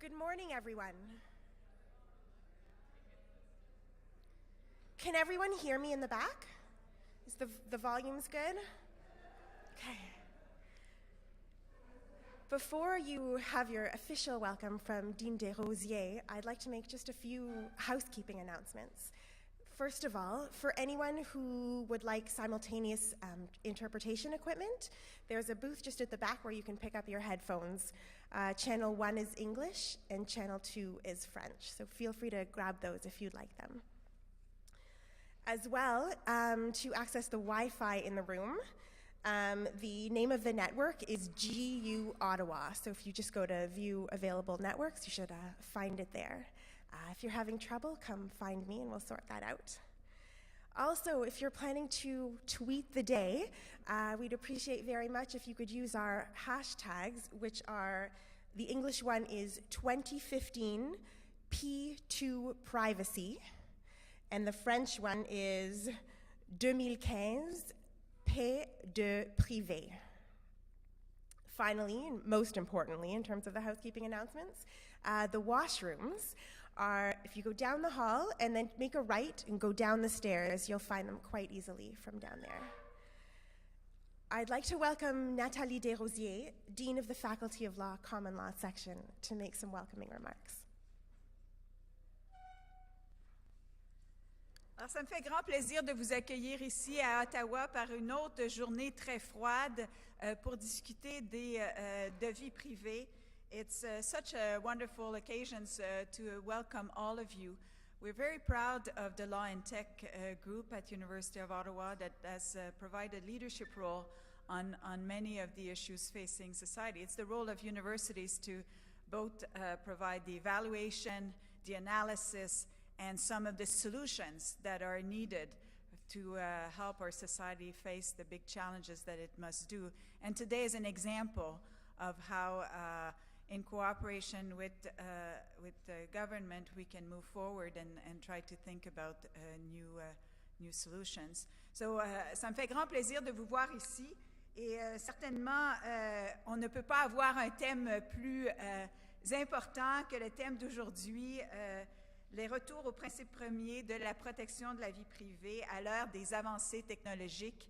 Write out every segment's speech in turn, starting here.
Good morning, everyone. Can everyone hear me in the back? Is the volumes good? Okay. Before you have your official welcome from Dean Desrosiers, I'd like to make just a few housekeeping announcements. First of all, for anyone who would like simultaneous interpretation equipment, there's a booth just at the back where you can pick up your headphones. Channel 1 is English and Channel 2 is French, so feel free to grab those if you'd like them. As well, to access the Wi-Fi in the room, the name of the network is GU Ottawa, so if you just go to View Available Networks, you should find it there. If you're having trouble, come find me and we'll sort that out. Also, if you're planning to tweet the day, we'd appreciate very much if you could use our hashtags, which are, the English one is 2015 P2Privacy, and the French one is 2015 P2Privé. Finally, and most importantly, in terms of the housekeeping announcements, the washrooms are, if you go down the hall and then make a right and go down the stairs, you'll find them quite easily from down there. I'd like to welcome Nathalie Desrosiers, Dean of the Faculty of Law, Common Law Section, to make some welcoming remarks. Alors, ça me fait grand plaisir de vous accueillir ici à Ottawa par une autre journée très froide pour discuter de vie privée. It's such a wonderful occasion to welcome all of you. We're very proud of the Law and Tech group at University of Ottawa that has provided leadership role on many of the issues facing society. It's the role of universities to both provide the evaluation, the analysis, and some of the solutions that are needed to help our society face the big challenges that it must do. And today is an example of how in cooperation with the government, we can move forward and try to think about new solutions. So, ça me fait grand plaisir de vous voir ici. Et certainement, on ne peut pas avoir un thème plus important que le thème d'aujourd'hui, les retours aux principes premiers de la protection de la vie privée à l'heure des avancées technologiques,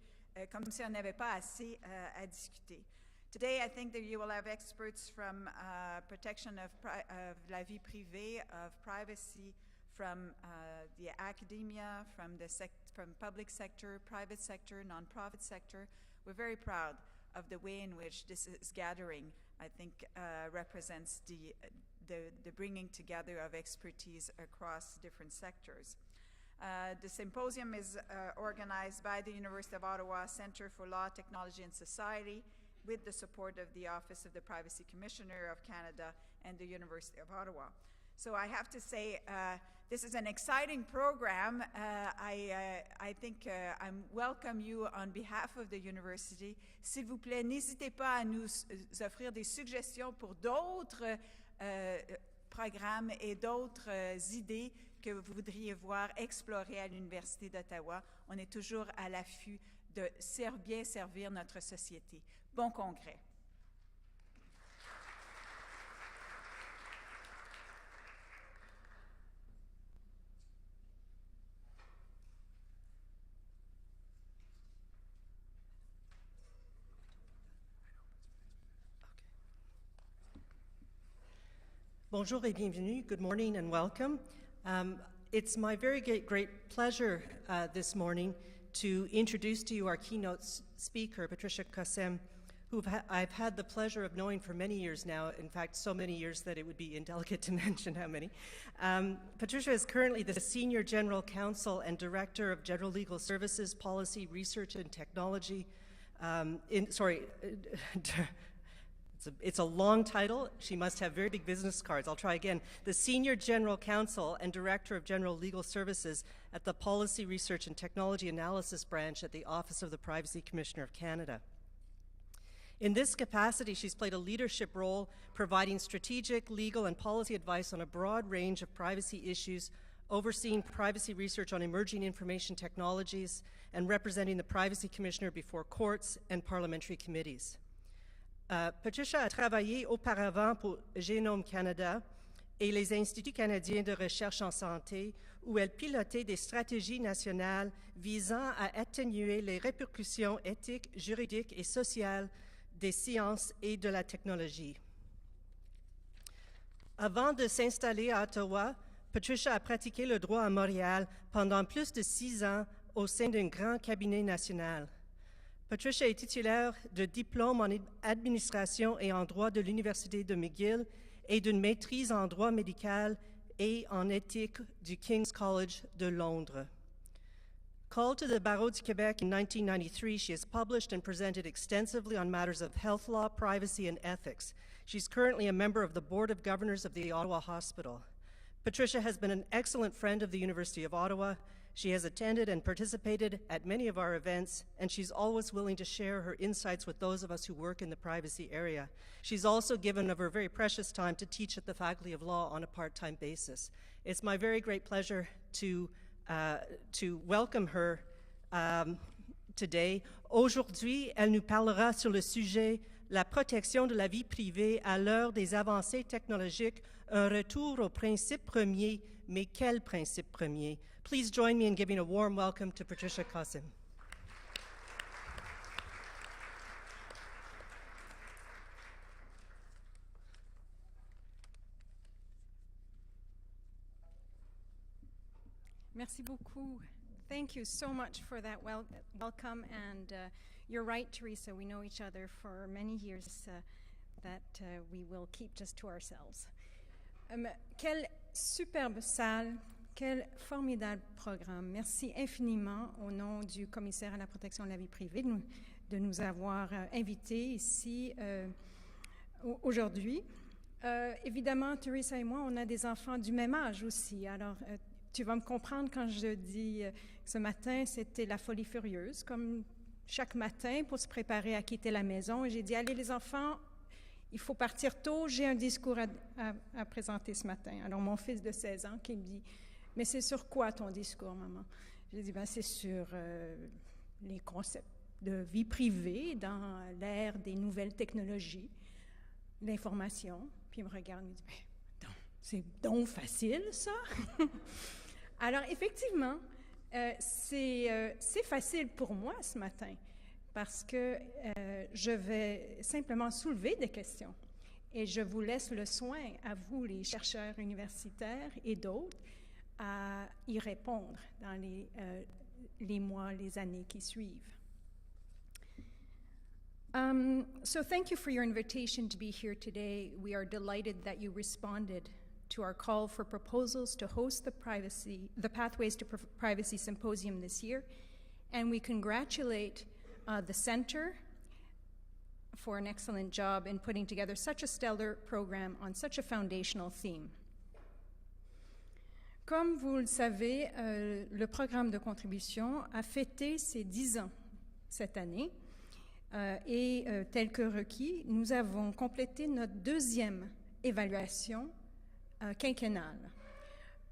comme si on n'avait pas assez à discuter. Today, I think that you will have experts from protection of la vie privée, of privacy, from the academia, from public sector, private sector, non-profit sector. We're very proud of the way in which this is gathering, I think, represents the bringing together of expertise across different sectors. The symposium is organized by the University of Ottawa Centre for Law, Technology and Society, with the support of the Office of the Privacy Commissioner of Canada and the University of Ottawa. So I have to say, this is an exciting program. I think I welcome you on behalf of the university. S'il vous plaît, n'hésitez pas à nous offrir des suggestions pour d'autres programmes et d'autres idées que vous voudriez voir explorer à l'Université d'Ottawa. On est toujours à l'affût de bien servir notre société. Bon congrès. Bonjour et bienvenue. Good morning and welcome. It's my very great pleasure this morning to introduce to you our keynote speaker, Patricia Kassem, who I've had the pleasure of knowing for many years now, in fact, so many years that it would be indelicate to mention how many. Patricia is currently the Senior General Counsel and Director of General Legal Services, Policy, Research and Technology. It's a long title. She must have very big business cards. I'll try again. The Senior General Counsel and Director of General Legal Services at the Policy, Research and Technology Analysis Branch at the Office of the Privacy Commissioner of Canada. In this capacity, she's played a leadership role providing strategic, legal, and policy advice on a broad range of privacy issues, overseeing privacy research on emerging information technologies, and representing the Privacy Commissioner before courts and parliamentary committees. Patricia a travaillé auparavant pour Genome Canada et les Instituts canadiens de recherche en santé, où elle pilotait des stratégies nationales visant à atténuer les répercussions éthiques, juridiques et sociales des sciences et de la technologie. Avant de s'installer à Ottawa, Patricia a pratiqué le droit à Montréal pendant plus de 6 ans au sein d'un grand cabinet national. Patricia est titulaire de diplôme en administration et en droit de l'Université de McGill et d'une maîtrise en droit médical et en éthique du King's College de Londres. Called to the Barreau du Québec in 1993, she has published and presented extensively on matters of health law, privacy, and ethics. She's currently a member of the Board of Governors of the Ottawa Hospital. Patricia has been an excellent friend of the University of Ottawa. She has attended and participated at many of our events, and she's always willing to share her insights with those of us who work in the privacy area. She's also given of her very precious time to teach at the Faculty of Law on a part-time basis. It's my very great pleasure to welcome her today. Aujourd'hui, elle nous parlera sur le sujet la protection de la vie privée à l'heure des avancées technologiques, un retour aux principes premiers, mais quels principes premiers? Please join me in giving a warm welcome to Patricia Cossum. Merci beaucoup. Thank you so much for that welcome. And you're right, Teresa, we know each other for many years that we will keep just to ourselves. Quelle superbe salle, quel formidable programme. Merci infiniment au nom du commissaire à la protection de la vie privée de nous avoir invités ici aujourd'hui. Évidemment, Teresa et moi, on a des enfants du même âge aussi. Alors, tu vas me comprendre quand je dis ce matin, c'était la folie furieuse, comme chaque matin pour se préparer à quitter la maison. Et j'ai dit, allez les enfants, il faut partir tôt, j'ai un discours à présenter ce matin. Alors mon fils de 16 ans qui me dit, mais c'est sur quoi ton discours, maman? J'ai dit, c'est sur les concepts de vie privée dans l'ère des nouvelles technologies, l'information. Puis il me regarde et me dit, c'est donc facile, ça? Alors, effectivement, c'est facile pour moi ce matin parce que je vais simplement soulever des questions et je vous laisse le soin, à vous, les chercheurs universitaires et d'autres, à y répondre dans les mois, les années qui suivent. So thank you for your invitation to be here today. We are delighted that you responded to our call for proposals to host the Pathways to Privacy Symposium this year, and we congratulate the Center for an excellent job in putting together such a stellar program on such a foundational theme. Comme vous le savez, le programme de contribution a fêté ses 10 ans cette année, et tel que requis, nous avons complété notre deuxième évaluation quinquennale.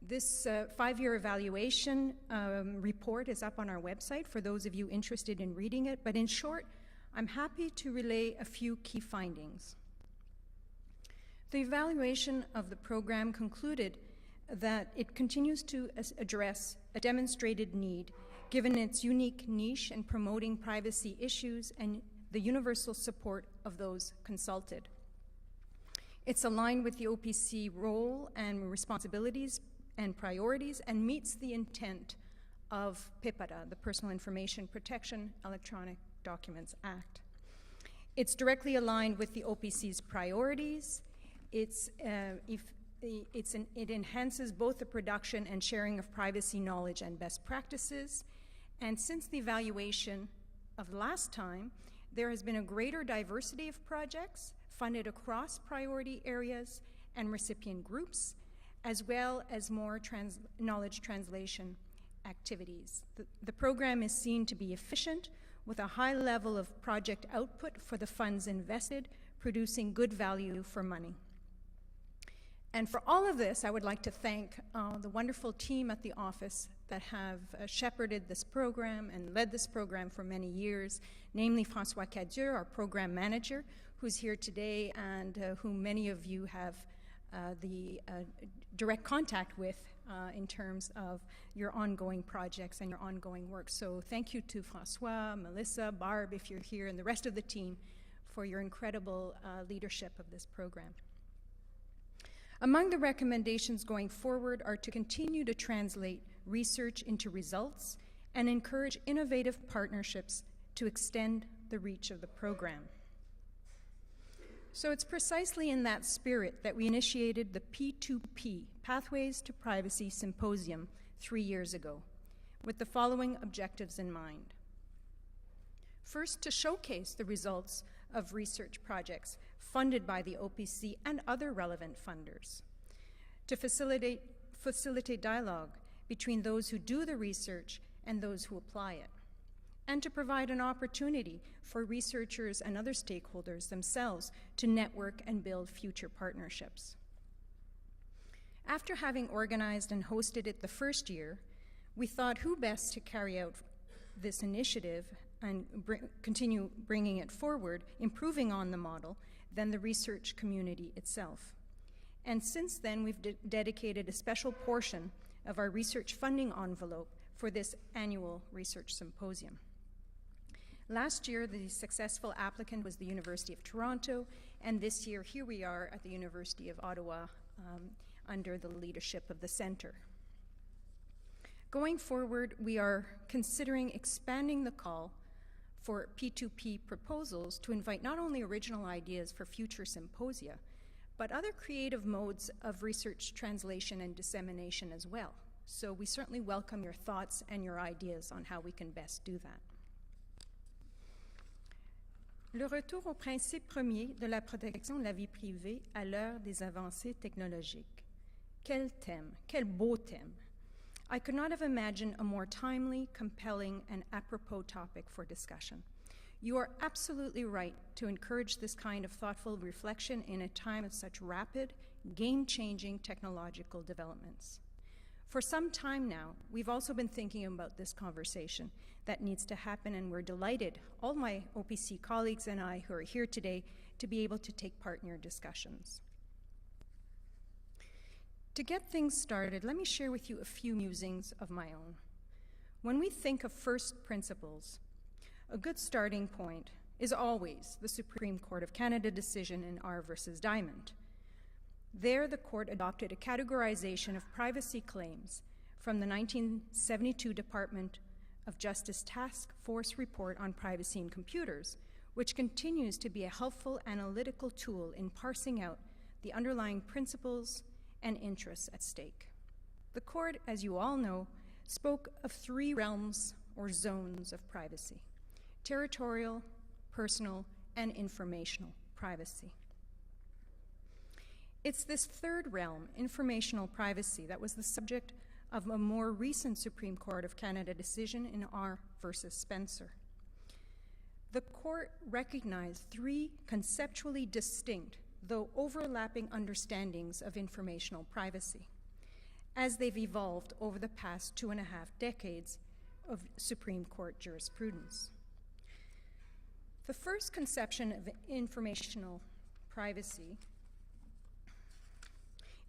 This 5-year evaluation report is up on our website for those of you interested in reading it, but in short, I'm happy to relay a few key findings. The evaluation of the program concluded that it continues to address a demonstrated need given its unique niche in promoting privacy issues and the universal support of those consulted. It's aligned with the OPC role and responsibilities and priorities and meets the intent of PIPEDA, the Personal Information Protection Electronic Documents Act. It's directly aligned with the OPC's priorities. It enhances both the production and sharing of privacy knowledge and best practices. And since the evaluation of last time, there has been a greater diversity of projects funded across priority areas and recipient groups, as well as more knowledge translation activities. The program is seen to be efficient with a high level of project output for the funds invested, producing good value for money. And for all of this, I would like to thank the wonderful team at the office that have shepherded this program and led this program for many years, namely François Cadieux, our program manager, who's here today and whom many of you have direct contact with in terms of your ongoing projects and your ongoing work. So thank you to Francois, Melissa, Barb, if you're here, and the rest of the team for your incredible leadership of this program. Among the recommendations going forward are to continue to translate research into results and encourage innovative partnerships to extend the reach of the program. So it's precisely in that spirit that we initiated the P2P, Pathways to Privacy Symposium, 3 years ago, with the following objectives in mind. First, to showcase the results of research projects funded by the OPC and other relevant funders, to facilitate dialogue between those who do the research and those who apply it, and to provide an opportunity for researchers and other stakeholders themselves to network and build future partnerships. After having organized and hosted it the first year, we thought who best to carry out this initiative and continue bringing it forward, improving on the model, than the research community itself. And since then, we've dedicated a special portion of our research funding envelope for this annual research symposium. Last year, the successful applicant was the University of Toronto, and this year, here we are at the University of Ottawa under the leadership of the Centre. Going forward, we are considering expanding the call for P2P proposals to invite not only original ideas for future symposia, but other creative modes of research translation and dissemination as well. So we certainly welcome your thoughts and your ideas on how we can best do that. Le retour au principe premier de la protection de la vie privée à l'heure des avancées technologiques. Quel thème, quel beau thème. I could not have imagined a more timely, compelling, and apropos topic for discussion. You are absolutely right to encourage this kind of thoughtful reflection in a time of such rapid, game-changing technological developments. For some time now, we've also been thinking about this conversation that needs to happen, and we're delighted, all my OPC colleagues and I who are here today, to be able to take part in your discussions. To get things started, let me share with you a few musings of my own. When we think of first principles, a good starting point is always the Supreme Court of Canada decision in R versus Diamond. There, the court adopted a categorization of privacy claims from the 1972 Department of Justice Task Force Report on Privacy in Computers, which continues to be a helpful analytical tool in parsing out the underlying principles and interests at stake. The court, as you all know, spoke of 3 realms or zones of privacy: territorial, personal, and informational privacy. It's this third realm, informational privacy, that was the subject of a more recent Supreme Court of Canada decision in R versus Spencer. The court recognized 3 conceptually distinct, though overlapping understandings of informational privacy, as they've evolved over the past 2.5 decades of Supreme Court jurisprudence. The first conception of informational privacy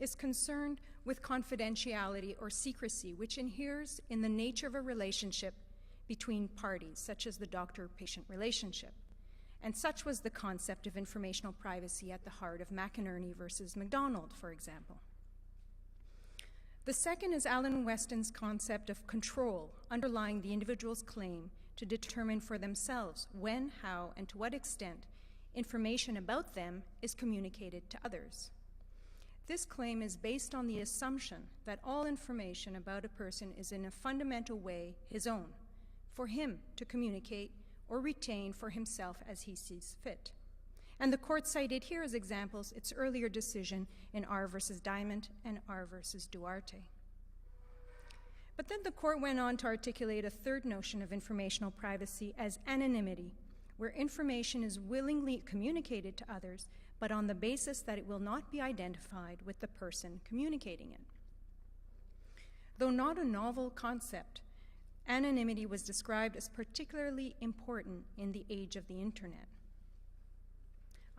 is concerned with confidentiality or secrecy, which inheres in the nature of a relationship between parties, such as the doctor-patient relationship. And such was the concept of informational privacy at the heart of McInerney versus McDonald, for example. The second is Alan Weston's concept of control underlying the individual's claim to determine for themselves when, how, and to what extent information about them is communicated to others. This claim is based on the assumption that all information about a person is in a fundamental way his own, for him to communicate or retain for himself as he sees fit. And the court cited here as examples its earlier decision in R versus Diamond and R versus Duarte. But then the court went on to articulate a third notion of informational privacy as anonymity, where information is willingly communicated to others, but on the basis that it will not be identified with the person communicating it. Though not a novel concept, anonymity was described as particularly important in the age of the internet.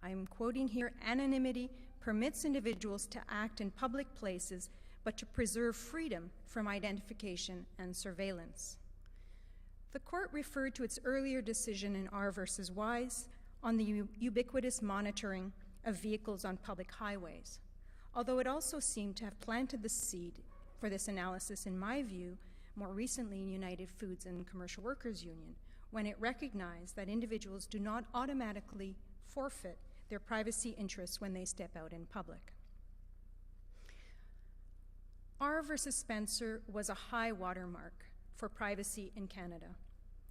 I'm quoting here, "Anonymity permits individuals to act in public places, but to preserve freedom from identification and surveillance." The court referred to its earlier decision in R versus Wise on the ubiquitous monitoring of vehicles on public highways, although it also seemed to have planted the seed for this analysis, in my view, more recently in United Foods and Commercial Workers Union, when it recognized that individuals do not automatically forfeit their privacy interests when they step out in public. R versus Spencer was a high watermark for privacy in Canada,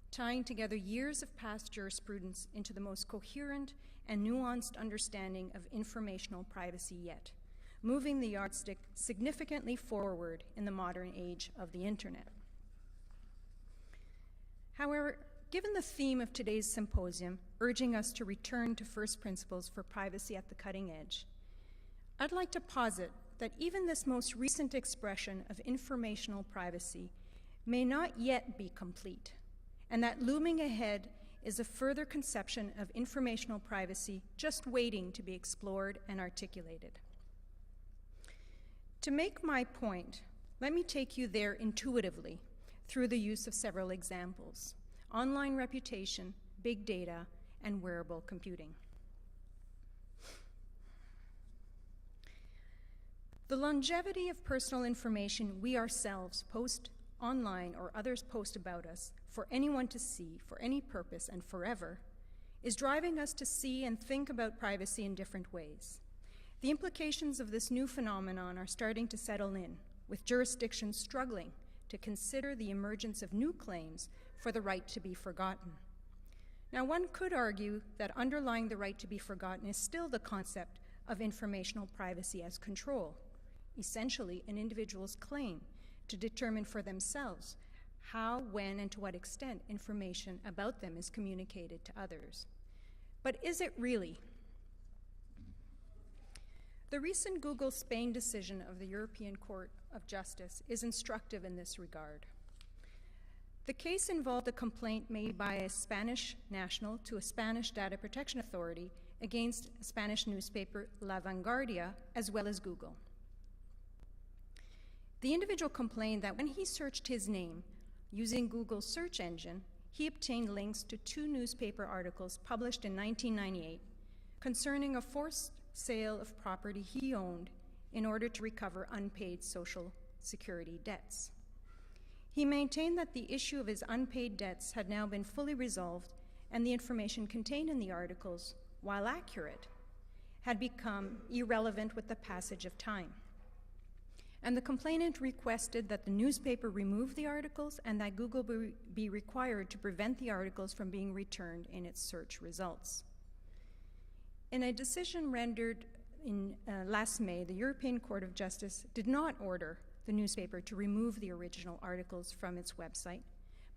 tying together years of past jurisprudence into the most coherent and nuanced understanding of informational privacy yet, moving the yardstick significantly forward in the modern age of the internet. However, given the theme of today's symposium, urging us to return to first principles for privacy at the cutting edge, I'd like to posit that even this most recent expression of informational privacy may not yet be complete, and that looming ahead is a further conception of informational privacy just waiting to be explored and articulated. To make my point, let me take you there intuitively through the use of several examples: online reputation, big data, and wearable computing. The longevity of personal information we ourselves post online or others post about us for anyone to see, for any purpose and forever, is driving us to see and think about privacy in different ways. The implications of this new phenomenon are starting to settle in, with jurisdictions struggling to consider the emergence of new claims for the right to be forgotten. Now, one could argue that underlying the right to be forgotten is still the concept of informational privacy as control, essentially an individual's claim to determine for themselves how, when, and to what extent information about them is communicated to others. But is it really? The recent Google Spain decision of the European Court of Justice is instructive in this regard. The case involved a complaint made by a Spanish national to a Spanish data protection authority against a Spanish newspaper, La Vanguardia, as well as Google. The individual complained that when he searched his name using Google's search engine, he obtained links to 2 newspaper articles published in 1998 concerning a forced sale of property he owned in order to recover unpaid Social Security debts. He maintained that the issue of his unpaid debts had now been fully resolved, and the information contained in the articles, while accurate, had become irrelevant with the passage of time. And the complainant requested that the newspaper remove the articles and that Google be required to prevent the articles from being returned in its search results. In a decision rendered in last May, the European Court of Justice did not order the newspaper to remove the original articles from its website,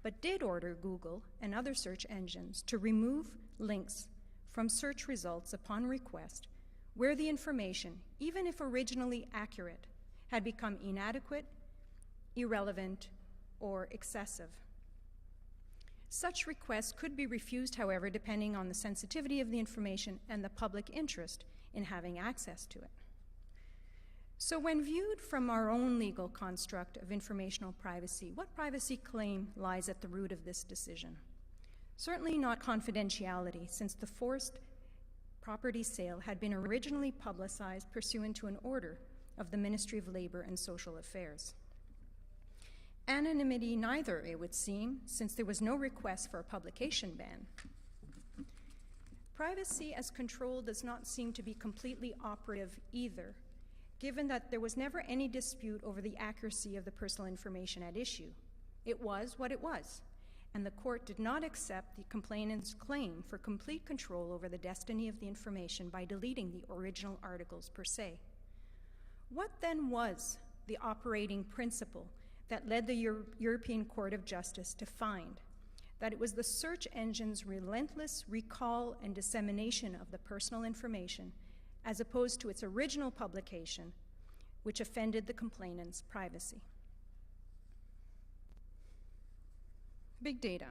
but did order Google and other search engines to remove links from search results upon request where the information, even if originally accurate, had become inadequate, irrelevant, or excessive. Such requests could be refused, however, depending on the sensitivity of the information and the public interest in having access to it. So when viewed from our own legal construct of informational privacy, what privacy claim lies at the root of this decision? Certainly not confidentiality, since the forced property sale had been originally publicized pursuant to an order of the Ministry of Labor and Social Affairs. Anonymity neither, it would seem, since there was no request for a publication ban. Privacy as control does not seem to be completely operative either, given that there was never any dispute over the accuracy of the personal information at issue. It was what it was, and the court did not accept the complainant's claim for complete control over the destiny of the information by deleting the original articles per se. What then was the operating principle that led the European Court of Justice to find that it was the search engine's relentless recall and dissemination of the personal information, as opposed to its original publication, which offended the complainant's privacy? Big data.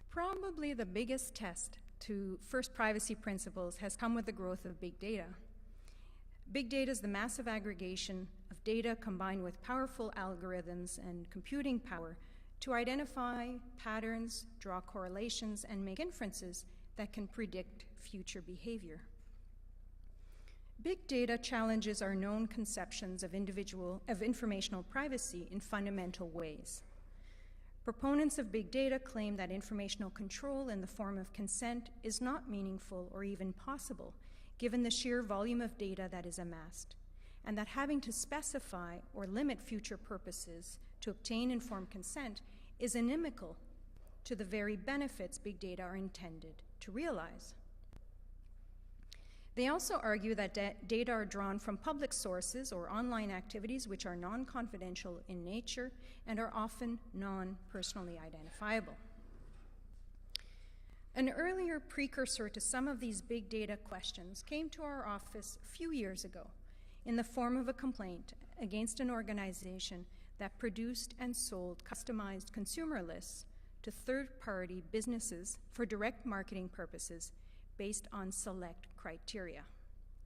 Probably the biggest test to first privacy principles has come with the growth of big data. Big data is the massive aggregation of data combined with powerful algorithms and computing power to identify patterns, draw correlations, and make inferences that can predict future behavior. Big data challenges our known conceptions of informational privacy in fundamental ways. Proponents of big data claim that informational control in the form of consent is not meaningful or even possible, given the sheer volume of data that is amassed, and that having to specify or limit future purposes to obtain informed consent is inimical to the very benefits big data are intended to realize. They also argue that data are drawn from public sources or online activities which are non-confidential in nature and are often non-personally identifiable. An earlier precursor to some of these big data questions came to our office a few years ago in the form of a complaint against an organization that produced and sold customized consumer lists to third-party businesses for direct marketing purposes based on select criteria.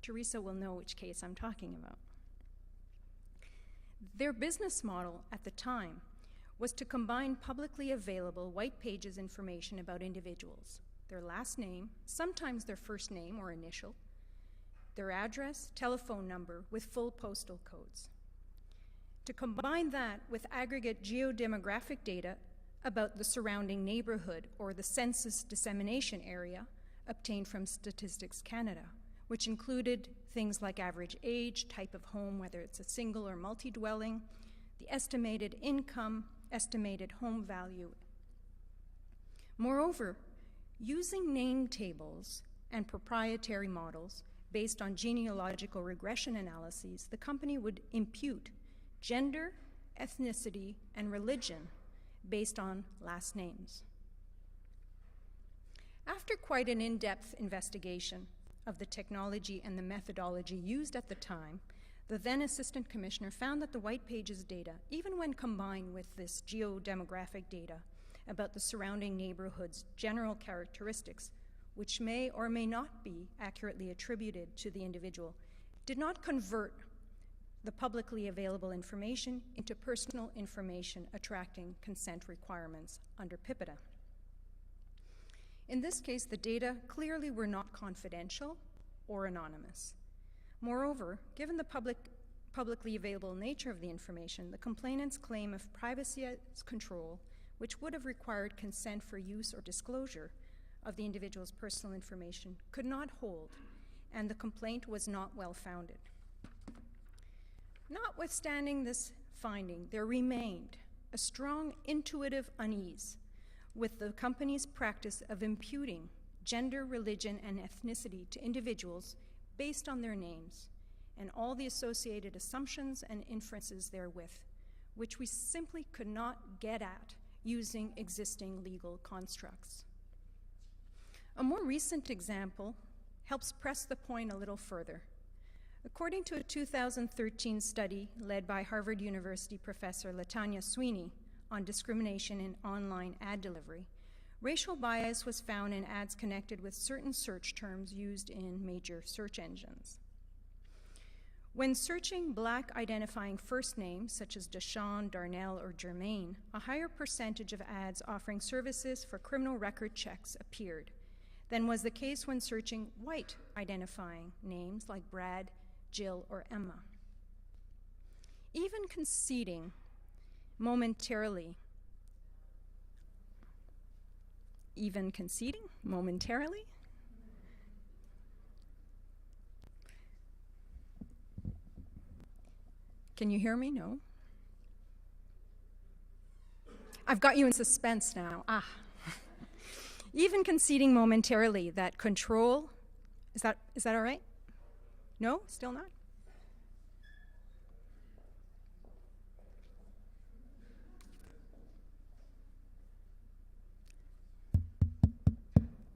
Teresa will know which case I'm talking about. Their business model at the time was to combine publicly available white pages information about individuals, their last name, sometimes their first name or initial, their address, telephone number with full postal codes. To combine that with aggregate geodemographic data about the surrounding neighborhood or the census dissemination area obtained from Statistics Canada, which included things like average age, type of home, whether it's a single or multi-dwelling, the estimated income, estimated home value. Moreover, using name tables and proprietary models based on genealogical regression analyses, the company would impute gender, ethnicity, and religion based on last names. After quite an in-depth investigation of the technology and the methodology used at the time, the then Assistant Commissioner found that the White Pages data, even when combined with this geodemographic data about the surrounding neighborhood's general characteristics, which may or may not be accurately attributed to the individual, did not convert the publicly available information into personal information attracting consent requirements under PIPEDA. In this case, the data clearly were not confidential or anonymous. Moreover, given the publicly available nature of the information, the complainant's claim of privacy as control, which would have required consent for use or disclosure of the individual's personal information, could not hold, and the complaint was not well-founded. Notwithstanding this finding, there remained a strong intuitive unease with the company's practice of imputing gender, religion, and ethnicity to individuals based on their names and all the associated assumptions and inferences therewith, which we simply could not get at using existing legal constructs. A more recent example helps press the point a little further. According to a 2013 study led by Harvard University professor Latanya Sweeney on discrimination in online ad delivery, racial bias was found in ads connected with certain search terms used in major search engines. When searching Black identifying first names, such as Deshaun, Darnell, or Jermaine, a higher percentage of ads offering services for criminal record checks appeared than was the case when searching white identifying names like Brad, Jill, or Emma. Even conceding momentarily, Can you hear me? No? I've got you in suspense now. Even conceding momentarily that control, is that all right? No? Still not?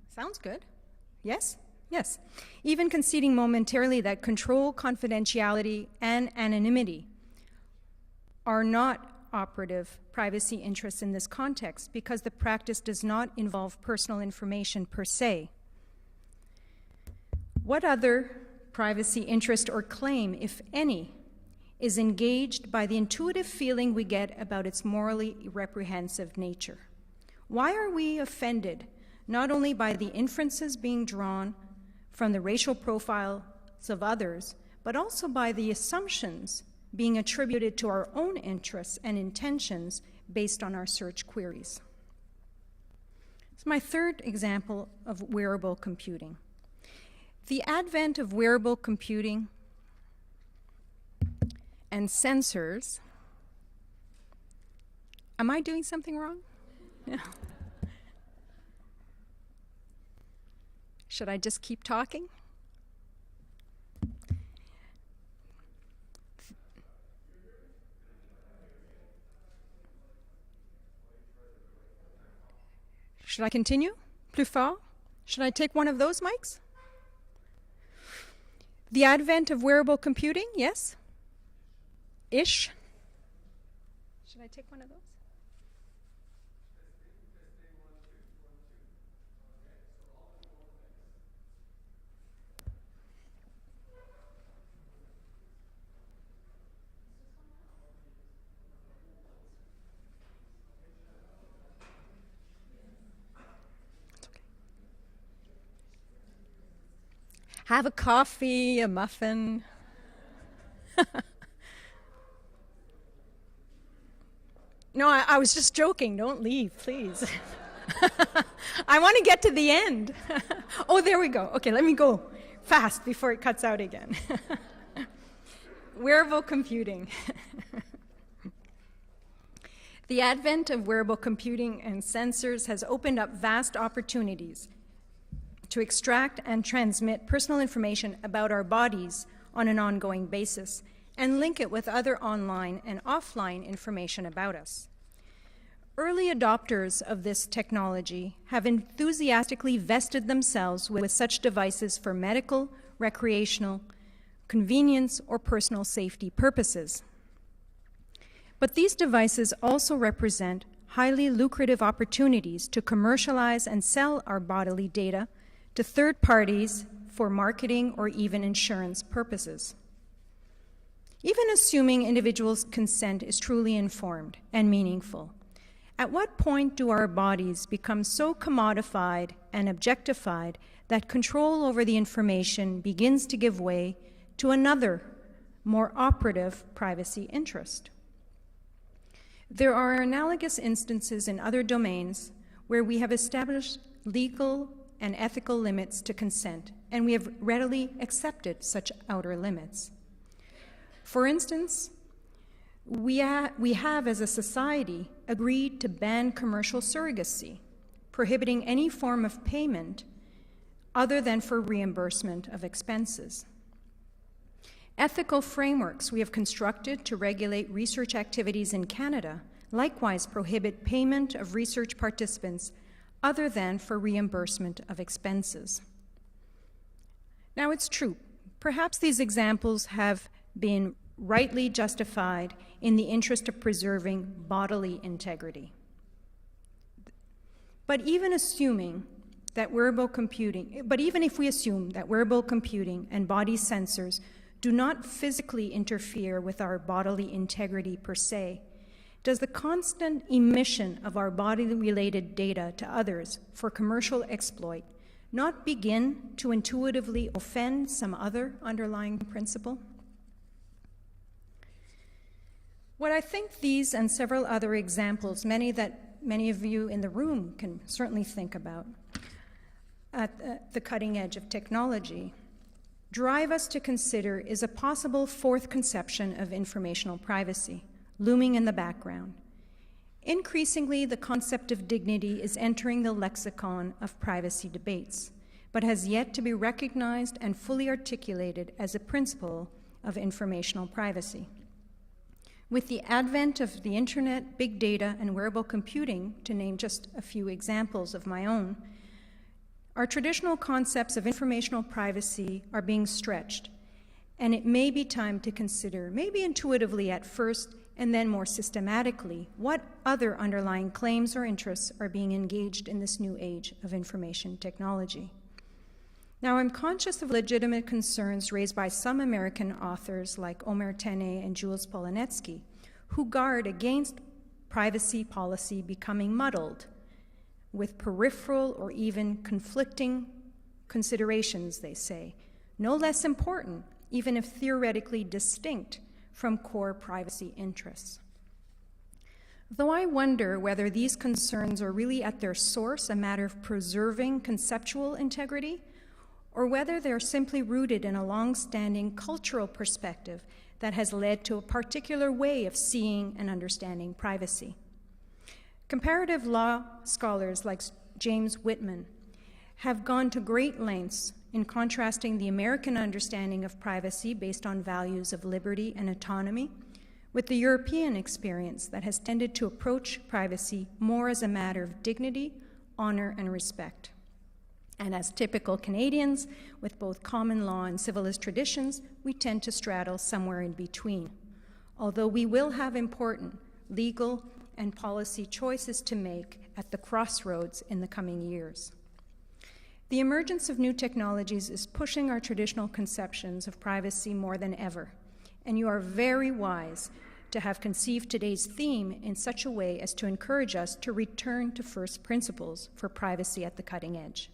Sounds good. Yes? Yes. Even conceding momentarily that control, confidentiality, and anonymity are not operative privacy interests in this context because the practice does not involve personal information per se, What other privacy interest or claim, if any, is engaged by the intuitive feeling we get about its morally reprehensive nature? Why are we offended not only by the inferences being drawn from the racial profiles of others, but also by the assumptions being attributed to our own interests and intentions based on our search queries? It's my third example of wearable computing. The advent of wearable computing and sensors. Am I doing something wrong? Yeah. Should I just keep talking? Should I continue? Plus fort? Should I take one of those mics? The advent of wearable computing, yes? Ish? Should I take one of those? Have a coffee, a muffin. No, I was just joking. Don't leave, please. I want to get to the end. Oh, there we go. Okay, let me go fast before it cuts out again. Wearable computing. The advent of wearable computing and sensors has opened up vast opportunities to extract and transmit personal information about our bodies on an ongoing basis and link it with other online and offline information about us. Early adopters of this technology have enthusiastically vested themselves with such devices for medical, recreational, convenience, or personal safety purposes. But these devices also represent highly lucrative opportunities to commercialize and sell our bodily data to third parties for marketing or even insurance purposes. Even assuming individuals' consent is truly informed and meaningful, at what point do our bodies become so commodified and objectified that control over the information begins to give way to another, more operative privacy interest? There are analogous instances in other domains where we have established legal and ethical limits to consent, and we have readily accepted such outer limits. For instance, we have as a society agreed to ban commercial surrogacy, prohibiting any form of payment other than for reimbursement of expenses. Ethical frameworks we have constructed to regulate research activities in Canada likewise prohibit payment of research participants other than for reimbursement of expenses. Now, it's true, perhaps these examples have been rightly justified in the interest of preserving bodily integrity. But even if we assume that wearable computing and body sensors do not physically interfere with our bodily integrity per se, does the constant emission of our body-related data to others for commercial exploit not begin to intuitively offend some other underlying principle? What I think these and several other examples, many of you in the room can certainly think about at the cutting edge of technology, drive us to consider is a possible fourth conception of informational privacy, looming in the background. Increasingly, the concept of dignity is entering the lexicon of privacy debates, but has yet to be recognized and fully articulated as a principle of informational privacy. With the advent of the internet, big data, and wearable computing, to name just a few examples of my own, our traditional concepts of informational privacy are being stretched, and it may be time to consider, maybe intuitively at first, and then more systematically, what other underlying claims or interests are being engaged in this new age of information technology. Now, I'm conscious of legitimate concerns raised by some American authors like Omer Tene and Jules Polonetsky, who guard against privacy policy becoming muddled with peripheral or even conflicting considerations, they say, no less important, even if theoretically distinct from core privacy interests. Though I wonder whether these concerns are really at their source a matter of preserving conceptual integrity, or whether they're simply rooted in a long-standing cultural perspective that has led to a particular way of seeing and understanding privacy. Comparative law scholars like James Whitman have gone to great lengths in contrasting the American understanding of privacy based on values of liberty and autonomy with the European experience that has tended to approach privacy more as a matter of dignity, honor, and respect. And as typical Canadians, with both common law and civilist traditions, we tend to straddle somewhere in between, although we will have important legal and policy choices to make at the crossroads in the coming years. The emergence of new technologies is pushing our traditional conceptions of privacy more than ever, and you are very wise to have conceived today's theme in such a way as to encourage us to return to first principles for privacy at the cutting edge.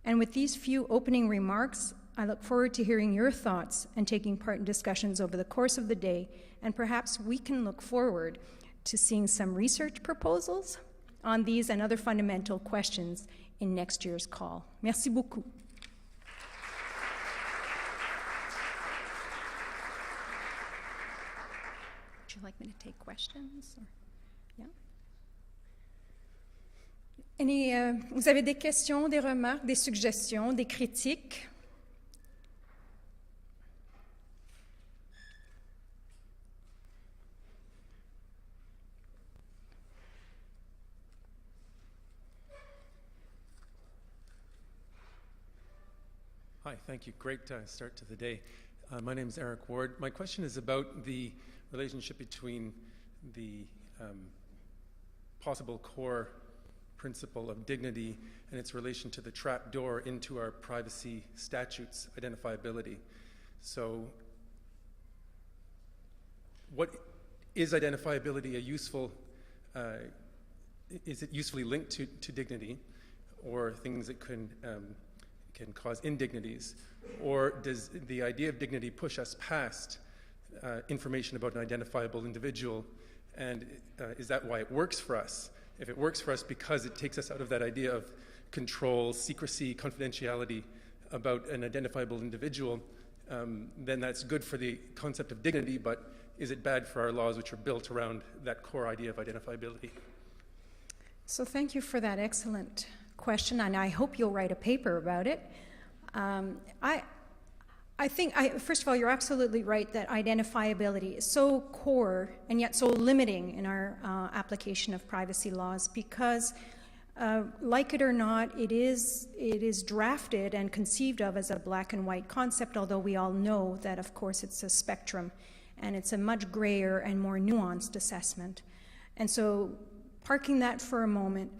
And with these few opening remarks, I look forward to hearing your thoughts and taking part in discussions over the course of the day, and perhaps we can look forward to seeing some research proposals on these and other fundamental questions in next year's call. Merci beaucoup. Would you like me to take questions? Or? Yeah. Vous avez des questions, des remarques, des suggestions, des critiques? Hi, thank you. Great start to the day. My name is Eric Ward. My question is about the relationship between the possible core principle of dignity and its relation to the trap door into our privacy statutes, identifiability. So what is identifiability a useful, is it usefully linked to dignity, or things that can cause indignities? Or does the idea of dignity push us past information about an identifiable individual, and is that why it works for us? If it works for us because it takes us out of that idea of control, secrecy, confidentiality about an identifiable individual, then that's good for the concept of dignity, but is it bad for our laws which are built around that core idea of identifiability? So thank you for that excellent question, and I hope you'll write a paper about it. I think, first of all, you're absolutely right that identifiability is so core and yet so limiting in our application of privacy laws because, like it or not, it is drafted and conceived of as a black and white concept, although we all know that, of course, it's a spectrum and it's a much grayer and more nuanced assessment. And so, parking that for a moment,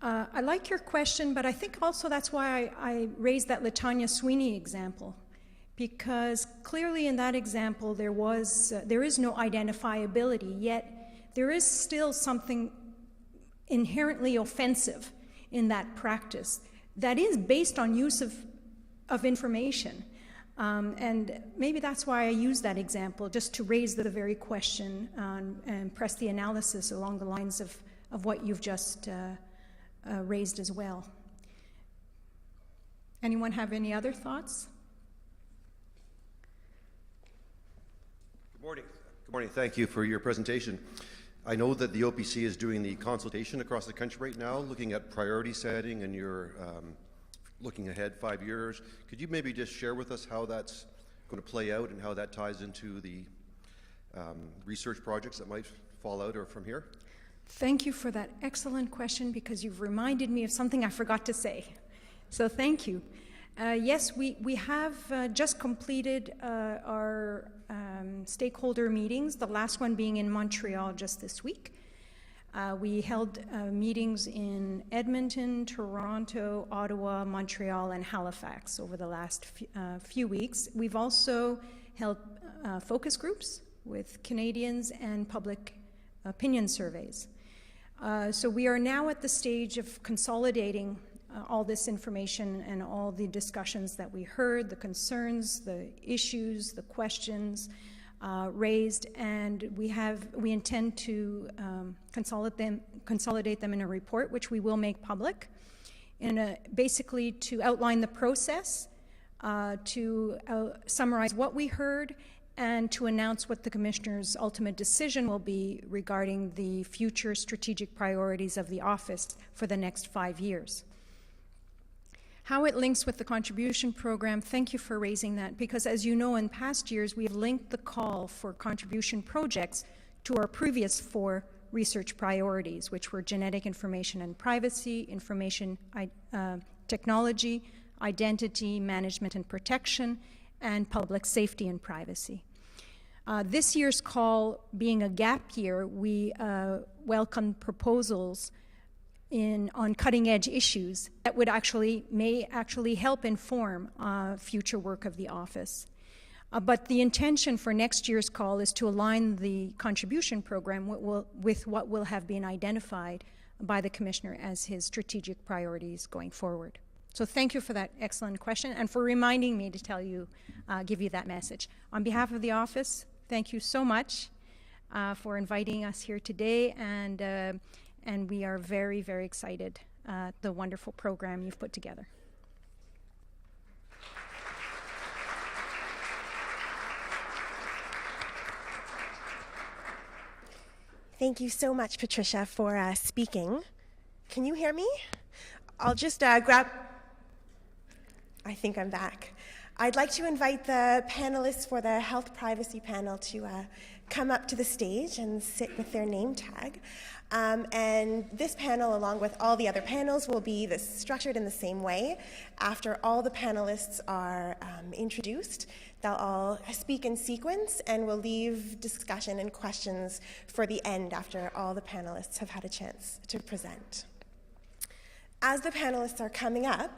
I like your question, but I think also that's why I raised that LaTanya Sweeney example, because clearly in that example there is no identifiability, yet there is still something inherently offensive in that practice that is based on use of information. And maybe that's why I use that example, just to raise the very question and press the analysis along the lines of what you've just raised as well. Anyone have any other thoughts? Good morning. Good morning. Thank you for your presentation. I know that the OPC is doing the consultation across the country right now, looking at priority setting, and you're looking ahead 5 years. Could you maybe just share with us how that's going to play out and how that ties into the research projects that might fall out or from here? Thank you for that excellent question, because you've reminded me of something I forgot to say. So thank you. Yes, we have just completed our stakeholder meetings, the last one being in Montreal just this week. We held meetings in Edmonton, Toronto, Ottawa, Montreal, and Halifax over the last few weeks. We've also held focus groups with Canadians and public opinion surveys. So we are now at the stage of consolidating all this information and all the discussions that we heard, the concerns, the issues, the questions raised, and we intend to consolidate them in a report, which we will make public, basically to outline the process, to summarize what we heard, and to announce what the Commissioner's ultimate decision will be regarding the future strategic priorities of the office for the next 5 years. How it links with the contribution program, thank you for raising that, because as you know, in past years, we have linked the call for contribution projects to our previous 4 research priorities, which were genetic information and privacy, information technology, identity, management and protection, and public safety and privacy. This year's call being a gap year, we welcome proposals on cutting-edge issues that would may actually help inform future work of the office. But the intention for next year's call is to align the contribution program with what will have been identified by the Commissioner as his strategic priorities going forward. So thank you for that excellent question and for reminding me to give you that message. On behalf of the office, thank you so much for inviting us here today, and we are very, very excited the wonderful program you've put together. Thank you so much, Patricia, for speaking. Can you hear me? I'll just grab... I think I'm back. I'd like to invite the panelists for the Health Privacy panel to come up to the stage and sit with their name tag. And this panel, along with all the other panels, will be structured in the same way. After all the panelists are introduced, they'll all speak in sequence, and we'll leave discussion and questions for the end after all the panelists have had a chance to present. As the panelists are coming up,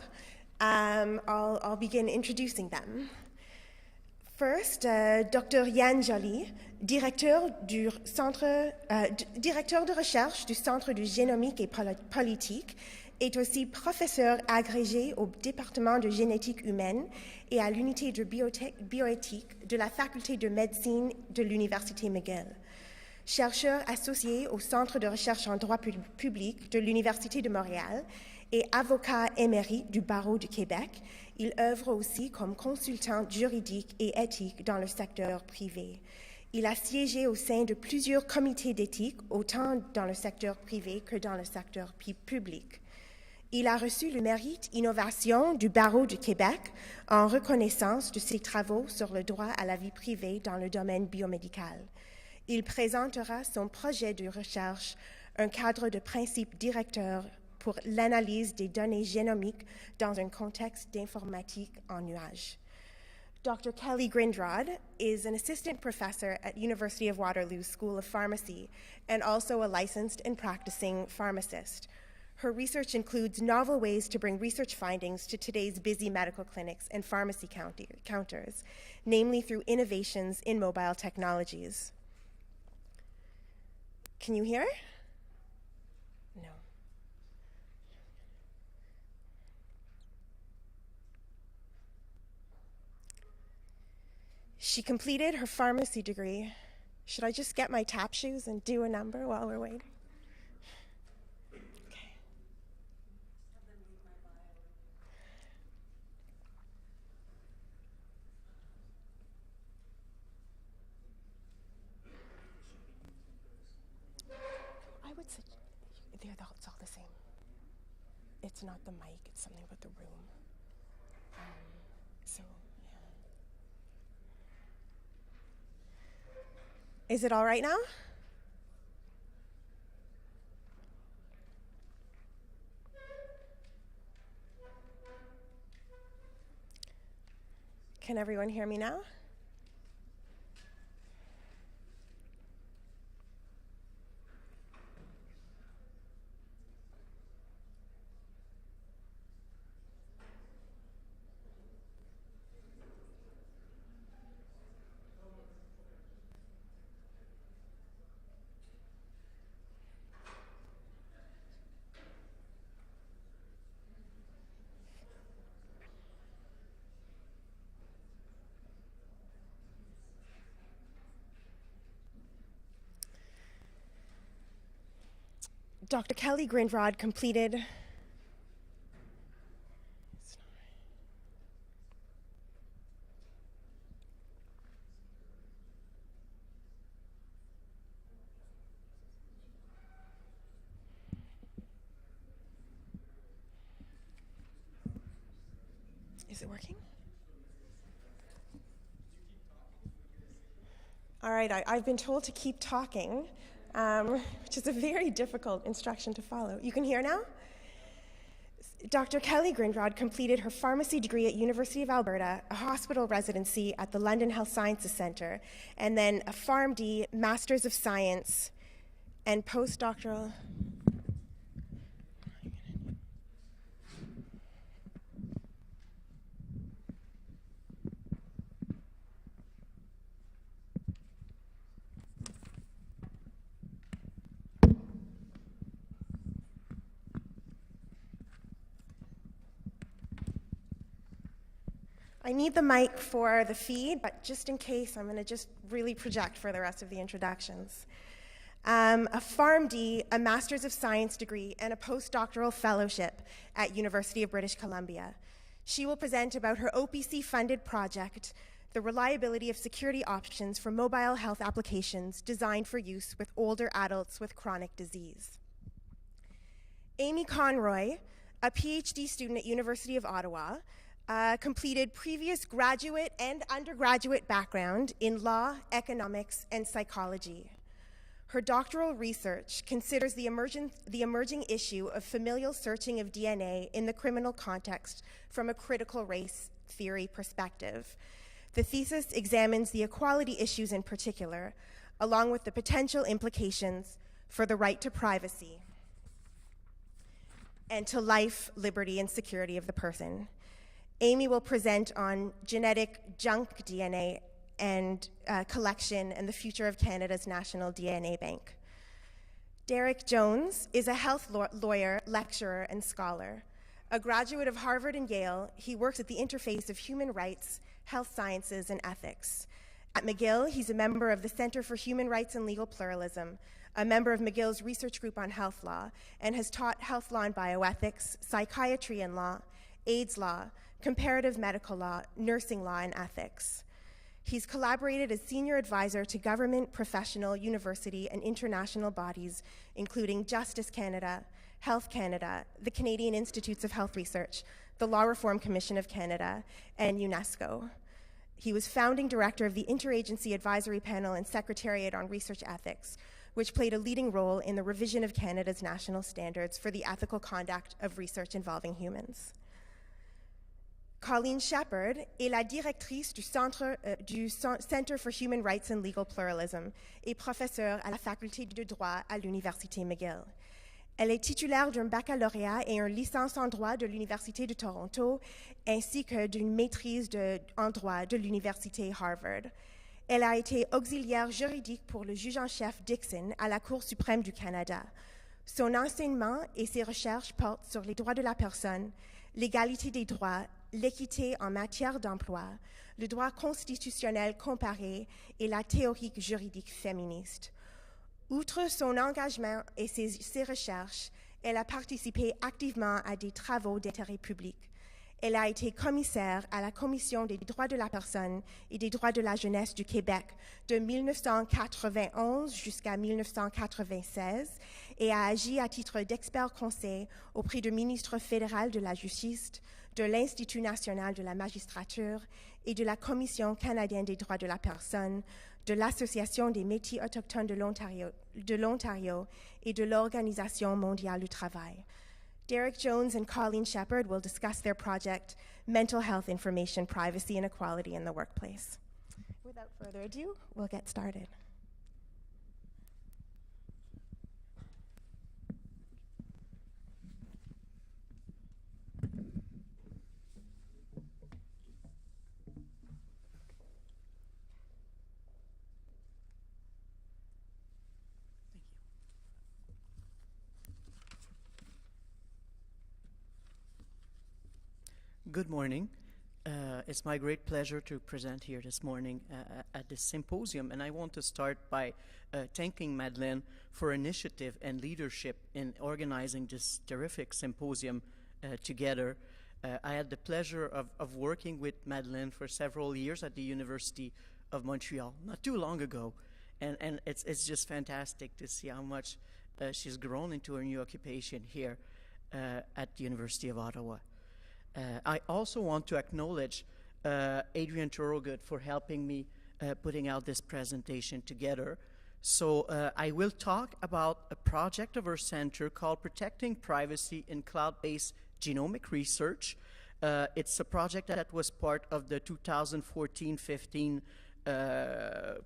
I'll begin introducing them. First, Dr. Yann Joly, directeur de recherche du Centre de génomique et politique, est aussi professeur agrégé au département de génétique humaine et à l'unité de bioéthique de la faculté de médecine de l'Université McGill. Chercheur associé au Centre de recherche en droit public de l'Université de Montréal et avocat émérite du barreau du Québec, il œuvre aussi comme consultant juridique et éthique dans le secteur privé. Il a siégé au sein de plusieurs comités d'éthique, autant dans le secteur privé que dans le secteur public. Il a reçu le mérite Innovation du barreau du Québec en reconnaissance de ses travaux sur le droit à la vie privée dans le domaine biomédical. Il présentera son projet de recherche, un cadre de principes directeurs pour l'analyse des données génomiques dans un contexte d'informatique en nuage. Dr. Kelly Grindrod is an assistant professor at University of Waterloo School of Pharmacy and also a licensed and practicing pharmacist. Her research includes novel ways to bring research findings to today's busy medical clinics and pharmacy counters, namely through innovations in mobile technologies. Can you hear? No. She completed her pharmacy degree. Should I just get my tap shoes and do a number while we're waiting? Okay. I would say it's all the same. It's not the mic, it's something about the room. So, yeah. Is it all right now? Can everyone hear me now? Dr. Kelly Grindrod completed Is it working? All right, I've been told to keep talking, which is a very difficult instruction to follow. You can hear now? Dr. Kelly Grindrod completed her pharmacy degree at University of Alberta, a hospital residency at the London Health Sciences Centre, and then a PharmD, Masters of Science, and postdoctoral. I need the mic for the feed, but just in case, I'm going to just really project for the rest of the introductions. A PharmD, a Master's of Science degree, and a postdoctoral fellowship at University of British Columbia. She will present about her OPC-funded project, the reliability of security options for mobile health applications designed for use with older adults with chronic disease. Amy Conroy, a PhD student at University of Ottawa, completed previous graduate and undergraduate background in law, economics, and psychology. Her doctoral research considers the emerging issue of familial searching of DNA in the criminal context from a critical race theory perspective. The thesis examines the equality issues in particular, along with the potential implications for the right to privacy and to life, liberty, and security of the person. Amy will present on genetic junk DNA and collection and the future of Canada's National DNA Bank. Derek Jones is a health lawyer, lecturer, and scholar. A graduate of Harvard and Yale, he works at the interface of human rights, health sciences, and ethics. At McGill, he's a member of the Center for Human Rights and Legal Pluralism, a member of McGill's research group on health law, and has taught health law and bioethics, psychiatry and law, AIDS law, comparative medical law, nursing law, and ethics. He's collaborated as senior advisor to government, professional, university, and international bodies, including Justice Canada, Health Canada, the Canadian Institutes of Health Research, the Law Reform Commission of Canada, and UNESCO. He was founding director of the Interagency Advisory Panel and Secretariat on Research Ethics, which played a leading role in the revision of Canada's national standards for the ethical conduct of research involving humans. Colleen Shepard est la directrice du Center for Human Rights and Legal Pluralism et professeure à la faculté de droit à l'Université McGill. Elle est titulaire d'un baccalauréat et une licence en droit de l'Université de Toronto, ainsi que d'une maîtrise en droit de l'Université Harvard. Elle a été auxiliaire juridique pour le juge en chef Dixon à la Cour suprême du Canada. Son enseignement et ses recherches portent sur les droits de la personne, l'égalité des droits, l'équité en matière d'emploi, le droit constitutionnel comparé et la théorie juridique féministe. Outre son engagement et ses recherches, elle a participé activement à des travaux d'intérêt public. Elle a été commissaire à la Commission des droits de la personne et des droits de la jeunesse du Québec de 1991 jusqu'à 1996 et a agi à titre d'expert conseil auprès du ministre fédéral de la Justice, de l'Institut national de la magistrature et de la Commission canadienne des droits de la personne, de l'Association des métiers autochtones de l'Ontario et de l'Organisation mondiale du travail. Derek Jones and Colleen Shepard will discuss their project, Mental Health Information, Privacy and Equality in the Workplace. Without further ado, we'll get started. Good morning. It's my great pleasure to present here this morning at this symposium, and I want to start by thanking Madeleine for initiative and leadership in organizing this terrific symposium together. I had the pleasure of working with Madeleine for several years at the University of Montreal, not too long ago, and it's just fantastic to see how much she's grown into her new occupation here at the University of Ottawa. I also want to acknowledge Adrian Thorogood for helping me putting out this presentation together. So I will talk about a project of our center called Protecting Privacy in Cloud-Based Genomic Research. It's a project that was part of the 2014-15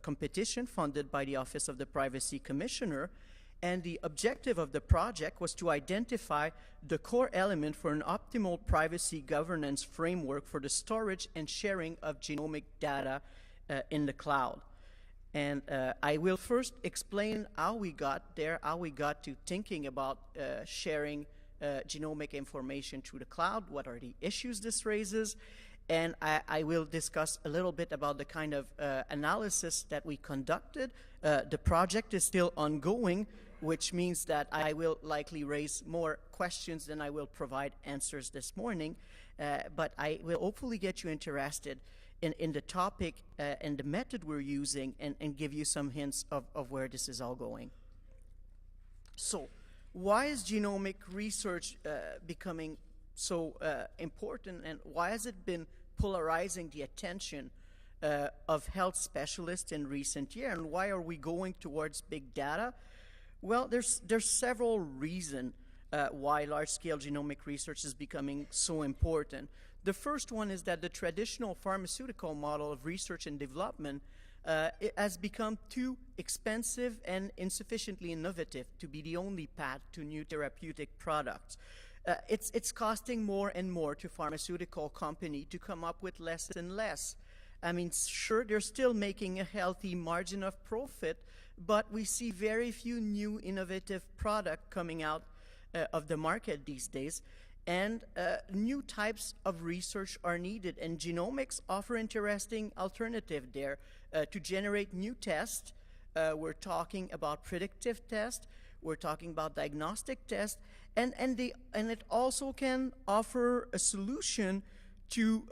competition funded by the Office of the Privacy Commissioner. And the objective of the project was to identify the core element for an optimal privacy governance framework for the storage and sharing of genomic data in the cloud. And I will first explain how we got there, how we got to thinking about sharing genomic information through the cloud, what are the issues this raises, and I will discuss a little bit about the kind of analysis that we conducted. The project is still ongoing, which means that I will likely raise more questions than I will provide answers this morning, but I will hopefully get you interested in the topic and the method we're using and give you some hints of where this is all going. So, why is genomic research becoming so important, and why has it been polarizing the attention of health specialists in recent years, and why are we going towards big data? Well, there's several reasons why large-scale genomic research is becoming so important. The first one is that the traditional pharmaceutical model of research and development it has become too expensive and insufficiently innovative to be the only path to new therapeutic products. It's costing more and more to pharmaceutical companies to come up with less and less. I mean, sure, they're still making a healthy margin of profit, but we see very few new innovative products coming out of the market these days, and new types of research are needed, and genomics offer interesting alternative there to generate new tests. We're talking about predictive tests, we're talking about diagnostic tests, and it also can offer a solution to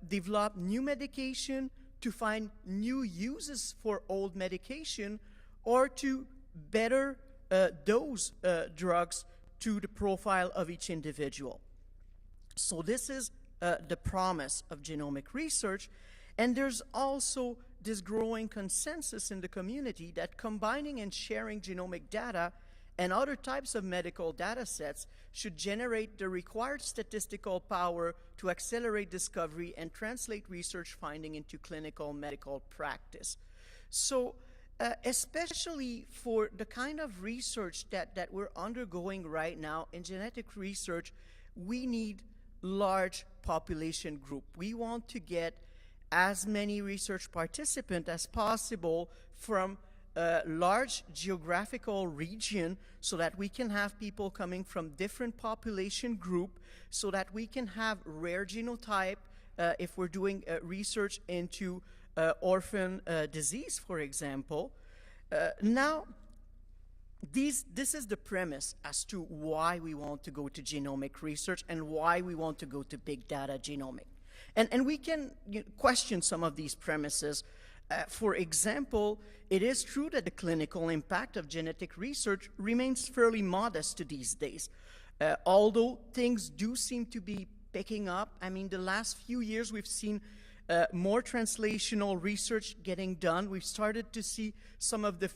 develop new medication, to find new uses for old medication, or to better dose drugs to the profile of each individual. So this is the promise of genomic research, and there's also this growing consensus in the community that combining and sharing genomic data and other types of medical data sets should generate the required statistical power to accelerate discovery and translate research finding into clinical medical practice. So especially for the kind of research that we're undergoing right now in genetic research, we need large population group. We want to get as many research participants as possible from a large geographical region so that we can have people coming from different population group, so that we can have rare genotype if we're doing research into orphan disease, for example. Now, this is the premise as to why we want to go to genomic research and why we want to go to big data genomic. And we can question some of these premises. For example, it is true that the clinical impact of genetic research remains fairly modest to these days. Although things do seem to be picking up. I mean, the last few years we've seen more translational research getting done. We've started to see some of the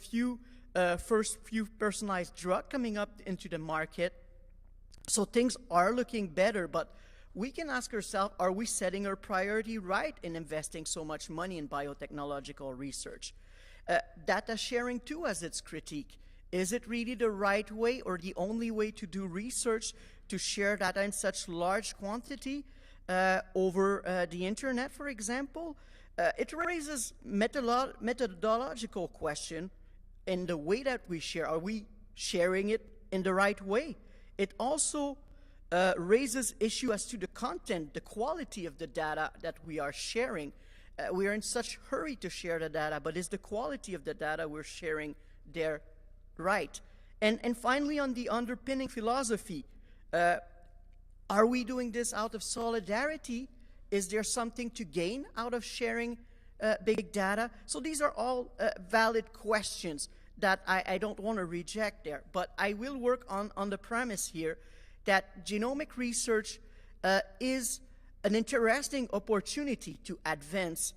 first few personalized drugs coming up into the market. So things are looking better, but we can ask ourselves, are we setting our priority right in investing so much money in biotechnological research? Data sharing too has its critique. Is it really the right way or the only way to do research, to share data in such large quantity over the internet, for example? It raises methodological question in the way that we share. Are we sharing it in the right way? It also raises issue as to the content, the quality of the data that we are sharing. We are in such hurry to share the data, but is the quality of the data we're sharing there right? And finally, on the underpinning philosophy, are we doing this out of solidarity? Is there something to gain out of sharing big data? So these are all valid questions that I don't want to reject there, but I will work on the premise here that genomic research is an interesting opportunity to advance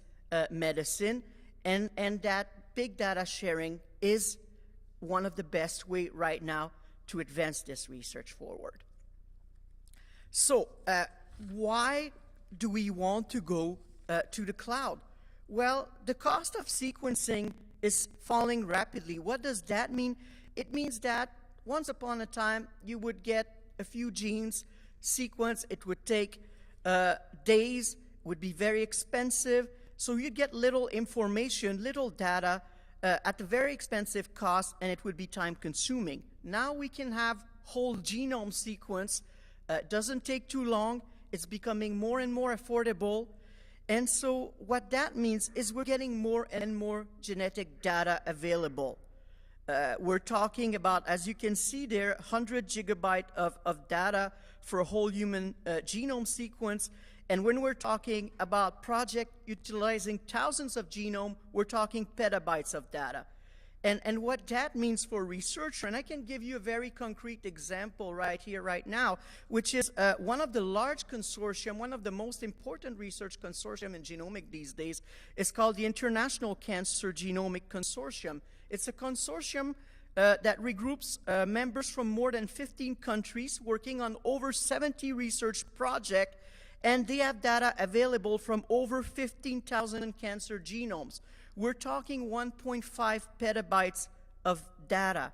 medicine, and that big data sharing is one of the best ways right now to advance this research forward. So why do we want to go to the cloud? Well, the cost of sequencing is falling rapidly. What does that mean? It means that once upon a time, you would get a few genes sequenced. It would take days, would be very expensive. So you'd get little information, little data at a very expensive cost, and it would be time consuming. Now we can have whole genome sequence. Doesn't take too long. It's becoming more and more affordable. And so what that means is we're getting more and more genetic data available. We're talking about, as you can see there, 100 gigabytes of data for a whole human genome sequence. And when we're talking about project utilizing thousands of genome, we're talking petabytes of data. And what that means for researcher, and I can give you a very concrete example right here, right now, which is one of the large consortium, one of the most important research consortium in genomic these days, is called the International Cancer Genomic Consortium. It's a consortium that regroups members from more than 15 countries working on over 70 research projects, and they have data available from over 15,000 cancer genomes. We're talking 1.5 petabytes of data.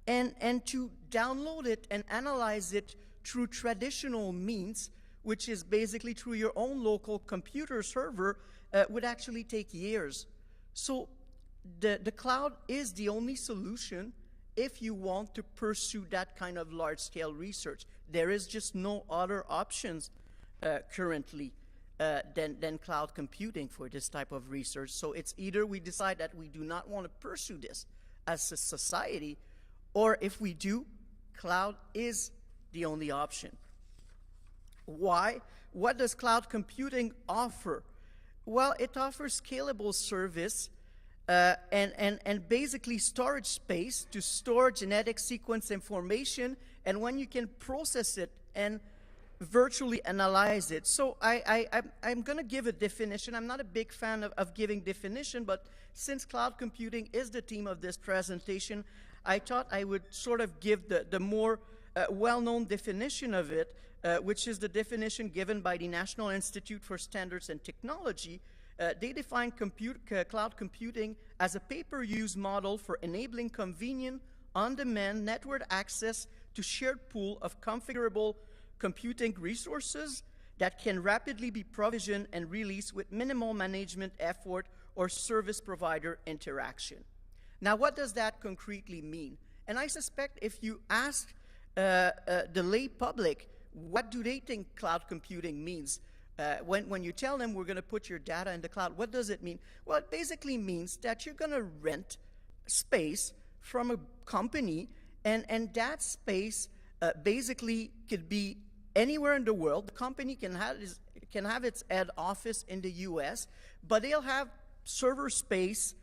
And to download it and analyze it through traditional means, which is basically through your own local computer server, would actually take years. So the cloud is the only solution if you want to pursue that kind of large-scale research. There is just no other options currently than cloud computing for this type of research. So it's either we decide that we do not want to pursue this as a society, or if we do, cloud is the only option. Why? What does cloud computing offer? Well, it offers scalable service and basically storage space to store genetic sequence information, and when you can process it and virtually analyze it. So I'm going to give a definition. I'm not a big fan of giving definition, but since cloud computing is the theme of this presentation, I thought I would sort of give the more well-known definition of it, which is the definition given by the National Institute for Standards and Technology. They define cloud computing as a pay-per-use model for enabling convenient, on-demand network access to shared pool of configurable computing resources that can rapidly be provisioned and released with minimal management effort or service provider interaction. Now, what does that concretely mean? And I suspect if you ask the lay public, what do they think cloud computing means? When you tell them we're going to put your data in the cloud, what does it mean? Well, it basically means that you're going to rent space from a company, and that space basically could be anywhere in the world. The company can have its head office in the US, but they'll have server space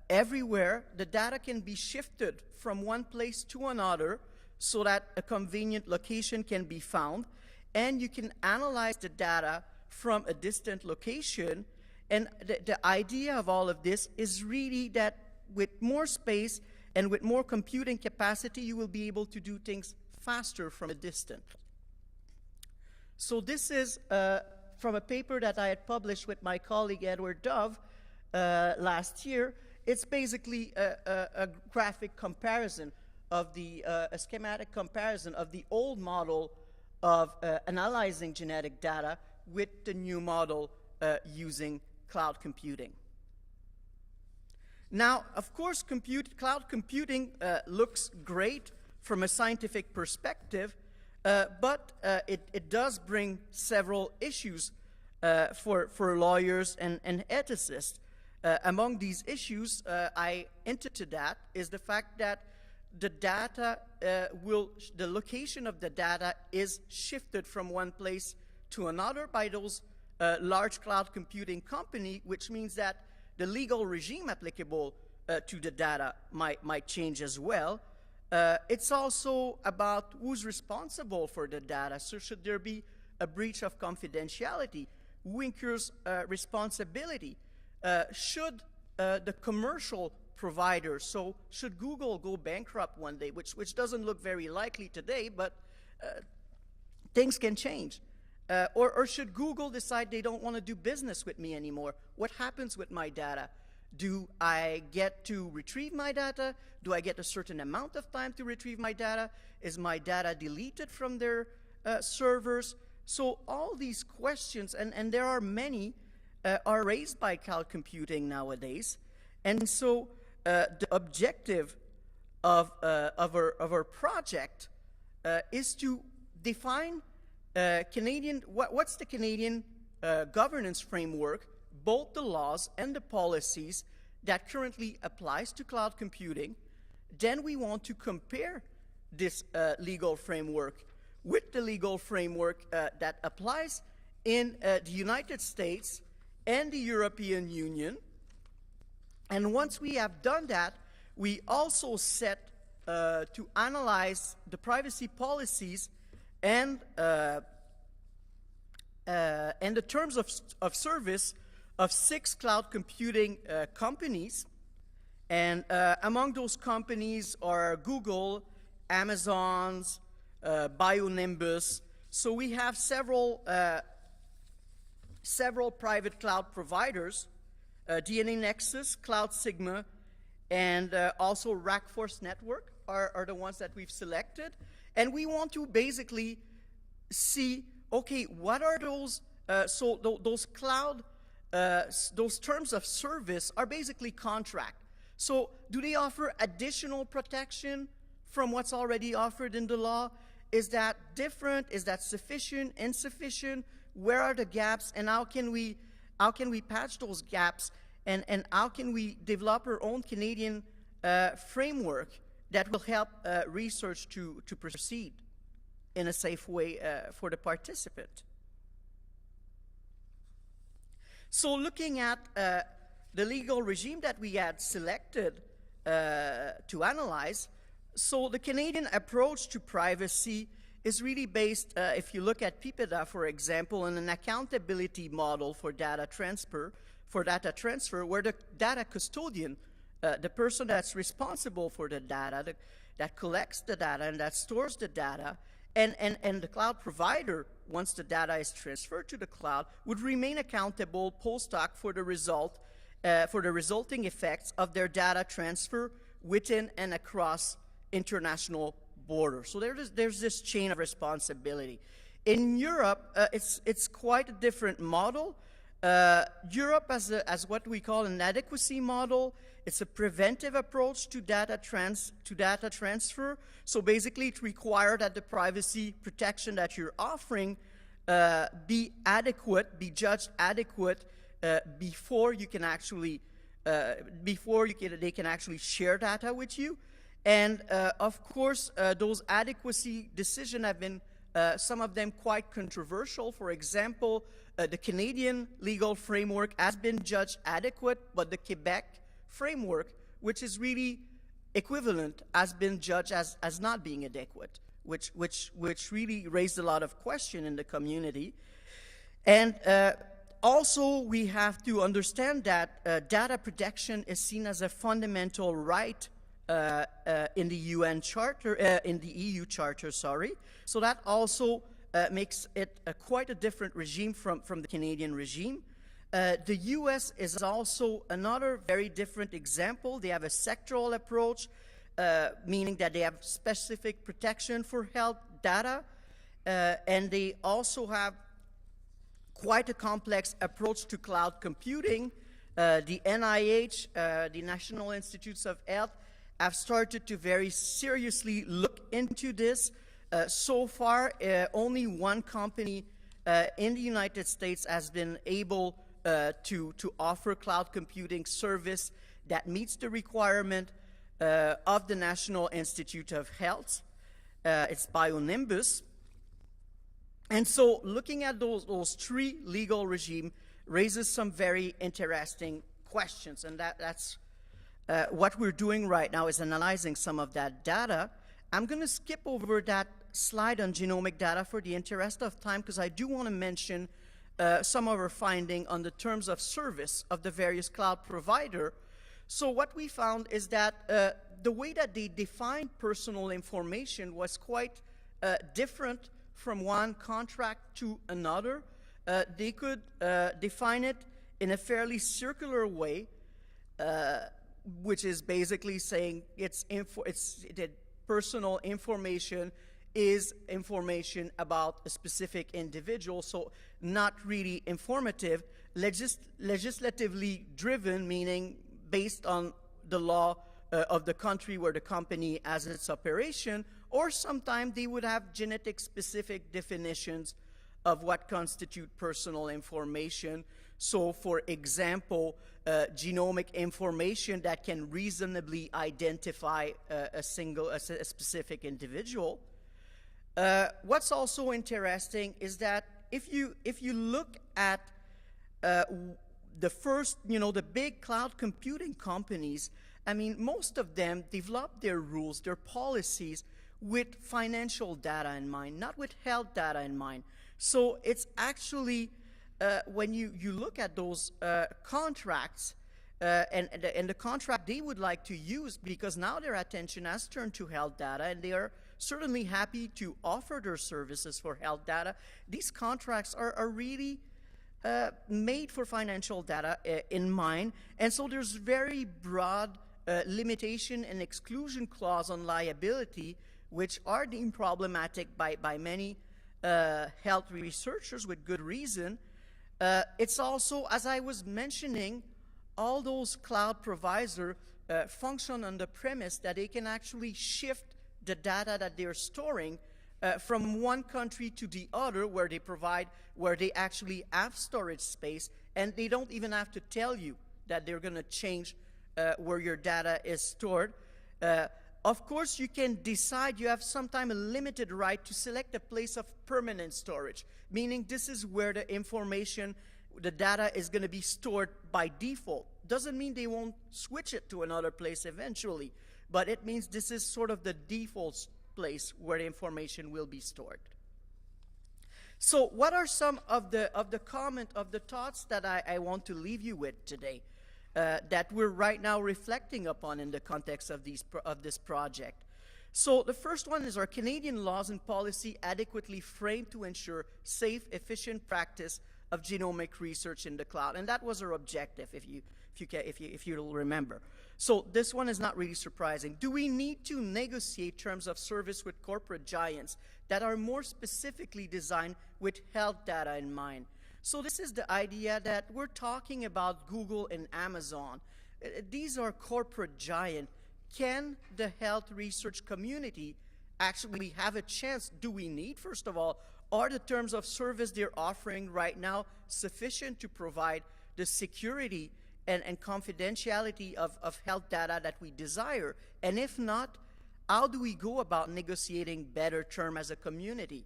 everywhere. The data can be shifted from one place to another so that a convenient location can be found, and you can analyze the data from a distant location. And the idea of all of this is really that with more space and with more computing capacity, you will be able to do things faster from a distance. So this is from a paper that I had published with my colleague Edward Dove last year. It's basically a graphic comparison of a schematic comparison of the old model of analyzing genetic data with the new model using cloud computing. Now, of course, cloud computing looks great from a scientific perspective, but it does bring several issues for lawyers and ethicists. Among these issues, I hinted to that, is the fact that the data the location of the data is shifted from one place to another by those large cloud computing company, which means that the legal regime applicable to the data might change as well. It's also about who's responsible for the data. So should there be a breach of confidentiality? Who incurs responsibility? Should the commercial provider, so should Google go bankrupt one day, which doesn't look very likely today, but things can change. Or should Google decide they don't want to do business with me anymore? What happens with my data? Do I get to retrieve my data? Do I get a certain amount of time to retrieve my data? Is my data deleted from their servers? So all these questions, and there are many, are raised by cloud computing nowadays. And so the objective of our project is to define what's the Canadian governance framework, both the laws and the policies that currently applies to cloud computing. Then we want to compare this legal framework with the legal framework that applies in the United States and the European Union. And once we have done that, we also set to analyze the privacy policies and the terms of service of 6 cloud computing companies. And among those companies are Google, Amazon's, BioNimbus. So we have several private cloud providers, DNA Nexus, Cloud Sigma, and also Rackforce Network are the ones that we've selected. And we want to basically see, okay, what are those, those cloud, those terms of service are basically contract. So do they offer additional protection from what's already offered in the law? Is that different? Is that sufficient, insufficient? Where are the gaps, and how can we patch those gaps, and how can we develop our own Canadian framework that will help research to proceed in a safe way for the participant? So looking at the legal regime that we had selected to analyze, so the Canadian approach to privacy is really based, if you look at PIPEDA, for example, on an accountability model for data transfer, where the data custodian, the person that's responsible for the data, that collects the data and that stores the data, and the cloud provider, once the data is transferred to the cloud, would remain accountable post hoc for the resulting effects of their data transfer within and across international borders. So there's this chain of responsibility. In Europe, it's quite a different model. Europe has what we call an adequacy model. It's a preventive approach to data transfer. So basically, it requires that the privacy protection that you're offering be judged adequate before they can actually share data with you. And of course, those adequacy decisions have been, some of them quite controversial. For example, the Canadian legal framework has been judged adequate, but the Quebec framework, which is really equivalent, has been judged as not being adequate, which really raised a lot of question in the community. And also, we have to understand that data protection is seen as a fundamental right in the UN Charter, in the EU Charter, sorry. So that also makes it quite a different regime from the Canadian regime. The US is also another very different example. They have a sectoral approach, meaning that they have specific protection for health data, and they also have quite a complex approach to cloud computing. The NIH, the National Institutes of Health, have started to very seriously look into this. So far, only one company in the United States has been able to offer cloud computing service that meets the requirement of the National Institute of Health. It's BioNimbus. And so looking at those three legal regimes raises some very interesting questions, and that's what we're doing right now is analyzing some of that data. I'm going to skip over that slide on genomic data for the interest of time, because I do want to mention some of our findings on the terms of service of the various cloud provider. So what we found is that the way that they defined personal information was quite different from one contract to another. They could define it in a fairly circular way, which is basically saying that personal information is information about a specific individual, so not really informative, legislatively driven, meaning based on the law of the country where the company has its operation, or sometimes they would have genetic-specific definitions of what constitute personal information. So, for example, genomic information that can reasonably identify a specific individual. What's also interesting is that if you look at the first, the big cloud computing companies, I mean, most of them develop their rules, their policies with financial data in mind, not with health data in mind. So it's actually, when you look at those contracts, and the contract they would like to use, because now their attention has turned to health data, and they are certainly happy to offer their services for health data, these contracts are really made for financial data in mind. And so there's very broad limitation and exclusion clause on liability, which are deemed problematic by many health researchers with good reason. It's also, as I was mentioning, all those cloud providers function on the premise that they can actually shift the data that they're storing from one country to the other where they actually have storage space, and they don't even have to tell you that they're going to change where your data is stored. Of course, you can decide, you have sometimes a limited right to select a place of permanent storage, meaning this is where the information, the data is going to be stored by default. Doesn't mean they won't switch it to another place eventually, but it means this is sort of the default place where the information will be stored. So what are some of the thoughts that I want to leave you with today? That we're right now reflecting upon in the context of this project. So the first one is, our Canadian laws and policy adequately framed to ensure safe, efficient practice of genomic research in the cloud? And that was our objective, if you'll remember. So this one is not really surprising. Do we need to negotiate terms of service with corporate giants that are more specifically designed with health data in mind? So this is the idea that we're talking about Google and Amazon. These are corporate giants. Can the health research community actually have a chance? Do we need, first of all, are the terms of service they're offering right now sufficient to provide the security and confidentiality of health data that we desire? And if not, how do we go about negotiating better terms as a community?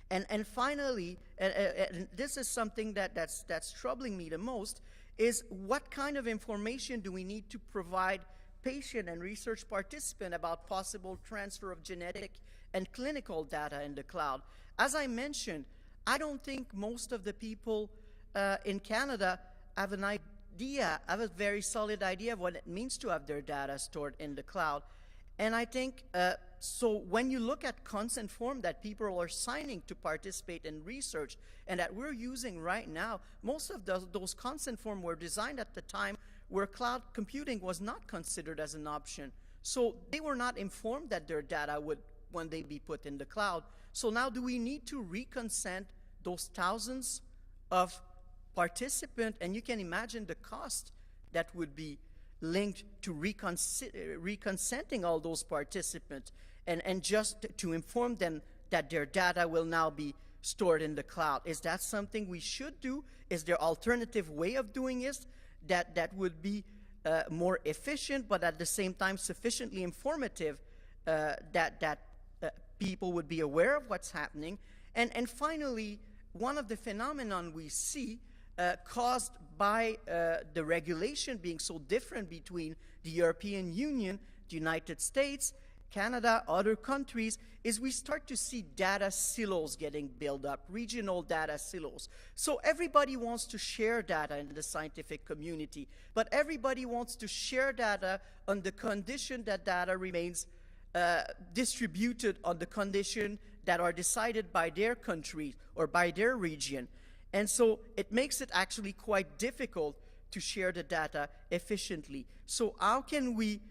And finally, and this is something that's troubling me the most, is what kind of information do we need to provide patient and research participant about possible transfer of genetic and clinical data in the cloud? As I mentioned, I don't think most of the people in Canada have a very solid idea of what it means to have their data stored in the cloud. And I think, so when you look at consent form that people are signing to participate in research and that we're using right now, most of those consent forms were designed at the time where cloud computing was not considered as an option. So they were not informed that their data would one day be put in the cloud. So now do we need to reconsent those thousands of participants? And you can imagine the cost that would be linked to reconsenting all those participants and just to inform them that their data will now be stored in the cloud. Is that something we should do? Is there alternative way of doing it that would be more efficient, but at the same time sufficiently informative that people would be aware of what's happening? And finally, one of the phenomenon we see caused by the regulation being so different between the European Union, the United States, Canada, other countries, is we start to see data silos getting built up, regional data silos. So everybody wants to share data in the scientific community, but everybody wants to share data on the condition that data remains distributed on the condition that are decided by their country or by their region. And so it makes it actually quite difficult to share the data efficiently. So how can we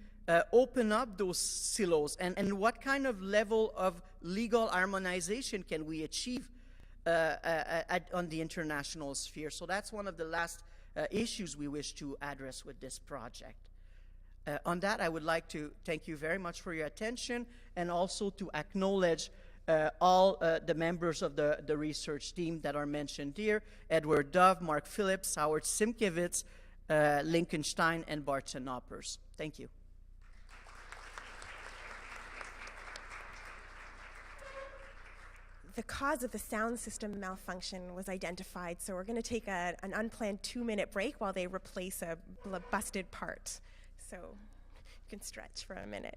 open up those silos, and what kind of level of legal harmonization can we achieve on the international sphere? So that's one of the last issues we wish to address with this project. On that, I would like to thank you very much for your attention, and also to acknowledge all the members of the research team that are mentioned here: Edward Dove, Mark Phillips, Howard Simkiewicz, Lincoln Stein, and Bart Knoppers. Thank you. The cause of the sound system malfunction was identified, so we're going to take an unplanned 2-minute break while they replace a busted part. So you can stretch for a minute.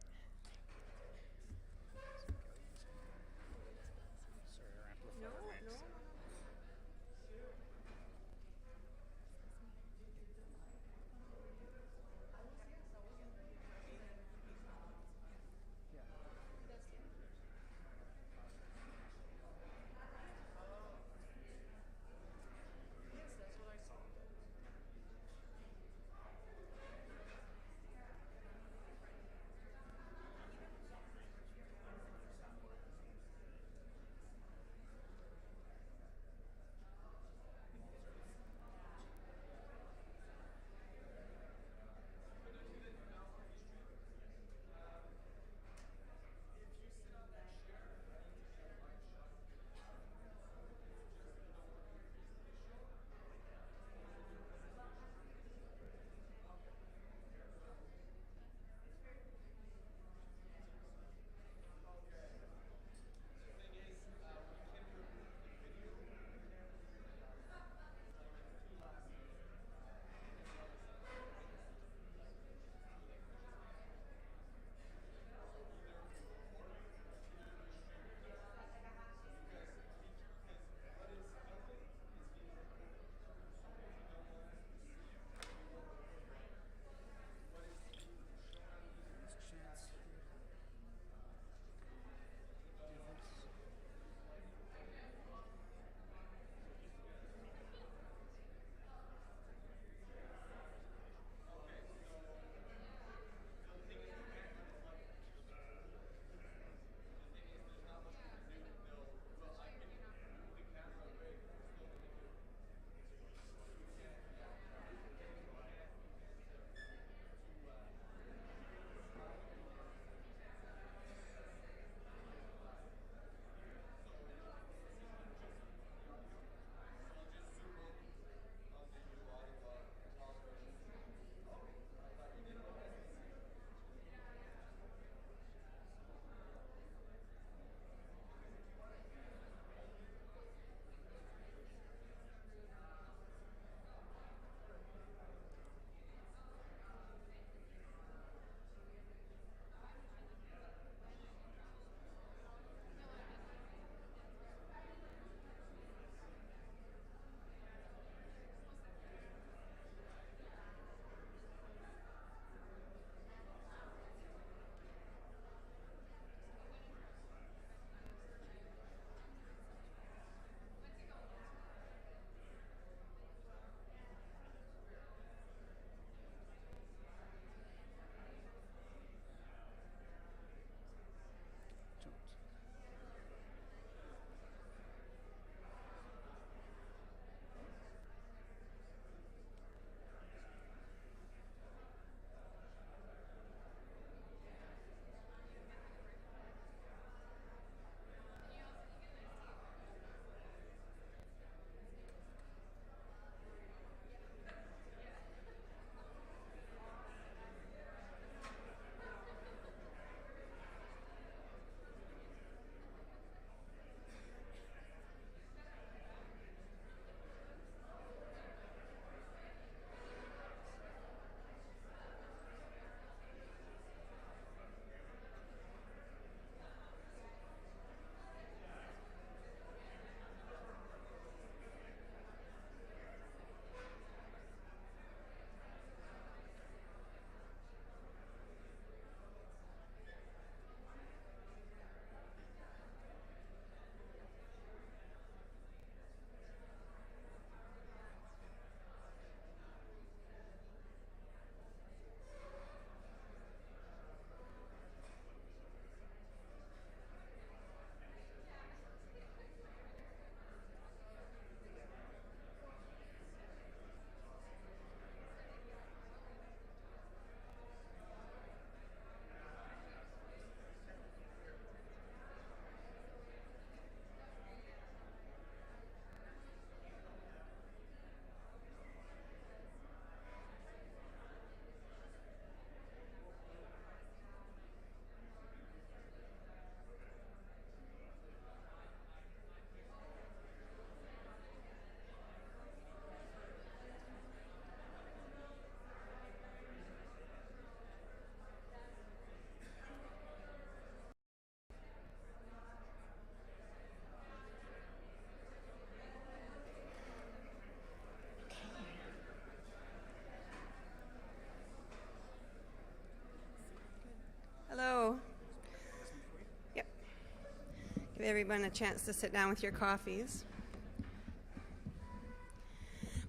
everyone a chance to sit down with your coffees.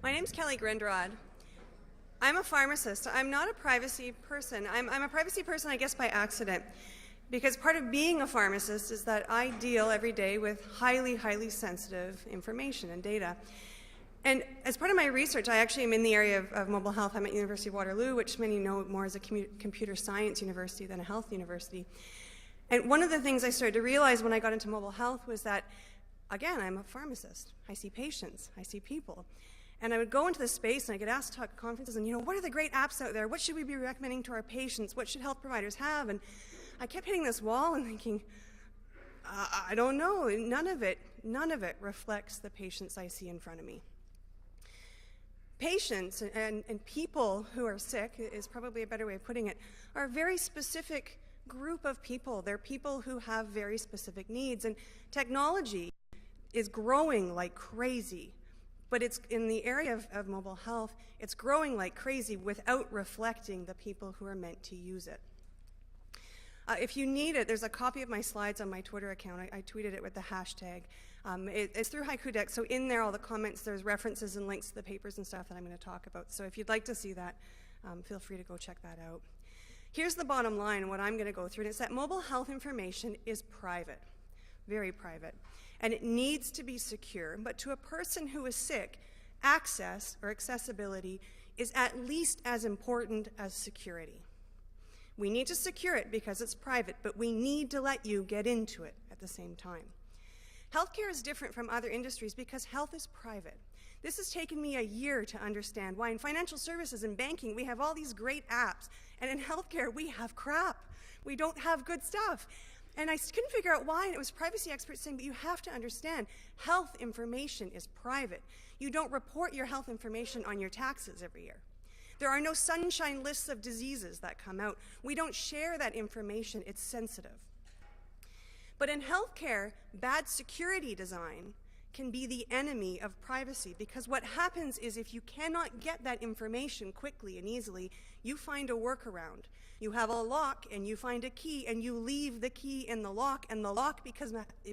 My name's Kelly Grindrod. I'm a pharmacist. I'm not a privacy person. I'm a privacy person, I guess, by accident. Because part of being a pharmacist is that I deal every day with highly, highly sensitive information and data. And as part of my research, I actually am in the area of mobile health. I'm at University of Waterloo, which many know more as a computer science university than a health university. And one of the things I started to realize when I got into mobile health was that, again, I'm a pharmacist. I see patients. I see people. And I would go into this space and I get asked to talk at conferences and, what are the great apps out there? What should we be recommending to our patients? What should health providers have? And I kept hitting this wall and thinking, I don't know. None of it reflects the patients I see in front of me. Patients and people who are sick, is probably a better way of putting it, are a very specific group of people. They're people who have very specific needs. And technology is growing like crazy. But it's in the area of mobile health, it's growing like crazy without reflecting the people who are meant to use it. If you need it, there's a copy of my slides on my Twitter account. I tweeted it with the hashtag. It's through HaikuDeck, so in there, all the comments, there's references and links to the papers and stuff that I'm going to talk about. So if you'd like to see that, feel free to go check that out. Here's the bottom line, what I'm going to go through, and it's that mobile health information is private, very private, and it needs to be secure. But to a person who is sick, access or accessibility is at least as important as security. We need to secure it because it's private, but we need to let you get into it at the same time. Healthcare is different from other industries because health is private. This has taken me a year to understand why in financial services and banking we have all these great apps, and in healthcare we have crap. We don't have good stuff. And I couldn't figure out why, and it was privacy experts saying, but you have to understand, health information is private. You don't report your health information on your taxes every year. There are no sunshine lists of diseases that come out. We don't share that information. It's sensitive. But in healthcare, bad security design can be the enemy of privacy, because what happens is if you cannot get that information quickly and easily, you find a workaround. You have a lock and you find a key and you leave the key in the lock, and the lock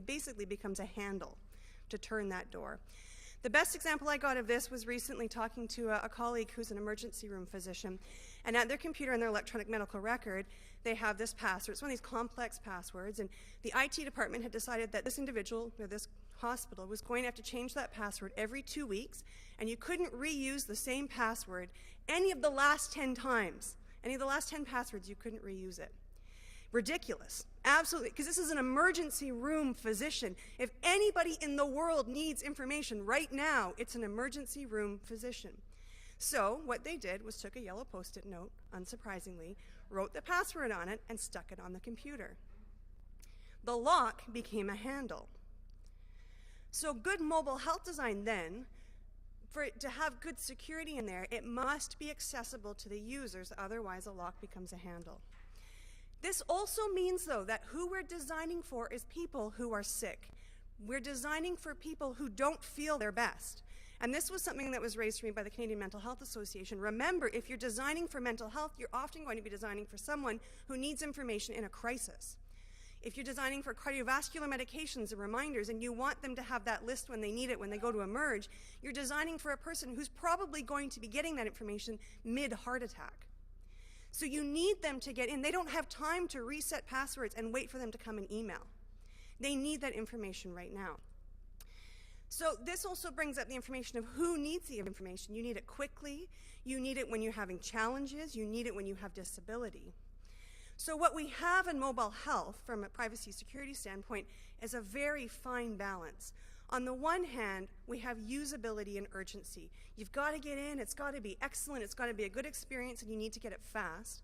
basically becomes a handle to turn that door. The best example I got of this was recently talking to a colleague who's an emergency room physician, and at their computer and their electronic medical record, they have this password. It's one of these complex passwords, and the IT department had decided that this individual, or this hospital, was going to have to change that password every 2 weeks, and you couldn't reuse the same password any of the last 10 times. Any of the last 10 passwords, you couldn't reuse it. Ridiculous. Absolutely, because this is an emergency room physician. If anybody in the world needs information right now, it's an emergency room physician. So what they did was took a yellow Post-it note, unsurprisingly, wrote the password on it, and stuck it on the computer. The lock became a handle. So good mobile health design then, for it to have good security in there, it must be accessible to the users, otherwise a lock becomes a handle. This also means, though, that who we're designing for is people who are sick. We're designing for people who don't feel their best. And this was something that was raised to me by the Canadian Mental Health Association. Remember, if you're designing for mental health, you're often going to be designing for someone who needs information in a crisis. If you're designing for cardiovascular medications and reminders, and you want them to have that list when they need it, when they go to emerge, you're designing for a person who's probably going to be getting that information mid-heart attack. So you need them to get in. They don't have time to reset passwords and wait for them to come and email. They need that information right now. So this also brings up the information of who needs the information. You need it quickly. You need it when you're having challenges. You need it when you have disability. So what we have in mobile health, from a privacy security standpoint, is a very fine balance. On the one hand, we have usability and urgency. You've got to get in, it's got to be excellent, it's got to be a good experience, and you need to get it fast.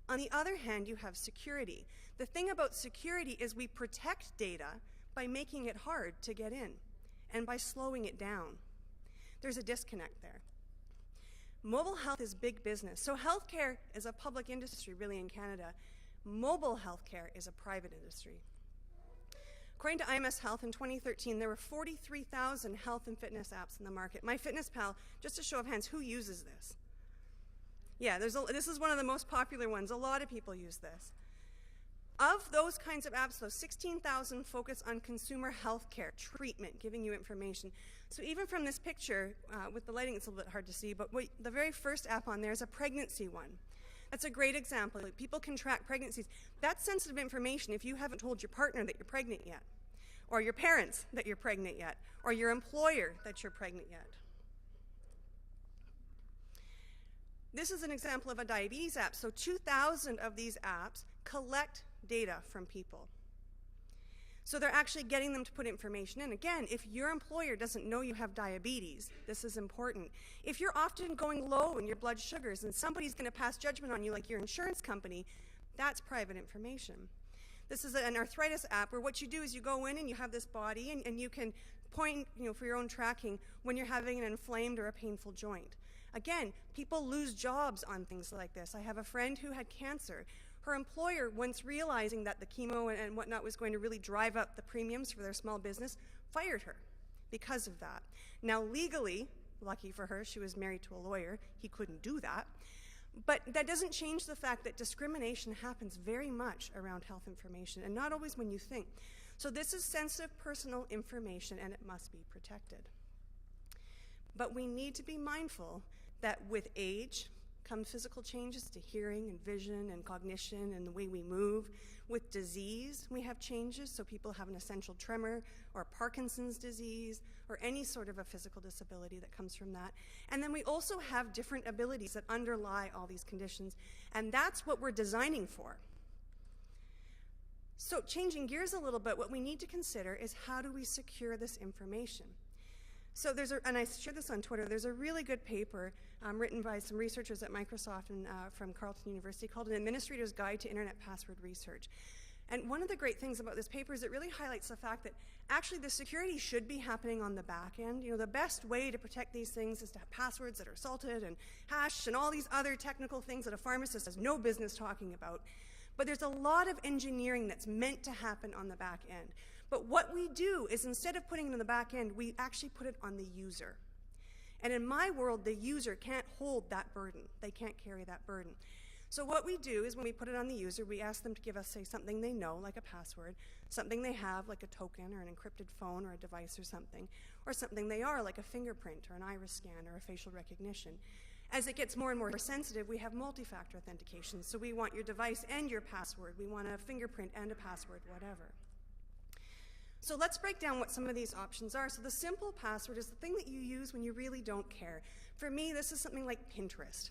On the other hand, you have security. The thing about security is we protect data by making it hard to get in and by slowing it down. There's a disconnect there. Mobile health is big business. So healthcare is a public industry, really, in Canada. Mobile healthcare is a private industry. According to IMS Health, in 2013, there were 43,000 health and fitness apps in the market. MyFitnessPal, just a show of hands, who uses this? Yeah, this is one of the most popular ones. A lot of people use this. Of those kinds of apps, though, 16,000 focus on consumer health care, treatment, giving you information. So even from this picture, with the lighting, it's a little bit hard to see, but the very first app on there is a pregnancy one. That's a great example. Like, people can track pregnancies. That's sensitive information if you haven't told your partner that you're pregnant yet, or your parents that you're pregnant yet, or your employer that you're pregnant yet. This is an example of a diabetes app. So 2,000 of these apps collect data from people. So they're actually getting them to put information in. Again, if your employer doesn't know you have diabetes, this is important. If you're often going low in your blood sugars and somebody's going to pass judgment on you, like your insurance company, that's private information. This is an arthritis app where what you do is you go in and you have this body and you can point, for your own tracking when you're having an inflamed or a painful joint. Again, people lose jobs on things like this. I have a friend who had cancer. Her employer, once realizing that the chemo and whatnot was going to really drive up the premiums for their small business, fired her because of that. Now, legally, lucky for her, she was married to a lawyer. He couldn't do that. But that doesn't change the fact that discrimination happens very much around health information, and not always when you think. So this is sensitive personal information, and it must be protected. But we need to be mindful that with age come physical changes to hearing and vision and cognition and the way we move. With disease, we have changes, so people have an essential tremor or Parkinson's disease or any sort of a physical disability that comes from that. And then we also have different abilities that underlie all these conditions, and that's what we're designing for. So changing gears a little bit, what we need to consider is how do we secure this information? So and I shared this on Twitter, there's a really good paper written by some researchers at Microsoft and from Carleton University called An Administrator's Guide to Internet Password Research. And one of the great things about this paper is it really highlights the fact that actually the security should be happening on the back end. The best way to protect these things is to have passwords that are salted and hashed and all these other technical things that a pharmacist has no business talking about. But there's a lot of engineering that's meant to happen on the back end. But what we do is instead of putting it on the back end, we actually put it on the user. And in my world, the user can't hold that burden. They can't carry that burden. So what we do is when we put it on the user, we ask them to give us, say, something they know, like a password, something they have, like a token or an encrypted phone or a device or something they are, like a fingerprint or an iris scan or a facial recognition. As it gets more and more sensitive, we have multi-factor authentication. So we want your device and your password. We want a fingerprint and a password, whatever. So let's break down what some of these options are. So the simple password is the thing that you use when you really don't care. For me, this is something like Pinterest.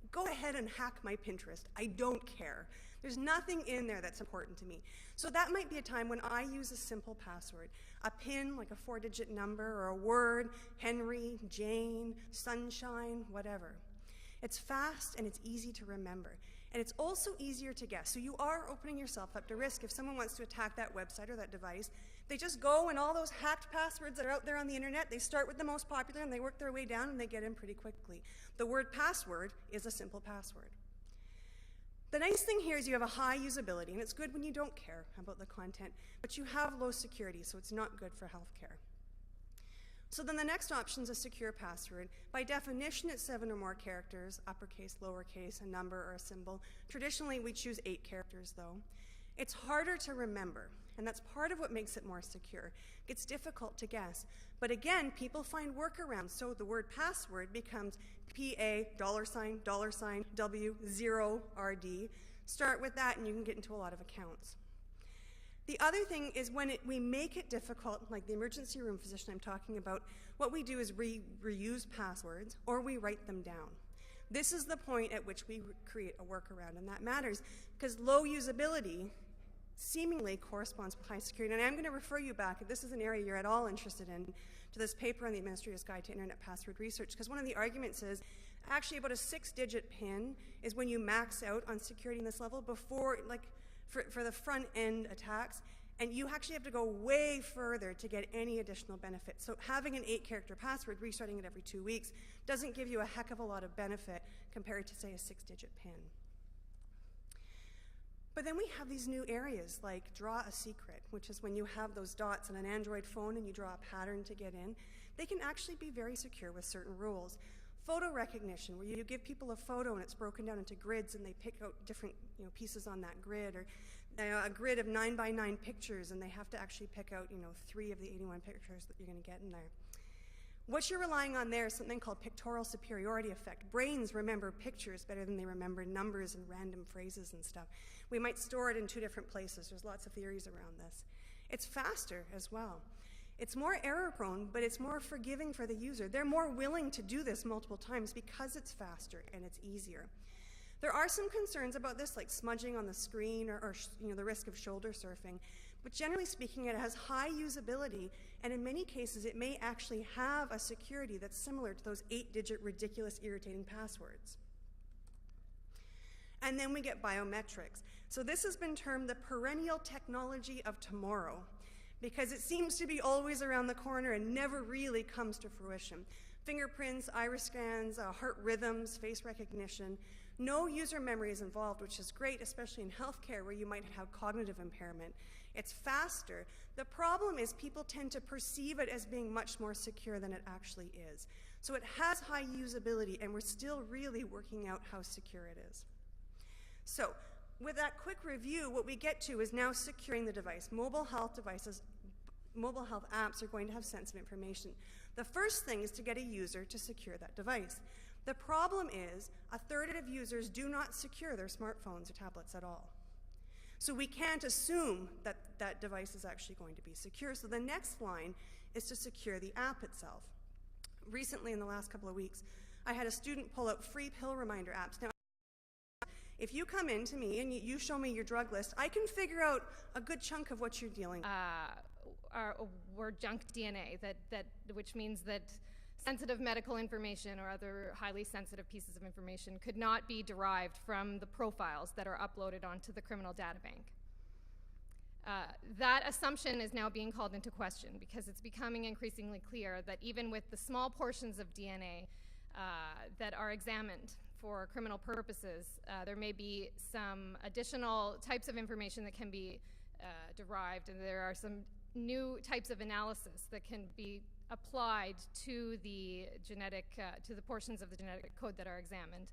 Go ahead and hack my Pinterest. I don't care. There's nothing in there that's important to me. So that might be a time when I use a simple password. A PIN, like a 4-digit number, or a word, Henry, Jane, sunshine, whatever. It's fast and it's easy to remember. And it's also easier to guess. So you are opening yourself up to risk. If someone wants to attack that website or that device, they just go and all those hacked passwords that are out there on the internet, they start with the most popular and they work their way down and they get in pretty quickly. The word password is a simple password. The nice thing here is you have a high usability, and it's good when you don't care about the content, but you have low security, so it's not good for healthcare. So then the next option is a secure password. By definition, it's 7 or more characters, uppercase, lowercase, a number, or a symbol. Traditionally, we choose 8 characters, though. It's harder to remember, and that's part of what makes it more secure. It's difficult to guess. But again, people find workarounds, so the word password becomes PA, $W0RD. Start with that, and you can get into a lot of accounts. The other thing is when we make it difficult, like the emergency room physician I'm talking about, what we do is reuse passwords or we write them down. This is the point at which we create a workaround, and that matters because low usability seemingly corresponds with high security. And I'm going to refer you back, if this is an area you're at all interested in, to this paper on the Administrator's Guide to Internet Password Research, because one of the arguments is actually about a 6-digit PIN is when you max out on security in this level before, like, for the front-end attacks, and you actually have to go way further to get any additional benefit. So having an 8-character password, restarting it every 2 weeks, doesn't give you a heck of a lot of benefit compared to, say, a 6-digit PIN. But then we have these new areas like draw a secret, which is when you have those dots on an Android phone and you draw a pattern to get in. They can actually be very secure with certain rules. Photo recognition, where you give people a photo and it's broken down into grids and they pick out different pieces on that grid. Or a grid of 9 by 9 pictures, and they have to actually pick out, 3 of the 81 pictures that you're going to get in there. What you're relying on there is something called pictorial superiority effect. Brains remember pictures better than they remember numbers and random phrases and stuff. We might store it in 2 different places. There's lots of theories around this. It's faster as well. It's more error-prone, but it's more forgiving for the user. They're more willing to do this multiple times because it's faster and it's easier. There are some concerns about this, like smudging on the screen or the risk of shoulder surfing. But generally speaking, it has high usability, and in many cases, it may actually have a security that's similar to those 8-digit ridiculous, irritating passwords. And then we get biometrics. So this has been termed the perennial technology of tomorrow, because it seems to be always around the corner and never really comes to fruition. Fingerprints, iris scans, heart rhythms, face recognition. No user memory is involved, which is great, especially in healthcare where you might have cognitive impairment. It's faster. The problem is people tend to perceive it as being much more secure than it actually is. So it has high usability, and we're still really working out how secure it is. So with that quick review, what we get to is now securing the device. Mobile health devices, mobile health apps are going to have sensitive information. The first thing is to get a user to secure that device. The problem is 1/3 of users do not secure their smartphones or tablets at all. So we can't assume that that device is actually going to be secure. So the next line is to secure the app itself. Recently, in the last couple of weeks, I had a student pull out free pill reminder apps. Now, if you come in to me and you show me your drug list, I can figure out a good chunk of what you're dealing with. Were junk DNA, which means that sensitive medical information or other highly sensitive pieces of information could not be derived from the profiles that are uploaded onto the criminal data bank. That assumption is now being called into question because it's becoming increasingly clear that even with the small portions of DNA that are examined for criminal purposes, there may be some additional types of information that can be derived, and there are some new types of analysis that can be applied to the to the portions of the genetic code that are examined.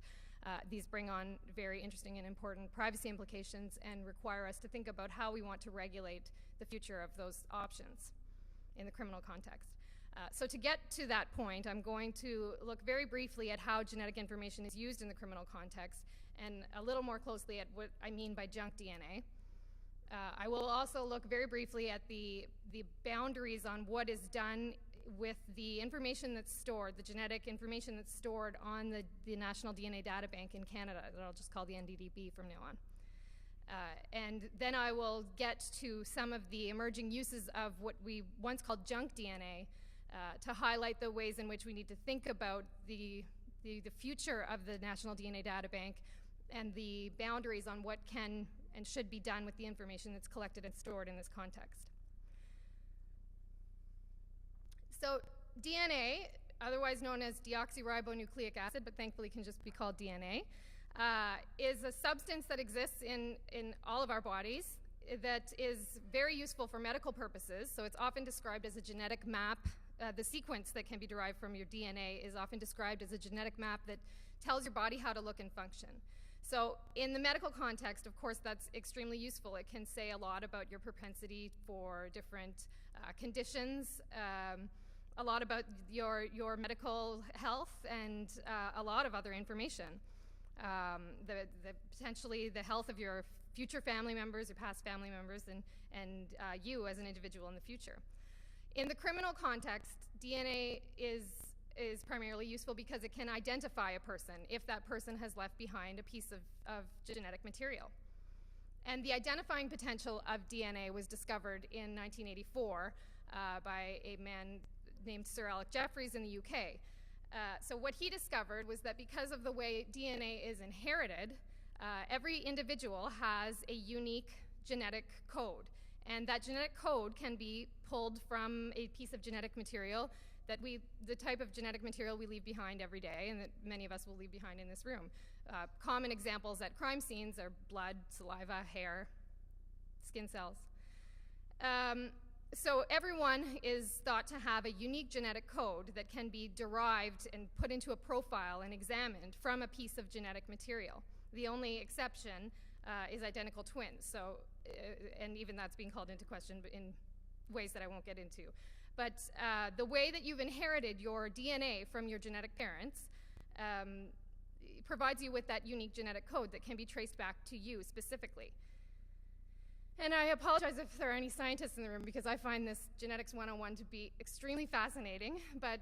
These bring on very interesting and important privacy implications and require us to think about how we want to regulate the future of those options in the criminal context. So to get to that point, I'm going to look very briefly at how genetic information is used in the criminal context and a little more closely at what I mean by junk DNA. I will also look very briefly at the boundaries on what is done with the information that's stored, the genetic information that's stored on the National DNA Data Bank in Canada, that I'll just call the NDDB from now on. And then I will get to some of the emerging uses of what we once called junk DNA to highlight the ways in which we need to think about the future of the National DNA Data Bank and the boundaries on what can and should be done with the information that's collected and stored in this context. So DNA, otherwise known as deoxyribonucleic acid, but thankfully can just be called DNA, is a substance that exists in all of our bodies that is very useful for medical purposes. So it's often described as a genetic map. The sequence that can be derived from your DNA is often described as a genetic map that tells your body how to look and function. So in the medical context, of course, that's extremely useful. It can say a lot about your propensity for different conditions, a lot about your medical health, and a lot of other information. Potentially the health of your future family members, your past family members, and you as an individual in the future. In the criminal context, DNA is primarily useful because it can identify a person if that person has left behind a piece of genetic material. And the identifying potential of DNA was discovered in 1984 by a man named Sir Alec Jeffreys in the UK. So what he discovered was that because of the way DNA is inherited, every individual has a unique genetic code. And that genetic code can be pulled from a piece of genetic material that the type of genetic material we leave behind every day, and that many of us will leave behind in this room. Common examples at crime scenes are blood, saliva, hair, skin cells. So everyone is thought to have a unique genetic code that can be derived and put into a profile and examined from a piece of genetic material. The only exception is identical twins. So, and even that's being called into question in ways that I won't get into. But the way that you've inherited your DNA from your genetic parents provides you with that unique genetic code that can be traced back to you specifically. And I apologize if there are any scientists in the room, because I find this Genetics 101 to be extremely fascinating, but,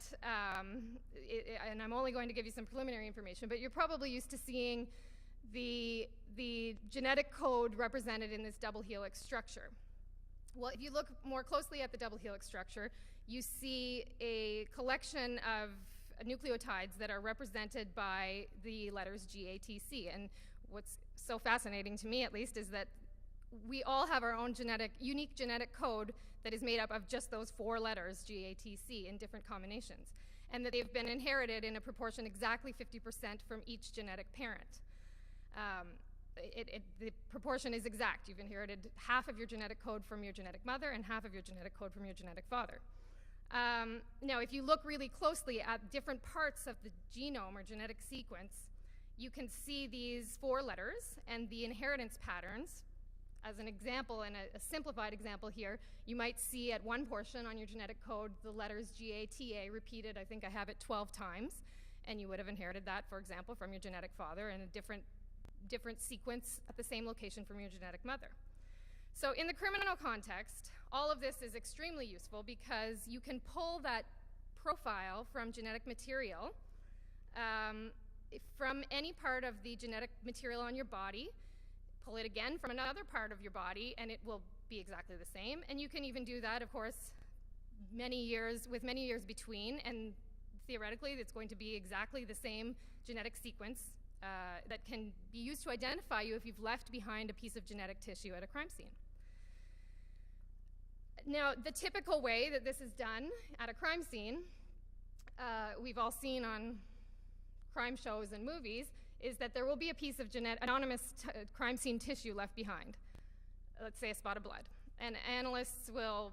and I'm only going to give you some preliminary information, but you're probably used to seeing the genetic code represented in this double helix structure. Well, if you look more closely at the double helix structure, you see a collection of nucleotides that are represented by the letters GATC. And what's so fascinating to me, at least, is that we all have our own unique genetic code that is made up of just those 4 letters, GATC, in different combinations, and that they've been inherited in a proportion exactly 50% from each genetic parent. The proportion is exact. You've inherited half of your genetic code from your genetic mother and half of your genetic code from your genetic father. Now, if you look really closely at different parts of the genome or genetic sequence, you can see these 4 letters and the inheritance patterns. As an example, and a simplified example here, you might see at one portion on your genetic code the letters GATA repeated. I think I have it 12 times, and you would have inherited that, for example, from your genetic father, and a different sequence at the same location from your genetic mother. So in the criminal context, all of this is extremely useful because you can pull that profile from genetic material from any part of the genetic material on your body, pull it again from another part of your body, and it will be exactly the same. And you can even do that, of course, with many years between, and theoretically it's going to be exactly the same genetic sequence that can be used to identify you if you've left behind a piece of genetic tissue at a crime scene. Now, the typical way that this is done at a crime scene, we've all seen on crime shows and movies, is that there will be a piece of anonymous crime scene tissue left behind, let's say a spot of blood. And analysts will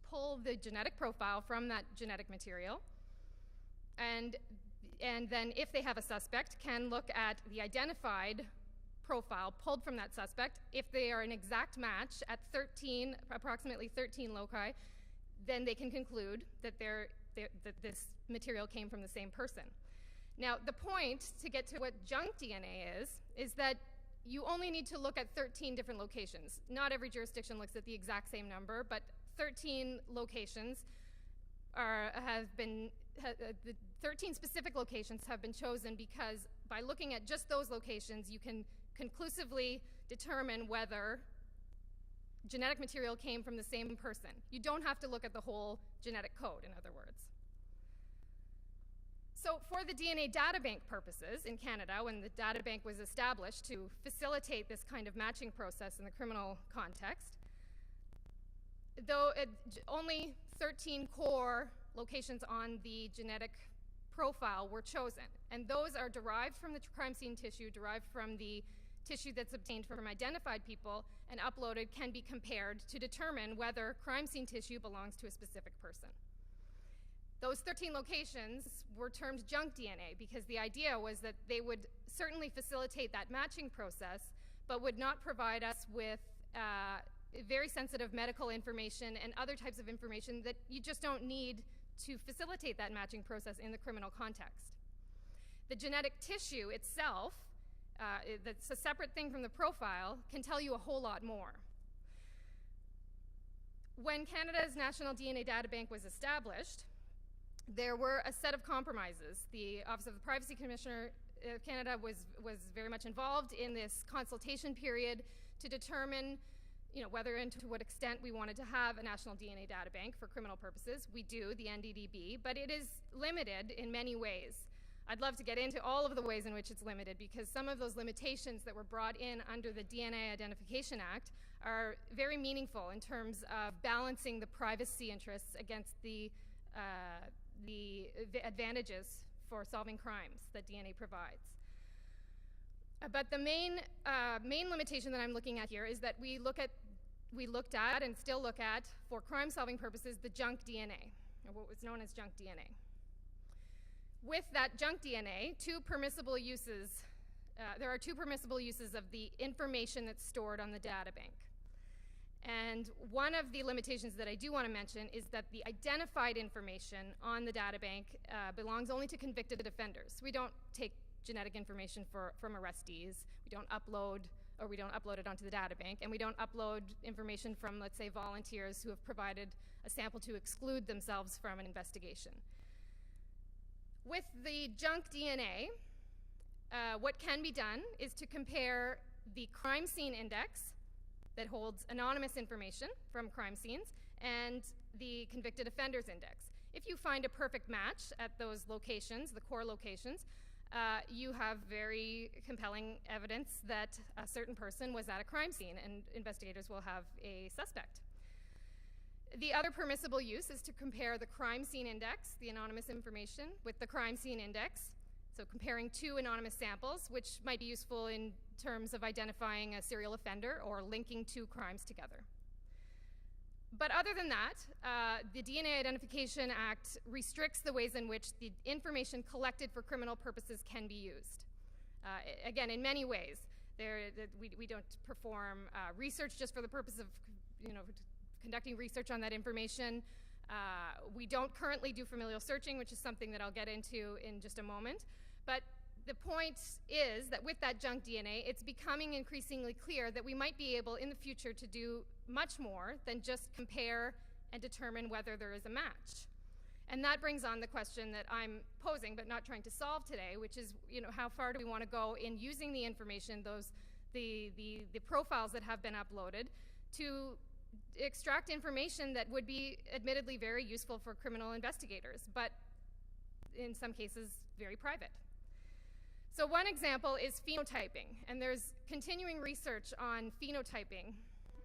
pull the genetic profile from that genetic material, and then if they have a suspect, can look at the identified profile pulled from that suspect. If they are an exact match at approximately 13 loci, then they can conclude that this material came from the same person. Now, the point to get to what junk DNA is that you only need to look at 13 different locations. Not every jurisdiction looks at the exact same number, but 13 locations the 13 specific locations have been chosen because by looking at just those locations, you can conclusively determine whether genetic material came from the same person. You don't have to look at the whole genetic code, in other words. So for the DNA data bank purposes in Canada, when the data bank was established to facilitate this kind of matching process in the criminal context, though only 13 core locations on the genetic profile were chosen, and those are derived from the crime scene tissue, derived from the tissue that's obtained from identified people and uploaded, can be compared to determine whether crime scene tissue belongs to a specific person. Those 13 locations were termed junk DNA because the idea was that they would certainly facilitate that matching process, but would not provide us with very sensitive medical information and other types of information that you just don't need to facilitate that matching process in the criminal context. The genetic tissue itself, that's a separate thing from the profile, can tell you a whole lot more. When Canada's National DNA Data Bank was established, there were a set of compromises. The Office of the Privacy Commissioner of Canada was very much involved in this consultation period to determine whether and to what extent we wanted to have a national DNA data bank for criminal purposes. We do, the NDDB, but it is limited in many ways. I'd love to get into all of the ways in which it's limited because some of those limitations that were brought in under the DNA Identification Act are very meaningful in terms of balancing the privacy interests against the advantages for solving crimes that DNA provides. But the main limitation that I'm looking at here is that we looked at and still look at, for crime-solving purposes, the junk DNA, or what was known as junk DNA. With that junk DNA, 2 permissible uses there are two permissible uses of the information that's stored on the data bank. And one of the limitations that I do want to mention is that the identified information on the data bank belongs only to convicted offenders. We don't take genetic information from arrestees. We don't upload it onto the data bank, and we don't upload information from, let's say, volunteers who have provided a sample to exclude themselves from an investigation. With the junk DNA, what can be done is to compare the crime scene index that holds anonymous information from crime scenes and the convicted offenders index. If you find a perfect match at those locations, the core locations, you have very compelling evidence that a certain person was at a crime scene, and investigators will have a suspect. The other permissible use is to compare the crime scene index, the anonymous information, with the crime scene index. So comparing two anonymous samples, which might be useful in terms of identifying a serial offender or linking two crimes together. But other than that, the DNA Identification Act restricts the ways in which the information collected for criminal purposes can be used. Again, in many ways. We don't perform research just for the purpose of, conducting research on that information. We don't currently do familial searching, which is something that I'll get into in just a moment. But the point is that with that junk DNA, it's becoming increasingly clear that we might be able in the future to do much more than just compare and determine whether there is a match. And that brings on the question that I'm posing but not trying to solve today, which is, how far do we want to go in using the information, the profiles that have been uploaded, to extract information that would be admittedly very useful for criminal investigators, but in some cases very private. So one example is phenotyping, and there's continuing research on phenotyping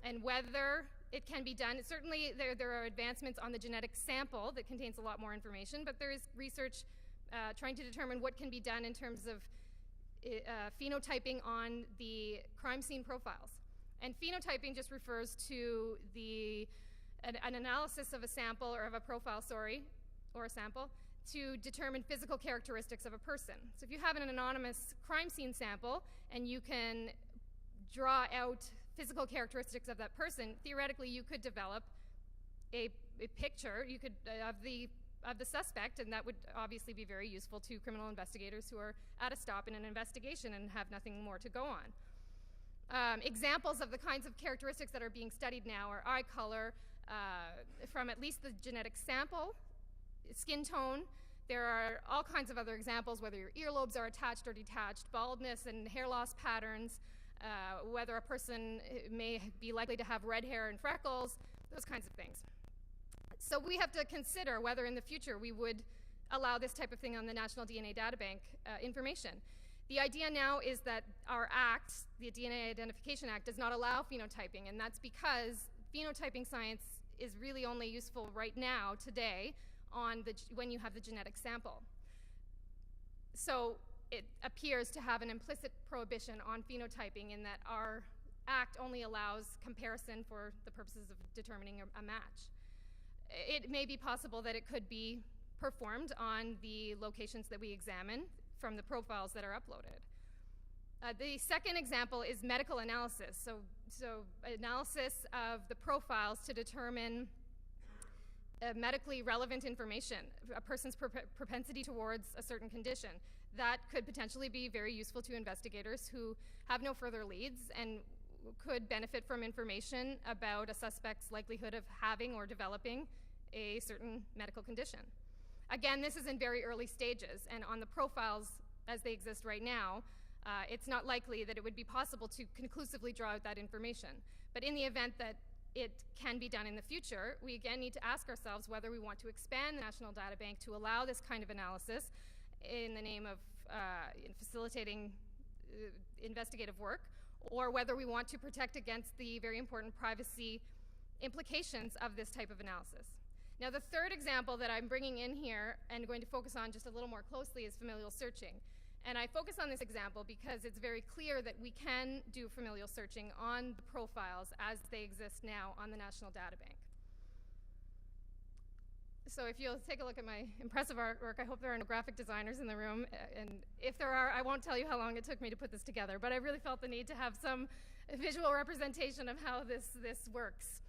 and whether it can be done. Certainly there are advancements on the genetic sample that contains a lot more information, but there is research trying to determine what can be done in terms of phenotyping on the crime scene profiles. And phenotyping just refers to an analysis of a sample, or of a profile, or a sample, to determine physical characteristics of a person. So if you have an anonymous crime scene sample and you can draw out physical characteristics of that person, theoretically you could develop a picture of the suspect, and that would obviously be very useful to criminal investigators who are at a stop in an investigation and have nothing more to go on. Examples of the kinds of characteristics that are being studied now are eye color, from at least the genetic sample, skin tone. There are all kinds of other examples, whether your earlobes are attached or detached, baldness and hair loss patterns, whether a person may be likely to have red hair and freckles, those kinds of things. So we have to consider whether in the future we would allow this type of thing on the National DNA Databank information. The idea now is that our act, the DNA Identification Act, does not allow phenotyping, and that's because phenotyping science is really only useful right now, today, when you have the genetic sample. So it appears to have an implicit prohibition on phenotyping in that our act only allows comparison for the purposes of determining a match. It may be possible that it could be performed on the locations that we examine from the profiles that are uploaded. The second example is medical analysis. So analysis of the profiles to determine medically relevant information, a person's propensity towards a certain condition. That could potentially be very useful to investigators who have no further leads and could benefit from information about a suspect's likelihood of having or developing a certain medical condition. Again, this is in very early stages, and on the profiles as they exist right now, it's not likely that it would be possible to conclusively draw out that information. But in the event that it can be done in the future, we again need to ask ourselves whether we want to expand the National Data Bank to allow this kind of analysis in the name of facilitating investigative work, or whether we want to protect against the very important privacy implications of this type of analysis. Now, the third example that I'm bringing in here and going to focus on just a little more closely is familial searching. And I focus on this example because it's very clear that we can do familial searching on the profiles as they exist now on the National Data Bank. So if you'll take a look at my impressive artwork, I hope there are no graphic designers in the room, and if there are, I won't tell you how long it took me to put this together, but I really felt the need to have some visual representation of how this works.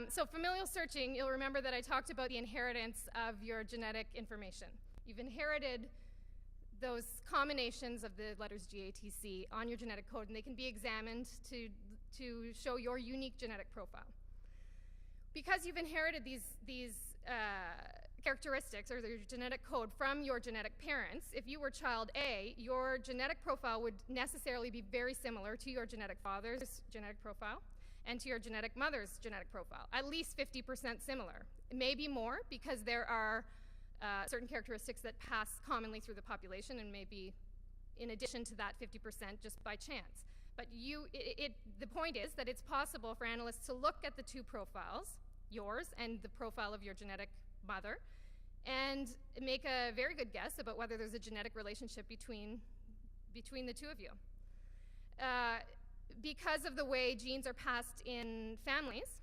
So familial searching, you'll remember that I talked about the inheritance of your genetic information. You've inherited those combinations of the letters GATC on your genetic code, and they can be examined to show your unique genetic profile. Because you've inherited these characteristics or your genetic code from your genetic parents, if you were child A, your genetic profile would necessarily be very similar to your genetic father's genetic profile and to your genetic mother's genetic profile, at least 50% similar. Maybe more, because there are certain characteristics that pass commonly through the population and maybe in addition to that 50% just by chance. But the point is that it's possible for analysts to look at the two profiles, yours and the profile of your genetic mother, and make a very good guess about whether there's a genetic relationship between the two of you. Because of the way genes are passed in families,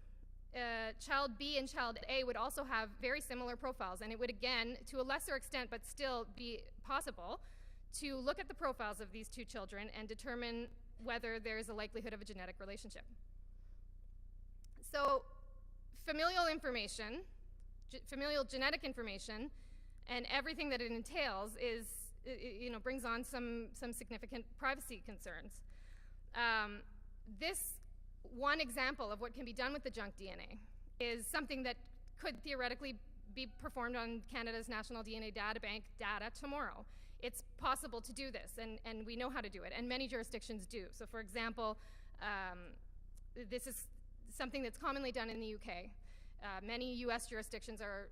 child B and child A would also have very similar profiles, and it would, again, to a lesser extent, but still be possible to look at the profiles of these two children and determine whether there is a likelihood of a genetic relationship. So familial information, familial genetic information, and everything that it entails brings on some significant privacy concerns. This one example of what can be done with the junk DNA is something that could theoretically be performed on Canada's National DNA Databank data tomorrow. It's possible to do this, and we know how to do it, and many jurisdictions do. So for example, this is something that's commonly done in the UK. Many US jurisdictions are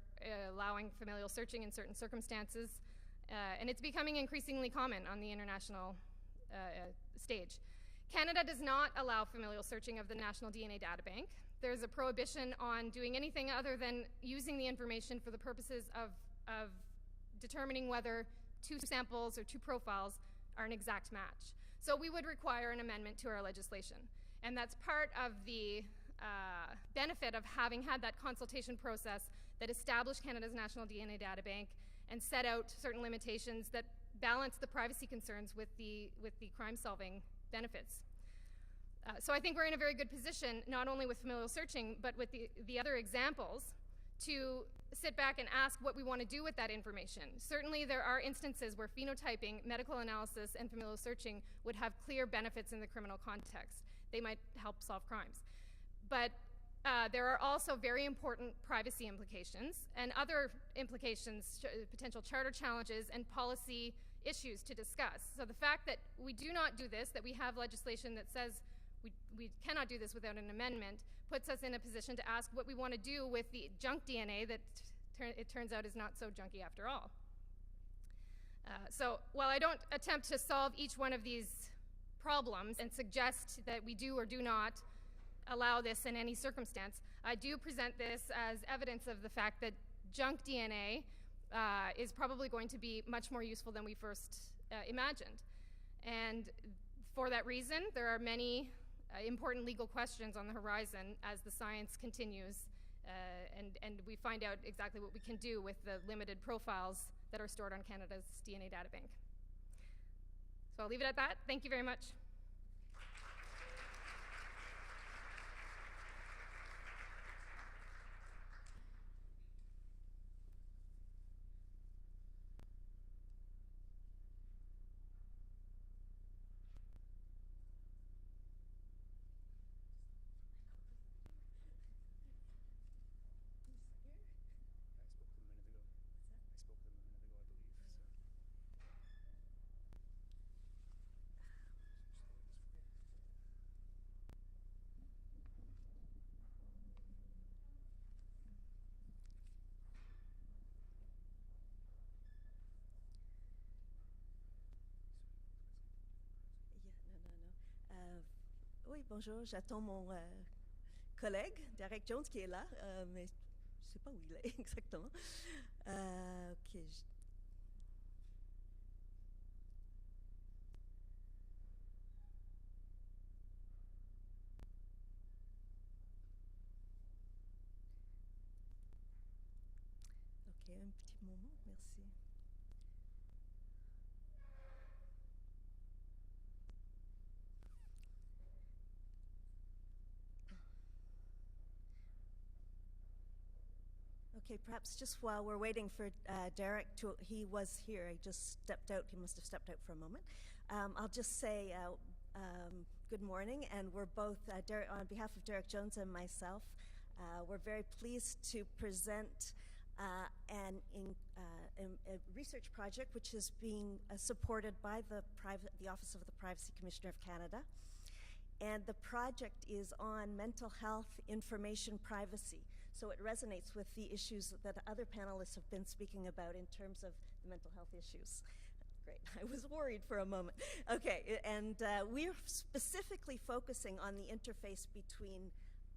allowing familial searching in certain circumstances, and it's becoming increasingly common on the international stage. Canada does not allow familial searching of the National DNA Databank. There's a prohibition on doing anything other than using the information for the purposes of determining whether two samples or two profiles are an exact match. So we would require an amendment to our legislation. And that's part of the benefit of having had that consultation process that established Canada's National DNA Databank and set out certain limitations that balance the privacy concerns with the crime-solving benefits. So I think we're in a very good position, not only with familial searching, but with the other examples, to sit back and ask what we want to do with that information. Certainly there are instances where phenotyping, medical analysis, and familial searching would have clear benefits in the criminal context. They might help solve crimes. But there are also very important privacy implications and other implications, potential charter challenges and policy issues to discuss. So the fact that we do not do this, that we have legislation that says we cannot do this without an amendment, puts us in a position to ask what we want to do with the junk DNA that it turns out is not so junky after all. So while I don't attempt to solve each one of these problems and suggest that we do or do not allow this in any circumstance, I do present this as evidence of the fact that junk DNA is probably going to be much more useful than we first imagined. And for that reason, there are many important legal questions on the horizon as the science continues and we find out exactly what we can do with the limited profiles that are stored on Canada's DNA Databank. So I'll leave it at that. Thank you very much. Oui, bonjour, j'attends mon collègue, Derek Jones, qui est là, mais je ne sais pas où il est exactement. Ok. un petit moment, merci. Okay, perhaps just while we're waiting for Derek he was here, he just stepped out, he must have stepped out for a moment. I'll just say good morning, and we're both, on behalf of Derek Jones and myself, we're very pleased to present a research project which is being supported by the Office of the Privacy Commissioner of Canada. And the project is on mental health information privacy. So it resonates with the issues that other panelists have been speaking about in terms of the mental health issues. Great, I was worried for a moment. Okay, and we're specifically focusing on the interface between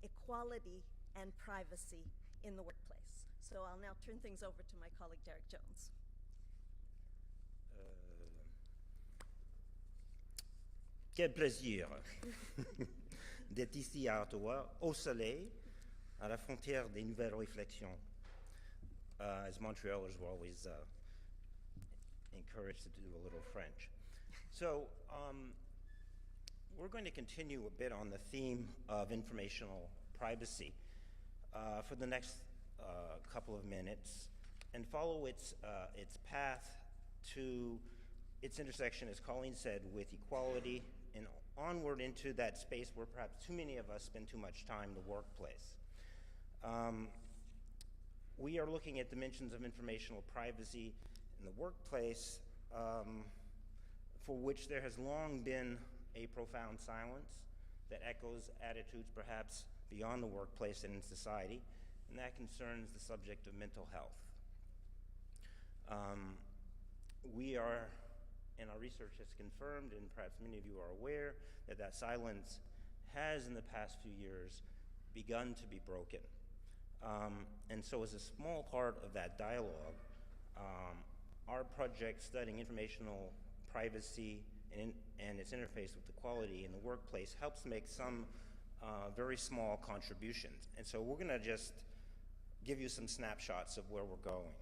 equality and privacy in the workplace. So I'll now turn things over to my colleague, Derek Jones. Quel plaisir d'être ici à Ottawa, au soleil, à la frontière des nouvelles réflexions, as Montrealers were always encouraged to do a little French. So we're going to continue a bit on the theme of informational privacy for the next couple of minutes and follow its path to its intersection, as Colleen said, with equality and onward into that space where perhaps too many of us spend too much time, the workplace. We are looking at dimensions of informational privacy in the workplace for which there has long been a profound silence that echoes attitudes perhaps beyond the workplace and in society, and that concerns the subject of mental health. We are, and our research has confirmed, and perhaps many of you are aware, that silence has in the past few years begun to be broken. And so as a small part of that dialogue, our project studying informational privacy and its interface with equality in the workplace helps make some very small contributions. And so we're going to just give you some snapshots of where we're going.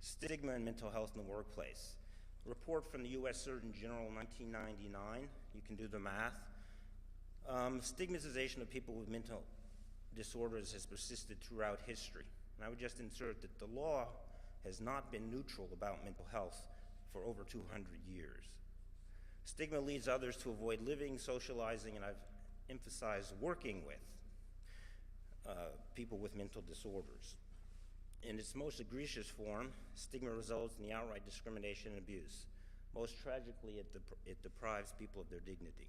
Stigma and mental health in the workplace. A report from the U.S. Surgeon General in 1999, you can do the math. Stigmatization of people with mental disorders has persisted throughout history. And I would just insert that the law has not been neutral about mental health for over 200 years. Stigma leads others to avoid living, socializing, and I've emphasized working with people with mental disorders. In its most egregious form, stigma results in the outright discrimination and abuse. Most tragically, it deprives people of their dignity.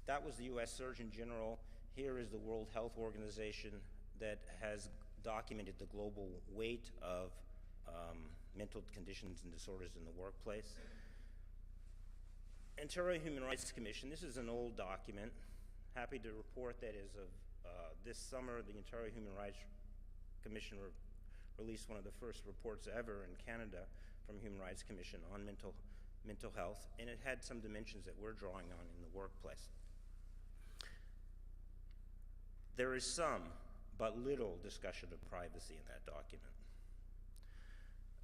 That was the U.S. Surgeon General. Here is the World Health Organization that has documented the global weight of mental conditions and disorders in the workplace. Ontario Human Rights Commission, this is an old document. Happy to report that as of this summer, the Ontario Human Rights Commission released one of the first reports ever in Canada from Human Rights Commission on mental health, and it had some dimensions that we're drawing on in the workplace. There is some, but little, discussion of privacy in that document.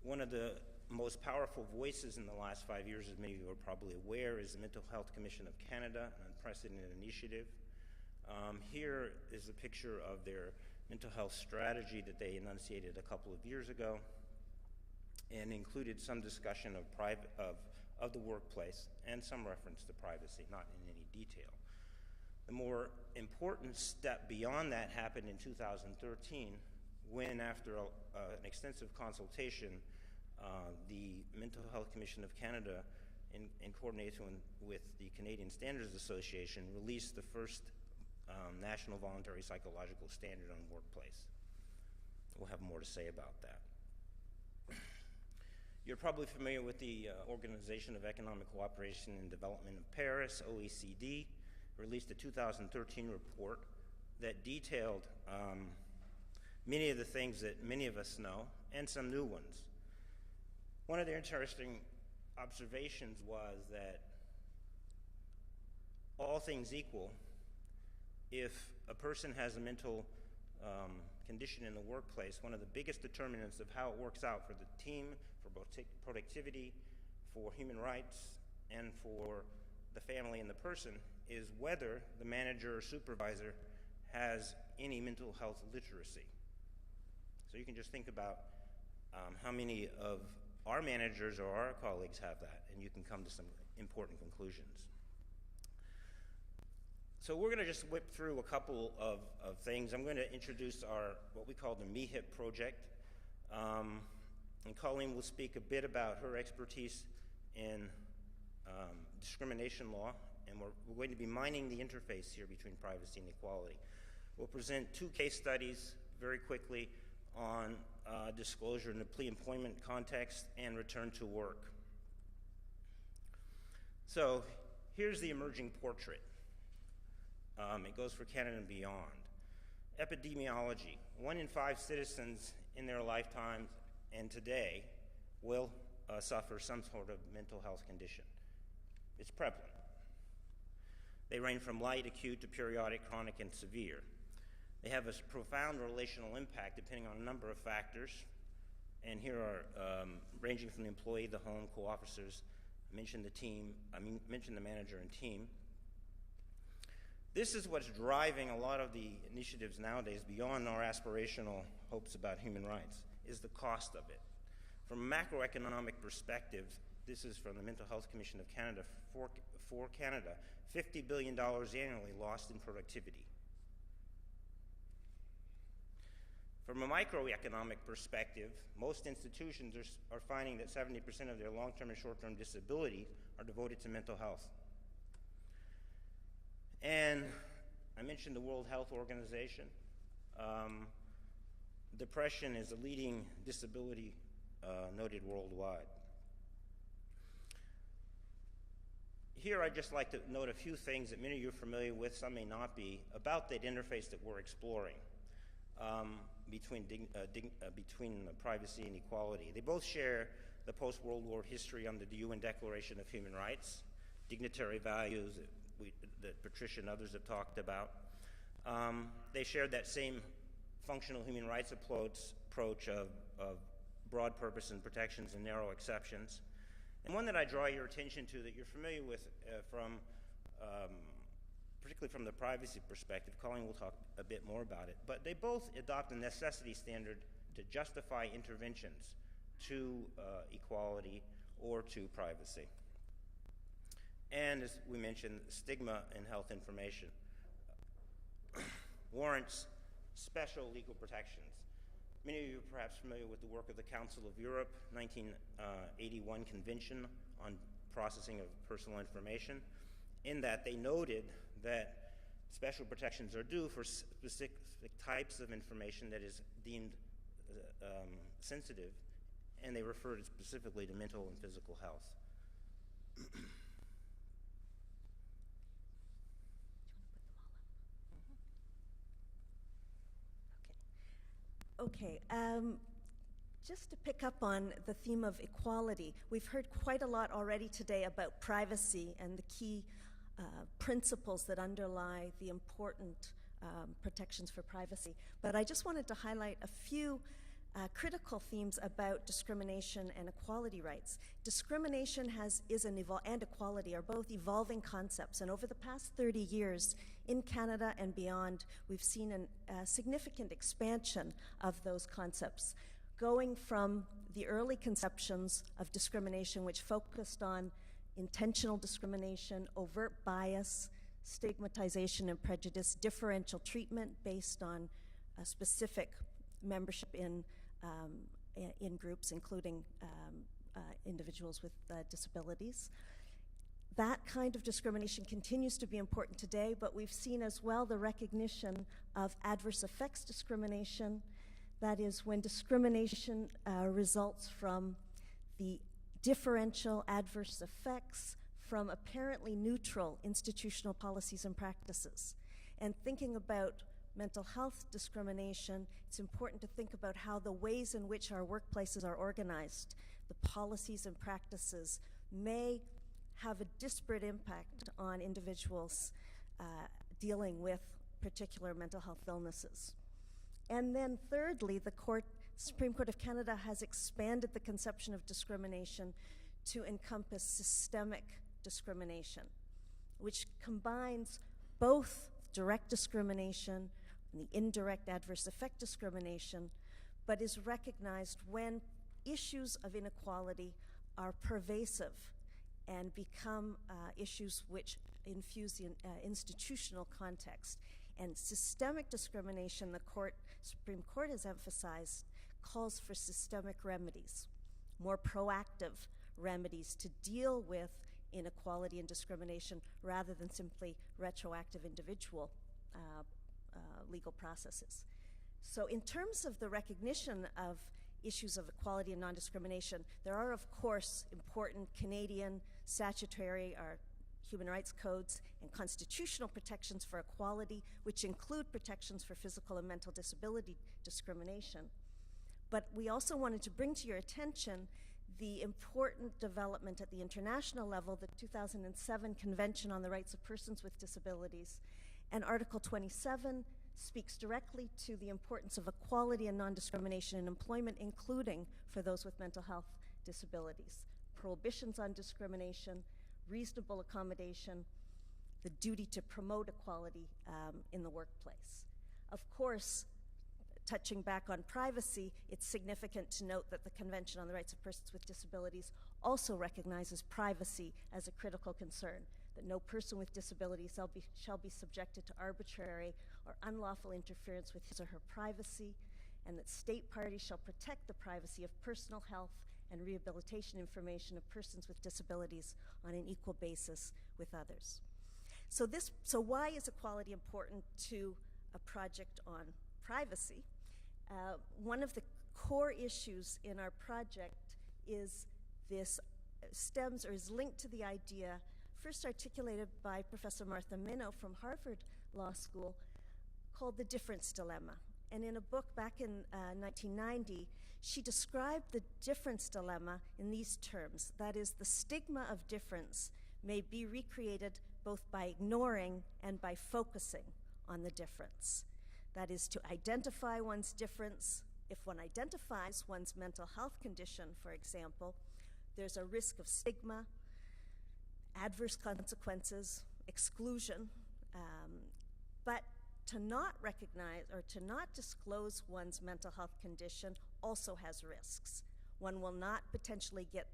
One of the most powerful voices in the last 5 years, as many of you are probably aware, is the Mental Health Commission of Canada, an unprecedented initiative. Here is a picture of their mental health strategy that they enunciated a couple of years ago and included some discussion of the workplace and some reference to privacy, not in any detail. The more important step beyond that happened in 2013 when, after an extensive consultation, the Mental Health Commission of Canada, in coordination with the Canadian Standards Association, released the first National Voluntary Psychological Standard on Workplace. We'll have more to say about that. You're probably familiar with the Organization of Economic Cooperation and Development of Paris, OECD, released a 2013 report that detailed many of the things that many of us know and some new ones. One of their interesting observations was that all things equal, if a person has a mental condition in the workplace, one of the biggest determinants of how it works out for the team, for both productivity, for human rights, and for the family and the person is whether the manager or supervisor has any mental health literacy. So you can just think about how many of our managers or our colleagues have that, and you can come to some important conclusions. So we're going to just whip through a couple of things. I'm going to introduce what we call the MEHIP project, and Colleen will speak a bit about her expertise in discrimination law, and we're going to be mining the interface here between privacy and equality. We'll present 2 case studies very quickly on disclosure in the pre-employment context and return to work. So here's the emerging portrait. It goes for Canada and beyond. Epidemiology. 1 in 5 citizens in their lifetime and today will suffer some sort of mental health condition. It's prevalent. They range from light, acute, to periodic, chronic, and severe. They have a profound relational impact depending on a number of factors. And here are ranging from the employee, the home, co-officers. I mentioned the manager and team. This is what's driving a lot of the initiatives nowadays beyond our aspirational hopes about human rights, is the cost of it. From a macroeconomic perspective, this is from the Mental Health Commission of Canada, for Canada, $50 billion annually lost in productivity. From a microeconomic perspective, most institutions are finding that 70% of their long-term and short-term disability are devoted to mental health. And I mentioned the World Health Organization. Depression is a leading disability noted worldwide. Here I'd just like to note a few things that many of you are familiar with, some may not be, about that interface that we're exploring between privacy and equality. They both share the post-World War history under the UN Declaration of Human Rights, dignitary values that Patricia and others have talked about. They share that same functional human rights approach of broad purpose and protections and narrow exceptions. And one that I draw your attention to that you're familiar with particularly from the privacy perspective, Colleen will talk a bit more about it, but they both adopt a necessity standard to justify interventions to equality or to privacy. And as we mentioned, stigma in health information warrants special legal protections. Many of you are perhaps familiar with the work of the Council of Europe, 1981 Convention on Processing of Personal Information, in that they noted that special protections are due for specific types of information that is deemed sensitive, and they referred specifically to mental and physical health. Okay, just to pick up on the theme of equality, we've heard quite a lot already today about privacy and the key principles that underlie the important protections for privacy. But I just wanted to highlight a few critical themes about discrimination and equality rights. Discrimination and equality are both evolving concepts, and over the past 30 years in Canada and beyond, we've seen a significant expansion of those concepts, going from the early conceptions of discrimination, which focused on intentional discrimination, overt bias, stigmatization and prejudice, differential treatment based on specific membership in groups, including individuals with disabilities. That kind of discrimination continues to be important today, but we've seen as well the recognition of adverse effects discrimination. That is, when discrimination results from the differential adverse effects from apparently neutral institutional policies and practices. And thinking about mental health discrimination, it's important to think about how the ways in which our workplaces are organized, the policies and practices, may have a disparate impact on individuals dealing with particular mental health illnesses. And then thirdly, the Supreme Court of Canada has expanded the conception of discrimination to encompass systemic discrimination, which combines both direct discrimination and the indirect adverse effect discrimination, but is recognized when issues of inequality are pervasive and become issues which infuse the institutional context. And systemic discrimination, the Supreme Court has emphasized, calls for systemic remedies, more proactive remedies to deal with inequality and discrimination rather than simply retroactive individual legal processes. So in terms of the recognition of issues of equality and non-discrimination, there are, of course, important Canadian statutory or human rights codes and constitutional protections for equality, which include protections for physical and mental disability discrimination. But we also wanted to bring to your attention the important development at the international level, the 2007 Convention on the Rights of Persons with Disabilities. And Article 27 speaks directly to the importance of equality and non-discrimination in employment, including for those with mental health disabilities. Prohibitions on discrimination, reasonable accommodation, the duty to promote equality in the workplace. Of course, touching back on privacy, it's significant to note that the Convention on the Rights of Persons with Disabilities also recognizes privacy as a critical concern, that no person with disability shall be subjected to arbitrary or unlawful interference with his or her privacy, and that state parties shall protect the privacy of personal health and rehabilitation information of persons with disabilities on an equal basis with others. So why is equality important to a project on privacy? One of the core issues in our project is is linked to the idea first articulated by Professor Martha Minow from Harvard Law School, called the difference dilemma. And in a book back in 1990, she described the difference dilemma in these terms. That is, the stigma of difference may be recreated both by ignoring and by focusing on the difference. That is, to identify one's difference. If one identifies one's mental health condition, for example, there's a risk of stigma, adverse consequences, exclusion, but to not recognize or to not disclose one's mental health condition also has risks. One will not potentially get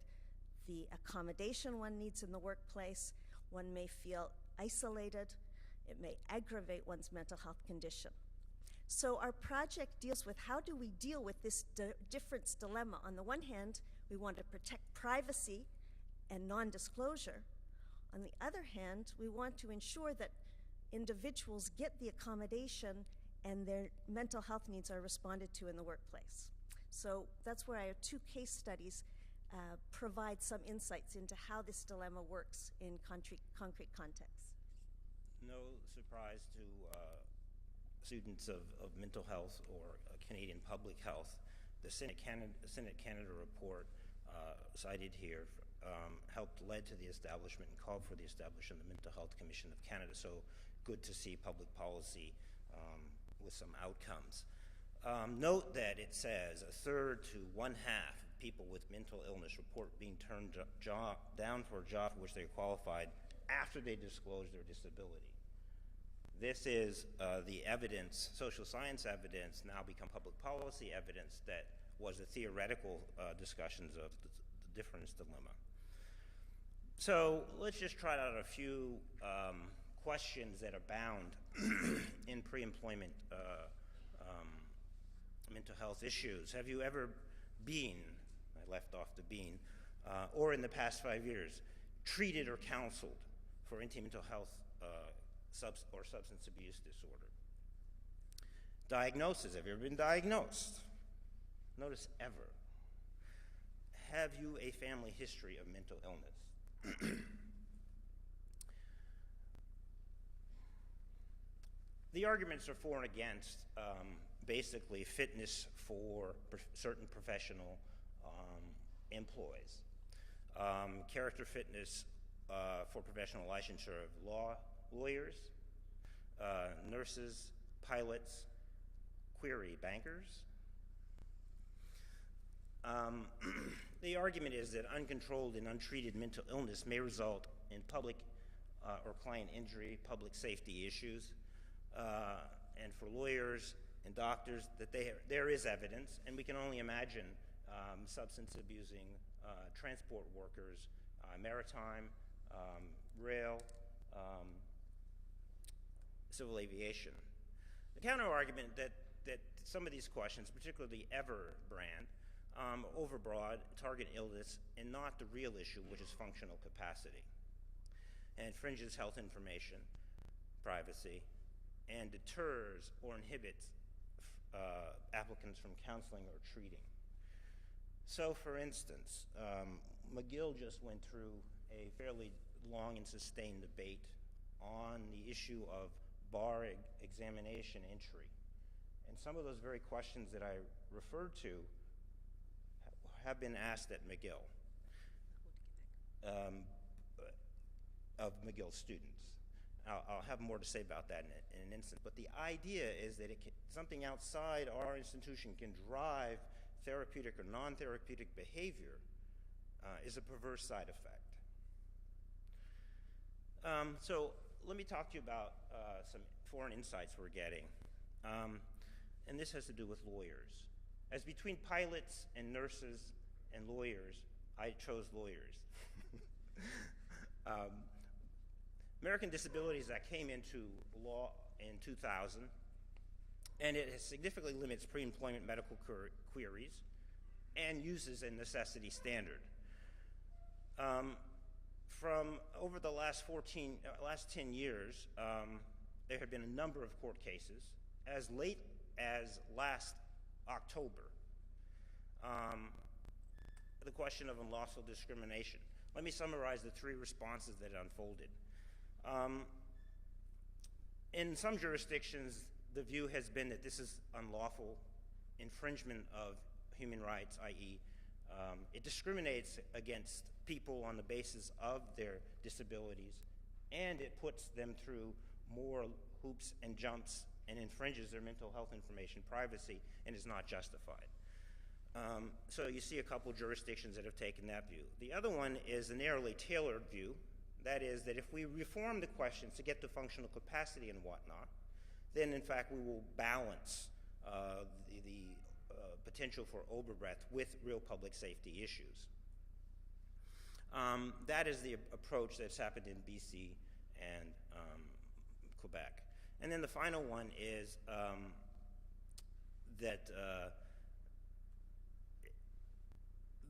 the accommodation one needs in the workplace. One may feel isolated. It may aggravate one's mental health condition. So our project deals with how do we deal with this difference dilemma. On the one hand, we want to protect privacy and non-disclosure. On the other hand, we want to ensure that individuals get the accommodation and their mental health needs are responded to in the workplace. So that's where our two case studies provide some insights into how this dilemma works in concrete contexts. No surprise to students of mental health or Canadian public health. The Senate Canada report cited here led to the establishment and called for the establishment of the Mental Health Commission of Canada. So good to see public policy with some outcomes. Note that it says a third to one-half of people with mental illness report being turned down for a job for which they are qualified after they disclose their disability. This is the evidence, social science evidence, now become public policy evidence that was the theoretical discussions of the difference dilemma. So let's just try out a few questions that abound in pre-employment mental health issues. Have you ever been, I left off the been, or in the past 5 years, treated or counseled for mental health or substance abuse disorder? Diagnosis, have you ever been diagnosed? Notice ever. Have you a family history of mental illness? The arguments are for and against basically fitness for certain professional employees. Character fitness for professional licensure of lawyers, nurses, pilots, query, bankers. The argument is that uncontrolled and untreated mental illness may result in public or client injury, public safety issues, and for lawyers and doctors that there is evidence, and we can only imagine substance abusing transport workers, maritime, rail, civil aviation. The counter-argument that some of these questions, particularly Ever brand, overbroad, target illness, and not the real issue, which is functional capacity, and infringes health information, privacy, and deters or inhibits applicants from counseling or treating. So, for instance, McGill just went through a fairly long and sustained debate on the issue of bar examination entry. And some of those very questions that I referred to have been asked at McGill, of McGill students. I'll have more to say about that in an instant. But the idea is that something outside our institution can drive therapeutic or non-therapeutic behavior is a perverse side effect. So let me talk to you about some foreign insights we're getting. And this has to do with lawyers. As between pilots and nurses and lawyers, I chose lawyers. American Disabilities Act came into law in 2000, and it significantly limits pre-employment medical queries and uses a necessity standard. From over the last 10 years, there have been a number of court cases, as late as last October. The question of unlawful discrimination. Let me summarize the three responses that unfolded. In some jurisdictions, the view has been that this is unlawful infringement of human rights, i.e., it discriminates against people on the basis of their disabilities, and it puts them through more hoops and jumps and infringes their mental health information privacy and is not justified. So you see a couple jurisdictions that have taken that view. The other one is a narrowly tailored view. That is that if we reform the questions to get to functional capacity and whatnot, then in fact we will balance the potential for overbreadth with real public safety issues. That is the approach that's happened in BC and Quebec. And then the final one is that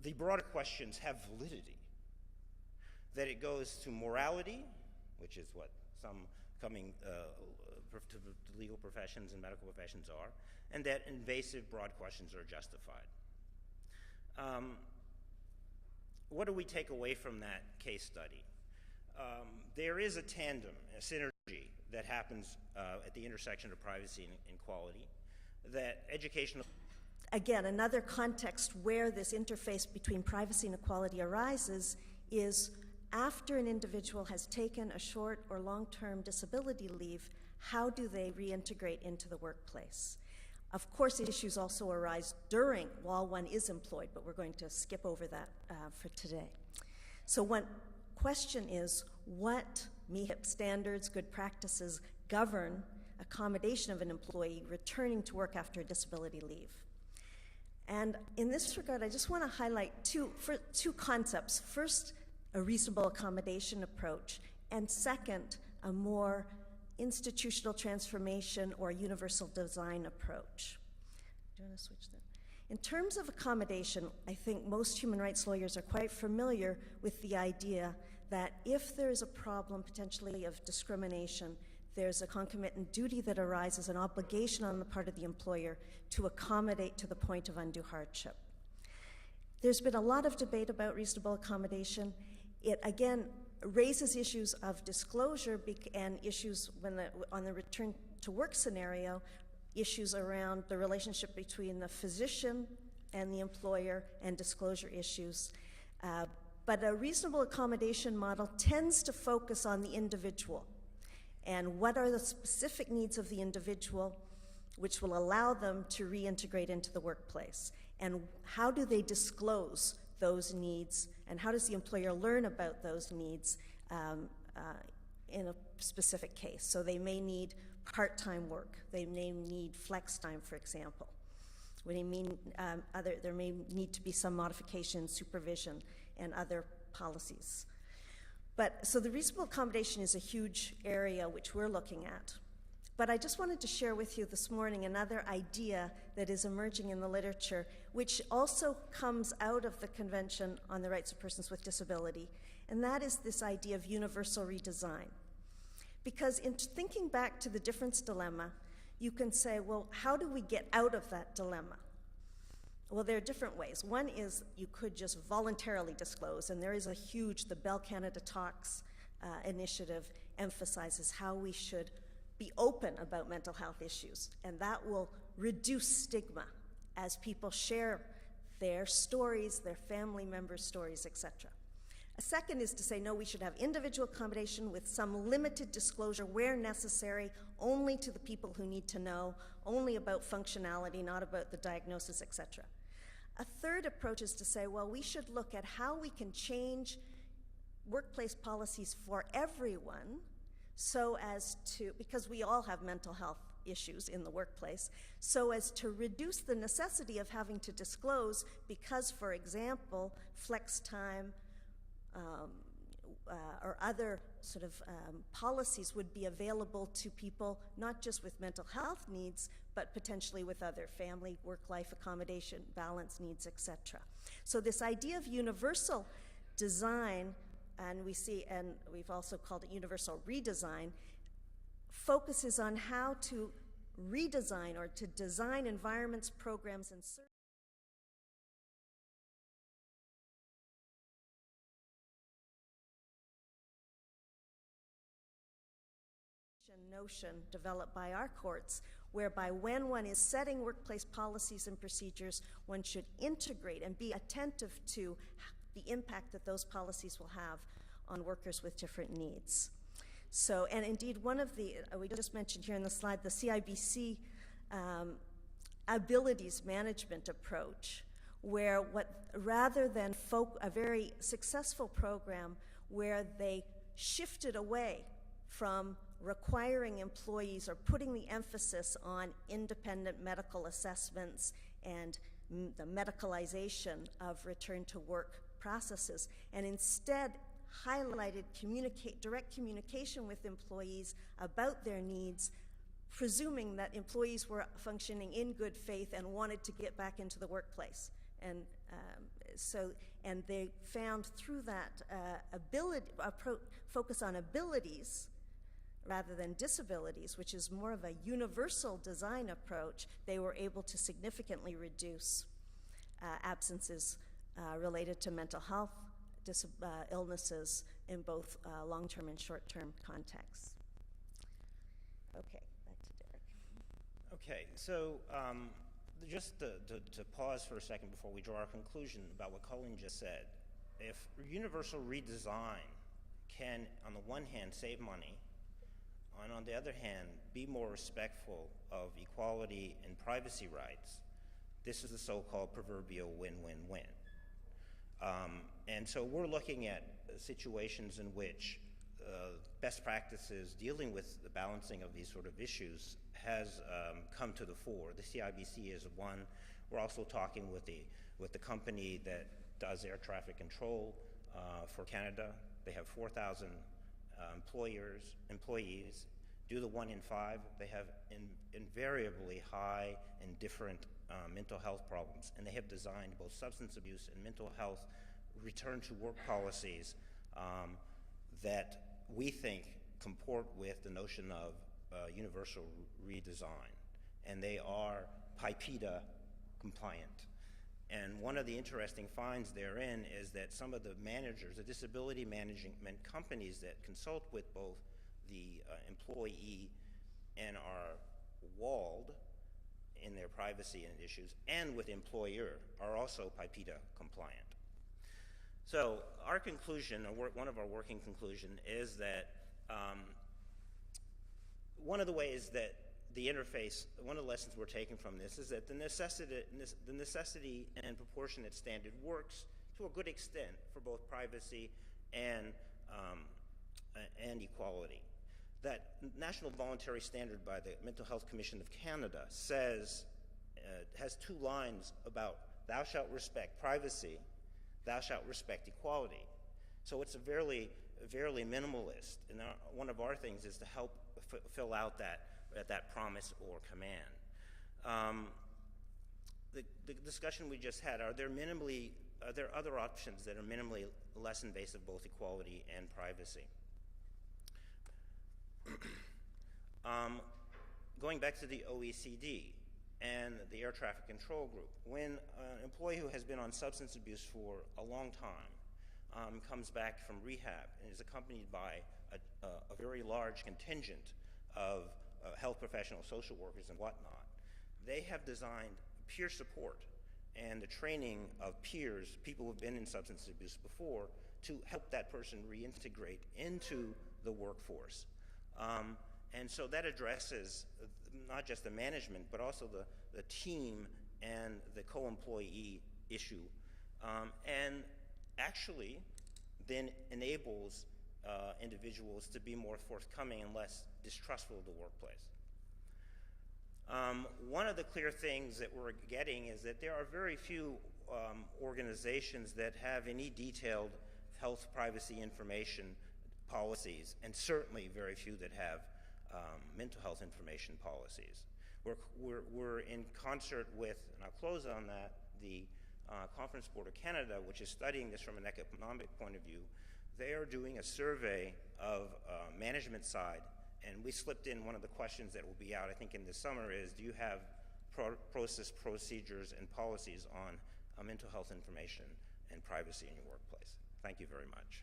the broader questions have validity, that it goes to morality, which is what some coming to legal professions and medical professions are, and that invasive broad questions are justified. What do we take away from that case study? There is a tandem, a synergy that happens at the intersection of privacy and equality, that educational... Again, another context where this interface between privacy and equality arises is after an individual has taken a short or long-term disability leave, how do they reintegrate into the workplace? Of course, issues also arise during, while one is employed, but we're going to skip over that for today. So one question is, what MIHIP standards, good practices govern accommodation of an employee returning to work after a disability leave? And in this regard, I just want to highlight two concepts. First, a reasonable accommodation approach, and second, a more institutional transformation or universal design approach. Do you want to switch that? In terms of accommodation, I think most human rights lawyers are quite familiar with the idea that if there is a problem potentially of discrimination, there's a concomitant duty that arises, an obligation on the part of the employer to accommodate to the point of undue hardship. There's been a lot of debate about reasonable accommodation. It, again, raises issues of disclosure and issues on the return to work scenario, issues around the relationship between the physician and the employer and disclosure issues. But a reasonable accommodation model tends to focus on the individual and what are the specific needs of the individual which will allow them to reintegrate into the workplace, and how do they disclose those needs, and how does the employer learn about those needs in a specific case. So they may need part-time work, they may need flex time, for example. There may need to be some modification, supervision, and other policies. So the reasonable accommodation is a huge area which we're looking at. But I just wanted to share with you this morning another idea that is emerging in the literature, which also comes out of the Convention on the Rights of Persons with Disability, and that is this idea of universal redesign. Because in thinking back to the difference dilemma, you can say, well, how do we get out of that dilemma? Well, there are different ways. One is you could just voluntarily disclose, and there is the Bell Canada Talks initiative emphasizes how we should be open about mental health issues, and that will reduce stigma as people share their stories, their family members' stories, etc. A second is to say, no, we should have individual accommodation with some limited disclosure where necessary, only to the people who need to know, only about functionality, not about the diagnosis, etc. A third approach is to say, well, we should look at how we can change workplace policies for everyone so as to, because we all have mental health issues in the workplace, so as to reduce the necessity of having to disclose because, for example, flex time or other sort of policies would be available to people not just with mental health needs, but potentially with other family, work-life accommodation, balance needs, etc. So this idea of universal design, and we've also called it universal redesign, focuses on how to redesign or to design environments, programs, and services notion developed by our courts, whereby when one is setting workplace policies and procedures, one should integrate and be attentive to the impact that those policies will have on workers with different needs. So, and indeed, one of the, we just mentioned here in the slide, the CIBC abilities management approach, where rather than a very successful program where they shifted away from requiring employees or putting the emphasis on independent medical assessments and the medicalization of return to work processes, and instead highlighted direct communication with employees about their needs, presuming that employees were functioning in good faith and wanted to get back into the workplace. And and they found through that focus on abilities rather than disabilities, which is more of a universal design approach, they were able to significantly reduce absences related to mental health illnesses in both long-term and short-term contexts. Okay, back to Derek. Okay, so just to pause for a second before we draw our conclusion about what Colleen just said, if universal redesign can, on the one hand, save money, and on the other hand, be more respectful of equality and privacy rights, this is the so-called proverbial win-win-win. And so we're looking at situations in which best practices dealing with the balancing of these sort of issues has come to the fore. The CIBC is one. We're also talking with the company that does air traffic control for Canada. They have 4,000 employees. Do the 1 in 5. They have invariably high and different mental health problems, and they have designed both substance abuse and mental health return to work policies that we think comport with the notion of universal redesign, and they are PIPEDA compliant. And one of the interesting finds therein is that some of the managers, the disability management companies that consult with both the employee and are walled in their privacy and issues, and with employer, are also PIPEDA compliant. So our conclusion, or one of our working conclusion, is that one of the ways that the interface, one of the lessons we're taking from this is that the necessity and proportionate standard works to a good extent for both privacy and equality. That national voluntary standard by the Mental Health Commission of Canada says, has two lines about thou shalt respect privacy, thou shalt respect equality. So it's a fairly minimalist, and one of our things is to help fill out that promise or command. The discussion we just had, are there other options that are minimally less invasive, both equality and privacy? Going back to the OECD and the Air Traffic Control Group, when an employee who has been on substance abuse for a long time comes back from rehab and is accompanied by a very large contingent of health professionals, social workers, and whatnot, they have designed peer support and the training of peers, people who have been in substance abuse before, to help that person reintegrate into the workforce. And so that addresses not just the management, but also the team and the co-employee issue, and actually then enables individuals to be more forthcoming and less distrustful of the workplace. One of the clear things that we're getting is that there are very few organizations that have any detailed health privacy information policies, and certainly very few that have mental health information policies. We're in concert with, and I'll close on that, the Conference Board of Canada, which is studying this from an economic point of view. They are doing a survey of management side, and we slipped in one of the questions that will be out, I think, in the summer is, do you have process, procedures, and policies on mental health information and privacy in your workplace? Thank you very much.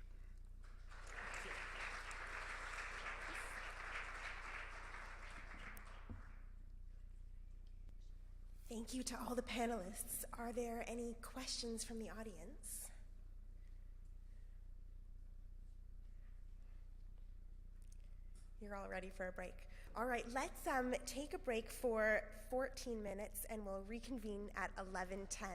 Thank you to all the panelists. Are there any questions from the audience? You're all ready for a break. All right, let's take a break for 14 minutes and we'll reconvene at 11:10.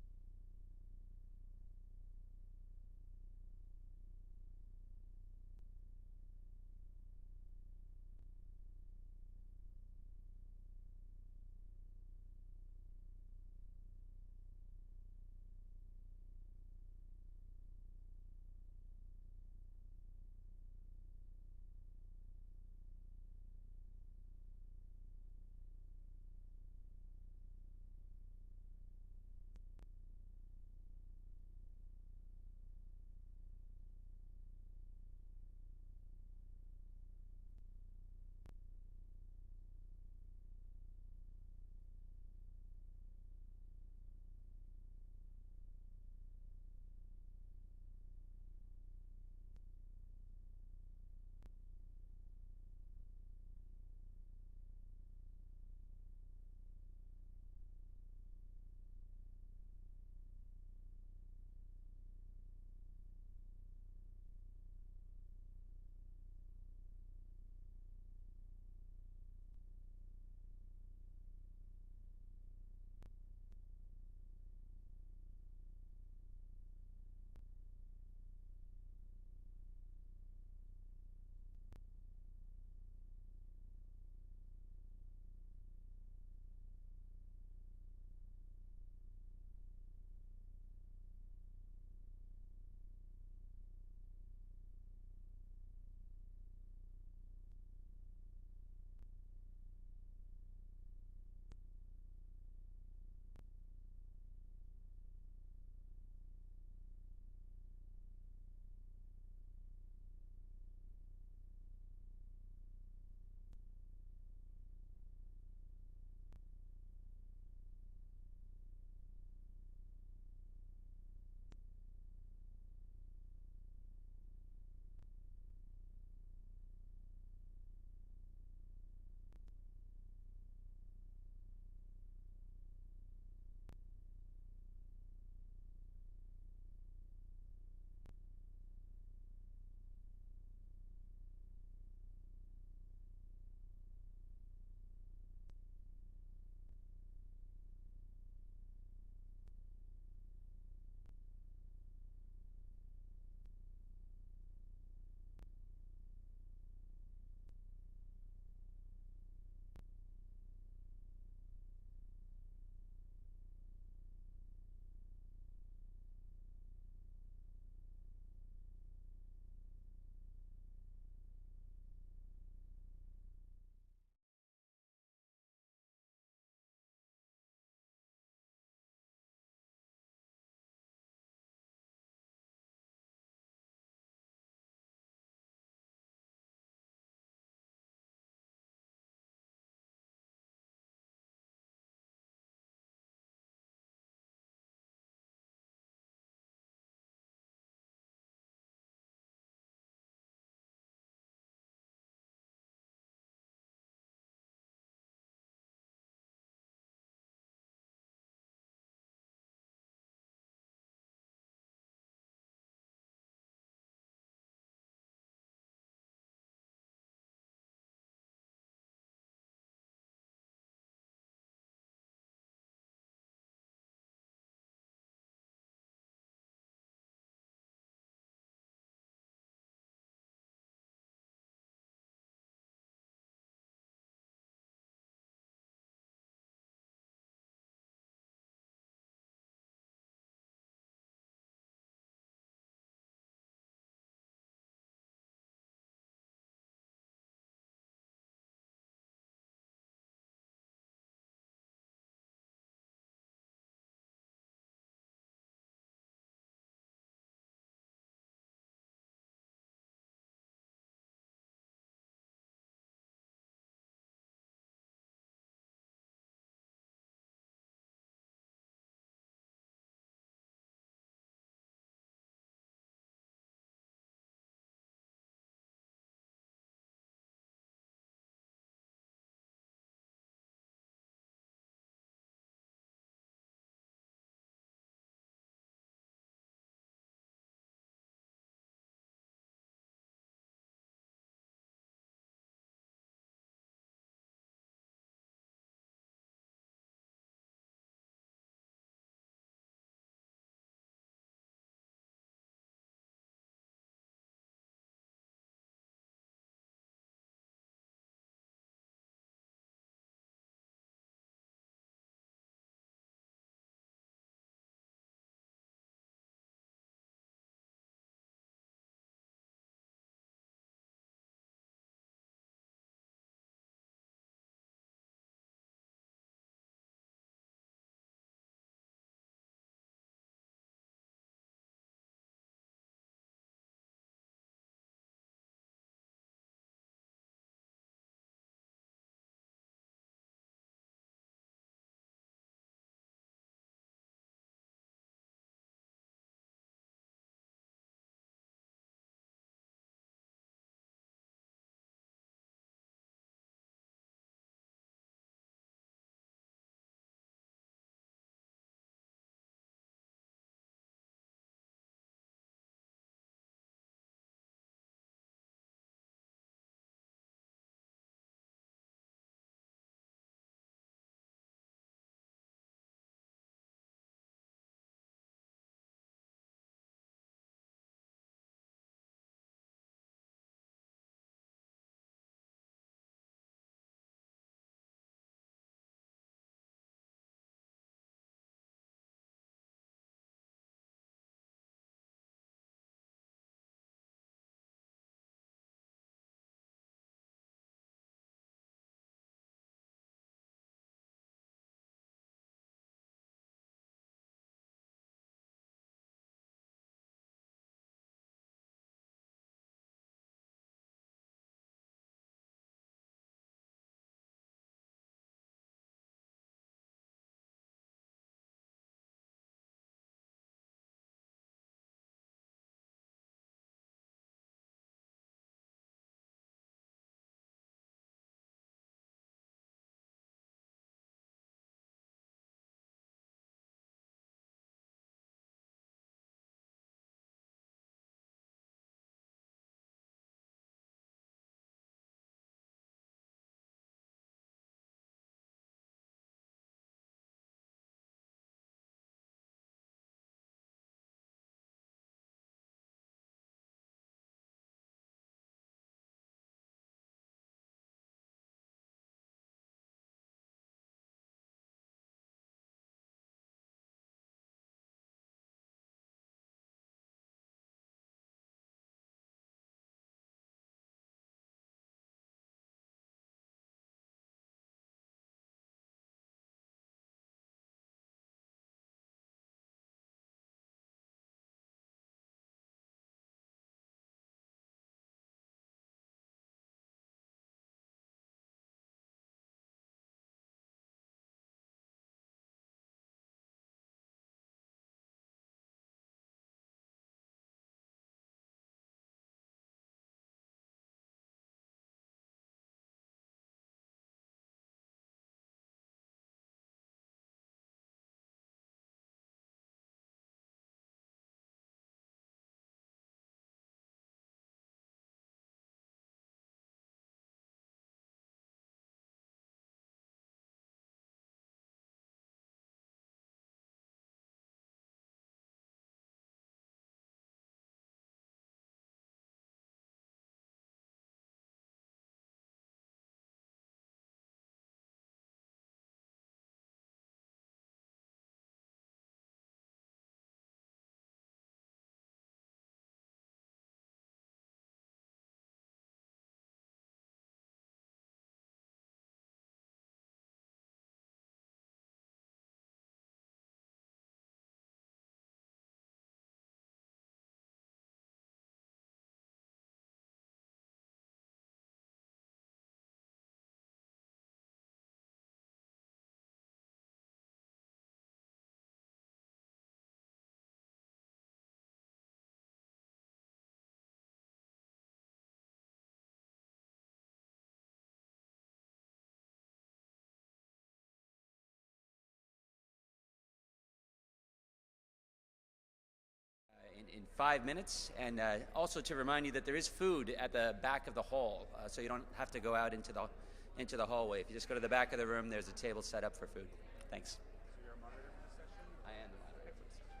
5 minutes, and also to remind you that there is food at the back of the hall, so you don't have to go out into the hallway. If you just go to the back of the room, there's a table set up for food. Thanks. So you're a monitor for this session? I am the monitor for this session.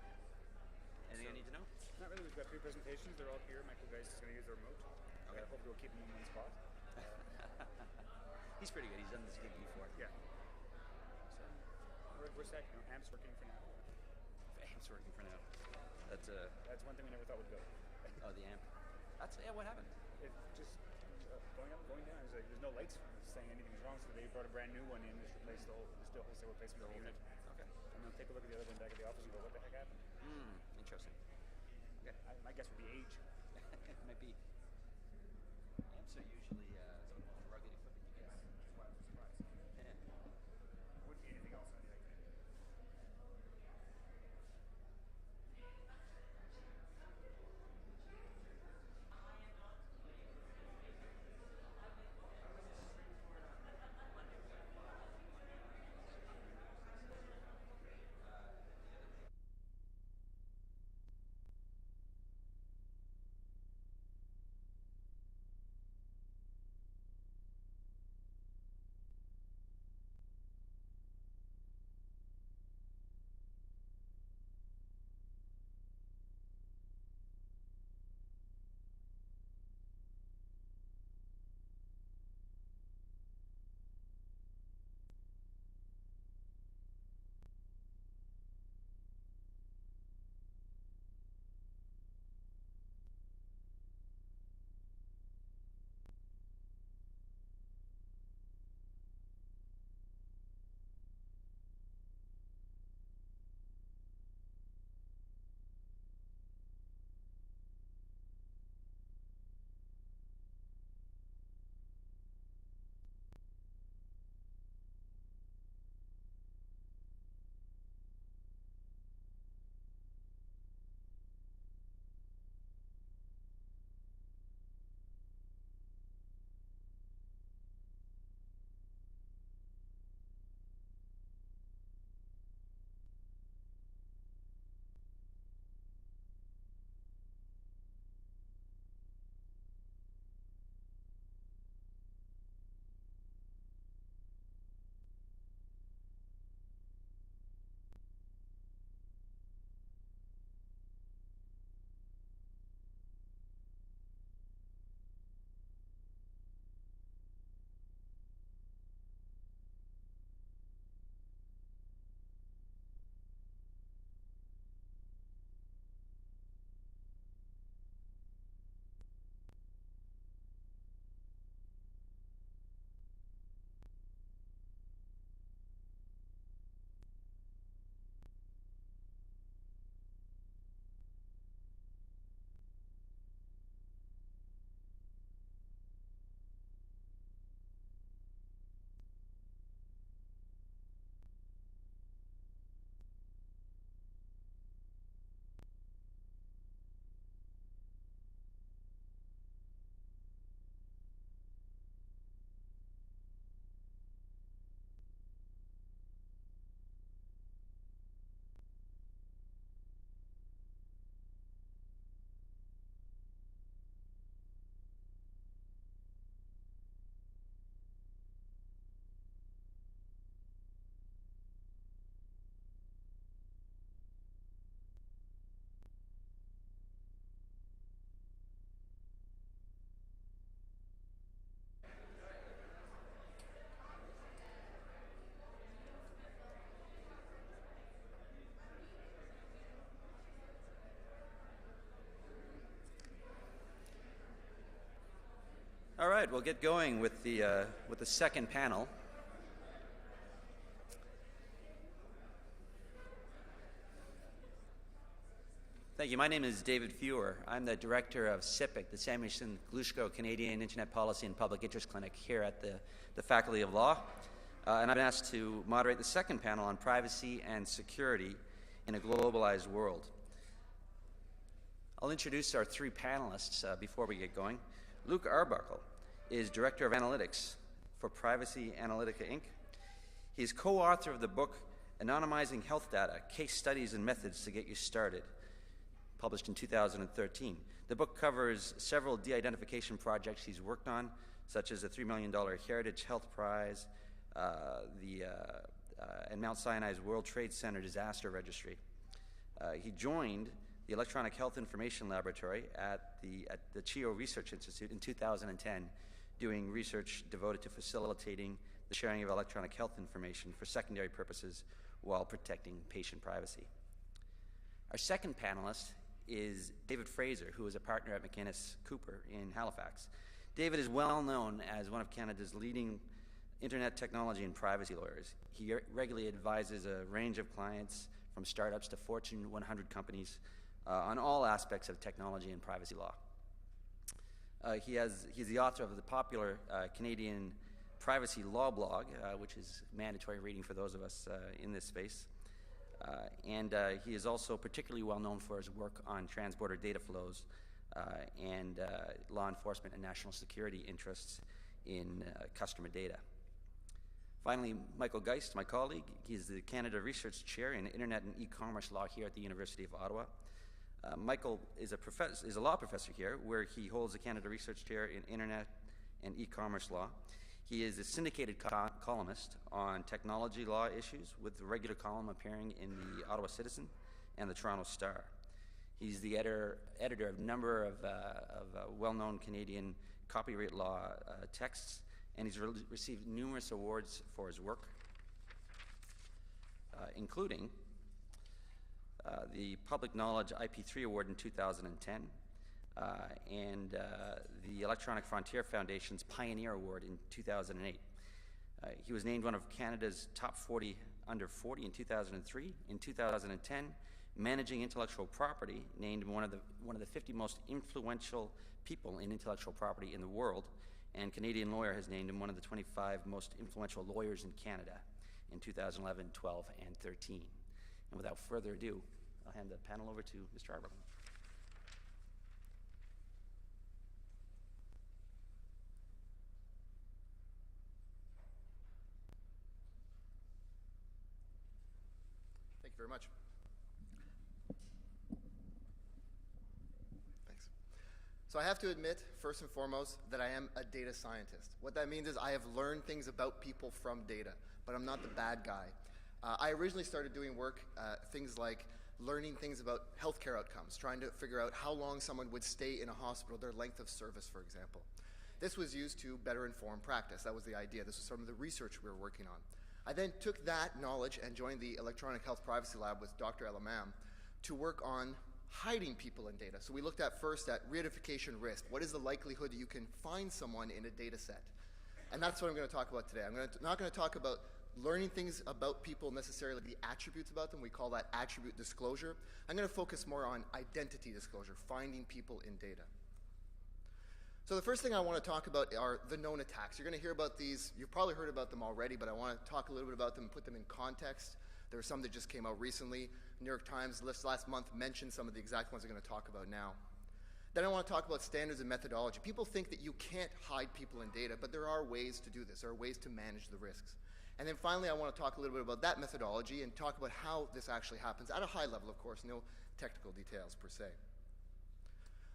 Anything I need to know? Not really. We've got 3 presentations. They're all here. Michael Geist is going to use the remote. Okay. Hopefully we'll keep him in one spot. He's pretty good. He's done this gig before. Yeah. So we're set. You know, AMP's working for now. AMP's working for now. That's one thing we never thought would go. Oh, the AMP. What happened? It just going up, going down. There's no lights saying anything's wrong, so they brought a brand new one in. Just replaced the wholesale replacement of the unit. Okay. And then take a look at the other one back at the office and go, what the heck happened? Interesting. Okay. My guess would be age. It might be. Amps are usually some rugged equipment you get. That's why I was surprised. Yeah. Wouldn't be anything else. All right, we'll get going with the second panel. Thank you. My name is David Fewer. I'm the director of SIPC, the Samuelson Glushko Canadian Internet Policy and Public Interest Clinic here at the Faculty of Law. And I've been asked to moderate the second panel on privacy and security in a globalized world. I'll introduce our 3 panelists before we get going. Luc Arbuckle is Director of Analytics for Privacy Analytica, Inc. He is co-author of the book, Anonymizing Health Data, Case Studies and Methods to Get You Started. published in 2013. The book covers several de-identification projects he's worked on, such as the $3 million Heritage Health Prize, and Mount Sinai's World Trade Center Disaster Registry. He joined the Electronic Health Information Laboratory at the CHIO Research Institute in 2010, doing research devoted to facilitating the sharing of electronic health information for secondary purposes while protecting patient privacy. Our second panelist is David Fraser, who is a partner at McInnes Cooper in Halifax. David is well known as one of Canada's leading internet technology and privacy lawyers. He regularly advises a range of clients from startups to Fortune 100 companies on all aspects of technology and privacy law. He's the author of the popular Canadian privacy law blog, which is mandatory reading for those of us in this space. And he is also particularly well known for his work on transborder data flows and law enforcement and national security interests in customer data. Finally, Michael Geist, my colleague, he's the Canada Research Chair in Internet and E-commerce Law here at the University of Ottawa. Michael is a law professor here, where he holds the Canada Research Chair in Internet and E-commerce Law. He is a syndicated columnist on technology law issues, with the regular column appearing in the Ottawa Citizen and the Toronto Star. He's the editor of a number of well-known Canadian copyright law texts, and he's received numerous awards for his work, including the Public Knowledge IP3 Award in 2010, and the Electronic Frontier Foundation's Pioneer Award in 2008. He was named one of Canada's top 40 under 40 in 2003. In 2010, Managing Intellectual Property named one of the 50 most influential people in intellectual property in the world, and Canadian Lawyer has named him one of the 25 most influential lawyers in Canada in 2011, 12, and 13. And without further ado, I'll hand the panel over to Mr. Arberlin. Thank you very much. Thanks. So I have to admit, first and foremost, that I am a data scientist. What that means is I have learned things about people from data, but I'm not the bad guy. I originally started doing work, things like learning things about healthcare outcomes, trying to figure out how long someone would stay in a hospital, their length of service, for example. This was used to better inform practice. That was the idea. This was some of the research we were working on. I then took that knowledge and joined the Electronic Health Privacy Lab with Dr. Elamam to work on hiding people in data. So we looked at first at reidentification risk. What is the likelihood that you can find someone in a data set? And that's what I'm going to talk about today. I'm not going to talk about learning things about people, necessarily the attributes about them. We call that attribute disclosure. I'm going to focus more on identity disclosure, finding people in data. So the first thing I want to talk about are the known attacks. You're going to hear about these. You've probably heard about them already, but I want to talk a little bit about them and put them in context. There are some that just came out recently. New York Times last month mentioned some of the exact ones I'm going to talk about now. Then I want to talk about standards and methodology. People think that you can't hide people in data, but there are ways to do this. There are ways to manage the risks. And then finally, I want to talk a little bit about that methodology and talk about how this actually happens at a high level, of course, no technical details per se.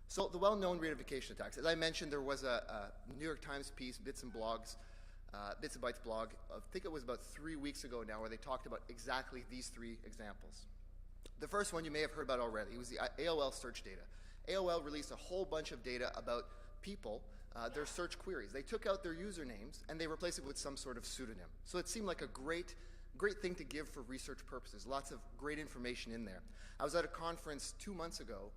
So the well-known reidentification attacks. As I mentioned, there was a New York Times piece, Bits and Bytes blog, I think it was about 3 weeks ago now, where they talked about exactly these three examples. The first one you may have heard about already. It was the AOL search data. AOL released a whole bunch of data about people, their search queries. They took out their usernames and they replaced it with some sort of pseudonym. So it seemed like a great thing to give for research purposes. Lots of great information in there. I was at a conference 2 months ago,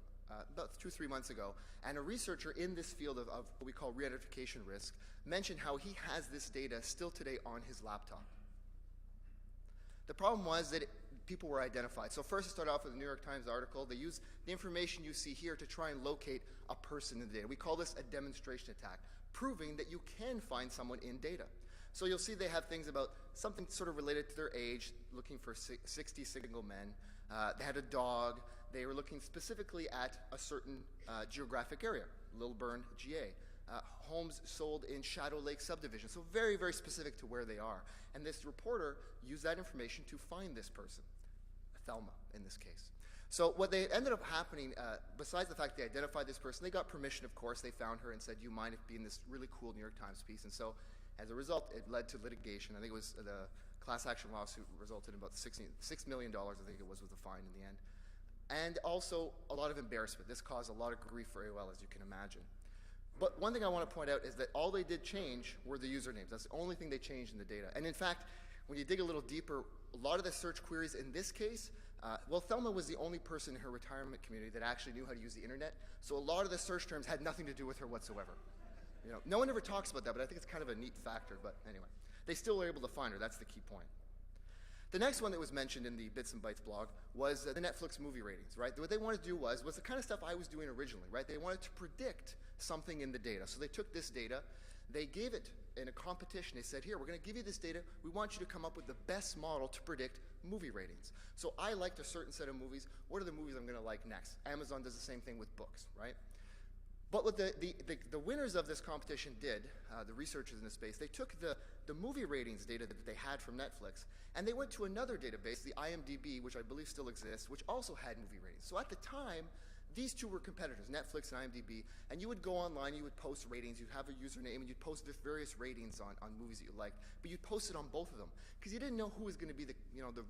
about 2-3 months ago, and a researcher in this field of what we call reidentification risk mentioned how he has this data still today on his laptop. The problem was that people were identified. So first, to start off with the New York Times article, they use the information you see here to try and locate a person in the data. We call this a demonstration attack, proving that you can find someone in data. So you'll see they have things about something sort of related to their age, looking for 60 single men. They had a dog. They were looking specifically at a certain geographic area, Lilburn, GA. Homes sold in Shadow Lake subdivision. So very, very specific to where they are. And this reporter used that information to find this person, Thelma in this case. So what they ended up happening, besides the fact they identified this person, they got permission, of course. They found her and said, "Do you mind if being this really cool New York Times piece?" And so as a result, it led to litigation. I think it was the class action lawsuit resulted in about $6 million, I think it was the fine in the end. And also a lot of embarrassment. This caused a lot of grief for AOL, as you can imagine. But one thing I want to point out is that all they did change were the usernames. That's the only thing they changed in the data. And in fact, when you dig a little deeper, a lot of the search queries in this case, well, Thelma was the only person in her retirement community that actually knew how to use the internet. So a lot of the search terms had nothing to do with her whatsoever. You know, no one ever talks about that, but I think it's kind of a neat factor. But anyway, they still were able to find her. That's the key point. The next one that was mentioned in the Bits and Bytes blog was the Netflix movie ratings, right? What they wanted to do was the kind of stuff I was doing originally, right? They wanted to predict something in the data. So they took this data, they gave it in a competition. They said, here, we're going to give you this data. We want you to come up with the best model to predict movie ratings. So I liked a certain set of movies. What are the movies I'm going to like next? Amazon does the same thing with books, right? But what the winners of this competition did, the researchers in this space, they took the movie ratings data that they had from Netflix, and they went to another database, the IMDb, which I believe still exists, which also had movie ratings. So at the time, these two were competitors, Netflix and IMDb, and you would go online, you would post ratings, you'd have a username, and you'd post various ratings on movies that you liked, but you'd post it on both of them, because you didn't know who was going to be the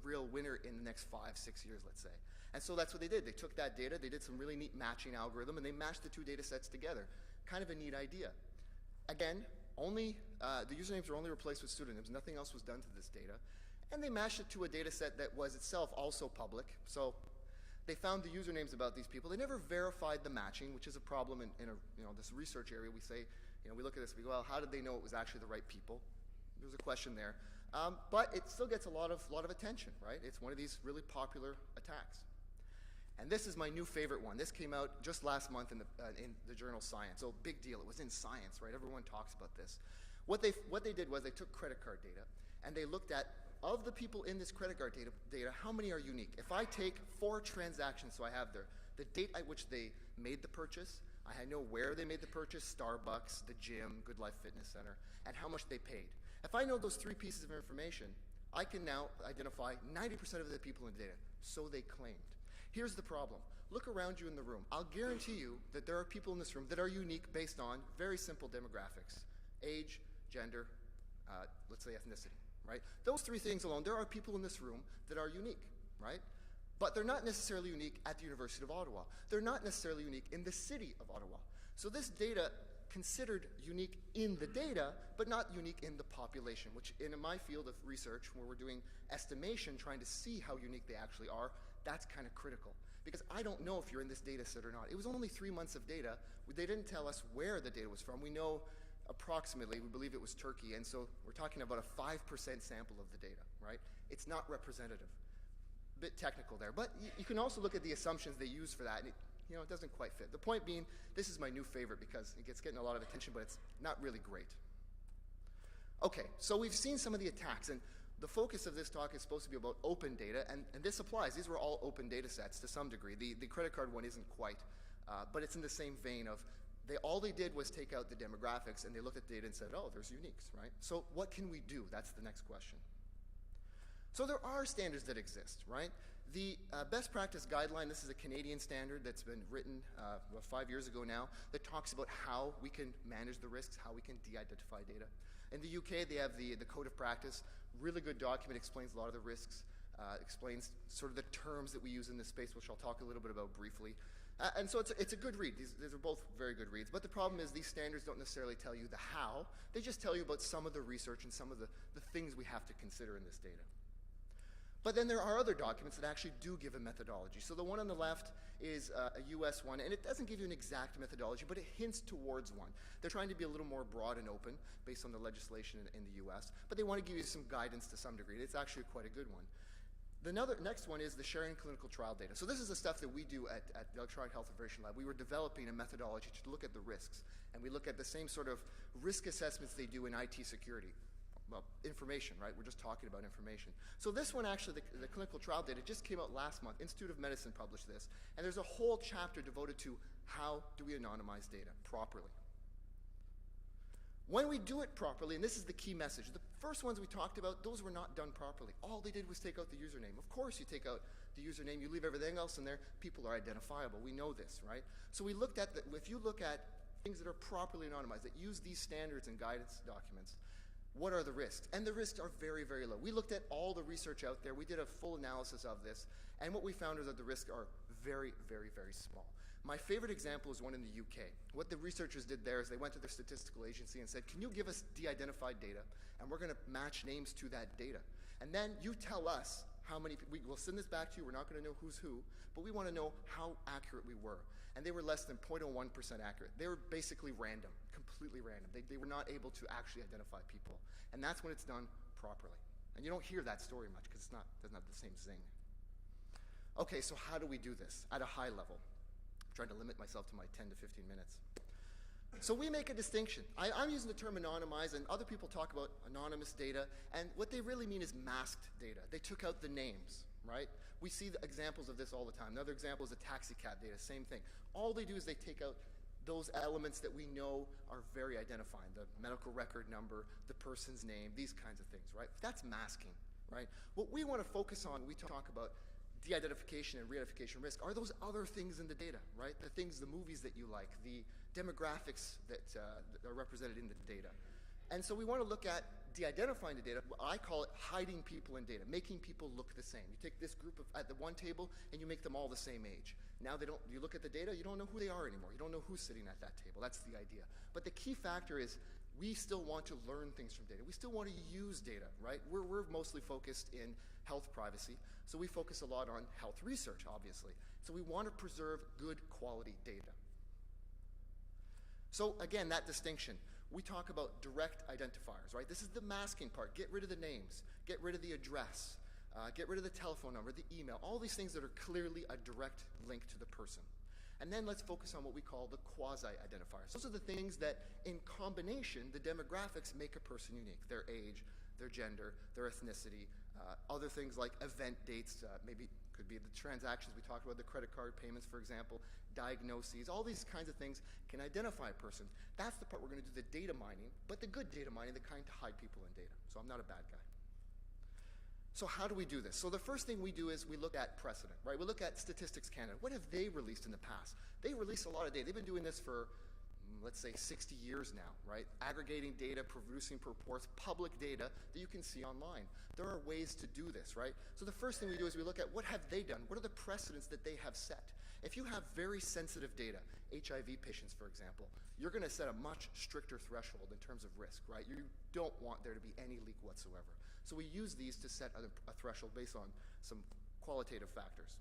real winner in the next 5, 6 years, let's say. And so that's what they did. They took that data, they did some really neat matching algorithm, and they matched the two data sets together. Kind of a neat idea. Again, the usernames were only replaced with pseudonyms. Nothing else was done to this data. And they matched it to a data set that was itself also public. So they found the usernames about these people. They never verified the matching, which is a problem in this research area. We say, we look at this, we go, well, how did they know it was actually the right people? There's a question there. But it still gets a lot of attention, right? It's one of these really popular attacks. And this is my new favorite one. This came out just last month in the journal Science. So big deal. It was in Science, right? Everyone talks about this. What they did was they took credit card data, and they looked at, of the people in this credit card data, how many are unique? If I take 4 transactions, so I have the date at which they made the purchase, I know where they made the purchase, Starbucks, the gym, Good Life Fitness Center, and how much they paid. If I know those 3 pieces of information, I can now identify 90% of the people in the data. So they claimed. Here's the problem. Look around you in the room. I'll guarantee you that there are people in this room that are unique based on very simple demographics. Age, gender, let's say ethnicity, right? Those 3 things alone, there are people in this room that are unique, right? But they're not necessarily unique at the University of Ottawa. They're not necessarily unique in the city of Ottawa. So this data considered unique in the data, but not unique in the population, which in my field of research, where we're doing estimation, trying to see how unique they actually are, that's kind of critical. Because I don't know if you're in this data set or not. It was only 3 months of data. They didn't tell us where the data was from. We know approximately, we believe it was Turkey, and so we're talking about a 5% sample of the data, right? It's not representative. A bit technical there. But you can also look at the assumptions they use for that, and it doesn't quite fit. The point being, this is my new favorite because it's getting a lot of attention, but it's not really great. Okay, so we've seen some of the attacks, and the focus of this talk is supposed to be about open data, and this applies. These were all open data sets to some degree. The credit card one isn't quite, but it's in the same vein of all they did was take out the demographics, and they looked at the data and said, oh, there's uniques, right? So what can we do? That's the next question. So there are standards that exist, right? The best practice guideline, this is a Canadian standard that's been written about 5 years ago now, that talks about how we can manage the risks, how we can de-identify data. In the UK, they have the Code of Practice, really good document, explains a lot of the risks, explains sort of the terms that we use in this space, which I'll talk a little bit about briefly. And so it's a good read. These are both very good reads. But the problem is these standards don't necessarily tell you the how. They just tell you about some of the research and some of the things we have to consider in this data. But then there are other documents that actually do give a methodology. So the one on the left is a US one, and it doesn't give you an exact methodology, but it hints towards one. They're trying to be a little more broad and open based on the legislation in the US, but they want to give you some guidance to some degree. It's actually quite a good one. The next one is the sharing clinical trial data. So this is the stuff that we do at the Electronic Health Information Lab. We were developing a methodology to look at the risks, and we look at the same sort of risk assessments they do in IT security. Well, information, right? We're just talking about information. So this one, actually, the clinical trial data just came out last month. Institute of Medicine published this, and there's a whole chapter devoted to how do we anonymize data properly. When we do it properly, and this is the key message, the first ones we talked about, those were not done properly. All they did was take out the username. Of course, you take out the username, you leave everything else in there, people are identifiable. We know this, right? So we looked at, if you look at things that are properly anonymized, that use these standards and guidance documents, what are the risks? And the risks are very, very low. We looked at all the research out there. We did a full analysis of this. And what we found is that the risks are very, very, very small. My favorite example is one in the UK. What the researchers did there is they went to their statistical agency and said, can you give us de-identified data? And we're going to match names to that data. And then you tell us how many, we'll send this back to you. We're not going to know who's who, but we want to know how accurate we were. And they were less than 0.01% accurate. They were basically random, completely random. They were not able to actually identify people. And that's when it's done properly. And you don't hear that story much because it doesn't have the same zing. Okay, so how do we do this at a high level? I'm trying to limit myself to my 10 to 15 minutes. So we make a distinction. I'm using the term anonymized, and other people talk about anonymous data, and what they really mean is masked data. They took out the names, right? We see the examples of this all the time. Another example is the taxi cab data, same thing. All they do is they take out those elements that we know are very identifying, the medical record number, the person's name, these kinds of things, right? That's masking, right? What we want to focus on, we talk about de-identification and re-identification risk, are those other things in the data, right? The things, the movies that you like, the demographics that are represented in the data. And so we want to look at de-identifying the data. I call it hiding people in data, making people look the same. You take this group at the one table and you make them all the same age. Now you look at the data, you don't know who they are anymore. You don't know who's sitting at that table. That's the idea. But the key factor is we still want to learn things from data. We still want to use data, right? We're mostly focused in health privacy, so we focus a lot on health research, obviously. So we want to preserve good quality data. So again, that distinction. We talk about direct identifiers, right? This is the masking part. Get rid of the names. Get rid of the address. Get rid of the telephone number, the email, all these things that are clearly a direct link to the person. And then let's focus on what we call the quasi-identifiers. Those are the things that, in combination, the demographics make a person unique. Their age, their gender, their ethnicity, other things like event dates, maybe could be the transactions we talked about, the credit card payments, for example, diagnoses, all these kinds of things can identify a person. That's the part we're going to do the data mining, but the good data mining, the kind to hide people in data. So I'm not a bad guy. So how do we do this? So the first thing we do is we look at precedent, right? We look at Statistics Canada. What have they released in the past? They release a lot of data. They've been doing this for, let's say, 60 years now, right? Aggregating data, producing reports, public data that you can see online. There are ways to do this, right? So the first thing we do is we look at what have they done? What are the precedents that they have set? If you have very sensitive data, HIV patients, for example, you're going to set a much stricter threshold in terms of risk, right? You don't want there to be any leak whatsoever. So we use these to set a threshold based on some qualitative factors.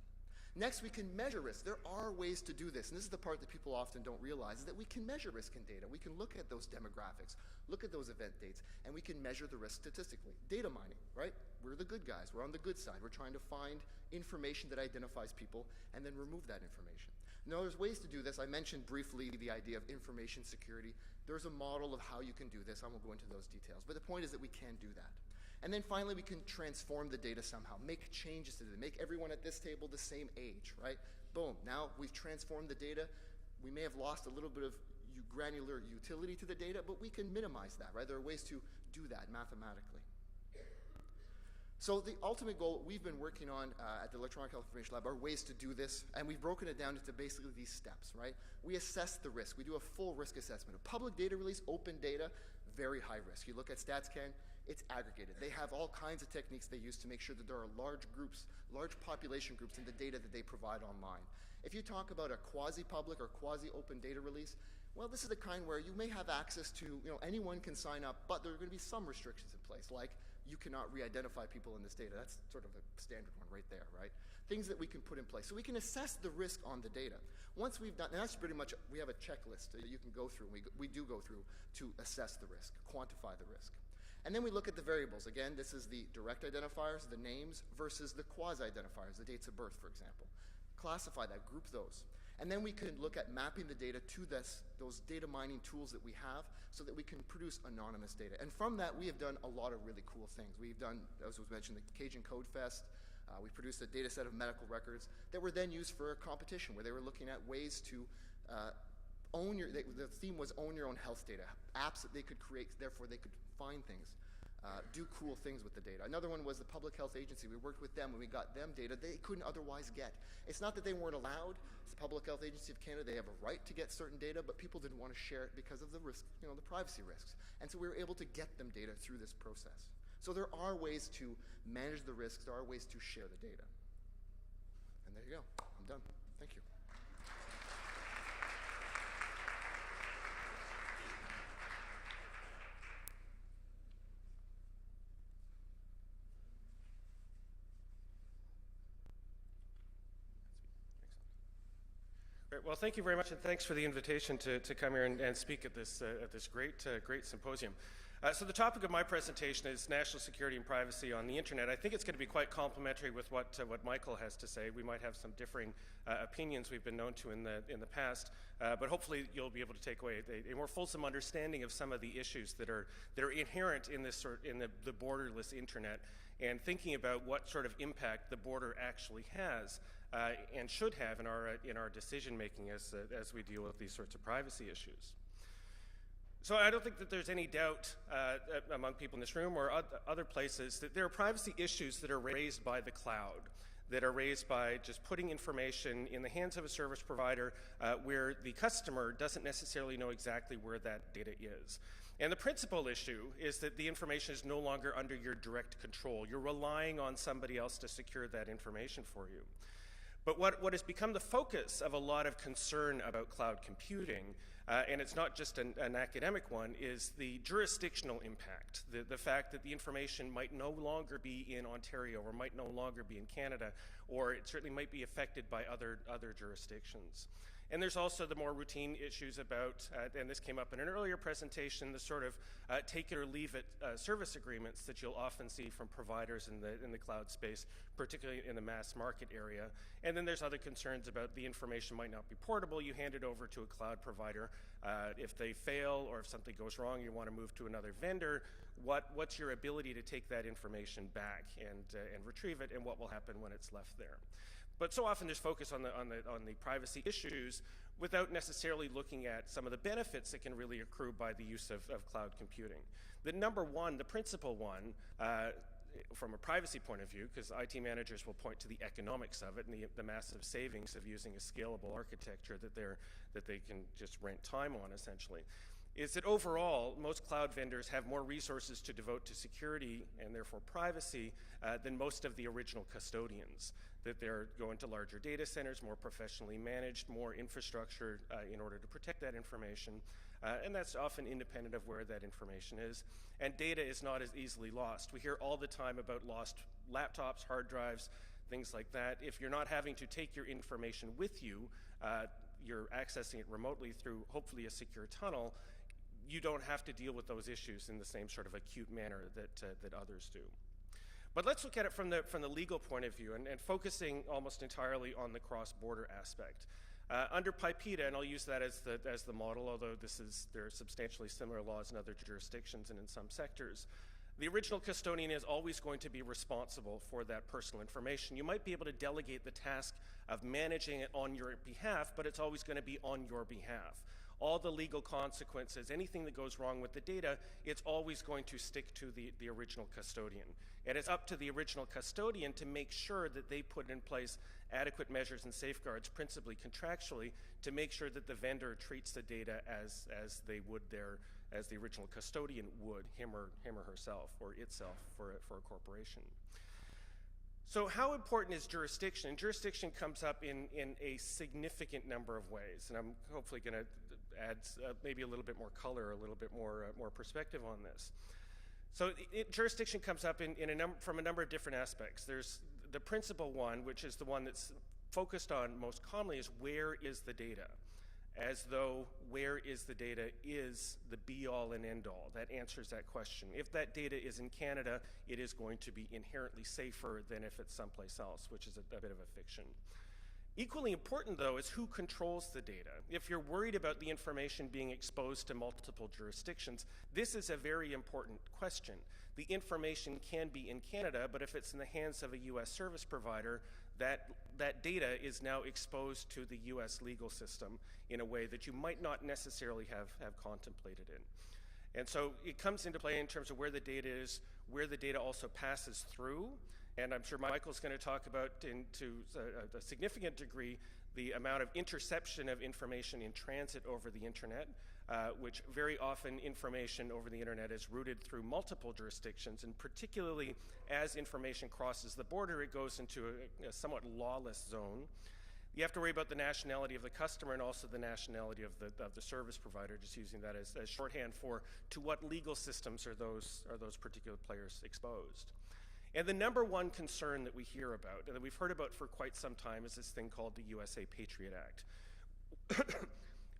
Next, we can measure risk. There are ways to do this, and this is the part that people often don't realize, is that we can measure risk in data. We can look at those demographics, look at those event dates, and we can measure the risk statistically. Data mining, right? We're the good guys. We're on the good side. We're trying to find information that identifies people and then remove that information. Now, there's ways to do this. I mentioned briefly the idea of information security. There's a model of how you can do this. I won't go into those details, but the point is that we can do that. And then finally, we can transform the data somehow, make changes to it, make everyone at this table the same age, right? Boom, now we've transformed the data. We may have lost a little bit of granular utility to the data, but we can minimize that, right? There are ways to do that mathematically. So the ultimate goal we've been working on at the Electronic Health Information Lab are ways to do this, and we've broken it down into basically these steps, right? We assess the risk. We do a full risk assessment. A public data release, open data, very high risk. You look at StatsCan, it's aggregated. They have all kinds of techniques they use to make sure that there are large groups, large population groups in the data that they provide online. If you talk about a quasi-public or quasi-open data release, well, this is the kind where you may have access to, anyone can sign up, but there are going to be some restrictions in place, like you cannot re-identify people in this data. That's sort of a standard one right there, right? Things that we can put in place. So we can assess the risk on the data. Once we've done, and that's pretty much, we have a checklist that you can go through, we do go through to assess the risk, quantify the risk. And then we look at the variables. Again, this is the direct identifiers, the names, versus the quasi-identifiers, the dates of birth, for example. Classify that, group those. And then we can look at mapping the data to those data mining tools that we have so that we can produce anonymous data. And from that, we have done a lot of really cool things. We've done, as was mentioned, the Cajun Code Fest. We produced a data set of medical records that were then used for a competition where they were looking at ways to the theme was own your own health data, apps that they could create, therefore they could find things, do cool things with the data. Another one was the Public Health Agency. We worked with them and we got them data they couldn't otherwise get. It's not that they weren't allowed. It's the Public Health Agency of Canada. They have a right to get certain data, but people didn't want to share it because of the risk, the privacy risks. And so we were able to get them data through this process. So there are ways to manage the risks. There are ways to share the data. And there you go. I'm done. Thank you. Great. Well, thank you very much, and thanks for the invitation to come here and speak at this great symposium. So the topic of my presentation is national security and privacy on the internet. I think it's going to be quite complementary with what Michael has to say. We might have some differing opinions we've been known to in the past, but hopefully you'll be able to take away a more fulsome understanding of some of the issues that are inherent in this in the borderless internet, and thinking about what sort of impact the border actually has and should have in our decision making as we deal with these sorts of privacy issues. So I don't think that there's any doubt among people in this room or other places that there are privacy issues that are raised by the cloud, that are raised by just putting information in the hands of a service provider where the customer doesn't necessarily know exactly where that data is. And the principal issue is that the information is no longer under your direct control. You're relying on somebody else to secure that information for you. But what has become the focus of a lot of concern about cloud computing, and it's not just an academic one, is the jurisdictional impact, the fact that the information might no longer be in Ontario or might no longer be in Canada, or it certainly might be affected by other jurisdictions. And there's also the more routine issues about, and this came up in an earlier presentation, the sort of take it or leave it service agreements that you'll often see from providers in the cloud space, particularly in the mass market area. And then there's other concerns about the information might not be portable. You hand it over to a cloud provider. If they fail or if something goes wrong, you want to move to another vendor. What's your ability to take that information back and retrieve it, and what will happen when it's left there? But so often there's focus on the privacy issues without necessarily looking at some of the benefits that can really accrue by the use of cloud computing. The number one, the principal one, from a privacy point of view, because IT managers will point to the economics of it and the massive savings of using a scalable architecture that they can just rent time on, essentially, is that overall, most cloud vendors have more resources to devote to security and therefore privacy than most of the original custodians. That they're going to larger data centers, more professionally managed, more infrastructure in order to protect that information. And that's often independent of where that information is. And data is not as easily lost. We hear all the time about lost laptops, hard drives, things like that. If you're not having to take your information with you, you're accessing it remotely through hopefully a secure tunnel, you don't have to deal with those issues in the same sort of acute manner that others do. But let's look at it from the legal point of view and focusing almost entirely on the cross-border aspect. Under PIPEDA, and I'll use that as the model, although there are substantially similar laws in other jurisdictions and in some sectors, the original custodian is always going to be responsible for that personal information. You might be able to delegate the task of managing it on your behalf, but it's always going to be on your behalf. All the legal consequences, anything that goes wrong with the data, it's always going to stick to the original custodian. And it's up to the original custodian to make sure that they put in place adequate measures and safeguards, principally contractually, to make sure that the vendor treats the data as they would as the original custodian would, him or herself, or itself for a corporation. So how important is jurisdiction? And jurisdiction comes up in a significant number of ways, and I'm hopefully going to add maybe a little bit more color, a little bit more perspective on this. So jurisdiction comes up from a number of different aspects. There's the principal one, which is the one that's focused on most commonly, is where is the data? As though where is the data is the be-all and end-all. That answers that question. If that data is in Canada, it is going to be inherently safer than if it's someplace else, which is a bit of a fiction. Equally important, though, is who controls the data. If you're worried about the information being exposed to multiple jurisdictions, this is a very important question. The information can be in Canada, but if it's in the hands of a US service provider, that data is now exposed to the US legal system in a way that you might not necessarily have contemplated in. And so it comes into play in terms of where the data is, where the data also passes through, and I'm sure Michael's going to talk about to a significant degree the amount of interception of information in transit over the internet, which very often information over the internet is routed through multiple jurisdictions, and particularly as information crosses the border, it goes into a somewhat lawless zone. You have to worry about the nationality of the customer and also the nationality of the service provider, just using that as shorthand for to what legal systems are those particular players exposed. And the number one concern that we hear about, and that we've heard about for quite some time, is this thing called the USA Patriot Act,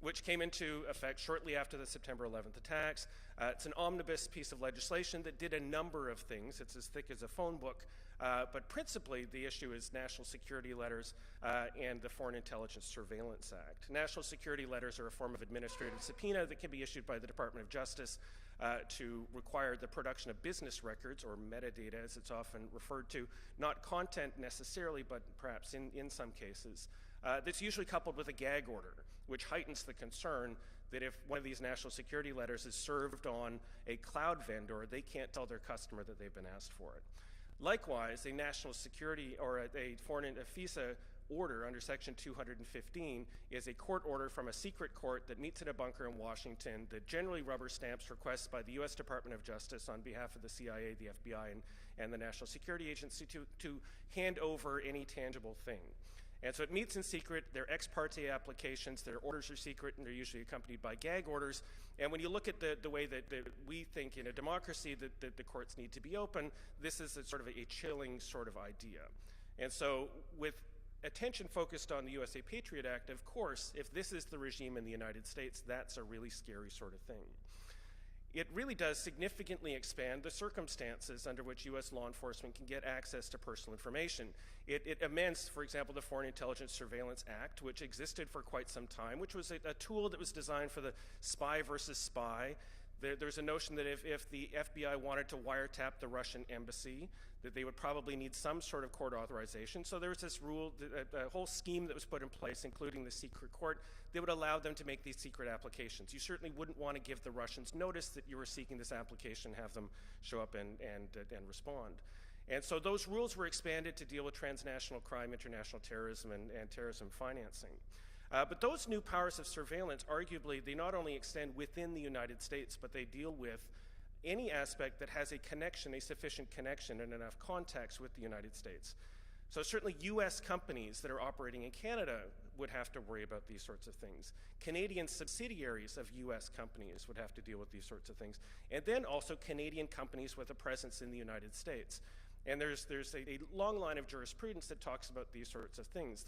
which came into effect shortly after the September 11th attacks. It's an omnibus piece of legislation that did a number of things. It's as thick as a phone book, but principally the issue is national security letters and the Foreign Intelligence Surveillance Act. National security letters are a form of administrative subpoena that can be issued by the Department of Justice to require the production of business records, or metadata as it's often referred to, not content necessarily, but perhaps in some cases. That's usually coupled with a gag order, which heightens the concern that if one of these national security letters is served on a cloud vendor, they can't tell their customer that they've been asked for it. Likewise, a national security or a FISA order under Section 215 is a court order from a secret court that meets in a bunker in Washington that generally rubber stamps requests by the U.S. Department of Justice on behalf of the CIA, the FBI, and the National Security Agency to hand over any tangible thing. And so it meets in secret. They're ex parte applications. Their orders are secret, and they're usually accompanied by gag orders. And when you look at the way that we think in a democracy that the courts need to be open, this is a sort of a chilling sort of idea. And so with attention focused on the USA Patriot Act, of course, if this is the regime in the United States, that's a really scary sort of thing. It really does significantly expand the circumstances under which U.S. law enforcement can get access to personal information. It amends, for example, the Foreign Intelligence Surveillance Act, which existed for quite some time, which was a tool that was designed for the spy versus spy. There's a notion that if the FBI wanted to wiretap the Russian embassy, that they would probably need some sort of court authorization. So there was this rule, a whole scheme that was put in place, including the secret court, that would allow them to make these secret applications. You certainly wouldn't want to give the Russians notice that you were seeking this application, have them show up and respond. And so those rules were expanded to deal with transnational crime, international terrorism, and terrorism financing. But those new powers of surveillance, arguably, they not only extend within the United States, but they deal with any aspect that has a connection, a sufficient connection and enough context with the United States. So certainly U.S. companies that are operating in Canada would have to worry about these sorts of things. Canadian subsidiaries of U.S. companies would have to deal with these sorts of things. And then also Canadian companies with a presence in the United States. And there's a long line of jurisprudence that talks about these sorts of things.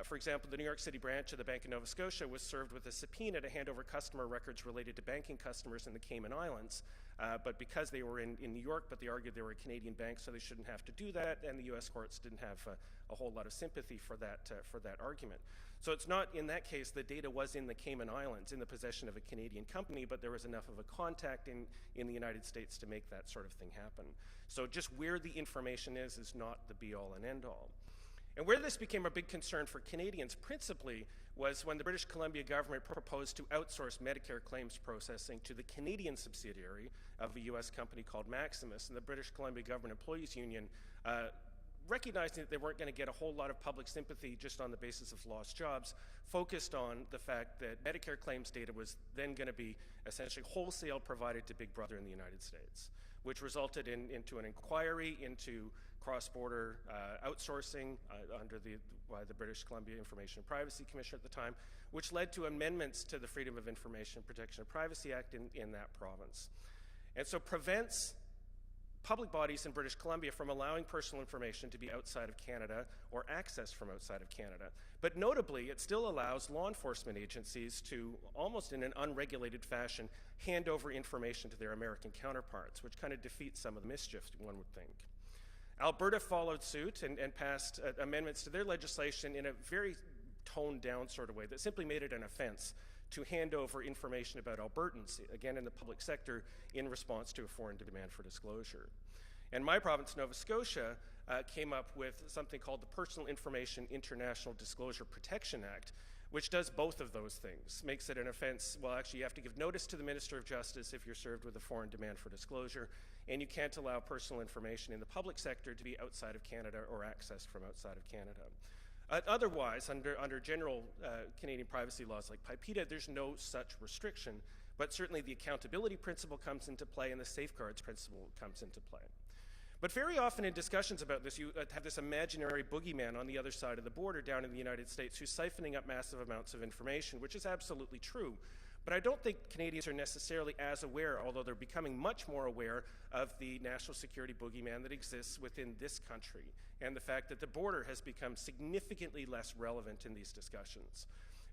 For example, the New York City branch of the Bank of Nova Scotia was served with a subpoena to hand over customer records related to banking customers in the Cayman Islands. But because they were in New York, but they argued they were a Canadian bank, so they shouldn't have to do that, and the U.S. courts didn't have a whole lot of sympathy for that argument. So it's not, in that case, the data was in the Cayman Islands, in the possession of a Canadian company, but there was enough of a contact in the United States to make that sort of thing happen. So just where the information is not the be-all and end-all. And where this became a big concern for Canadians principally was when the British Columbia government proposed to outsource Medicare claims processing to the Canadian subsidiary of a U.S. company called Maximus. And the British Columbia Government Employees Union, recognizing that they weren't going to get a whole lot of public sympathy just on the basis of lost jobs, focused on the fact that Medicare claims data was then going to be essentially wholesale provided to Big Brother in the United States, which resulted into an inquiry into cross-border outsourcing by the British Columbia Information and Privacy Commission at the time, which led to amendments to the Freedom of Information Protection and Privacy Act in that province. And so prevents public bodies in British Columbia from allowing personal information to be outside of Canada or accessed from outside of Canada. But notably, it still allows law enforcement agencies to, almost in an unregulated fashion, hand over information to their American counterparts, which kind of defeats some of the mischief, one would think. Alberta followed suit and passed amendments to their legislation in a very toned-down sort of way that simply made it an offense to hand over information about Albertans, again in the public sector, in response to a foreign demand for disclosure. And my province, Nova Scotia, came up with something called the Personal Information International Disclosure Protection Act, which does both of those things. Makes it an offense, well, actually, you have to give notice to the Minister of Justice if you're served with a foreign demand for disclosure, and you can't allow personal information in the public sector to be outside of Canada or accessed from outside of Canada. Otherwise, under general Canadian privacy laws like PIPEDA, there's no such restriction, but certainly the accountability principle comes into play and the safeguards principle comes into play. But very often in discussions about this, you have this imaginary boogeyman on the other side of the border down in the United States who's siphoning up massive amounts of information, which is absolutely true. But I don't think Canadians are necessarily as aware, although they're becoming much more aware of the national security boogeyman that exists within this country and the fact that the border has become significantly less relevant in these discussions.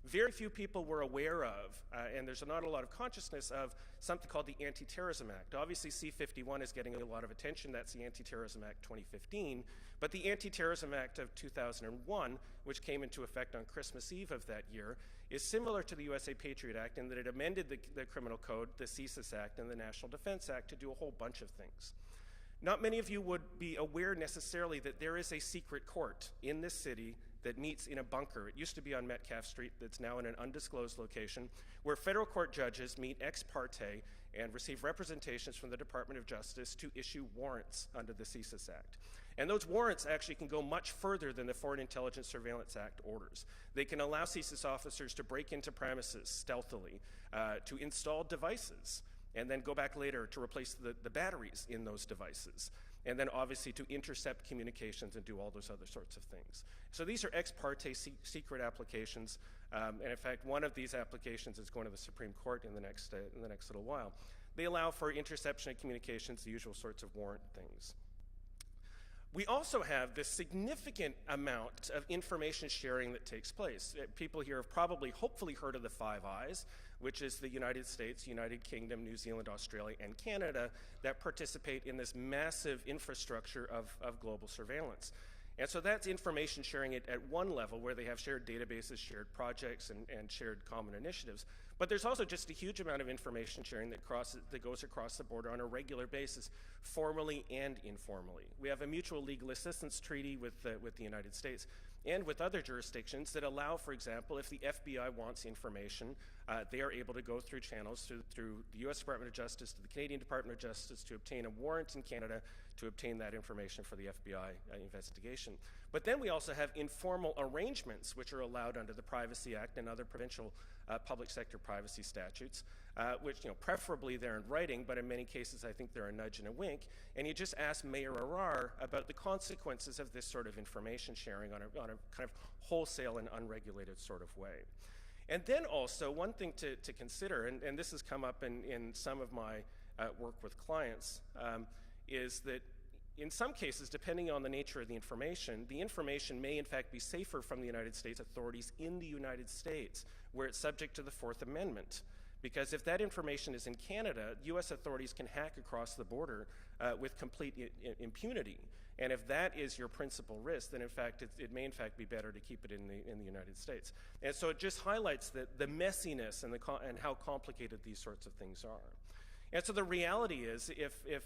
Very few people were aware of, and there's not a lot of consciousness of, something called the Anti-Terrorism Act. Obviously, C-51 is getting a lot of attention. That's the Anti-Terrorism Act 2015. But the Anti-Terrorism Act of 2001, which came into effect on Christmas Eve of that year, is similar to the USA Patriot Act in that it amended the Criminal Code, the CSIS Act, and the National Defense Act to do a whole bunch of things. Not many of you would be aware necessarily that there is a secret court in this city that meets in a bunker. It used to be on Metcalfe Street, that's now in an undisclosed location, where federal court judges meet ex parte and receive representations from the Department of Justice to issue warrants under the CSIS Act. And those warrants actually can go much further than the Foreign Intelligence Surveillance Act orders. They can allow CSIS officers to break into premises stealthily, to install devices, and then go back later to replace the batteries in those devices, and then obviously to intercept communications and do all those other sorts of things. So these are ex parte secret applications, and in fact, one of these applications is going to the Supreme Court in the next little while. They allow for interception of communications, the usual sorts of warrant things. We also have this significant amount of information sharing that takes place. People here have probably, hopefully, heard of the Five Eyes, which is the United States, United Kingdom, New Zealand, Australia, and Canada that participate in this massive infrastructure of global surveillance. And so that's information sharing at one level where they have shared databases, shared projects, and shared common initiatives. But there's also just a huge amount of information sharing that goes across the border on a regular basis, formally and informally. We have a mutual legal assistance treaty with the United States and with other jurisdictions that allow, for example, if the FBI wants information, they are able to go through channels through the U.S. Department of Justice to the Canadian Department of Justice to obtain a warrant in Canada to obtain that information for the FBI investigation. But then we also have informal arrangements which are allowed under the Privacy Act and other provincial public sector privacy statutes, which, preferably they're in writing, but in many cases I think they're a nudge and a wink. And you just ask Mayor Arar about the consequences of this sort of information sharing on a kind of wholesale and unregulated sort of way. And then also, one thing to consider, and this has come up in some of my work with clients, is that in some cases, depending on the nature of the information may in fact be safer from the United States authorities in the United States, where it's subject to the Fourth Amendment. Because if that information is in Canada, U.S. authorities can hack across the border with complete impunity. And if that is your principal risk, then in fact it may in fact be better to keep it in the United States. And so it just highlights the messiness and how complicated these sorts of things are. And so the reality is, if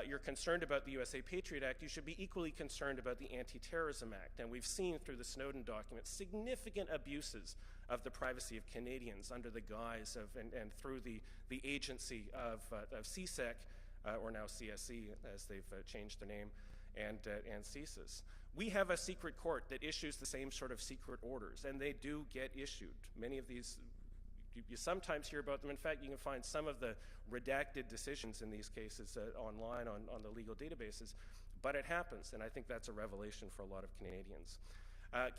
you're concerned about the USA Patriot Act, you should be equally concerned about the Anti-Terrorism Act. And we've seen through the Snowden documents significant abuses of the privacy of Canadians under the guise of and through the agency of CSEC, or now CSE as they've changed the name, and CSIS. We have a secret court that issues the same sort of secret orders, and they do get issued. Many of these, you sometimes hear about them. In fact, you can find some of the redacted decisions in these cases online on the legal databases, but it happens, and I think that's a revelation for a lot of Canadians.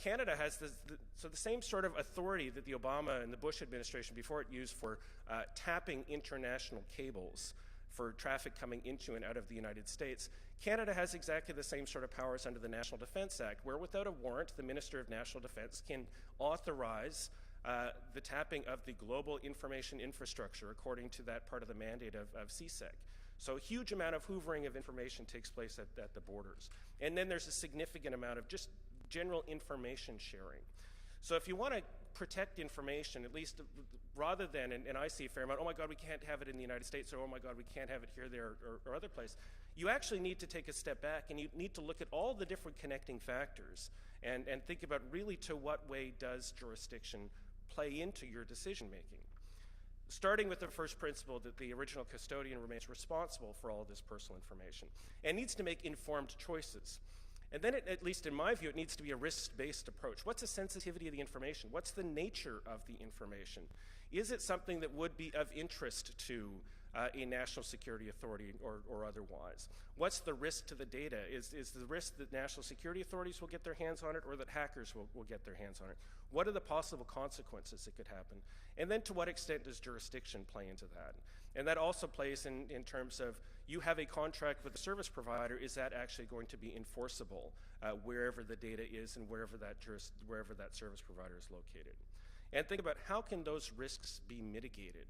Canada has the same sort of authority that the Obama and the Bush administration before it used for tapping international cables for traffic coming into and out of the United States. Canada has exactly the same sort of powers under the National Defense Act, where without a warrant, the Minister of National Defense can authorize the tapping of the global information infrastructure according to that part of the mandate of CSEC. So a huge amount of hoovering of information takes place at the borders. And then there's a significant amount of just general information sharing. So if you want to protect information, at least rather than, and I see a fair amount, oh my God, we can't have it in the United States, or oh my God, we can't have it here, there, or other place. you actually need to take a step back and you need to look at all the different connecting factors and think about really to what way does jurisdiction play into your decision making. Starting with the first principle that the original custodian remains responsible for all of this personal information and needs to make informed choices. And then, at least in my view, it needs to be a risk-based approach. What's the sensitivity of the information? What's the nature of the information? Is it something that would be of interest to a national security authority or otherwise? What's the risk to the data? Is the risk that national security authorities will get their hands on it or that hackers will get their hands on it? What are the possible consequences that could happen? And then to what extent does jurisdiction play into that? And that also plays in terms of you have a contract with a service provider, is that actually going to be enforceable wherever the data is and wherever that service provider is located? And think about how can those risks be mitigated?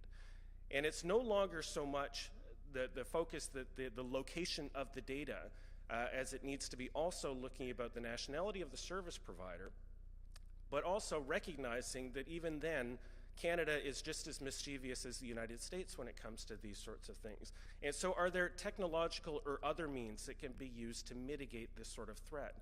And it's no longer so much the focus, the location of the data, as it needs to be also looking about the nationality of the service provider, but also recognizing that even then, Canada is just as mischievous as the United States when it comes to these sorts of things. And so are there technological or other means that can be used to mitigate this sort of threat?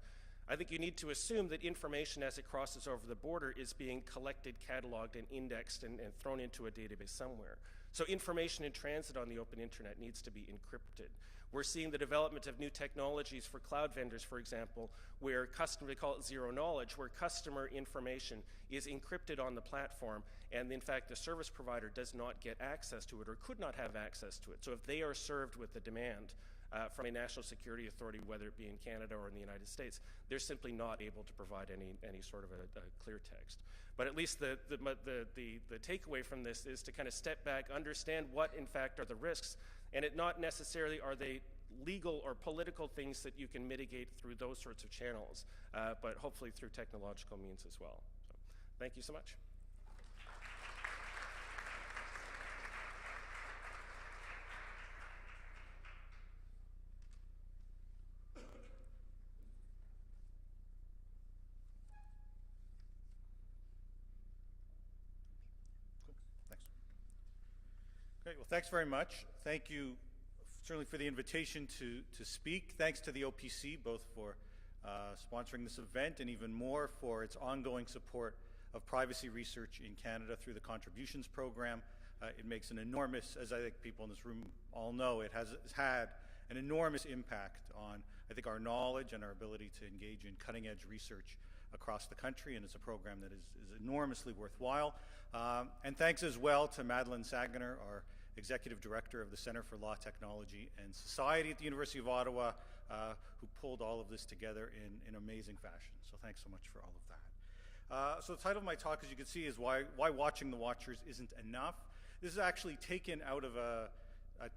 I think you need to assume that information as it crosses over the border is being collected, cataloged, and indexed and thrown into a database somewhere. So information in transit on the open internet needs to be encrypted. We're seeing the development of new technologies for cloud vendors, for example, where they call it zero knowledge, where customer information is encrypted on the platform, and in fact the service provider does not get access to it or could not have access to it. So if they are served with a demand from a national security authority, whether it be in Canada or in the United States, they're simply not able to provide any sort of a clear text. But at least the takeaway from this is to kind of step back, understand what in fact are the risks, and it not necessarily are they legal or political things that you can mitigate through those sorts of channels, but hopefully through technological means as well. So, thank you so much. Great. Well, thanks very much. Thank you certainly for the invitation to speak. Thanks to the OPC, both for sponsoring this event and even more for its ongoing support of privacy research in Canada through the contributions program. It makes an enormous, as I think people in this room all know, it has had an enormous impact on, I think, our knowledge and our ability to engage in cutting-edge research across the country, and it's a program that is enormously worthwhile. And thanks as well to Madeleine Saginer, our Executive Director of the Centre for Law, Technology and Society at the University of Ottawa, who pulled all of this together in amazing fashion. So thanks so much for all of that. So the title of my talk, as you can see, is Why Watching the Watchers Isn't Enough. This is actually taken out of a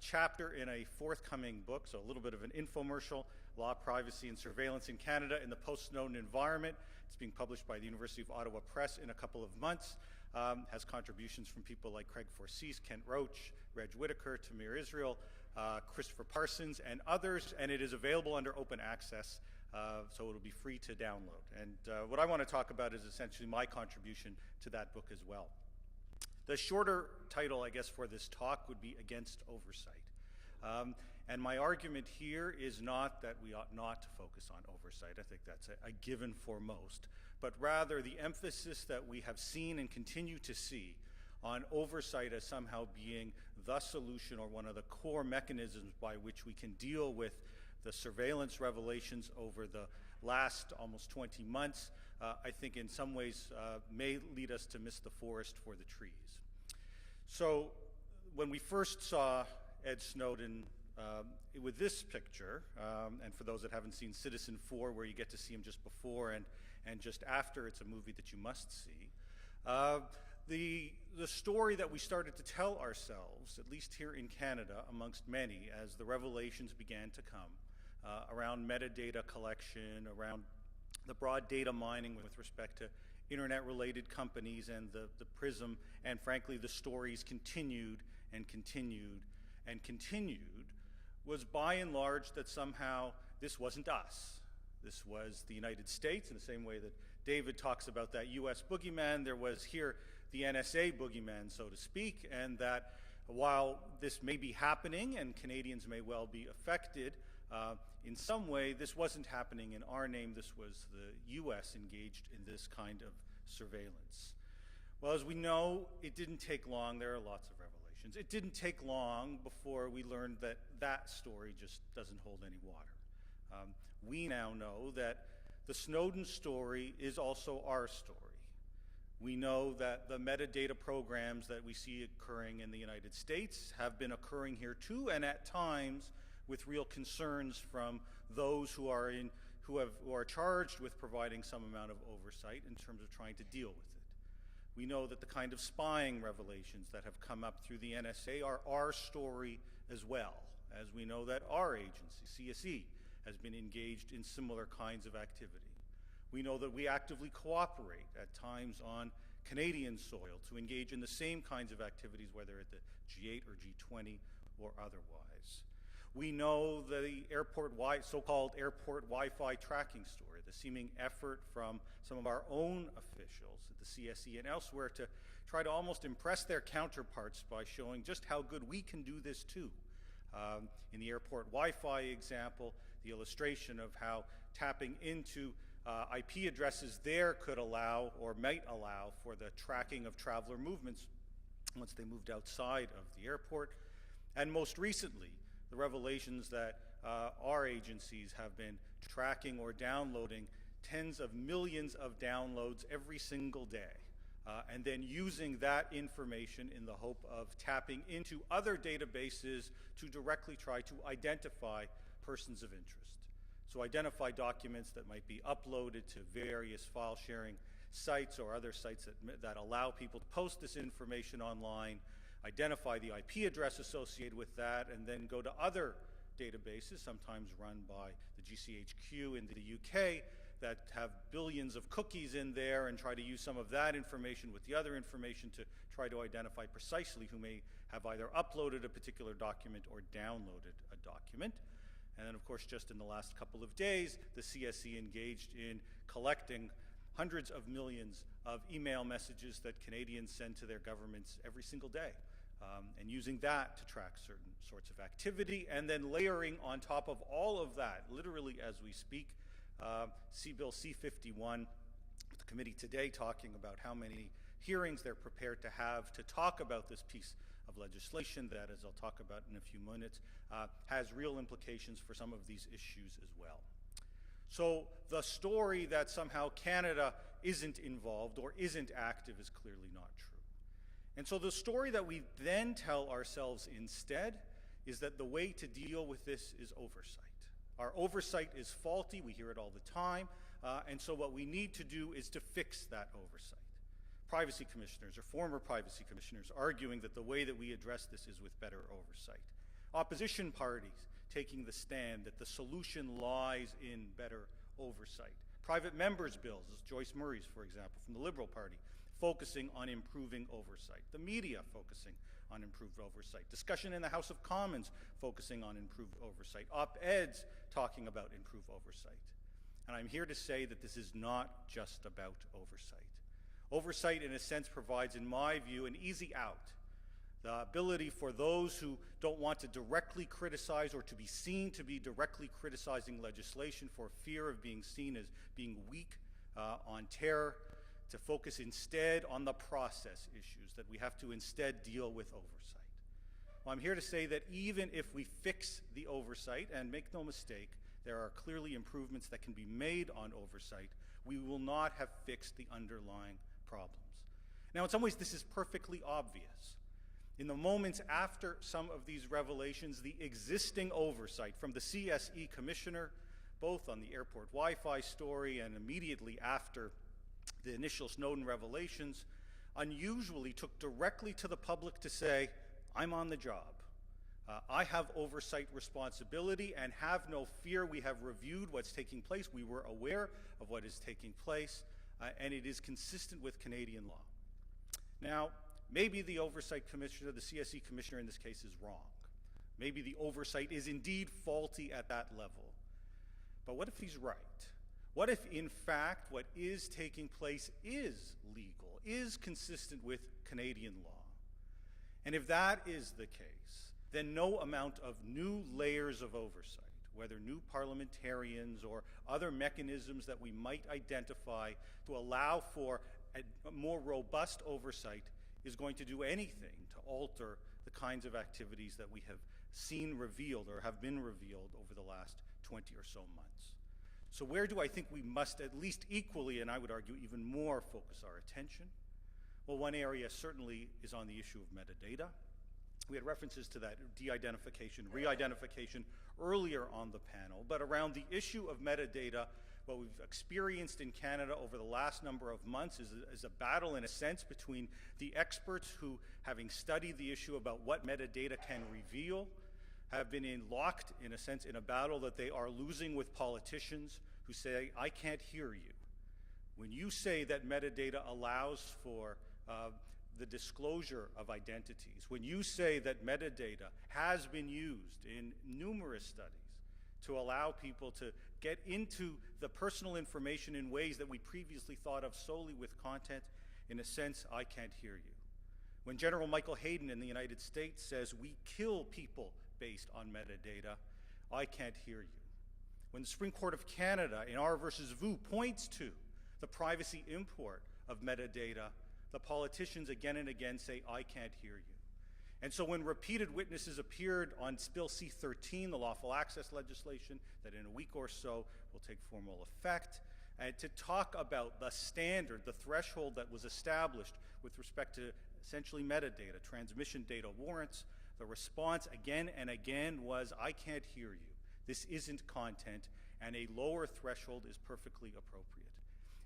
chapter in a forthcoming book, so a little bit of an infomercial, Law, Privacy and Surveillance in Canada in the Post-Snowden Environment. It's being published by the University of Ottawa Press in a couple of months. Has contributions from people like Craig Forsyth, Kent Roach, Reg Whitaker, Tamir Israel, Christopher Parsons, and others, and it is available under open access, so it'll be free to download. And what I want to talk about is essentially my contribution to that book as well. The shorter title, I guess, for this talk would be Against Oversight. And my argument here is not that we ought not to focus on oversight. I think that's a given for most. But rather the emphasis that we have seen and continue to see on oversight as somehow being the solution or one of the core mechanisms by which we can deal with the surveillance revelations over the last almost 20 months, I think in some ways may lead us to miss the forest for the trees. So when we first saw Ed Snowden with this picture, and for those that haven't seen Citizen 4, where you get to see him just before and just after, it's a movie that you must see. The story that we started to tell ourselves, at least here in Canada, amongst many, as the revelations began to come, around metadata collection, around the broad data mining with respect to internet-related companies and the PRISM, and frankly the stories continued and continued and continued, was by and large that somehow this wasn't us. This was the United States, in the same way that David talks about that US boogeyman. There was here the NSA boogeyman, so to speak, and that while this may be happening and Canadians may well be affected, in some way, this wasn't happening in our name. This was the U.S. engaged in this kind of surveillance. Well, as we know, it didn't take long. There are lots of revelations. It didn't take long before we learned that that story just doesn't hold any water. We now know that the Snowden story is also our story. We know that the metadata programs that we see occurring in the United States have been occurring here too, and at times with real concerns from those who are charged with providing some amount of oversight in terms of trying to deal with it. We know that the kind of spying revelations that have come up through the NSA are our story as well, as we know that our agency, CSE, has been engaged in similar kinds of activity. We know that we actively cooperate at times on Canadian soil to engage in the same kinds of activities, whether at the G8 or G20 or otherwise. We know the so-called airport Wi-Fi tracking story, the seeming effort from some of our own officials at the CSE and elsewhere to try to almost impress their counterparts by showing just how good we can do this too. In the airport Wi-Fi example, the illustration of how tapping into IP addresses there could allow or might allow for the tracking of traveler movements once they moved outside of the airport. And most recently, the revelations that our agencies have been tracking or downloading tens of millions of downloads every single day, and then using that information in the hope of tapping into other databases to directly try to identify persons of interest. So identify documents that might be uploaded to various file sharing sites or other sites that allow people to post this information online, identify the IP address associated with that, and then go to other databases, sometimes run by the GCHQ in the UK, that have billions of cookies in there, and try to use some of that information with the other information to try to identify precisely who may have either uploaded a particular document or downloaded a document. And then, of course, just in the last couple of days, the CSE engaged in collecting hundreds of millions of email messages that Canadians send to their governments every single day, and using that to track certain sorts of activity, and then layering on top of all of that, literally as we speak, Bill C-51, the committee today talking about how many hearings they're prepared to have to talk about this piece of legislation that, as I'll talk about in a few minutes, has real implications for some of these issues as well. So the story that somehow Canada isn't involved or isn't active is clearly not true. And so the story that we then tell ourselves instead is that the way to deal with this is oversight. Our oversight is faulty, we hear it all the time, and so what we need to do is to fix that oversight. Privacy commissioners or former privacy commissioners arguing that the way that we address this is with better oversight. Opposition parties taking the stand that the solution lies in better oversight. Private members' bills, as Joyce Murray's, for example, from the Liberal Party, focusing on improving oversight. The media focusing on improved oversight. Discussion in the House of Commons focusing on improved oversight. Op-eds talking about improved oversight. And I'm here to say that this is not just about oversight. Oversight, in a sense, provides, in my view, an easy out. The ability for those who don't want to directly criticize or to be seen to be directly criticizing legislation for fear of being seen as being weak on terror, to focus instead on the process issues, that we have to instead deal with oversight. Well, I'm here to say that even if we fix the oversight, and make no mistake, there are clearly improvements that can be made on oversight, we will not have fixed the underlying problems. Now, in some ways, this is perfectly obvious. In the moments after some of these revelations, the existing oversight from the CSE commissioner, both on the airport Wi-Fi story and immediately after the initial Snowden revelations, unusually took directly to the public to say, I'm on the job. I have oversight responsibility, and have no fear, we have reviewed what's taking place. We were aware of what is taking place, and it is consistent with Canadian law. Now, maybe the oversight commissioner, the CSE commissioner in this case, is wrong. Maybe the oversight is indeed faulty at that level. But what if he's right? What if, in fact, what is taking place is legal, is consistent with Canadian law? And if that is the case, then no amount of new layers of oversight whether new parliamentarians or other mechanisms that we might identify to allow for a more robust oversight, is going to do anything to alter the kinds of activities that we have seen revealed or have been revealed over the last 20 or so months. So where do I think we must at least equally, and I would argue even more, focus our attention? Well, one area certainly is on the issue of metadata. We had references to that de-identification, re-identification earlier on the panel, but around the issue of metadata, what we've experienced in Canada over the last number of months is a battle, in a sense, between the experts who, having studied the issue about what metadata can reveal, have been locked, in a sense, in a battle that they are losing with politicians who say, I can't hear you. When you say that metadata allows for the disclosure of identities, when you say that metadata has been used in numerous studies to allow people to get into the personal information in ways that we previously thought of solely with content, in a sense, I can't hear you. When General Michael Hayden in the United States says we kill people based on metadata, I can't hear you. When the Supreme Court of Canada in R versus Vu points to the privacy import of metadata, the politicians again and again say, I can't hear you. And so when repeated witnesses appeared on Bill C-13, the lawful access legislation that in a week or so will take formal effect, and to talk about the standard, the threshold that was established with respect to essentially metadata, transmission data warrants, the response again and again was, I can't hear you. This isn't content, and a lower threshold is perfectly appropriate.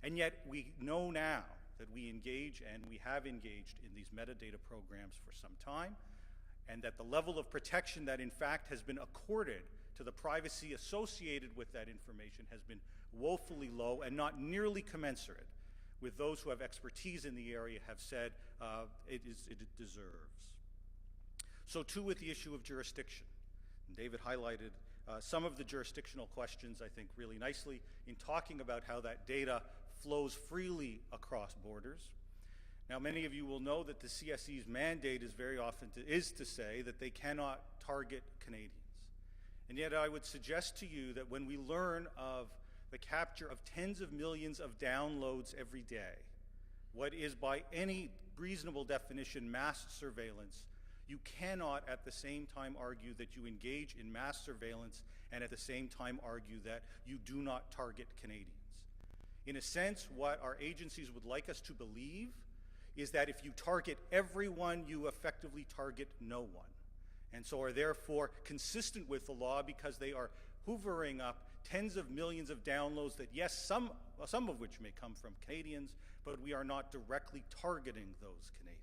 And yet we know now that we engage, and we have engaged in these metadata programs for some time, and that the level of protection that in fact has been accorded to the privacy associated with that information has been woefully low and not nearly commensurate with those who have expertise in the area have said it deserves. So too with the issue of jurisdiction. And David highlighted some of the jurisdictional questions, I think, really nicely in talking about how that data flows freely across borders. Now, many of you will know that the CSE's mandate is very often to say that they cannot target Canadians. And yet I would suggest to you that when we learn of the capture of tens of millions of downloads every day, what is by any reasonable definition mass surveillance, you cannot at the same time argue that you engage in mass surveillance and at the same time argue that you do not target Canadians. In a sense, what our agencies would like us to believe is that if you target everyone, you effectively target no one, and so are therefore consistent with the law because they are hoovering up tens of millions of downloads that, yes, some of which may come from Canadians, but we are not directly targeting those Canadians.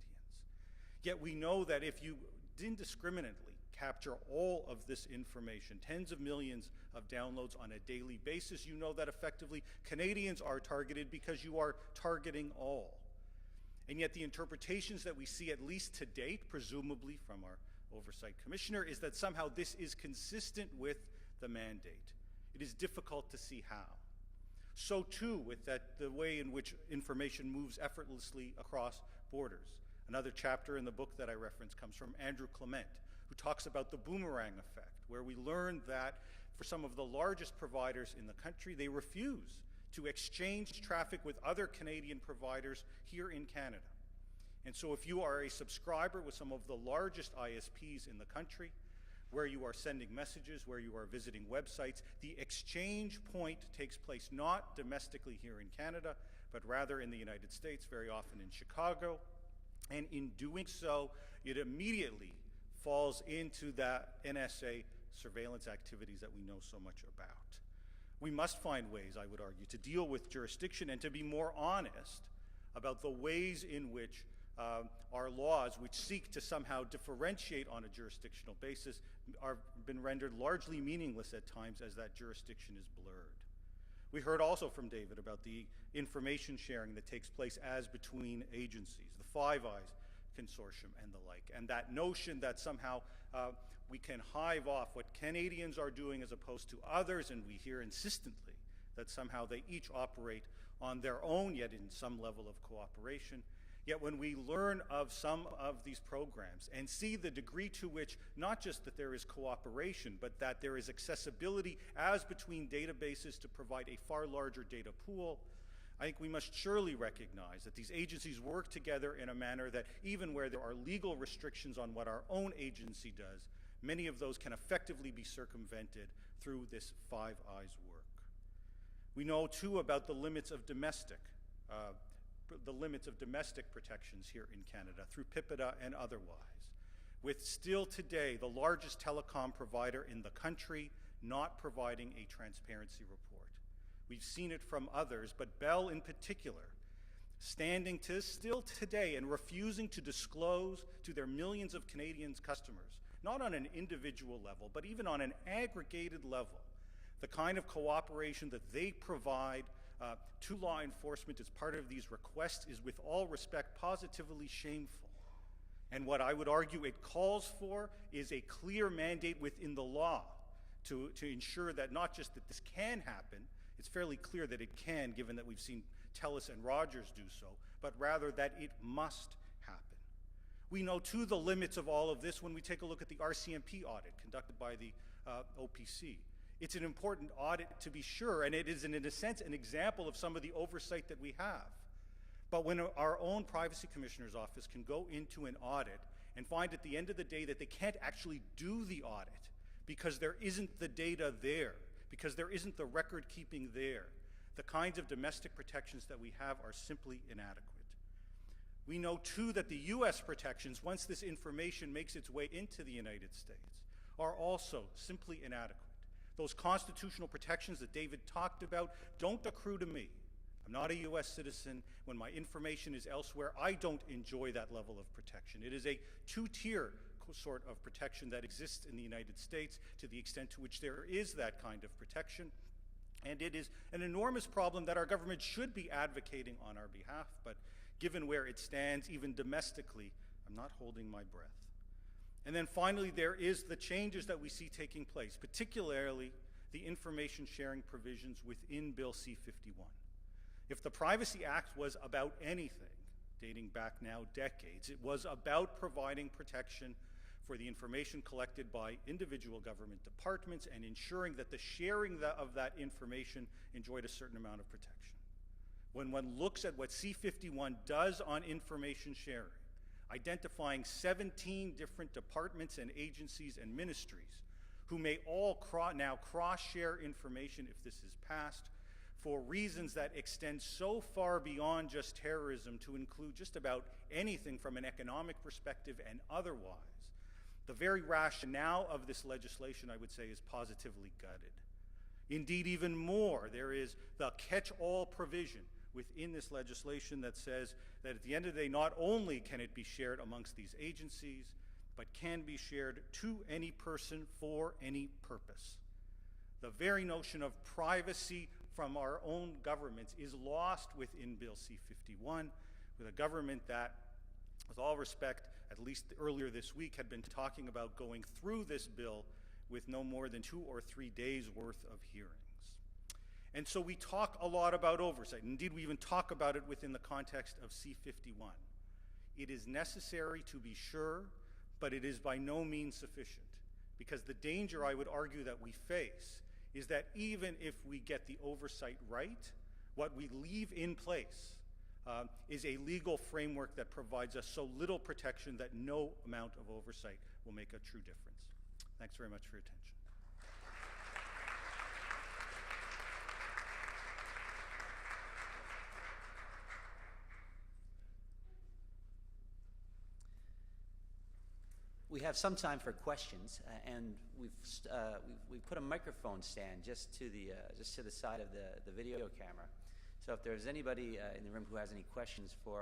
Yet we know that if you indiscriminately capture all of this information, tens of millions of downloads on a daily basis, you know that effectively Canadians are targeted because you are targeting all. And yet the interpretations that we see, at least to date, presumably from our Oversight Commissioner, is that somehow this is consistent with the mandate. It is difficult to see how. So too with the way in which information moves effortlessly across borders. Another chapter in the book that I reference comes from Andrew Clement, who talks about the boomerang effect, where we learned that for some of the largest providers in the country, they refuse to exchange traffic with other Canadian providers here in Canada. And so if you are a subscriber with some of the largest ISPs in the country, where you are sending messages, where you are visiting websites, the exchange point takes place not domestically here in Canada, but rather in the United States, very often in Chicago. And in doing so, it immediately falls into that NSA surveillance activities that we know so much about. We must find ways, I would argue, to deal with jurisdiction and to be more honest about the ways in which our laws, which seek to somehow differentiate on a jurisdictional basis, are been rendered largely meaningless at times as that jurisdiction is blurred. We heard also from David about the information sharing that takes place as between agencies, the Five Eyes Consortium and the like, and that notion that somehow we can hive off what Canadians are doing as opposed to others, and we hear insistently that somehow they each operate on their own, yet in some level of cooperation. Yet when we learn of some of these programs and see the degree to which not just that there is cooperation, but that there is accessibility as between databases to provide a far larger data pool, I think we must surely recognize that these agencies work together in a manner that even where there are legal restrictions on what our own agency does, many of those can effectively be circumvented through this Five Eyes work. We know too about the limits of domestic protections here in Canada through PIPEDA and otherwise, with still today the largest telecom provider in the country not providing a transparency report. We've seen it from others, but Bell in particular, standing to still today and refusing to disclose to their millions of Canadians customers, not on an individual level, but even on an aggregated level, the kind of cooperation that they provide to law enforcement as part of these requests is, with all respect, positively shameful. And what I would argue it calls for is a clear mandate within the law to ensure that not just that this can happen, it's fairly clear that it can, given that we've seen TELUS and Rogers do so, but rather that it must happen. We know, too, the limits of all of this when we take a look at the RCMP audit conducted by the OPC. It's an important audit, to be sure, and it is, in a sense, an example of some of the oversight that we have. But when our own Privacy Commissioner's Office can go into an audit and find at the end of the day that they can't actually do the audit because there isn't the data there, because there isn't the record keeping there, the kinds of domestic protections that we have are simply inadequate. We know, too, that the U.S. protections, once this information makes its way into the United States, are also simply inadequate. Those constitutional protections that David talked about don't accrue to me. I'm not a U.S. citizen. When my information is elsewhere, I don't enjoy that level of protection. It is a two-tier sort of protection that exists in the United States to the extent to which there is that kind of protection. And it is an enormous problem that our government should be advocating on our behalf, but given where it stands, even domestically, I'm not holding my breath. And then finally, there is the changes that we see taking place, particularly the information sharing provisions within Bill C-51. If the Privacy Act was about anything, dating back now decades, it was about providing protection for the information collected by individual government departments and ensuring that the sharing of that information enjoyed a certain amount of protection. When one looks at what C-51 does on information sharing, identifying 17 different departments and agencies and ministries who may all now cross-share information if this is passed for reasons that extend so far beyond just terrorism to include just about anything from an economic perspective and otherwise. The very rationale of this legislation, I would say, is positively gutted. Indeed, even more, there is the catch-all provision within this legislation that says that at the end of the day, not only can it be shared amongst these agencies, but can be shared to any person for any purpose. The very notion of privacy from our own governments is lost within Bill C-51, with a government that, with all respect, at least earlier this week, had been talking about going through this bill with no more than 2 or 3 days worth of hearings. And so we talk a lot about oversight. Indeed, we even talk about it within the context of C-51. It is necessary, to be sure, but it is by no means sufficient, because the danger, I would argue, that we face is that even if we get the oversight right, what we leave in place is a legal framework that provides us so little protection that no amount of oversight will make a true difference. Thanks very much for your attention. We have some time for questions, and we've put a microphone stand just to the side of the video camera. So if there's anybody in the room who has any questions for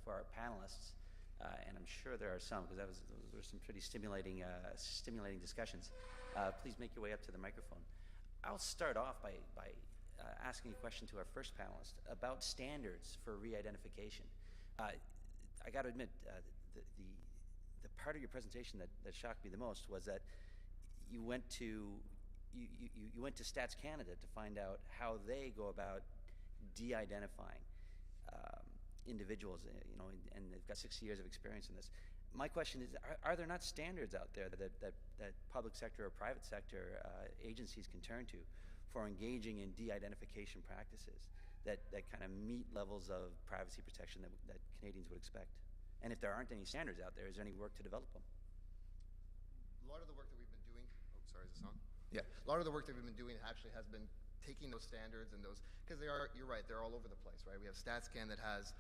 our panelists, and I'm sure there are some, because those were some pretty stimulating discussions, please make your way up to the microphone. I'll start off by asking a question to our first panelist about standards for re-identification. I got to admit, the part of your presentation that shocked me the most was that you went to Stats Canada to find out how they go about de-identifying individuals, and they've got 60 years of experience in this. My question is, are there not standards out there that public sector or private sector agencies can turn to for engaging in de-identification practices that kind of meet levels of privacy protection that Canadians would expect? And if there aren't any standards out there, is there any work to develop them? A lot of the work that we've been doing, oh, sorry, is this on? Yeah, a lot of the work that we've been doing actually has been taking those standards and those, because you're right, they're all over the place, right? We have StatsCan that has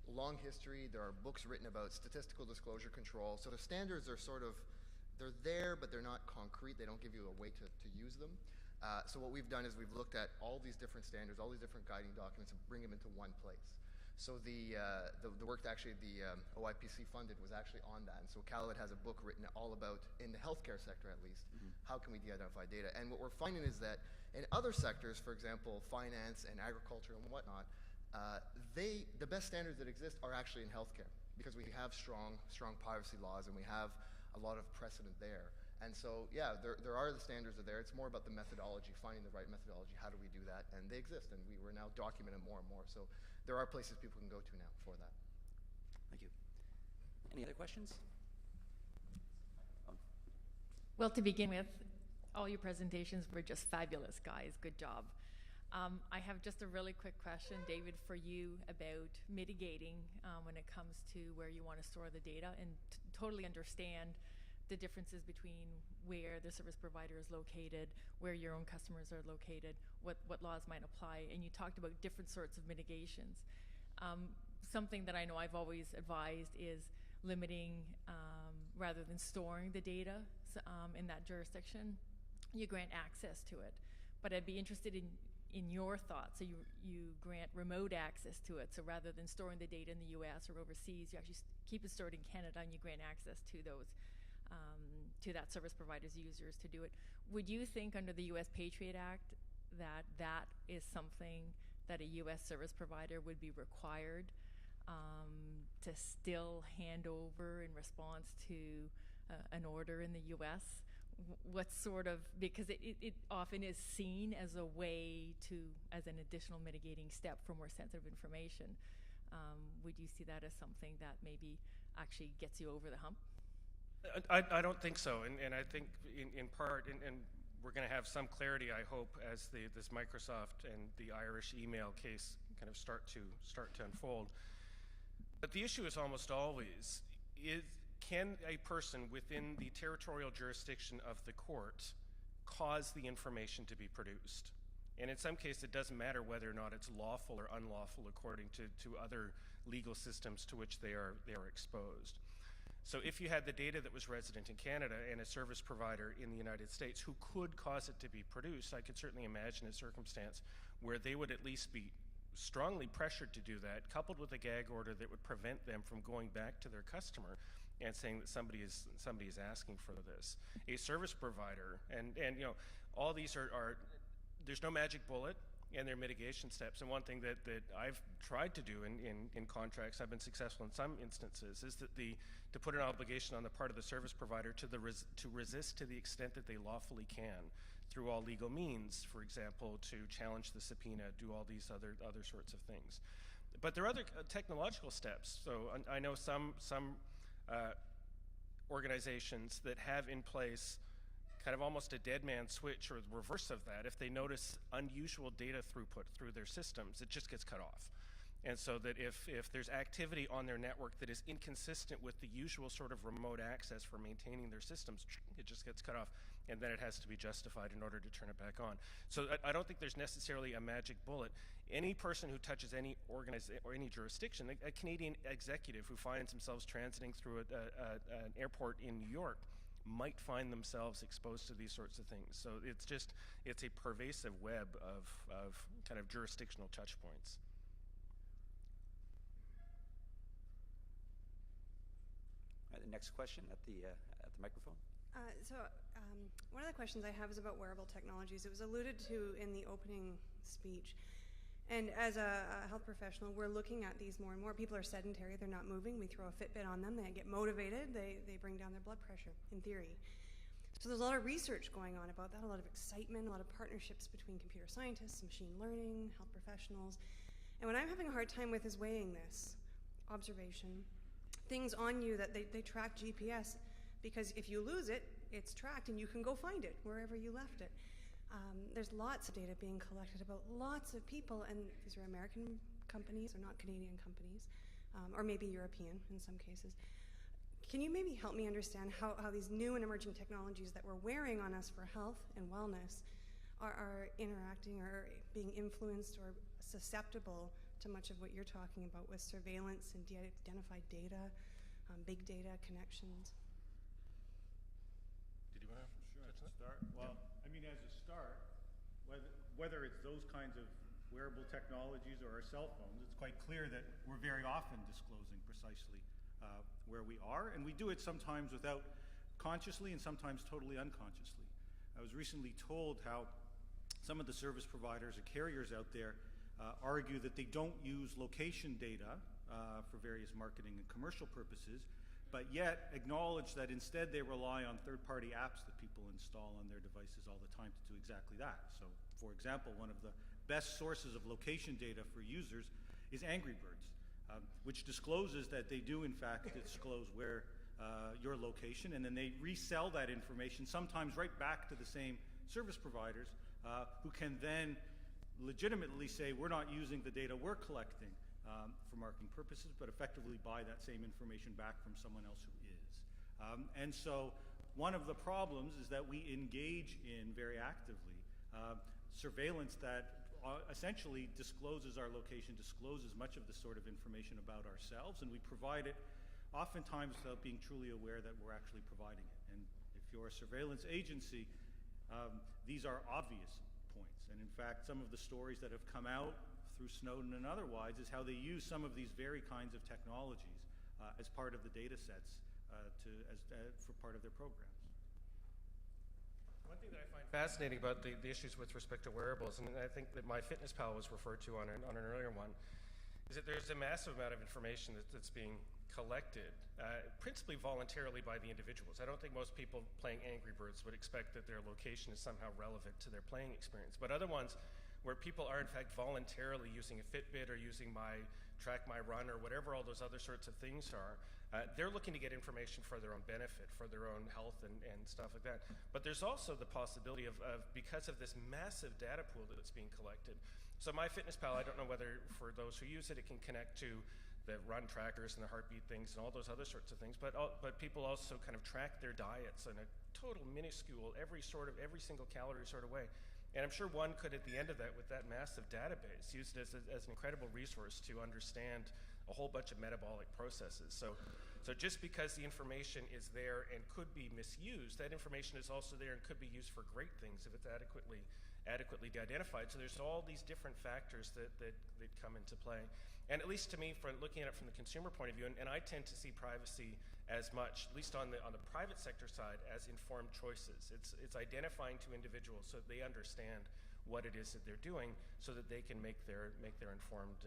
a long history. There are books written about statistical disclosure control. So the standards are sort of, they're there, but they're not concrete. They don't give you a way to use them. So what we've done is we've looked at all these different standards, all these different guiding documents, and bring them into one place. So the work that actually the OIPC funded was actually on that. And so Calumet has a book written all about, in the healthcare sector at least, how can we de-identify data. And what we're finding is that in other sectors, for example, finance and agriculture and whatnot, the best standards that exist are actually in healthcare, because we have strong privacy laws and we have a lot of precedent there. And so, yeah, there are the standards are there. It's more about the methodology, finding the right methodology. How do we do that? And they exist, and we're now documenting more and more. So there are places people can go to now for that. Thank you. Any other questions? Well, to begin with, all your presentations were just fabulous, guys. Good job. I have just a really quick question, David, for you about mitigating when it comes to where you want to store the data, and totally understand the differences between where the service provider is located, where your own customers are located, what laws might apply, and you talked about different sorts of mitigations. Something that I know I've always advised is limiting, rather than storing the data in that jurisdiction, you grant access to it. But I'd be interested in your thoughts. So you grant remote access to it. So rather than storing the data in the US or overseas, you actually keep it stored in Canada and you grant access to those, to that service provider's users to do it. Would you think under the US Patriot Act that that is something that a US service provider would be required to still hand over in response to an order in the US? What sort of, because it often is seen as a way to, as an additional mitigating step for more sensitive information. Would you see that as something that maybe actually gets you over the hump? I don't think so, and I think in part, and we're going to have some clarity, I hope, as this Microsoft and the Irish email case kind of start to unfold. But the issue is almost always, can a person within the territorial jurisdiction of the court cause the information to be produced? And in some cases, it doesn't matter whether or not it's lawful or unlawful according to other legal systems to which they are exposed. So if you had the data that was resident in Canada and a service provider in the United States who could cause it to be produced, I could certainly imagine a circumstance where they would at least be strongly pressured to do that, coupled with a gag order that would prevent them from going back to their customer and saying that somebody is asking for this. A service provider, and you know, all these are there's no magic bullet, and they're mitigation steps. And one thing that I've tried to do in contracts, I've been successful in some instances, is that to put an obligation on the part of the service provider to resist to the extent that they lawfully can through all legal means, for example, to challenge the subpoena, do all these other sorts of things. But there are other technological steps. So I know some organizations that have in place kind of almost a dead man switch, or the reverse of that. If they notice unusual data throughput through their systems, it just gets cut off. And so that if there's activity on their network that is inconsistent with the usual sort of remote access for maintaining their systems, it just gets cut off, and then it has to be justified in order to turn it back on. So I don't think there's necessarily a magic bullet. Any person who touches any organization or any jurisdiction, a Canadian executive who finds themselves transiting through an airport in New York, might find themselves exposed to these sorts of things. So it's a pervasive web of kind of jurisdictional touch points. The next question at the microphone. One of the questions I have is about wearable technologies. It was alluded to in the opening speech. And as a health professional, we're looking at these more and more. People are sedentary, they're not moving. We throw a Fitbit on them, they get motivated, they bring down their blood pressure, in theory. So there's a lot of research going on about that, a lot of excitement, a lot of partnerships between computer scientists, machine learning, health professionals. And what I'm having a hard time with is weighing this. observation, things on you that they track GPS, because if you lose it, it's tracked and you can go find it wherever you left it. There's lots of data being collected about lots of people, and these are American companies, or not Canadian companies, or maybe European in some cases. Can you maybe help me understand how these new and emerging technologies that we're wearing on us for health and wellness are interacting or being influenced or susceptible to much of what you're talking about with surveillance and de-identified data, big data connections? Did you want to start? Well, I mean, as a start, whether it's those kinds of wearable technologies or our cell phones, it's quite clear that we're very often disclosing precisely where we are, and we do it sometimes without consciously and sometimes totally unconsciously. I was recently told how some of the service providers or carriers out there argue that they don't use location data for various marketing and commercial purposes, but yet acknowledge that instead they rely on third-party apps that people install on their devices all the time to do exactly that. So, for example, one of the best sources of location data for users is Angry Birds, which discloses that they do in fact disclose where your location, and then they resell that information sometimes right back to the same service providers who can then legitimately say, we're not using the data we're collecting for marketing purposes, but effectively buy that same information back from someone else who is. And so one of the problems is that we engage in very actively surveillance that essentially discloses our location, discloses much of the sort of information about ourselves, and we provide it oftentimes without being truly aware that we're actually providing it. And if you're a surveillance agency, these are obvious points. And in fact, some of the stories that have come out through Snowden and otherwise is how they use some of these very kinds of technologies as part of the data sets for part of their programs. One thing that I find fascinating about the issues with respect to wearables, and I think that MyFitnessPal was referred to on an earlier one, is that there's a massive amount of information that's being collected, principally voluntarily by the individuals. I don't think most people playing Angry Birds would expect that their location is somehow relevant to their playing experience. But other ones where people are in fact voluntarily using a Fitbit or using Track My Run or whatever all those other sorts of things are, they're looking to get information for their own benefit, for their own health and stuff like that. But there's also the possibility of because of this massive data pool that's being collected. So MyFitnessPal, I don't know whether for those who use it, it can connect to the run trackers and the heartbeat things and all those other sorts of things, but people also kind of track their diets in a total minuscule, every single calorie sort of way. And I'm sure one could, at the end of that, with that massive database, use it as an incredible resource to understand a whole bunch of metabolic processes. So just because the information is there and could be misused, that information is also there and could be used for great things if it's adequately identified. So there's all these different factors that come into play. And at least to me, from looking at it from the consumer point of view, and I tend to see privacy as much, at least on the private sector side, as informed choices. It's identifying to individuals so that they understand what it is that they're doing, so that they can make their informed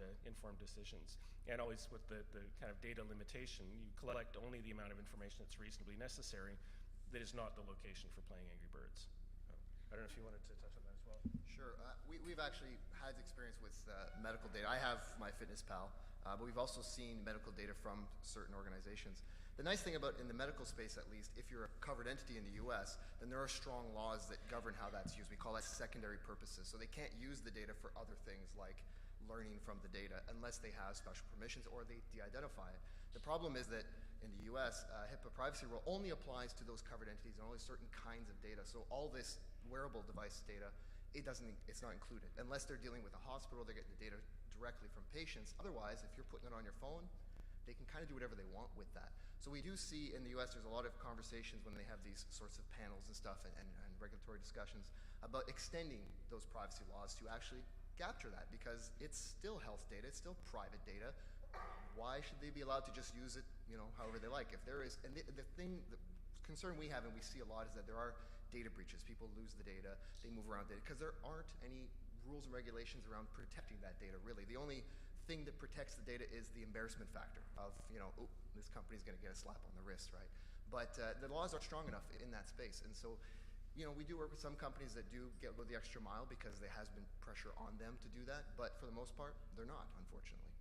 decisions. And always with the kind of data limitation, you collect only the amount of information that's reasonably necessary. That is not the location for playing Angry Birds. I don't know if you wanted to touch on that as well. Sure. We've actually had experience with medical data. I have MyFitnessPal, but we've also seen medical data from certain organizations. The nice thing about, in the medical space at least, if you're a covered entity in the US, then there are strong laws that govern how that's used. We call that secondary purposes. So they can't use the data for other things like learning from the data unless they have special permissions or they de-identify it. The problem is that in the US, HIPAA privacy rule only applies to those covered entities and only certain kinds of data. So all this wearable device data, it's not included. Unless they're dealing with a hospital, they get the data directly from patients. Otherwise, if you're putting it on your phone, they can kind of do whatever they want with that. So we do see in the US, there's a lot of conversations when they have these sorts of panels and stuff and regulatory discussions about extending those privacy laws to actually capture that, because it's still health data, it's still private data. Why should they be allowed to just use it, however they like? If there is, and the concern we have and we see a lot is that there are data breaches. People lose the data, they move around data, because there aren't any rules and regulations around protecting that data, really. The only thing that protects the data is the embarrassment factor of, oh, this company's going to get a slap on the wrist, right? But the laws aren't strong enough in that space. And so, we do work with some companies that do go the extra mile because there has been pressure on them to do that. But for the most part, they're not, unfortunately.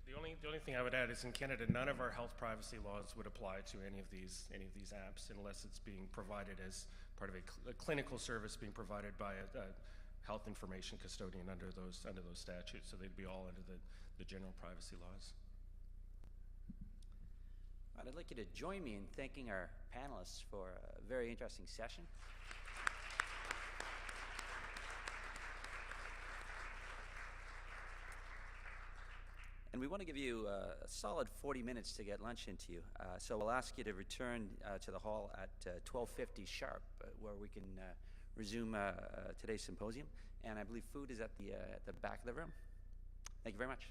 The only thing I would add is in Canada, none of our health privacy laws would apply to any of these apps unless it's being provided as part of a clinical service being provided by a health information custodian under those statutes. So they'd be all under the general privacy laws. I'd like you to join me in thanking our panelists for a very interesting session. And we want to give you a solid 40 minutes to get lunch into you. So we'll ask you to return to the hall at 12:50 sharp, where we can resume today's symposium. And I believe food is at the back of the room. Thank you very much.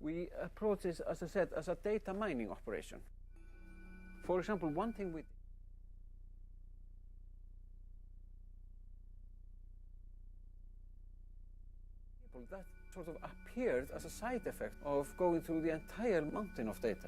We approach this, as I said, as a data mining operation. For example, one thing that sort of appeared as a side effect of going through the entire mountain of data.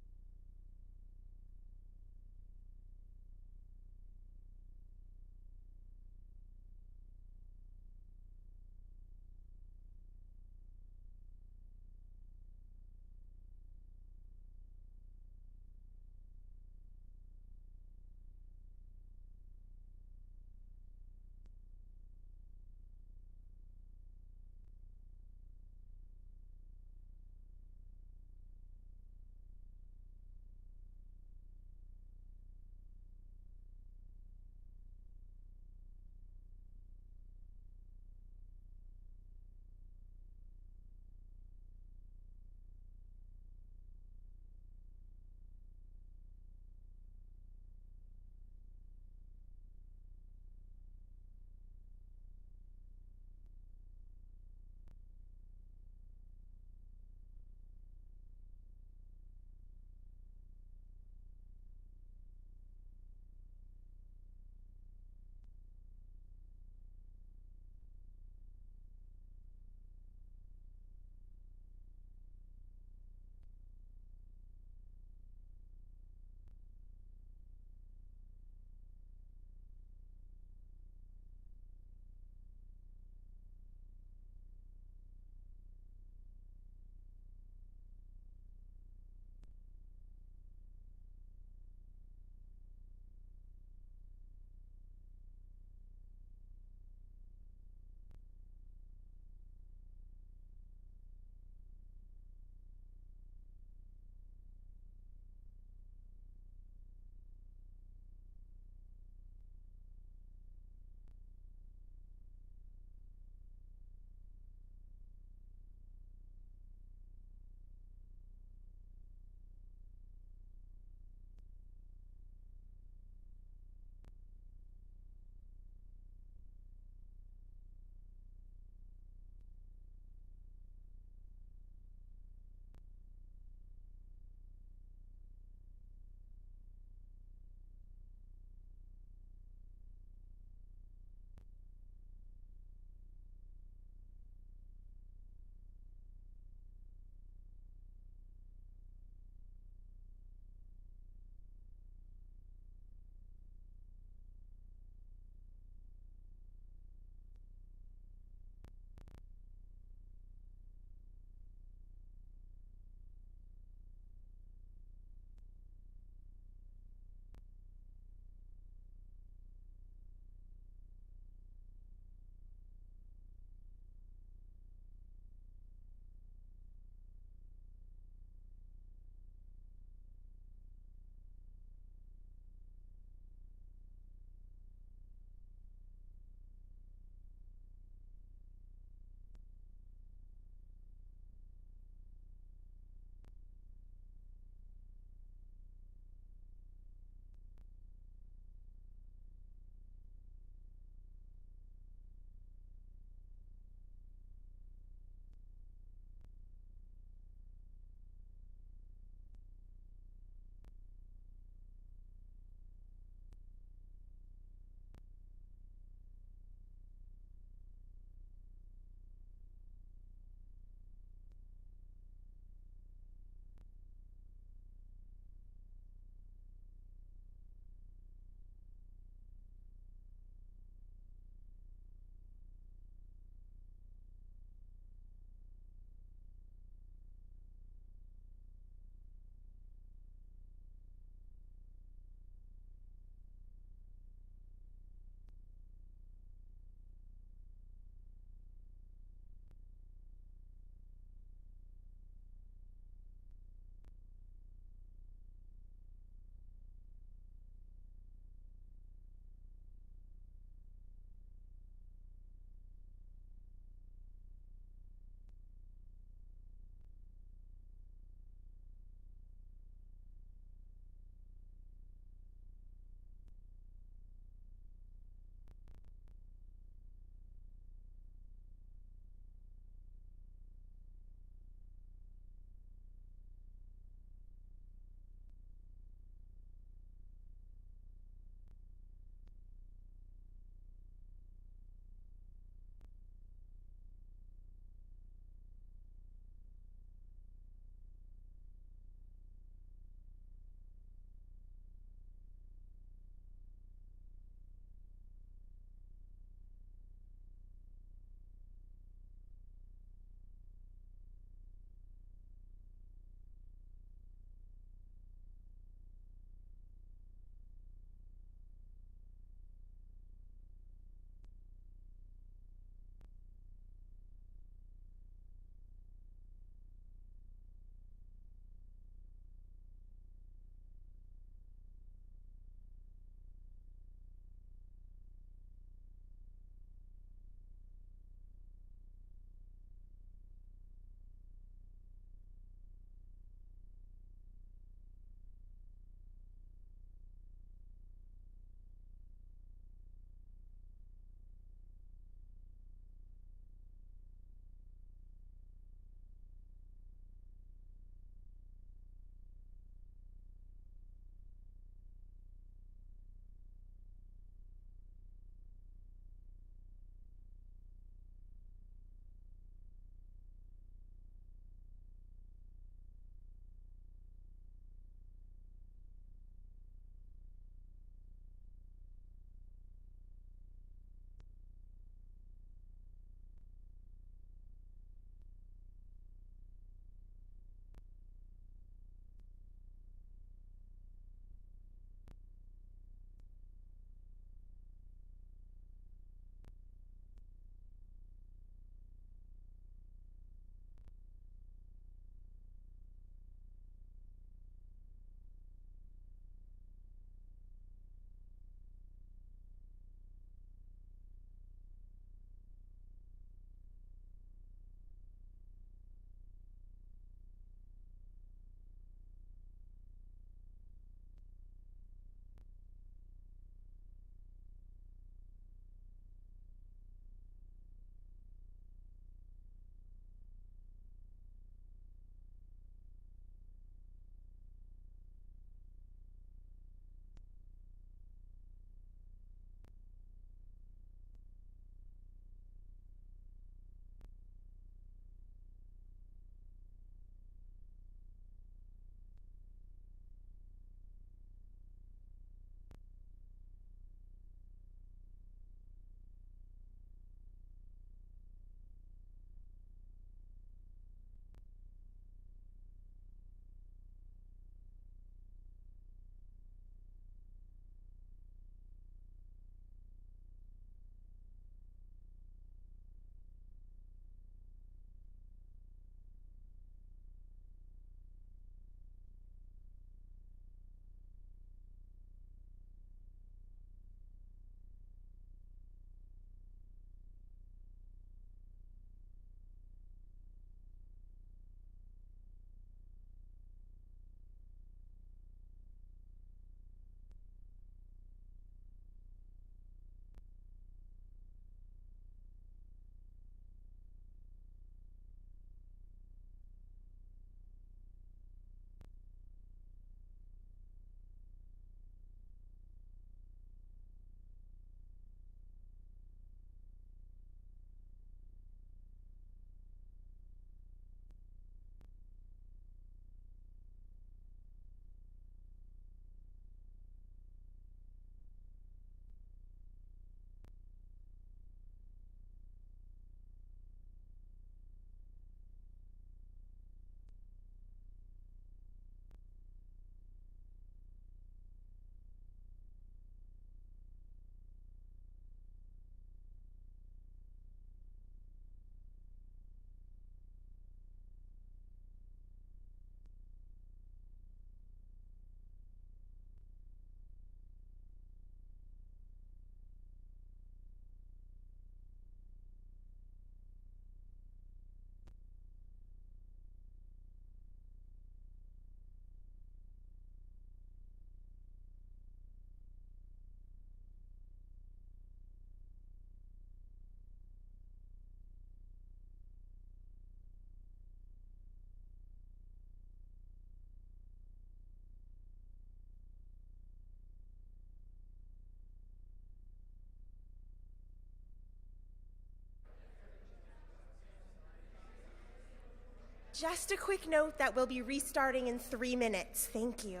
Just a quick note that we'll be restarting in 3 minutes. Thank you.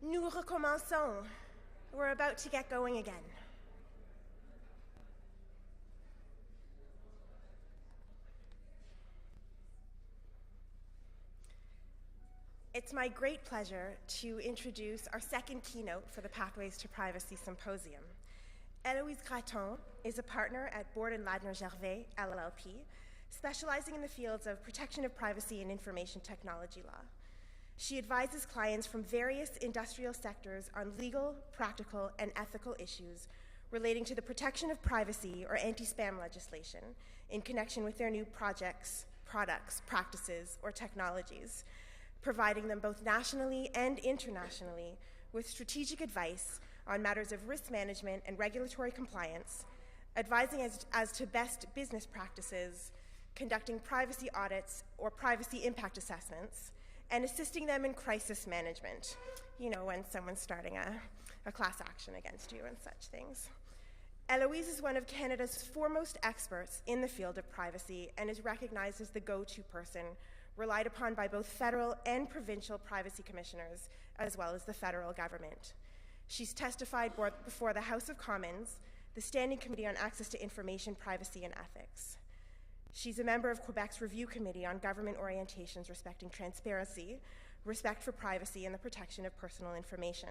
Nous recommençons. We're about to get going again. It's my great pleasure to introduce our second keynote for the Pathways to Privacy Symposium. Eloise Gratton is a partner at Bord & Ladner Gervais, LLP, specializing in the fields of protection of privacy and information technology law. She advises clients from various industrial sectors on legal, practical, and ethical issues relating to the protection of privacy or anti-spam legislation in connection with their new projects, products, practices, or technologies, providing them both nationally and internationally with strategic advice on matters of risk management and regulatory compliance, advising as to best business practices, conducting privacy audits or privacy impact assessments, and assisting them in crisis management, you know, when someone's starting a class action against you and such things. Eloise is one of Canada's foremost experts in the field of privacy and is recognized as the go-to person relied upon by both federal and provincial privacy commissioners, as well as the federal government. She's testified before the House of Commons, the Standing Committee on Access to Information, Privacy and Ethics. She's a member of Quebec's Review Committee on Government Orientations Respecting Transparency, Respect for Privacy, and the Protection of Personal Information.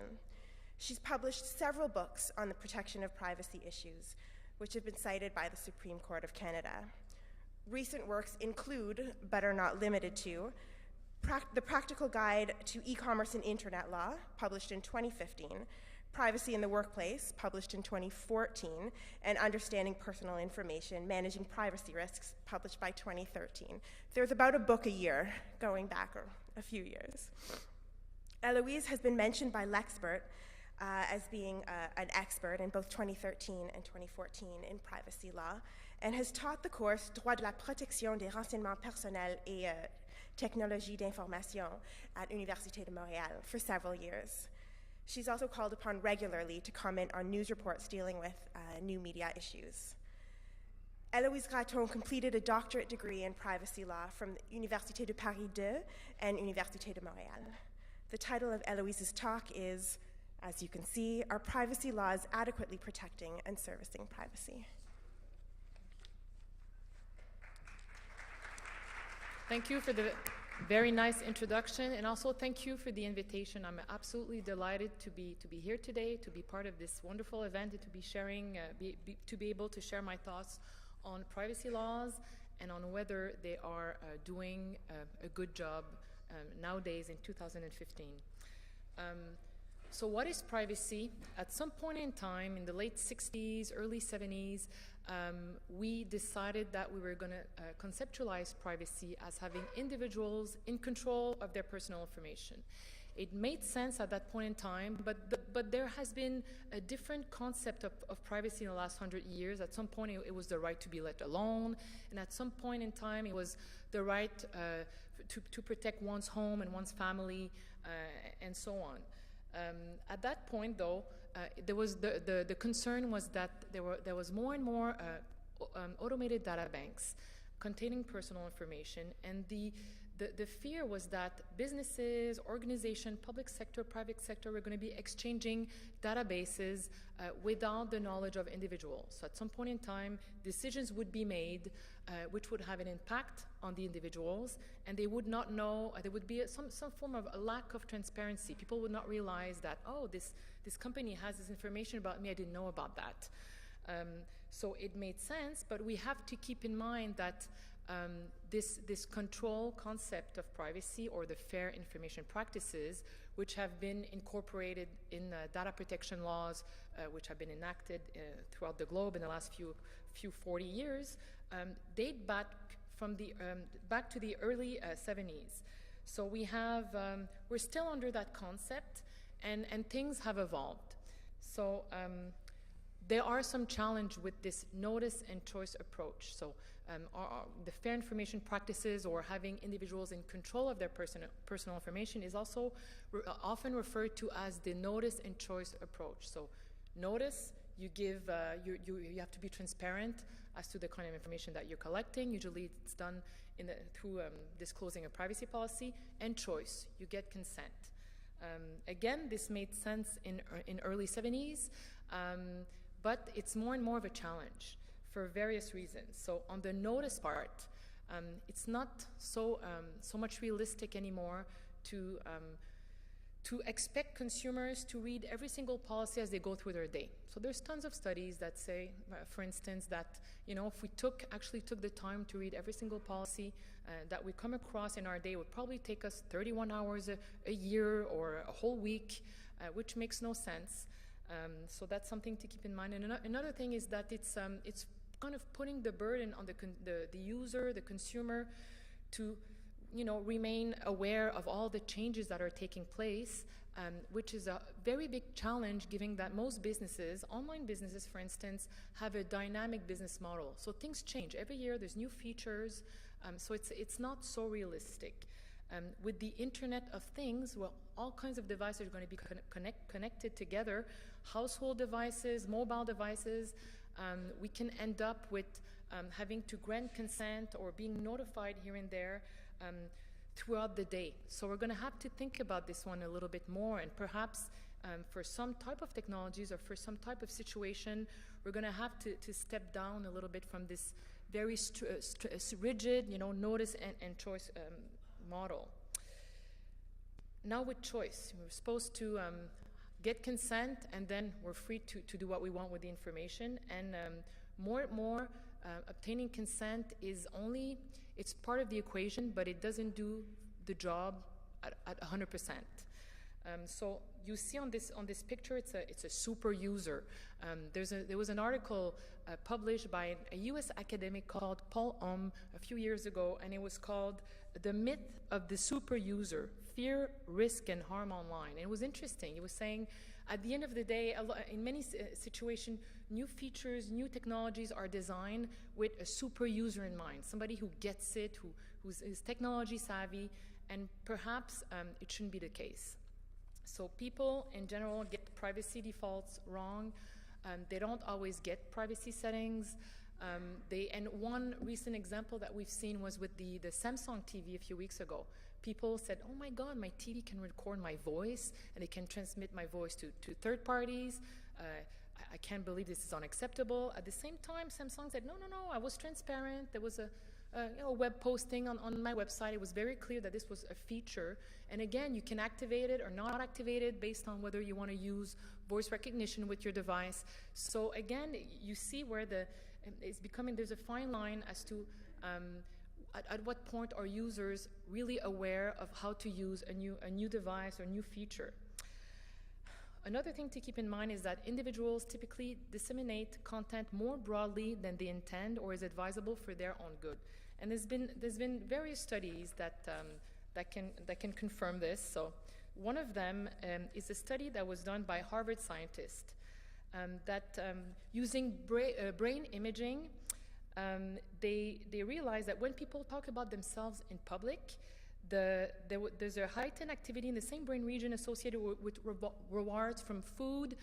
She's published several books on the protection of privacy issues, which have been cited by the Supreme Court of Canada. Recent works include, but are not limited to, The Practical Guide to E-Commerce and Internet Law, published in 2015, Privacy in the Workplace, published in 2014, and Understanding Personal Information, Managing Privacy Risks, published by 2013. There's about a book a year going back a few years. Eloise has been mentioned by Lexpert as being an expert in both 2013 and 2014 in privacy law, and has taught the course Droit de la protection des renseignements personnels et technologie d'information at Université de Montréal for several years. She's also called upon regularly to comment on news reports dealing with new media issues. Eloise Gratton completed a doctorate degree in privacy law from the Université de Paris II and Université de Montréal. The title of Eloise's talk is, as you can see, Are Privacy Laws Adequately Protecting and Servicing Privacy? Thank you for the very nice introduction, and also thank you for the invitation. I'm absolutely delighted to be here today, to be part of this wonderful event, and to be sharing, to be able to share my thoughts on privacy laws and on whether they are doing a good job nowadays in 2015. So what is privacy? At some point in time, in the late 60s, early 70s, we decided that we were going to conceptualize privacy as having individuals in control of their personal information. It made sense at that point in time, but there has been a different concept of privacy in the last 100 years. At some point, it was the right to be let alone, and at some point in time, it was the right to protect one's home and one's family, and so on. At that point, though, there was the concern was that there was more and more automated data banks containing personal information, and the fear was that businesses, organizations, public sector, private sector were going to be exchanging databases without the knowledge of individuals. So at some point in time, decisions would be made which would have an impact on the individuals, and they would not know, there would be some form of a lack of transparency. People would not realize that, oh, this company has this information about me, I didn't know about that. So it made sense, but we have to keep in mind that this control concept of privacy, or the fair information practices, which have been incorporated in data protection laws, which have been enacted throughout the globe in the last few 40 years, date back from back to the early 70s. So we're still under that concept, and things have evolved. So there are some challenges with this notice and choice approach. So the fair information practices, or having individuals in control of their personal information, is also often referred to as the notice and choice approach. So notice, you give, you have to be transparent as to the kind of information that you're collecting. Usually it's done through disclosing a privacy policy. And choice, you get consent. Again, this made sense in early 70s, but it's more and more of a challenge for various reasons. So on the notice part, it's not so much realistic anymore to expect consumers to read every single policy as they go through their day. So there's tons of studies that say, for instance, that if we actually took the time to read every single policy that we come across in our day, it would probably take us 31 hours a year or a whole week, which makes no sense. So that's something to keep in mind. And another thing is that it's kind of putting the burden on the user, the consumer, to remain aware of all the changes that are taking place, which is a very big challenge, given that most businesses, online businesses for instance, have a dynamic business model. So things change every year. There's new features, so it's not so realistic. With the Internet of Things, well, all kinds of devices are going to be connected together, household devices, mobile devices. We can end up with having to grant consent or being notified here and there throughout the day. So we're going to have to think about this one a little bit more, and perhaps for some type of technologies or for some type of situation, we're going to have to step down a little bit from this very rigid, notice and choice model. Now with choice, we're supposed to get consent, and then we're free to do what we want with the information. And more and more, obtaining consent it's part of the equation, but it doesn't do the job at 100%. So you see on this picture, it's a super user. There was an article published by a U.S. academic called Paul Ohm a few years ago, and it was called "The Myth of the Super User: Fear, Risk, and Harm Online." And it was interesting. It was saying, at the end of the day, in many situations, new features, new technologies are designed with a super user in mind, somebody who gets it, who's technology savvy, and perhaps it shouldn't be the case. So people in general get privacy defaults wrong. They don't always get privacy settings. And one recent example that we've seen was with the Samsung TV a few weeks ago. People said, oh my God, my TV can record my voice and it can transmit my voice to third parties. I can't believe this is unacceptable. At the same time, Samsung said, no, I was transparent. There was a web posting on my website. It was very clear that this was a feature. And again, you can activate it or not activate it based on whether you want to use voice recognition with your device. So again, you see where there's a fine line as to at what point are users really aware of how to use a new device or new feature. Another thing to keep in mind is that individuals typically disseminate content more broadly than they intend or is advisable for their own good. And there's been various studies that can confirm this. So one of them is a study that was done by Harvard scientists that using brain imaging, they realized that when people talk about themselves in public, there's a heightened activity in the same brain region associated with rewards from food,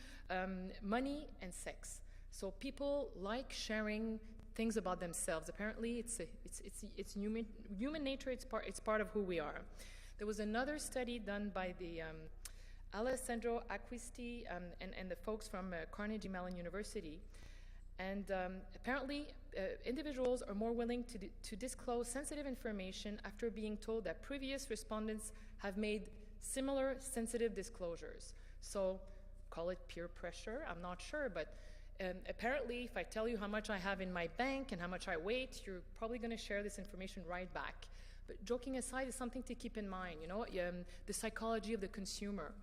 money, and sex. So people like sharing things about themselves. Apparently, it's human nature. It's part of who we are. There was another study done by the Alessandro Acquisti and the folks from Carnegie Mellon University. And apparently, individuals are more willing to disclose sensitive information after being told that previous respondents have made similar sensitive disclosures. So call it peer pressure, I'm not sure, but apparently if I tell you how much I have in my bank and how much I weigh, you're probably going to share this information right back. But joking aside, is something to keep in mind, the psychology of the consumer.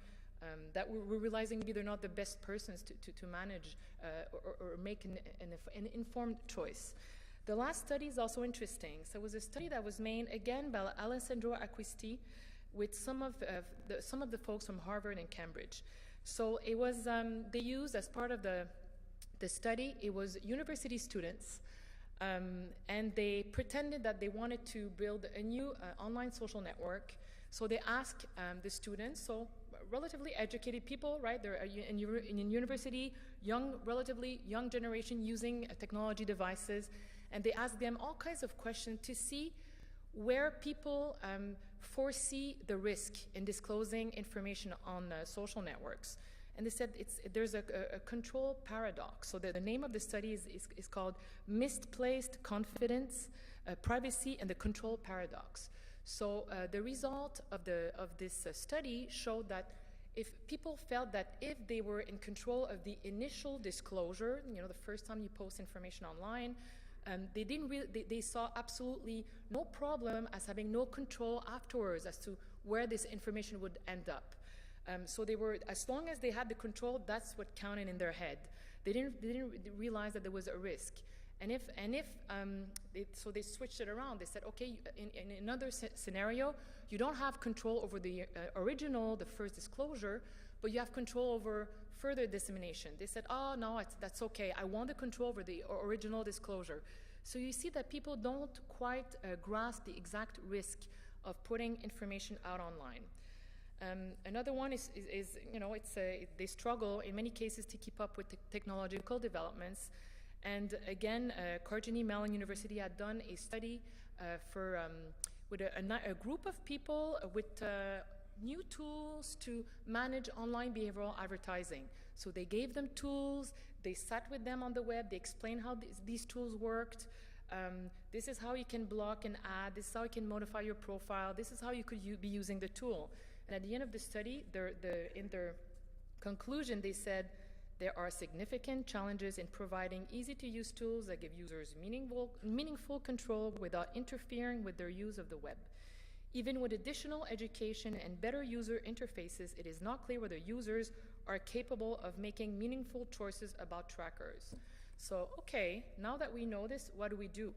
That we're realizing maybe they're not the best persons to manage or make an informed choice. The last study is also interesting. So it was a study that was made, again, by Alessandro Acquisti with some of the folks from Harvard and Cambridge. So it was, they used as part of the study, it was university students, and they pretended that they wanted to build a new online social network. So they asked the students, so relatively educated people, right? They're in university, relatively young generation using technology devices, and they asked them all kinds of questions to see where people foresee the risk in disclosing information on social networks. And they said there's a control paradox. So the name of the study is called Misplaced Confidence, Privacy, and the Control Paradox. So the result of this study showed that if people felt that if they were in control of the initial disclosure, the first time you post information online, they saw absolutely no problem as having no control afterwards as to where this information would end up. So they were, as long as they had the control, that's what counted in their head. They didn't realize that there was a risk. So they switched it around. They said, okay, in another scenario, you don't have control over the the first disclosure, but you have control over further dissemination. They said, oh, no, that's okay. I want the control over the original disclosure. So you see that people don't quite grasp the exact risk of putting information out online. Another one is they struggle in many cases to keep up with technological developments. And again, Carnegie Mellon University had done a study with a group of people with new tools to manage online behavioral advertising. So they gave them tools, they sat with them on the web, they explained how these tools worked. This is how you can block an ad, this is how you can modify your profile, this is how you could be using the tool. And at the end of the study, in their conclusion, they said, there are significant challenges in providing easy-to-use tools that give users meaningful control without interfering with their use of the web. Even with additional education and better user interfaces, it is not clear whether users are capable of making meaningful choices about trackers. So, okay, now that we know this, what do we do?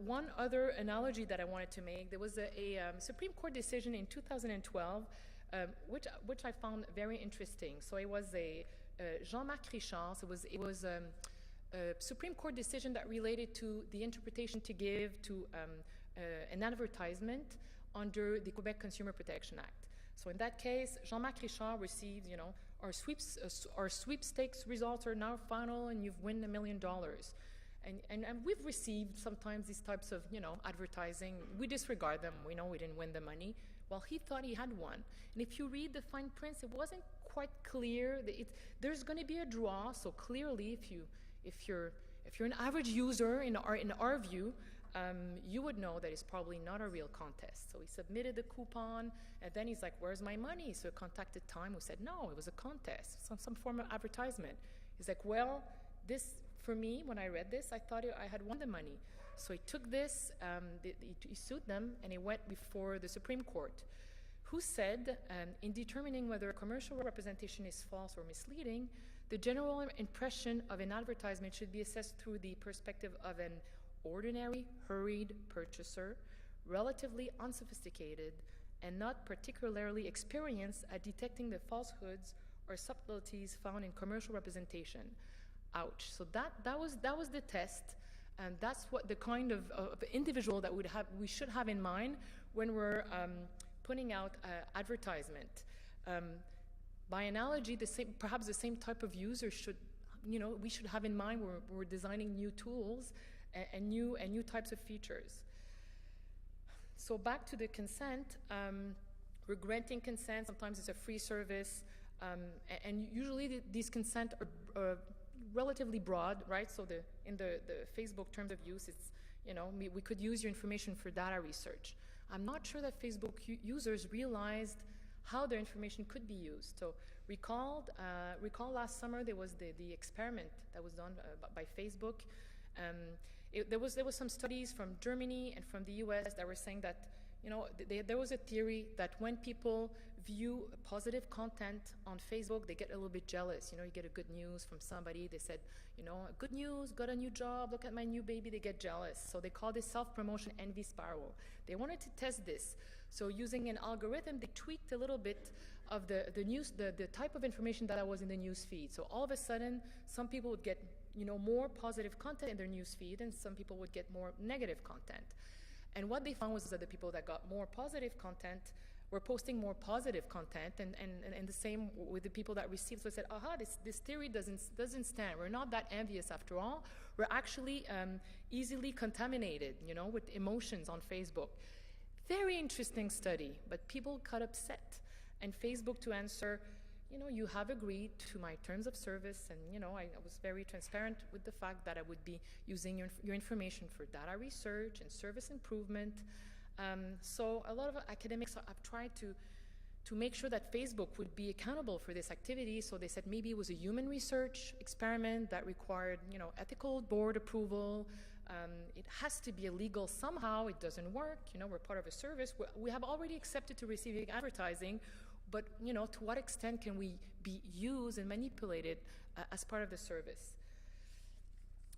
One other analogy that I wanted to make, there was a Supreme Court decision in 2012, which I found very interesting. So it was a Jean-Marc Richard. It was a Supreme Court decision that related to the interpretation to give to an advertisement under the Quebec Consumer Protection Act. So in that case, Jean-Marc Richard received, our sweepstakes results are now final and you've won $1 million. And we've received sometimes these types of, advertising. We disregard them. We know we didn't win the money. Well, he thought he had won. And if you read the fine print, it wasn't quite clear. There's going to be a draw. So clearly, if you're an average user in our view, you would know that it's probably not a real contest. So he submitted the coupon, and then he's like, "Where's my money?" So he contacted Time, who said, "No, it was a contest, some form of advertisement." He's like, "Well, this." For me, when I read this, I thought I had won the money. So he took this, he sued them, and he went before the Supreme Court, who said, in determining whether a commercial representation is false or misleading, the general impression of an advertisement should be assessed through the perspective of an ordinary, hurried purchaser, relatively unsophisticated, and not particularly experienced at detecting the falsehoods or subtleties found in commercial representation. Ouch. So that was the test, and that's what the kind of individual that we should have in mind when we're putting out advertisement. By analogy, perhaps the same type of user we should have in mind when we're designing new tools and new types of features. So back to the consent, we're granting consent. Sometimes it's a free service, and usually these consent are relatively broad, right? So in the Facebook terms of use, it's, we could use your information for data research. I'm not sure that Facebook users realized how their information could be used. So recall last summer there was the experiment that was done by Facebook. There was some studies from Germany and from the US that were saying that there was a theory that when people view positive content on Facebook, they get a little bit jealous. You get a good news from somebody. They said, good news, got a new job, look at my new baby. They get jealous. So they call this self-promotion envy spiral. They wanted to test this. So using an algorithm, they tweaked a little bit of the type of information that was in the news feed. So all of a sudden, some people would get more positive content in their news feed, and some people would get more negative content. And what they found was that the people that got more positive content were posting more positive content, and the same with the people that received. So I said, aha, this theory doesn't stand. We're not that envious after all. We're actually easily contaminated, with emotions on Facebook. Very interesting study, but people got upset. And Facebook, to answer, you have agreed to my terms of service, and I was very transparent with the fact that I would be using your information for data research and service improvement. So a lot of academics have tried to make sure that Facebook would be accountable for this activity. So they said maybe it was a human research experiment that required, ethical board approval. It has to be illegal somehow. It doesn't work. We're part of a service. We have already accepted to receiving advertising, but to what extent can we be used and manipulated as part of the service?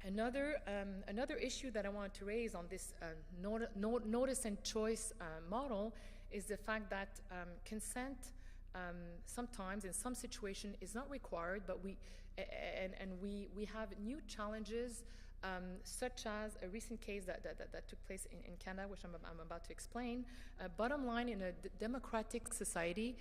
Another issue that I wanted to raise on this notice and choice model is the fact that consent sometimes in some situations is not required, but we have new challenges, such as a recent case that took place in Canada, which I'm about to explain. Bottom line, in a democratic society,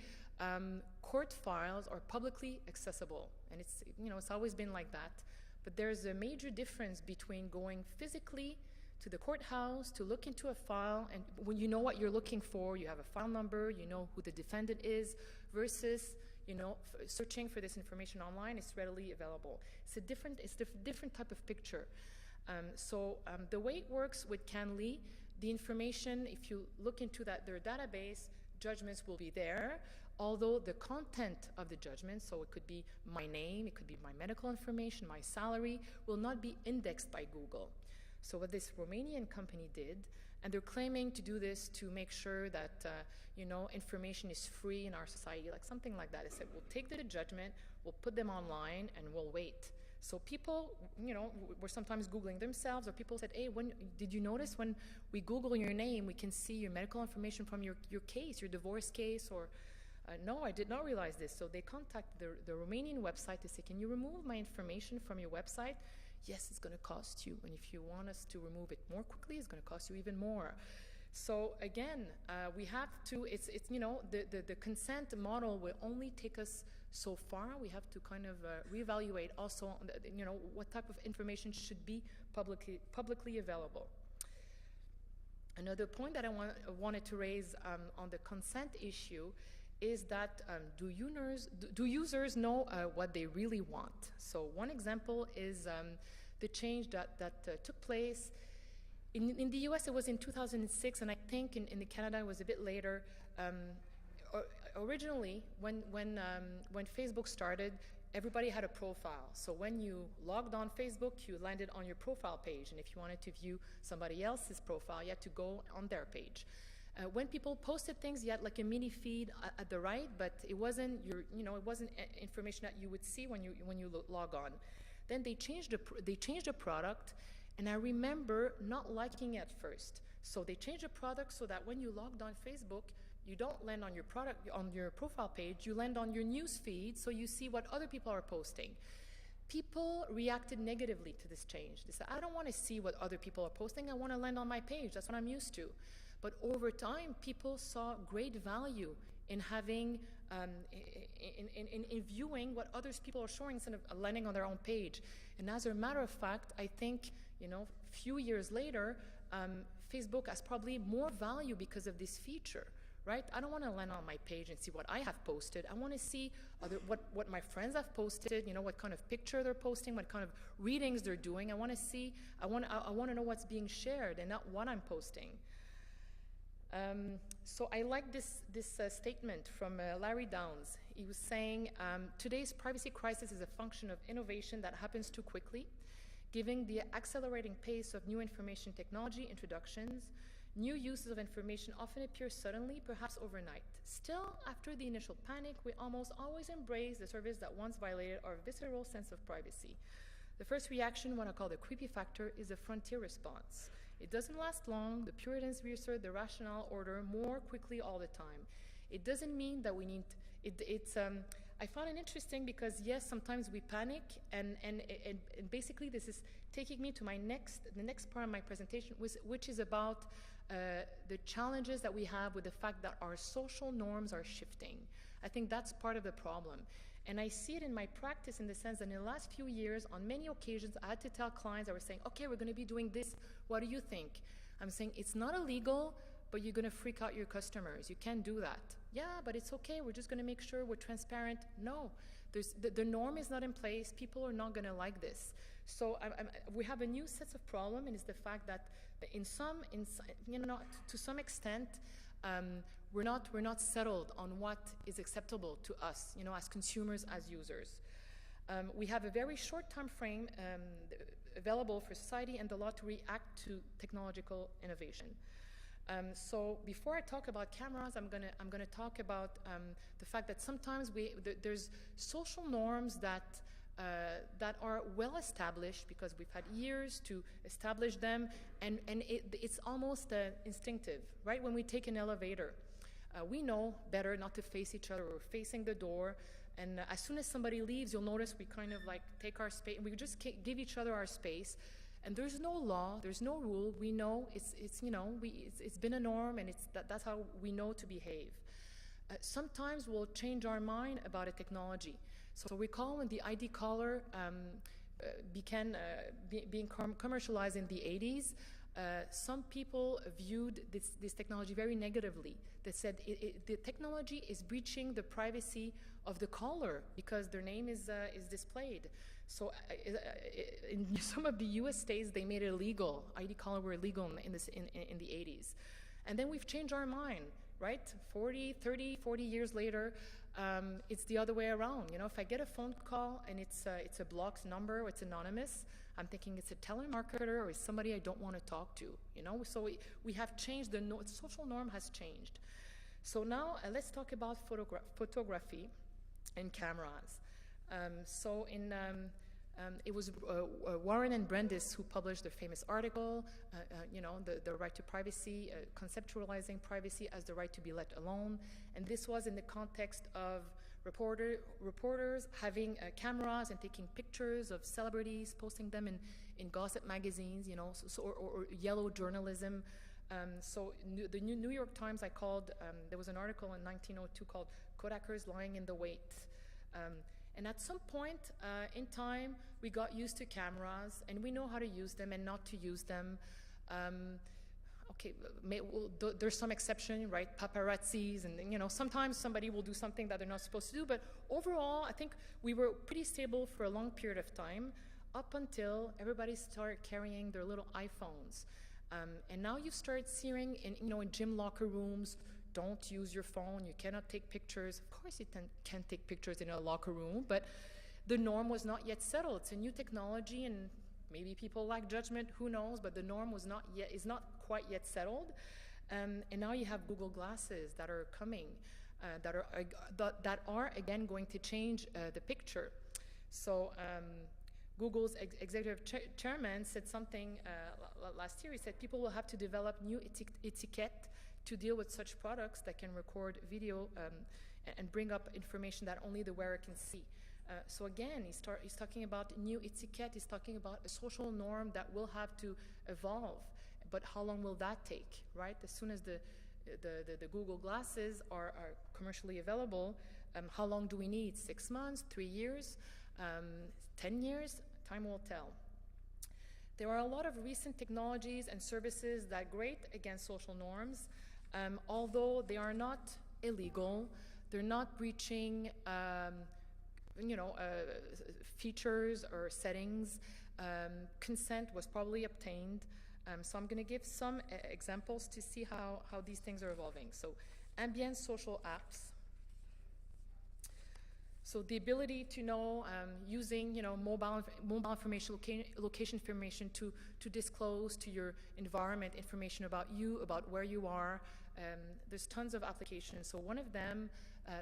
court files are publicly accessible, and it's always been like that. But there's a major difference between going physically to the courthouse to look into a file, and when you know what you're looking for, you have a file number, you know who the defendant is, versus searching for this information online. It's readily available. It's a different type of picture. So the way it works with CanLII, the information, if you look into their database, judgments will be there. Although the content of the judgment, so it could be my name, it could be my medical information, my salary, will not be indexed by Google. So what this Romanian company did, And they're claiming to do this to make sure that, information is free in our society, like something like that. They said, we'll take the judgment, we'll put them online, and we'll wait. So people, were sometimes Googling themselves, or people said, hey, did you notice when we Google your name, we can see your medical information from your case, your divorce case, or no, I did not realize this. So they contacted the Romanian website to say, can you remove my information from your website? Yes, it's going to cost you. And if you want us to remove it more quickly, it's going to cost you even more. So again, we have to, the consent model will only take us so far. We have to kind of reevaluate also, what type of information should be publicly available. Another point that I wanted to raise on the consent issue is that do users know what they really want? So one example is the change that took place. In the US, it was in 2006, and I think in Canada it was a bit later. Originally, when Facebook started, everybody had a profile. So when you logged on Facebook, you landed on your profile page, and if you wanted to view somebody else's profile, you had to go on their page. When people posted things, you had like a mini feed at the right, but it wasn't it wasn't information that you would see when you log on. Then they changed the product, and I remember not liking it at first. So they changed the product so that when you logged on Facebook, you don't land on your profile page, you land on your news feed, so you see what other people are posting. People reacted negatively to this change. They said, I don't want to see what other people are posting, I want to land on my page, that's what I'm used to. But over time, people saw great value in having, in viewing what others people are showing instead of landing on their own page. And as a matter of fact, I think, few years later, Facebook has probably more value because of this feature, right? I don't want to land on my page and see what I have posted. I want to see what my friends have posted, what kind of picture they're posting, what kind of readings they're doing. I want to see, I want to know what's being shared and not what I'm posting. So I like this statement from Larry Downs. He was saying, today's privacy crisis is a function of innovation that happens too quickly, given the accelerating pace of new information technology introductions. New uses of information often appear suddenly, perhaps overnight. Still, after the initial panic, we almost always embrace the service that once violated our visceral sense of privacy. The first reaction, what I call the creepy factor, is a frontier response. It doesn't last long. The Puritans reassert the rational order more quickly all the time. It doesn't mean that we need, I found it interesting because yes, sometimes we panic, and basically this is taking me to the next part of my presentation, which is about the challenges that we have with the fact that our social norms are shifting. I think that's part of the problem. And I see it in my practice in the sense that in the last few years, on many occasions, I had to tell clients, I was saying, okay, we're going to be doing this. What do you think? I'm saying, it's not illegal, but you're going to freak out your customers. You can't do that. Yeah, but it's okay. We're just going to make sure we're transparent. No, the norm is not in place. People are not going to like this. So we have a new set of problem, and it's the fact that to some extent, we're not settled on what is acceptable to us, as consumers, as users. We have a very short time frame available for society and the law to react to technological innovation. So before I talk about cameras, I'm gonna talk about the fact that sometimes there's social norms that are well established because we've had years to establish them, and it's almost instinctive, right? When we take an elevator, we know better not to face each other. We're facing the door, and as soon as somebody leaves, you'll notice we kind of like take our space, and we just give each other our space. And there's no law, there's no rule. We know it's been a norm, and that's how we know to behave. Sometimes we'll change our mind about a technology. So recall when the ID collar began being commercialized in the 80s, some people viewed this technology very negatively. They said the technology is breaching the privacy of the caller because their name is displayed. So in some of the US states, they made it illegal. ID collar were illegal in the 80s. And then we've changed our mind, right? 40 years later, It's the other way around. You know, if I get a phone call and it's a blocked number, or it's anonymous, I'm thinking it's a telemarketer or it's somebody I don't want to talk to. You know, so we have changed the social norm has changed. So now let's talk about photography and cameras. It was Warren and Brandis who published their famous article, you know, the right to privacy, conceptualizing privacy as the right to be let alone. And this was in the context of reporters having cameras and taking pictures of celebrities, posting them in gossip magazines, you know, or yellow journalism. The New York Times, there was an article in 1902 called Kodakers Lying in the Wait. And at some point in time, we got used to cameras, and we know how to use them and not to use them. There's some exception, right? Paparazzis, and you know, sometimes somebody will do something that they're not supposed to do. But overall, I think we were pretty stable for a long period of time, up until everybody started carrying their little iPhones. And now you start seeing in gym locker rooms, don't use your phone, you cannot take pictures. Of course you can take pictures in a locker room, but the norm was not yet settled. It's a new technology, and maybe people lack judgment, who knows, but the norm is not quite yet settled. And now you have Google Glasses that are coming, that are again going to change the picture. So Google's executive chairman said something last year. He said people will have to develop new etiquette to deal with such products that can record video and bring up information that only the wearer can see. So again, he's talking about new etiquette. He's talking about a social norm that will have to evolve. But how long will that take, right? As soon as the Google Glasses are commercially available, how long do we need? 6 months, 3 years, 10 years? Time will tell. There are a lot of recent technologies and services that grate against social norms, although they are not illegal. They're not breaching features or settings. Consent was probably obtained. So I'm going to give some examples to see how these things are evolving. So ambient social apps. So the ability to know, using mobile information, location information to disclose to your environment information about you, about where you are. There's tons of applications. So one of them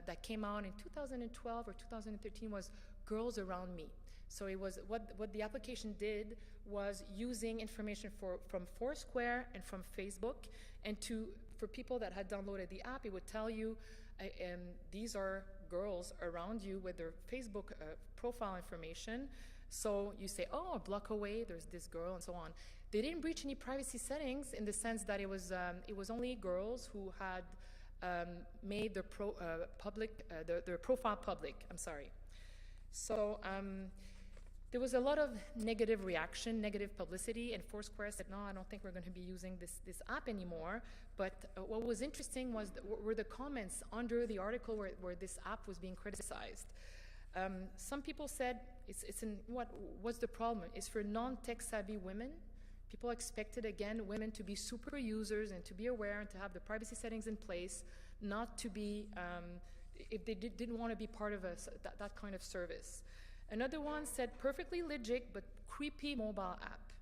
that came out in 2012 or 2013 was Girls Around Me. So it was what the application did was using information from Foursquare and from Facebook, and for people that had downloaded the app, it would tell you these are girls around you with their Facebook profile information. So you say, oh, a block away, there's this girl, and so on. They didn't breach any privacy settings in the sense that it was only girls who had made their profile public. I'm sorry. So there was a lot of negative reaction, negative publicity, and Foursquare said, no, I don't think we're going to be using this app anymore. But what was interesting were the comments under the article where this app was being criticized. Some people said, what's the problem? It's for non-tech savvy women. People expected, again, women to be super users and to be aware and to have the privacy settings in place, not to be, if they didn't want to be part of that kind of service. Another one said perfectly legit but creepy mobile app.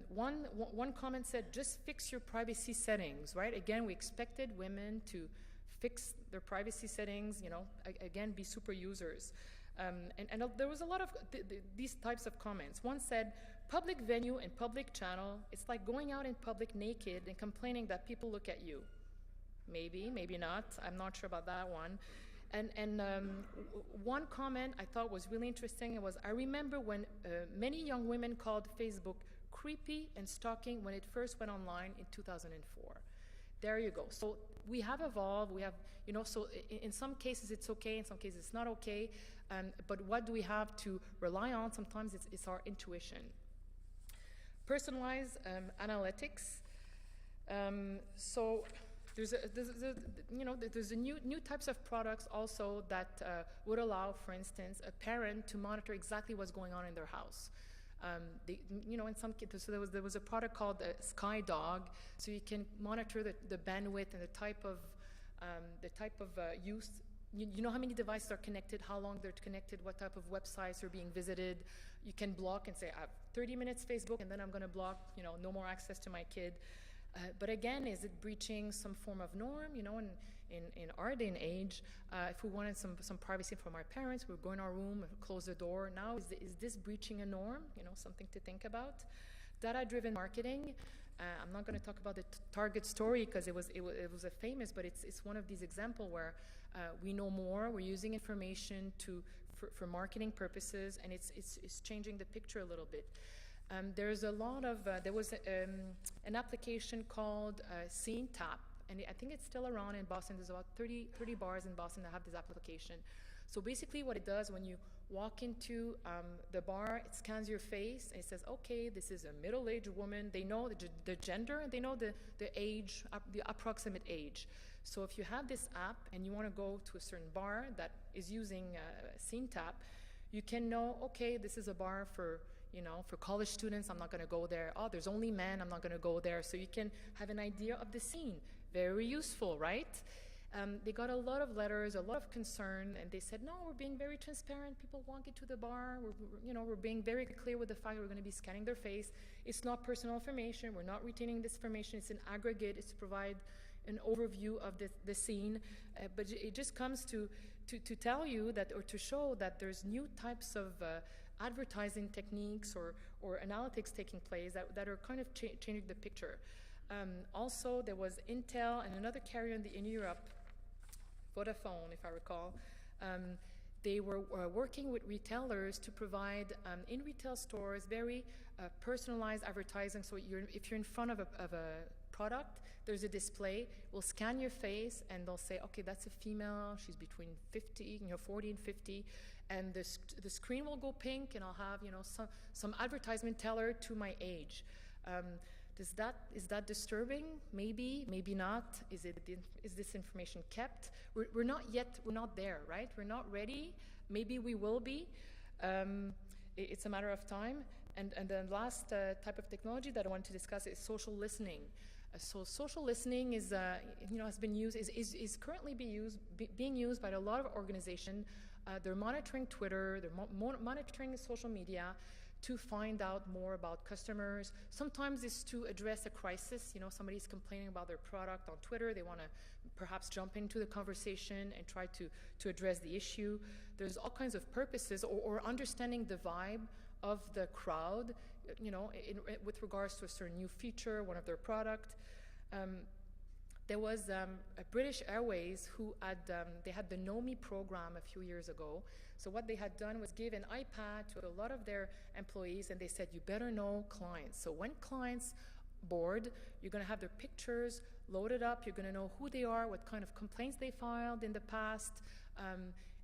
One comment said just fix your privacy settings, right? Again, we expected women to fix their privacy settings, again, be super users. And there was a lot of these types of comments. One said, public venue and public channel, it's like going out in public naked and complaining that people look at you. Maybe, maybe not. I'm not sure about that one. And one comment I thought was really interesting. It was, I remember when many young women called Facebook creepy and stalking when it first went online in 2004. There you go. So we have evolved. We have, so in some cases it's okay, in some cases it's not okay. But what do we have to rely on? Sometimes it's our intuition. Personalized analytics. So there's a new types of products also that would allow, for instance, a parent to monitor exactly what's going on in their house. In some cases, so there was a product called Sky Dog, so you can monitor the bandwidth and the type of use you know how many devices are connected, how long they're connected, what type of websites are being visited. You can block and say, I have 30 minutes Facebook, and then I'm going to block, no more access to my kid. But again, is it breaching some form of norm? In our day and age, if we wanted some privacy from our parents, we would go in our room, close the door. Now, is this breaching a norm? Something to think about. Data-driven marketing. I'm not going to talk about the Target story because it was a famous, but it's one of these examples where we know more. We're using information for marketing purposes, and it's changing the picture a little bit. There's a lot of there was an application called Scene Tap, and I think it's still around in Boston. There's about 30 bars in Boston that have this application. So basically, what it does when you walk into the bar, it scans your face and it says, okay, this is a middle-aged woman. They know the gender and they know the age, the approximate age. So if you have this app and you want to go to a certain bar that is using Scene Tap, you can know, okay, this is a bar for college students. I'm not going to go there. Oh, there's only men. I'm not going to go there. So you can have an idea of the scene. Very useful, right? They got a lot of letters, a lot of concern, and they said, no, we're being very transparent. People walk into the bar. We're being very clear with the fact that we're going to be scanning their face. It's not personal information. We're not retaining this information. It's an aggregate. It's to provide an overview of the scene. But it just comes to tell you that, or to show that there's new types of advertising techniques or analytics taking place that are kind of changing the picture. Also, there was Intel and another carrier in Europe, Vodafone, if I recall. They were working with retailers to provide in retail stores very personalized advertising. So if you're in front of a product, there's a display. We'll scan your face and they'll say, okay, that's a female. She's between 40 and 50. And the screen will go pink, and I'll have some advertisement tell her to my age. Is that disturbing? Maybe, maybe not. Is this information kept? We're not there, right? We're not ready. Maybe we will be. It's a matter of time. And the last type of technology that I want to discuss is social listening. So social listening is has been used is currently being used by a lot of organizations. They're monitoring Twitter. They're monitoring social media to find out more about customers. Sometimes it's to address a crisis. Somebody's complaining about their product on Twitter. They want to perhaps jump into the conversation and try to address the issue. There's all kinds of purposes, or understanding the vibe of the crowd, with regards to a certain new feature, one of their product. There was a British Airways who they had the Know Me program a few years ago. So what they had done was give an iPad to a lot of their employees, and they said, you better know clients. So when clients board, you're going to have their pictures loaded up. You're going to know who they are, what kind of complaints they filed in the past.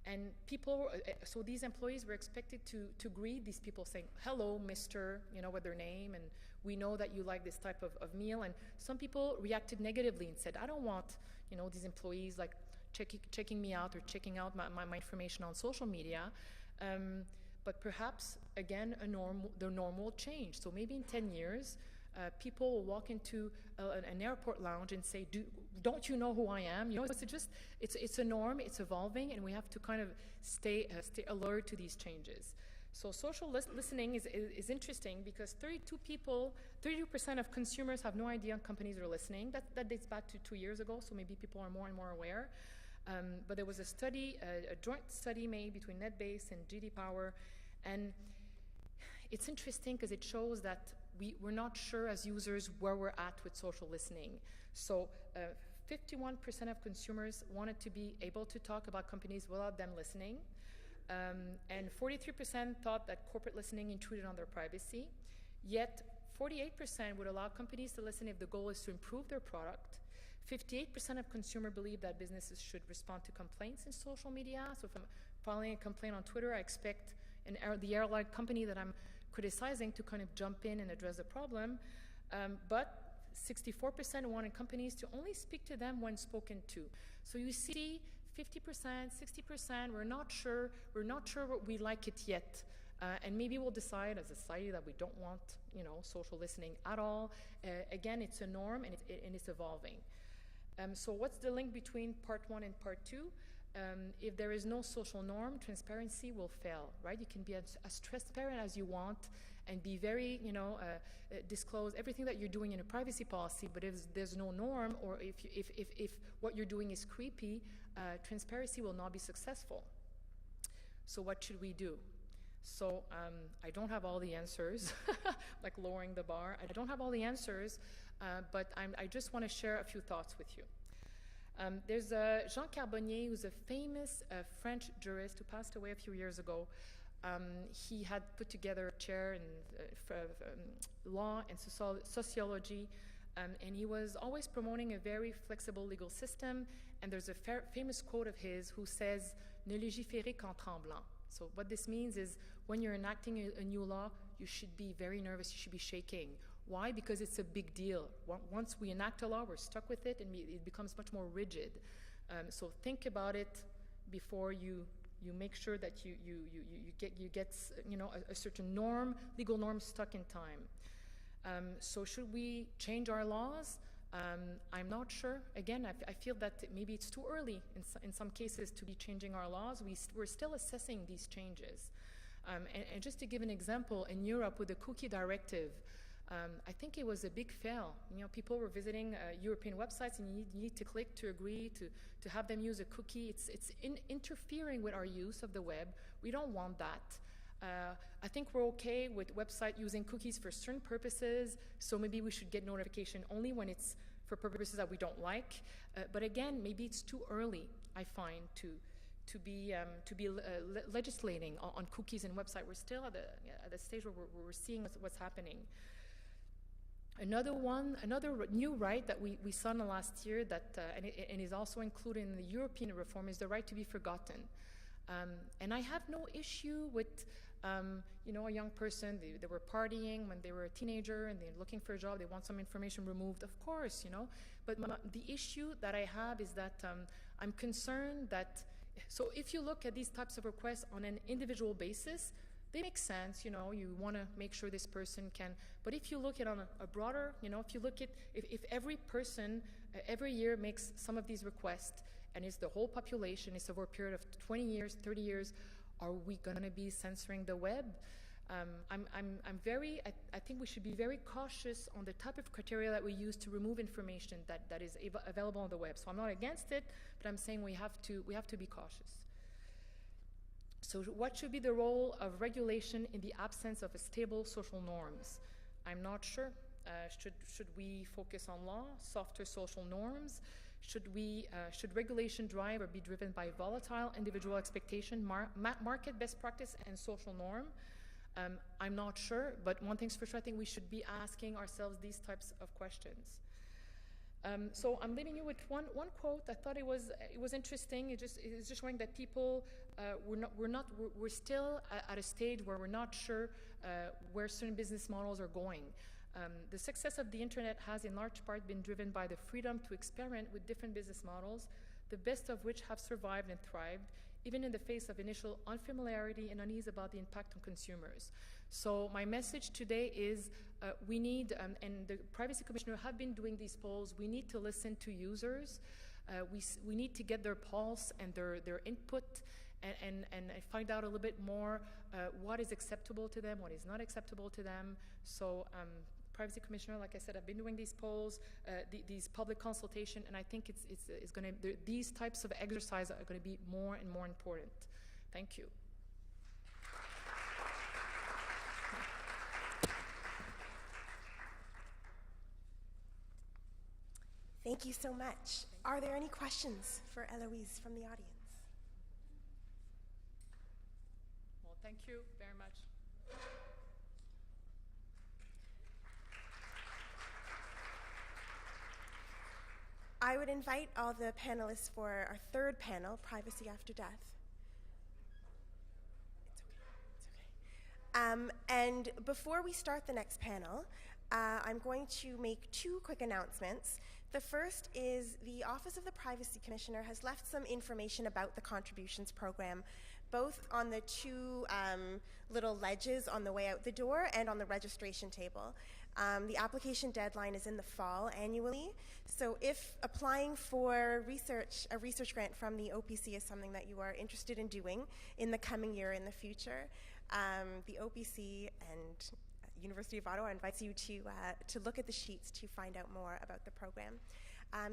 And people, so these employees were expected to greet these people saying, hello, Mr., with their name, and we know that you like this type of meal. And some people reacted negatively and said, I don't want, these employees like checking me out or checking out my information on social media. But perhaps, again, the norm will change. So maybe in 10 years, people will walk into an airport lounge and say, don't you know who I am? It's a norm, it's evolving, and we have to kind of stay alert to these changes. So social listening is interesting because 32% of consumers have no idea companies are listening. That dates back to 2 years ago, so maybe people are more and more aware. But there was a study, a joint study made between NetBase and GD Power, and it's interesting because it shows that we're not sure as users where we're at with social listening. So 51% of consumers wanted to be able to talk about companies without them listening. And 43% thought that corporate listening intruded on their privacy. Yet 48% would allow companies to listen if the goal is to improve their product. 58% of consumers believe that businesses should respond to complaints in social media. So if I'm filing a complaint on Twitter, I expect the airline company that I'm criticizing to kind of jump in and address the problem. But 64% wanted companies to only speak to them when spoken to. So you see 50%, 60%, we're not sure what we like it yet. And maybe we'll decide as a society that we don't want, social listening at all. Again, it's a norm and it's evolving. So what's the link between part 1 and part 2? if there is no social norm, transparency will fail, right? You can be as transparent as you want and be very, disclose everything that you're doing in a privacy policy, but if there's no norm, or if what you're doing is creepy, transparency will not be successful. So what should we do? So I don't have all the answers, like lowering the bar. I don't have all the answers, but I just want to share a few thoughts with you. There's Jean Carbonnier, who's a famous French jurist who passed away a few years ago. He had put together a chair in law and sociology, and he was always promoting a very flexible legal system. And there's a famous quote of his who says, "Ne légiférez qu'en tremblant." So what this means is when you're enacting a new law, you should be very nervous, you should be shaking. Why? Because it's a big deal. Once we enact a law, we're stuck with it, and it becomes much more rigid. So think about it before you make sure that you get a certain norm, legal norm stuck in time. So should we change our laws? I'm not sure. Again, I feel that maybe it's too early in some cases to be changing our laws. We're still assessing these changes. And just to give an example, in Europe with the cookie directive, I think it was a big fail. People were visiting European websites, and you need to click to agree to have them use a cookie. It's interfering with our use of the web. We don't want that. I think we're okay with website using cookies for certain purposes, so maybe we should get notification only when it's for purposes that we don't like. But again, maybe it's too early, I find, to be legislating on cookies and website. We're still at the stage where we're seeing what's happening. Another new right that we saw in the last year and is also included in the European reform is the right to be forgotten. And I have no issue with a young person, they were partying when they were a teenager and they're looking for a job, they want some information removed, of course, But the issue that I have is that I'm concerned that, so if you look at these types of requests on an individual basis, they make sense, you want to make sure this person can, but if you look at on a broader, if you look at, if every person every year makes some of these requests, and it's the whole population, it's over a period of 20 years, 30 years, are we going to be censoring the web? I think we should be very cautious on the type of criteria that we use to remove information that is available on the web. So I'm not against it, but I'm saying we have to be cautious. So what should be the role of regulation in the absence of a stable social norms? I'm not sure. Should we focus on law, softer social norms? Should regulation drive or be driven by volatile individual expectation, market best practice, and social norm? I'm not sure, but one thing's for sure, I think we should be asking ourselves these types of questions. So I'm leaving you with one quote. I thought it was interesting. It's just showing that people we're still at a stage where we're not sure where certain business models are going. The success of the internet has in large part been driven by the freedom to experiment with different business models, the best of which have survived and thrived, even in the face of initial unfamiliarity and unease about the impact on consumers. So my message today is we need, and the Privacy Commissioner have been doing these polls, we need to listen to users. We need to get their pulse and their input and find out a little bit more what is acceptable to them, what is not acceptable to them. So Privacy Commissioner, like I said, I've been doing these polls, these public consultation, and I think it's going to, these types of exercises are going to be more and more important. Thank you. Thank you so much. Are there any questions for Eloise from the audience? Well, thank you very much. I would invite all the panelists for our third panel, Privacy After Death. It's okay. And before we start the next panel, I'm going to make two quick announcements. The first is the Office of the Privacy Commissioner has left some information about the contributions program both on the two little ledges on the way out the door and on the registration table. The application deadline is in the fall annually, so if applying for a research grant from the OPC is something that you are interested in doing in the coming year in the future, the OPC and University of Ottawa invites you to look at the sheets to find out more about the program.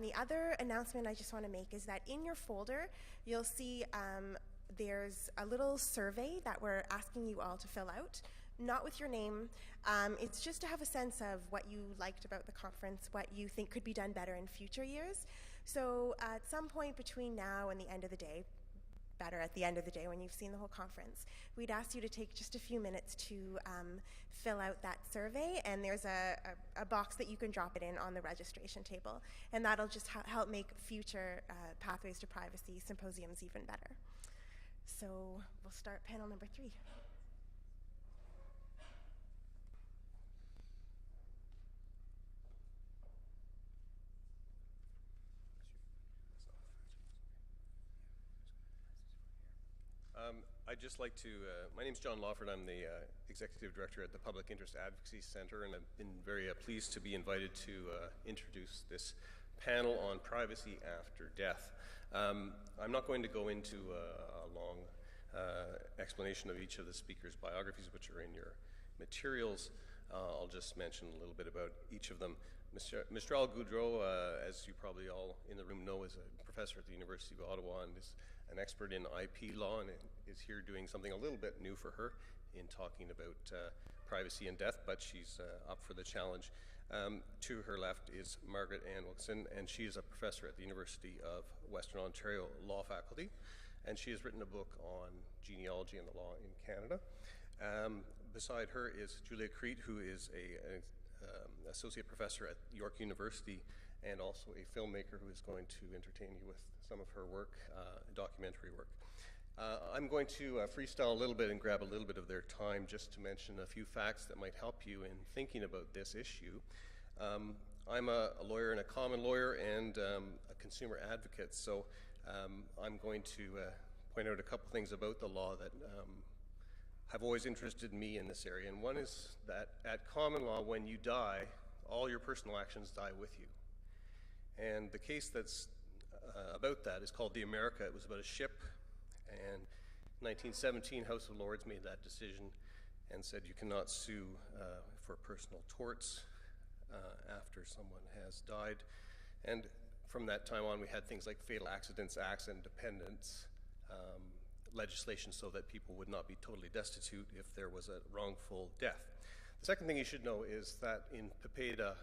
The other announcement I just want to make is that in your folder, you'll see there's a little survey that we're asking you all to fill out, not with your name. It's just to have a sense of what you liked about the conference, what you think could be done better in future years. So at some point between now and the end of the day, better at the end of the day when you've seen the whole conference, we'd ask you to take just a few minutes to fill out that survey, and there's a box that you can drop it in on the registration table, and that'll just help make future Pathways to Privacy symposiums even better. So we'll start panel number 3. I'd just like to, my name's John Lawford. I'm the Executive Director at the Public Interest Advocacy Center, and I've been very pleased to be invited to introduce this panel on privacy after death. I'm not going to go into a long explanation of each of the speakers' biographies, which are in your materials. I'll just mention a little bit about each of them. Mistral Goudreau, as you probably all in the room know, is a professor at the University of Ottawa and is an expert in IP law, and is here doing something a little bit new for her in talking about privacy and death, but she's up for the challenge. To her left is Margaret Ann Wilkinson, and she is a professor at the University of Western Ontario Law Faculty, and she has written a book on genealogy and the law in Canada. Beside her is Julia Crete, who is an associate professor at York University and also a filmmaker who is going to entertain you with some of her work, documentary work. I'm going to freestyle a little bit and grab a little bit of their time just to mention a few facts that might help you in thinking about this issue. I'm a lawyer and a common lawyer and a consumer advocate, so I'm going to point out a couple things about the law that have always interested me in this area. And one is that at common law, when you die, all your personal actions die with you. And the case that's about that is called the America. It was about a ship, and in 1917, House of Lords made that decision and said you cannot sue for personal torts after someone has died. And from that time on, we had things like Fatal Accidents Acts and dependents legislation so that people would not be totally destitute if there was a wrongful death. The second thing you should know is that in PIPEDA,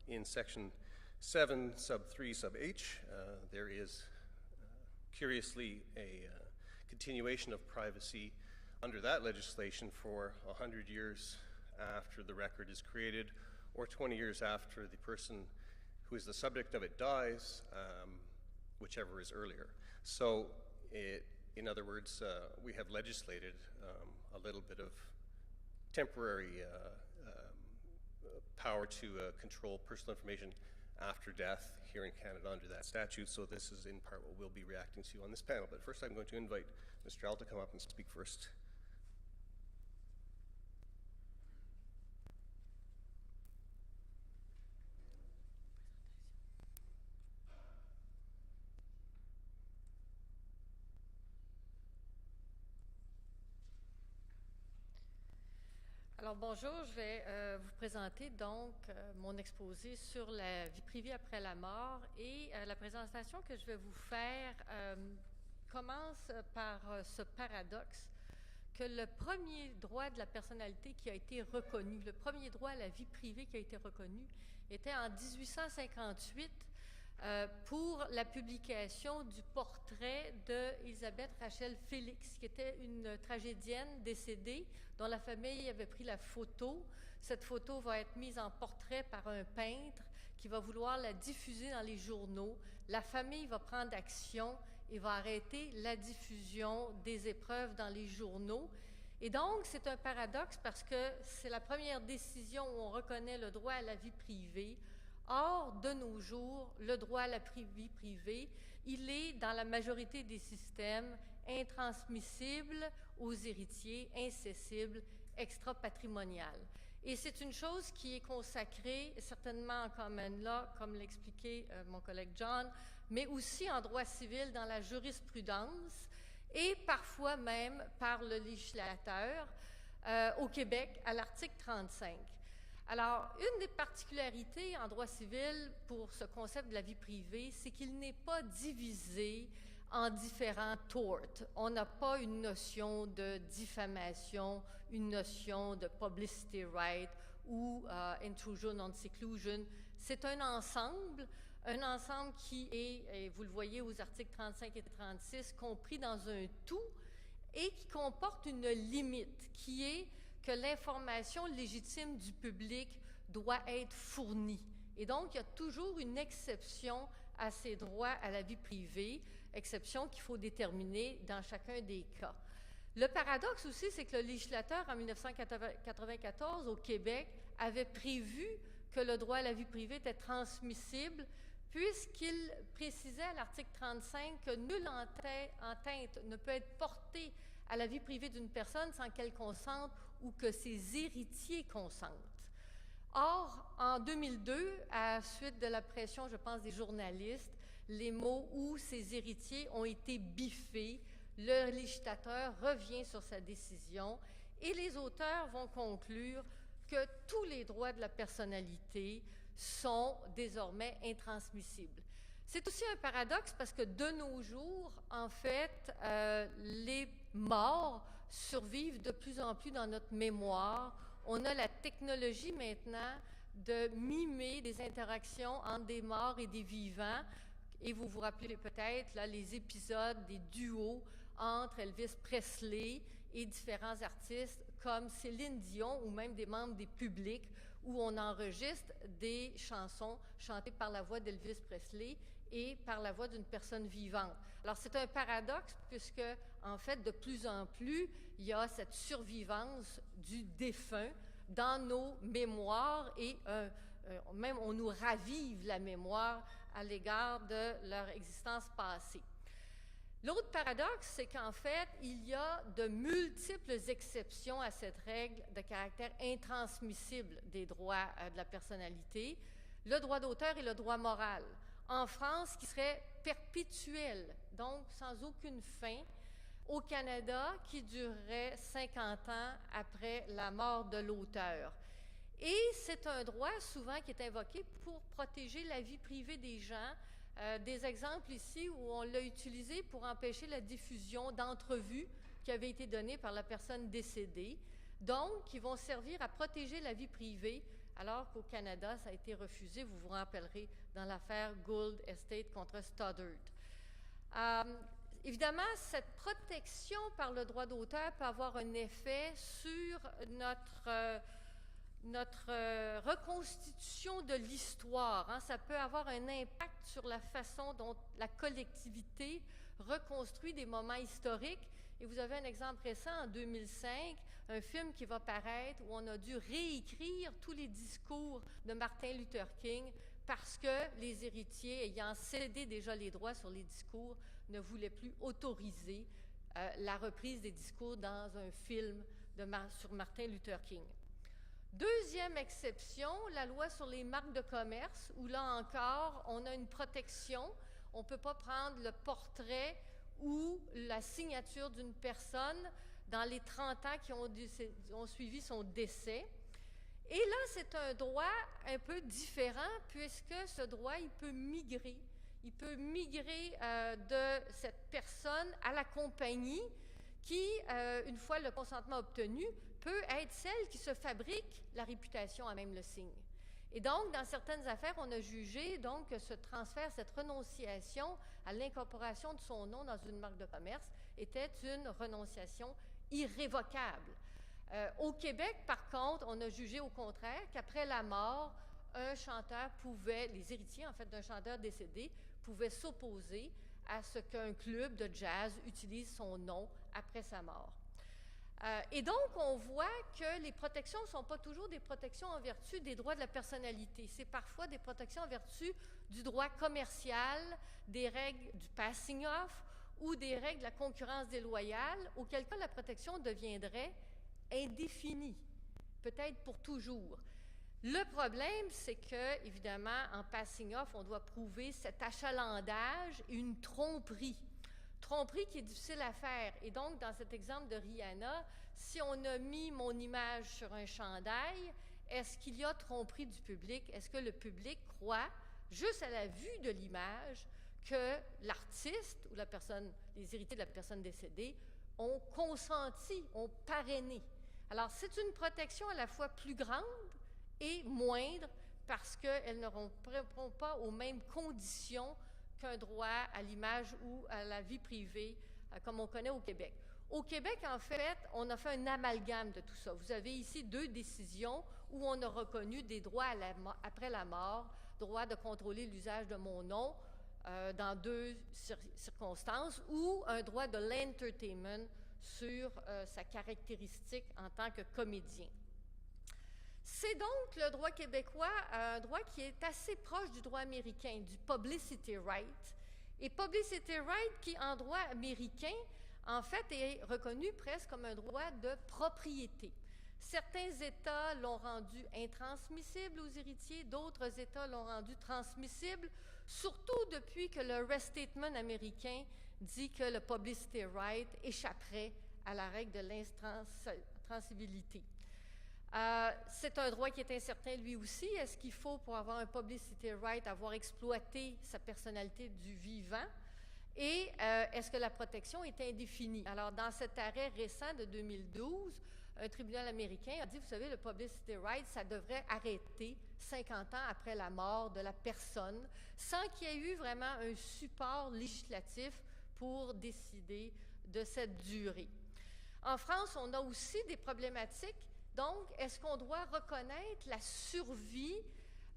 in section 7 sub 3 sub h, there is curiously a continuation of privacy under that legislation for 100 years after the record is created, or 20 years after the person who is the subject of it dies, whichever is earlier. So in other words, we have legislated a little bit of temporary power to control personal information after death here in Canada under that statute. So this is in part what we'll be reacting to on this panel. But first I'm going to invite Mr. Al to come up and speak first. Alors bonjour, je vais vous présenter donc mon exposé sur la vie privée après la mort, et la présentation que je vais vous faire commence par ce paradoxe que le premier droit de la personnalité qui a été reconnu, le premier droit à la vie privée qui a été reconnu, était en 1858 pour la publication du portrait d'Elisabeth Rachel Félix, qui était une tragédienne décédée dont la famille avait pris la photo. Cette photo va être mise en portrait par un peintre qui va vouloir la diffuser dans les journaux. La famille va prendre action et va arrêter la diffusion des épreuves dans les journaux. Et donc, c'est un paradoxe parce que c'est la première décision où on reconnaît le droit à la vie privée. Or, de nos jours, le droit à la vie privée, il est dans la majorité des systèmes intransmissibles aux héritiers, incessibles, extra-patrimoniales. Et c'est une chose qui est consacrée certainement en common law, comme l'expliquait mon collègue John, mais aussi en droit civil dans la jurisprudence et parfois même par le législateur au Québec à l'article 35. Alors, une des particularités en droit civil pour ce concept de la vie privée, c'est qu'il n'est pas divisé en différents torts. On n'a pas une notion de diffamation, une notion de publicity right ou intrusion on seclusion. C'est un ensemble qui est, et vous le voyez aux articles 35 et 36, compris dans un tout et qui comporte une limite qui est que l'information légitime du public doit être fournie. Et donc, il y a toujours une exception à ces droits à la vie privée, exception qu'il faut déterminer dans chacun des cas. Le paradoxe aussi, c'est que le législateur, en 1994, au Québec, avait prévu que le droit à la vie privée était transmissible, puisqu'il précisait à l'article 35 que nulle atteinte ne peut être portée à la vie privée d'une personne sans qu'elle consente ou que ses héritiers consentent. Or, en 2002, à la suite de la pression, je pense, des journalistes, les mots « ou ses héritiers » ont été biffés. Le législateur revient sur sa décision et les auteurs vont conclure que tous les droits de la personnalité sont désormais intransmissibles. C'est aussi un paradoxe parce que de nos jours, en fait, les morts survivent de plus en plus dans notre mémoire. On a la technologie maintenant de mimer des interactions entre des morts et des vivants. Et vous vous rappelez peut-être là, les épisodes des duos entre Elvis Presley et différents artistes comme Céline Dion ou même des membres des publics où on enregistre des chansons chantées par la voix d'Elvis Presley et par la voix d'une personne vivante. Alors, c'est un paradoxe puisque, en fait, de plus en plus, il y a cette survivance du défunt dans nos mémoires et même on nous ravive la mémoire à l'égard de leur existence passée. L'autre paradoxe, c'est qu'en fait, il y a de multiples exceptions à cette règle de caractère intransmissible des droits de la personnalité, le droit d'auteur et le droit moral. En France, qui serait perpétuel, donc sans aucune fin, au Canada, qui durerait 50 ans après la mort de l'auteur. Et c'est un droit souvent qui est invoqué pour protéger la vie privée des gens. Des exemples ici où on l'a utilisé pour empêcher la diffusion d'entrevues qui avaient été données par la personne décédée, donc qui vont servir à protéger la vie privée, alors qu'au Canada, ça a été refusé, vous vous rappellerez, dans l'affaire Gould Estate contre Stoddard. Évidemment, cette protection par le droit d'auteur peut avoir un effet sur notre reconstitution de l'histoire. Hein. Ça peut avoir un impact sur la façon dont la collectivité reconstruit des moments historiques. Et vous avez un exemple récent, en 2005, un film qui va paraître où on a dû réécrire tous les discours de Martin Luther King parce que les héritiers, ayant cédé déjà les droits sur les discours, ne voulaient plus autoriser la reprise des discours dans un film sur Martin Luther King. Deuxième exception, la loi sur les marques de commerce, où là encore, on a une protection. On ne peut pas prendre le portrait ou la signature d'une personne dans les 30 ans qui ont suivi son décès. Et là, c'est un droit un peu différent puisque ce droit, il peut migrer. Il peut migrer de cette personne à la compagnie qui, une fois le consentement obtenu, peut être celle qui se fabrique la réputation à même le signe. Et donc, dans certaines affaires, on a jugé donc, que ce transfert, cette renonciation à l'incorporation de son nom dans une marque de commerce était une renonciation irrévocable. Au Québec, par contre, on a jugé au contraire qu'après la mort, un chanteur pouvait, les héritiers en fait d'un chanteur décédé, pouvaient s'opposer à ce qu'un club de jazz utilise son nom après sa mort. Et donc, on voit que les protections ne sont pas toujours des protections en vertu des droits de la personnalité. C'est parfois des protections en vertu du droit commercial, des règles du passing off ou des règles de la concurrence déloyale, auquel cas la protection deviendrait indéfinie, peut-être pour toujours. Le problème, c'est que, évidemment, en passing off, on doit prouver cet achalandage et une tromperie. Tromperie qui est difficile à faire. Et donc, dans cet exemple de Rihanna, si on a mis mon image sur un chandail, est-ce qu'il y a tromperie du public? Est-ce que le public croit, juste à la vue de l'image, que l'artiste ou la personne, les héritiers de la personne décédée ont consenti, ont parrainé? Alors, c'est une protection à la fois plus grande et moindre parce qu'elles ne répondront pas aux mêmes conditions qu'un droit à l'image ou à la vie privée, comme on connaît au Québec. Au Québec, en fait, on a fait un amalgame de tout ça. Vous avez ici 2 décisions où on a reconnu des droits après la mort, droit de contrôler l'usage de mon nom dans 2 circonstances, ou un droit de l'entertainment sur sa caractéristique en tant que comédien. C'est donc le droit québécois, un droit qui est assez proche du droit américain, du publicity right. Et publicity right qui, en droit américain, en fait, est reconnu presque comme un droit de propriété. Certains États l'ont rendu intransmissible aux héritiers, d'autres États l'ont rendu transmissible, surtout depuis que le restatement américain dit que le publicity right échapperait à la règle de l'intransibilité. C'est un droit qui est incertain lui aussi. Est-ce qu'il faut, pour avoir un publicity right, avoir exploité sa personnalité du vivant? Et est-ce que la protection est indéfinie? Alors, dans cet arrêt récent de 2012, un tribunal américain a dit, vous savez, le publicity right, ça devrait arrêter 50 ans après la mort de la personne, sans qu'il y ait eu vraiment un support législatif pour décider de cette durée. En France, on a aussi des problématiques. Donc, est-ce qu'on doit reconnaître la survie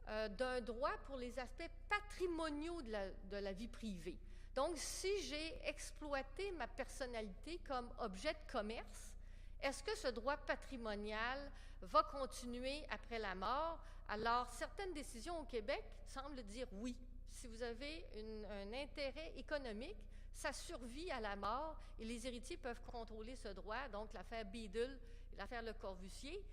d'un droit pour les aspects patrimoniaux de la vie privée? Donc, si j'ai exploité ma personnalité comme objet de commerce, est-ce que ce droit patrimonial va continuer après la mort? Alors, certaines décisions au Québec semblent dire oui. Si vous avez un intérêt économique, ça survit à la mort et les héritiers peuvent contrôler ce droit, donc l'affaire Beadle et l'affaire Le Corbusier.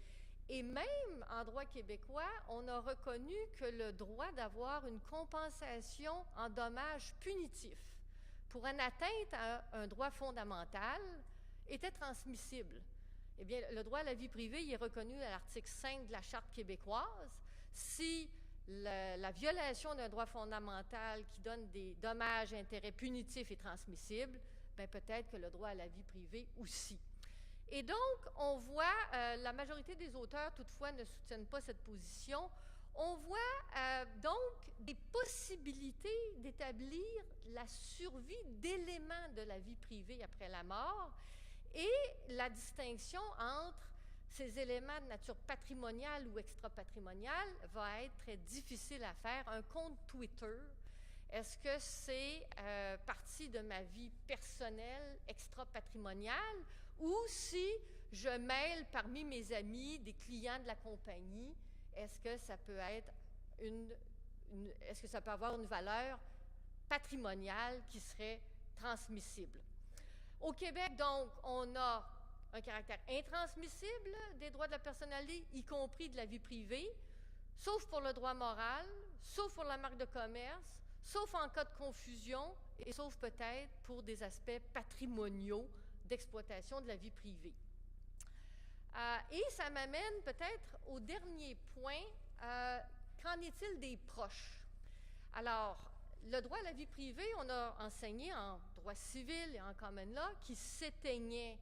Et même en droit québécois, on a reconnu que le droit d'avoir une compensation en dommages punitifs pour une atteinte à un droit fondamental était transmissible. Eh bien, le droit à la vie privée il est reconnu à l'article 5 de la Charte québécoise. Si la violation d'un droit fondamental qui donne des dommages et intérêts punitifs est transmissible, bien peut-être que le droit à la vie privée aussi. Et donc, on voit, la majorité des auteurs, toutefois, ne soutiennent pas cette position. On voit donc des possibilités d'établir la survie d'éléments de la vie privée après la mort et la distinction entre ces éléments de nature patrimoniale ou extra-patrimoniale va être très difficile à faire. Un compte Twitter, est-ce que c'est partie de ma vie personnelle extra-patrimoniale ou si je mêle parmi mes amis des clients de la compagnie, est-ce que ça peut être est-ce que ça peut avoir une valeur patrimoniale qui serait transmissible? Au Québec, donc, on a un caractère intransmissible des droits de la personnalité, y compris de la vie privée, sauf pour le droit moral, sauf pour la marque de commerce, sauf en cas de confusion et sauf peut-être pour des aspects patrimoniaux d'exploitation de la vie privée. Et ça m'amène peut-être au dernier point. Qu'en est-il des proches? Alors, le droit à la vie privée, on a enseigné en droit civil et en common law qui s'éteignait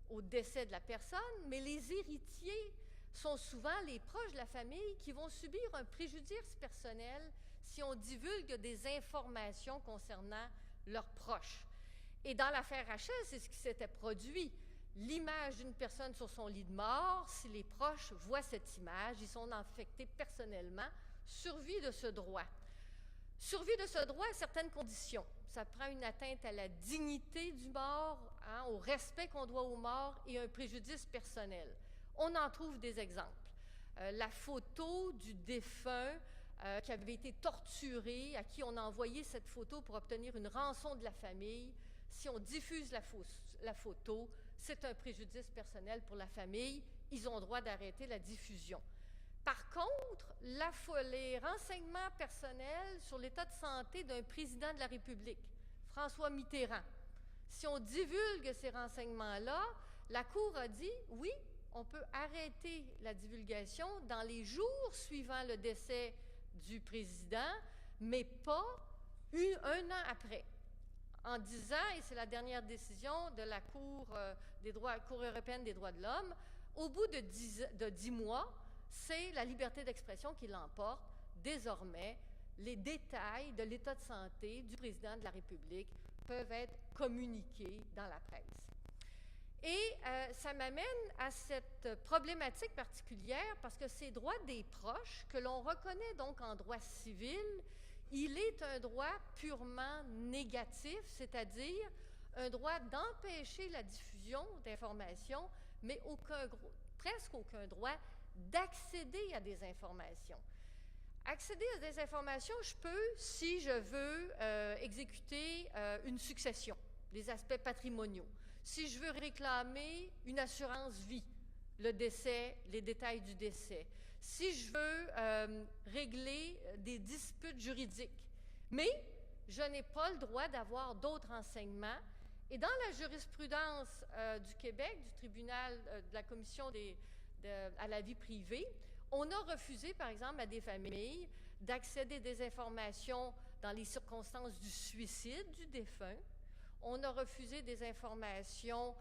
au décès de la personne, mais les héritiers sont souvent les proches de la famille qui vont subir un préjudice personnel si on divulgue des informations concernant leurs proches. Et dans l'affaire Rachel, c'est ce qui s'était produit. L'image d'une personne sur son lit de mort, si les proches voient cette image, ils sont affectés personnellement. Survie de ce droit. Survie de ce droit à certaines conditions. Ça prend une atteinte à la dignité du mort, au respect qu'on doit au mort et un préjudice personnel. On en trouve des exemples. La photo du défunt qui avait été torturé, à qui on a envoyé cette photo pour obtenir une rançon de la famille, Si on diffuse la photo, c'est un préjudice personnel pour la famille. Ils ont droit d'arrêter la diffusion. Par contre, les renseignements personnels sur l'état de santé d'un président de la République, François Mitterrand, si on divulgue ces renseignements-là, la Cour a dit, oui, on peut arrêter la divulgation dans les jours suivant le décès du président, mais pas un an après. En disant, et c'est la dernière décision de la Cour européenne des droits de l'homme, au bout de 10 mois, c'est la liberté d'expression qui l'emporte. Désormais, les détails de l'état de santé du président de la République peuvent être communiqués dans la presse. Et ça m'amène à cette problématique particulière parce que ces droits des proches, que l'on reconnaît donc en droit civil, il est un droit purement négatif, c'est-à-dire un droit d'empêcher la diffusion d'informations, mais presque aucun droit d'accéder à des informations. Accéder à des informations, je peux si je veux exécuter une succession, les aspects patrimoniaux. Si je veux réclamer une assurance vie, le décès, les détails du décès. Si je veux régler des disputes juridiques. Mais je n'ai pas le droit d'avoir d'autres renseignements. Et dans la jurisprudence du Québec, du tribunal de la Commission à la vie privée, on a refusé, par exemple, à des familles d'accéder à des informations dans les circonstances du suicide du défunt. On a refusé des informations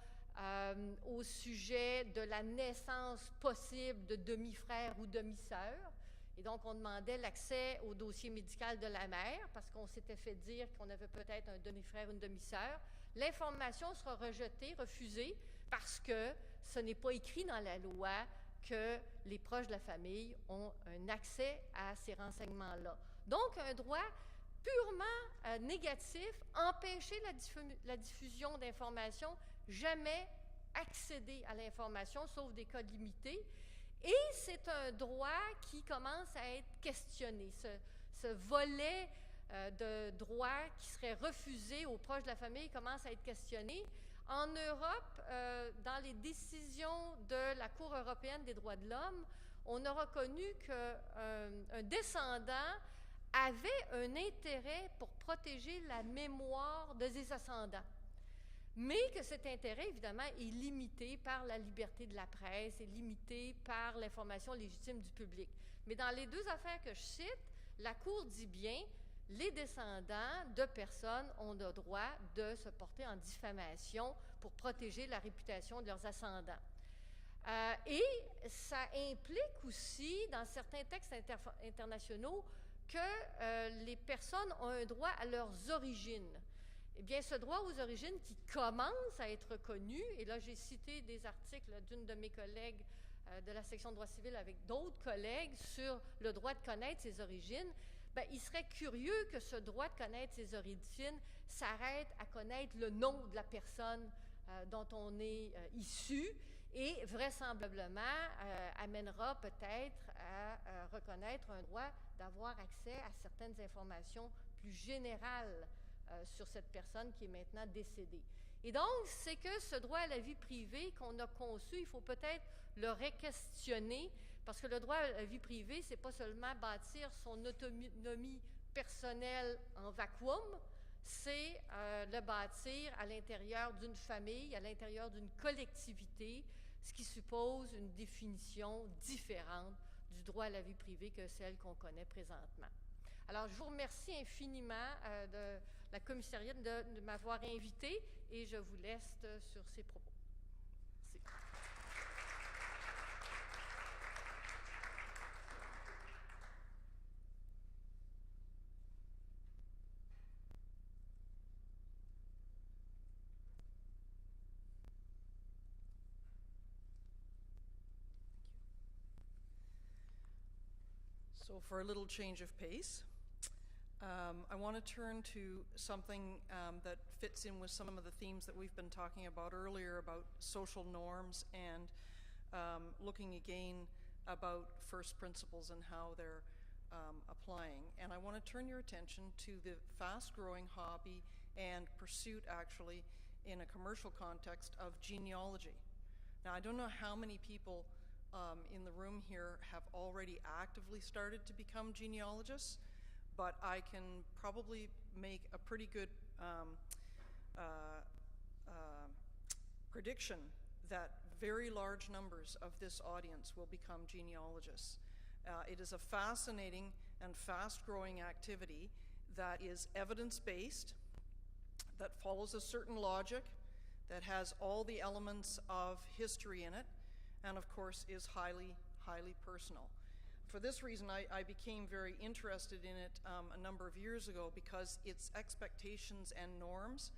au sujet de la naissance possible de demi-frères ou demi-sœurs. Et donc, on demandait l'accès au dossier médical de la mère parce qu'on s'était fait dire qu'on avait peut-être un demi-frère ou une demi-sœur. L'information sera rejetée, refusée, parce que ce n'est pas écrit dans la loi que les proches de la famille ont un accès à ces renseignements-là. Donc, un droit purement négatif, empêcher la diffusion d'informations, jamais accéder à l'information, sauf des cas limités. Et c'est un droit qui commence à être questionné. Ce volet de droit qui serait refusé aux proches de la famille commence à être questionné. En Europe, dans les décisions de la Cour européenne des droits de l'homme, on a reconnu qu'un descendant avait un intérêt pour protéger la mémoire de ses ascendants. Mais que cet intérêt, évidemment, est limité par la liberté de la presse, est limité par l'information légitime du public. Mais dans les deux affaires que je cite, la Cour dit bien les descendants de personnes ont le droit de se porter en diffamation pour protéger la réputation de leurs ascendants. Et ça implique aussi, dans certains textes internationaux, que les personnes ont un droit à leurs origines. Eh bien, ce droit aux origines qui commence à être reconnu, et là j'ai cité des articles d'une de mes collègues de la section de droit civil avec d'autres collègues sur le droit de connaître ses origines, bien, il serait curieux que ce droit de connaître ses origines s'arrête à connaître le nom de la personne dont on est issu et vraisemblablement amènera peut-être à reconnaître un droit d'avoir accès à certaines informations plus générales sur cette personne qui est maintenant décédée. Et donc, c'est que ce droit à la vie privée qu'on a conçu, il faut peut-être le re-questionner, parce que le droit à la vie privée, c'est pas seulement bâtir son autonomie personnelle en vacuum, c'est le bâtir à l'intérieur d'une famille, à l'intérieur d'une collectivité, ce qui suppose une définition différente du droit à la vie privée que celle qu'on connaît présentement. Alors, je vous remercie infiniment de la commissariat de m'avoir invité et je vous laisse sur ces propos. Merci. So for a little change of pace, I want to turn to something that fits in with some of the themes that we've been talking about earlier about social norms and looking again about first principles and how they're applying. And I want to turn your attention to the fast-growing hobby and pursuit, actually, in a commercial context of genealogy. Now, I don't know how many people in the room here have already actively started to become genealogists, but I can probably make a pretty good prediction that very large numbers of this audience will become genealogists. It is a fascinating and fast-growing activity that is evidence-based, that follows a certain logic, that has all the elements of history in it, and of course is highly, highly personal. For this reason, I became very interested in it a number of years ago, because its expectations and norms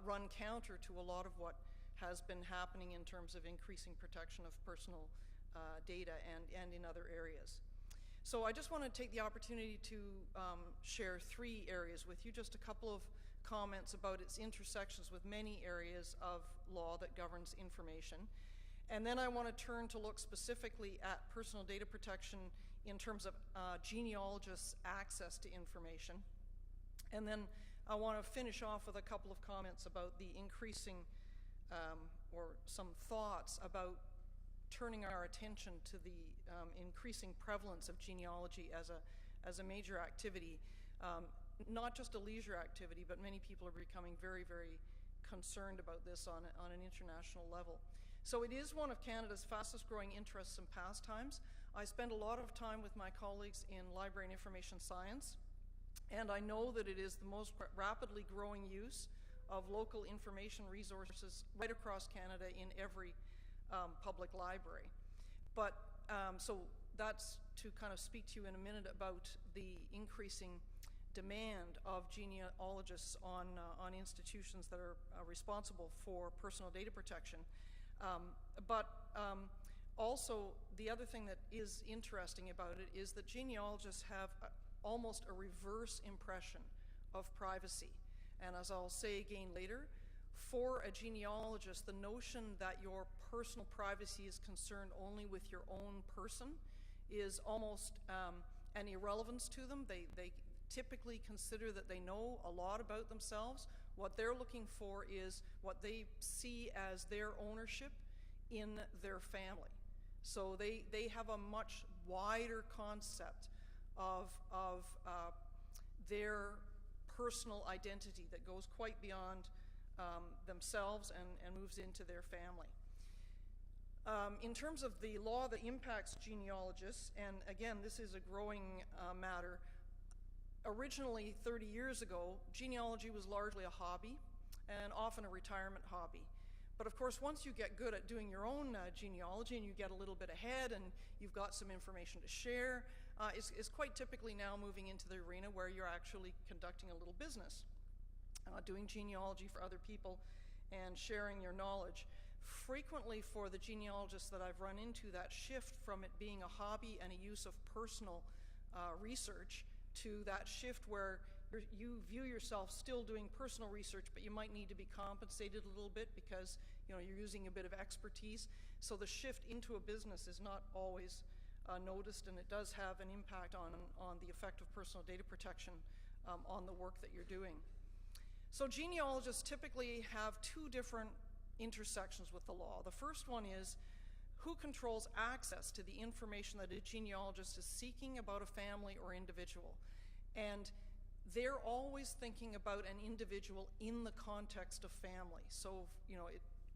run counter to a lot of what has been happening in terms of increasing protection of personal data and in other areas. So I just want to take the opportunity to share 3 areas with you, just a couple of comments about its intersections with many areas of law that governs information. And then I want to turn to look specifically at personal data protection in terms of genealogists' access to information. And then I want to finish off with a couple of comments about the increasing, or some thoughts about turning our attention to the increasing prevalence of genealogy as a major activity. Not just a leisure activity, but many people are becoming very, very concerned about this on an international level. So it is one of Canada's fastest growing interests and pastimes. I spend a lot of time with my colleagues in library and information science, and I know that it is the most rapidly growing use of local information resources right across Canada in every public library. But so that's to kind of speak to you in a minute about the increasing demand of genealogists on institutions that are responsible for personal data protection. Also, the other thing that is interesting about it is that genealogists have almost a reverse impression of privacy. And as I'll say again later, for a genealogist, the notion that your personal privacy is concerned only with your own person is almost an irrelevance to them. They typically consider that they know a lot about themselves. What they're looking for is what they see as their ownership in their family. So they have a much wider concept of their personal identity that goes quite beyond themselves and moves into their family. In terms of the law that impacts genealogists, and again, this is a growing matter, originally 30 years ago, genealogy was largely a hobby and often a retirement hobby. But of course, once you get good at doing your own genealogy and you get a little bit ahead and you've got some information to share, it's quite typically now moving into the arena where you're actually conducting a little business, doing genealogy for other people and sharing your knowledge. Frequently for the genealogists that I've run into, that shift from it being a hobby and a use of personal research to that shift where you view yourself still doing personal research, but you might need to be compensated a little bit because you're using a bit of expertise. So the shift into a business is not always noticed, and it does have an impact on the effect of personal data protection on the work that you're doing. So genealogists typically have 2 different intersections with the law. The first one is who controls access to the information that a genealogist is seeking about a family or individual. And they're always thinking about an individual in the context of family. So,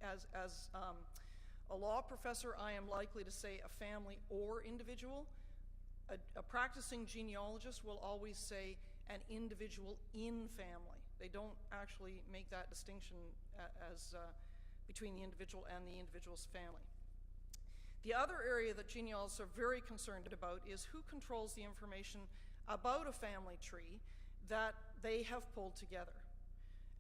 as a law professor, I am likely to say a family or individual. A practicing genealogist will always say an individual in family. They don't actually make that distinction as between the individual and the individual's family. The other area that genealogists are very concerned about is who controls the information about a family tree that they have pulled together.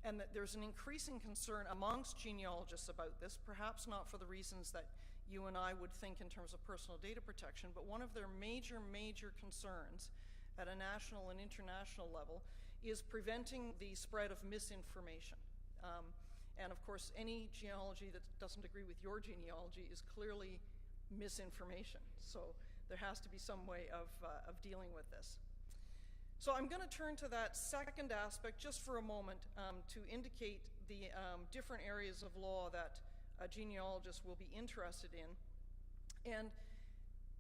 And that there's an increasing concern amongst genealogists about this, perhaps not for the reasons that you and I would think in terms of personal data protection, but one of their major concerns at a national and international level is preventing the spread of misinformation. And of course, any genealogy that doesn't agree with your genealogy is clearly misinformation. So there has to be some way of dealing with this. So I'm going to turn to that second aspect just for a moment to indicate the different areas of law that a genealogist will be interested in. And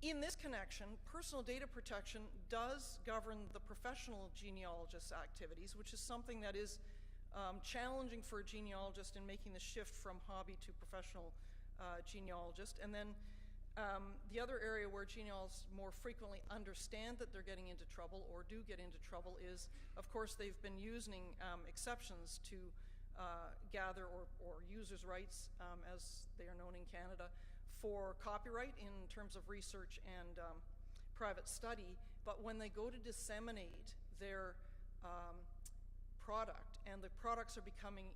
in this connection, personal data protection does govern the professional genealogist's activities, which is something that is challenging for a genealogist in making the shift from hobby to professional genealogist. And then the other area where genealogists more frequently understand that they're getting into trouble or do get into trouble is, of course, they've been using exceptions to gather or users' rights, as they are known in Canada, for copyright in terms of research and private study. But when they go to disseminate their product, and the products are becoming,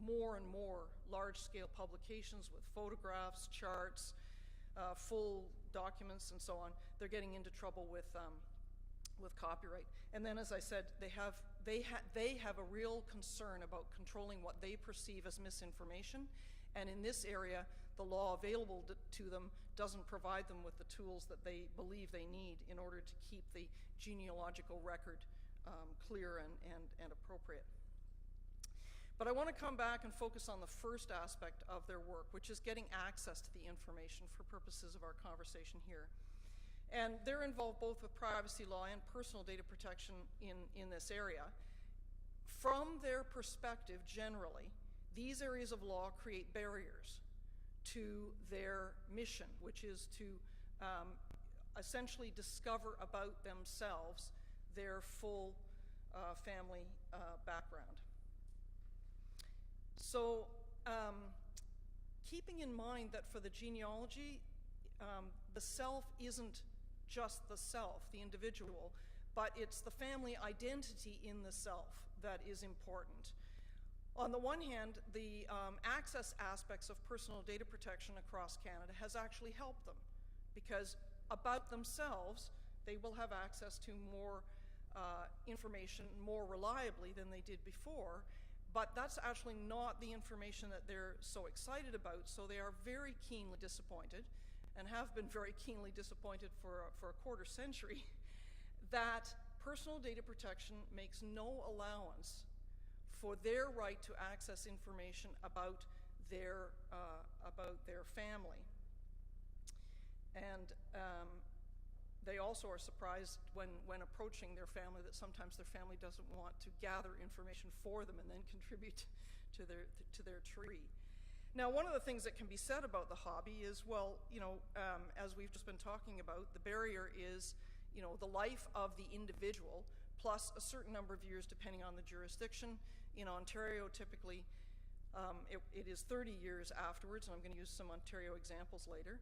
more and more large-scale publications with photographs, charts, full documents, and so on, they're getting into trouble with copyright. And then, as I said, they have a real concern about controlling what they perceive as misinformation. And in this area, the law available to them doesn't provide them with the tools that they believe they need in order to keep the genealogical record clear and appropriate. But I want to come back and focus on the first aspect of their work, which is getting access to the information for purposes of our conversation here. And they're involved both with privacy law and personal data protection in this area. From their perspective, generally, these areas of law create barriers to their mission, which is to essentially discover about themselves their full family background. So keeping in mind that for the genealogy, the self isn't just the self, the individual, but it's the family identity in the self that is important. On the one hand, the access aspects of personal data protection across Canada has actually helped them, because about themselves, they will have access to more information more reliably than they did before, but that's actually not the information that they're so excited about, so they are very keenly disappointed, and have been very keenly disappointed for a quarter century, that personal data protection makes no allowance for their right to access information about their family. And they also are surprised when approaching their family that sometimes their family doesn't want to gather information for them and then contribute to their tree. Now, one of the things that can be said about the hobby is, well, as we've just been talking about, the barrier is, the life of the individual plus a certain number of years depending on the jurisdiction. In Ontario, typically, it is 30 years afterwards, and I'm going to use some Ontario examples later.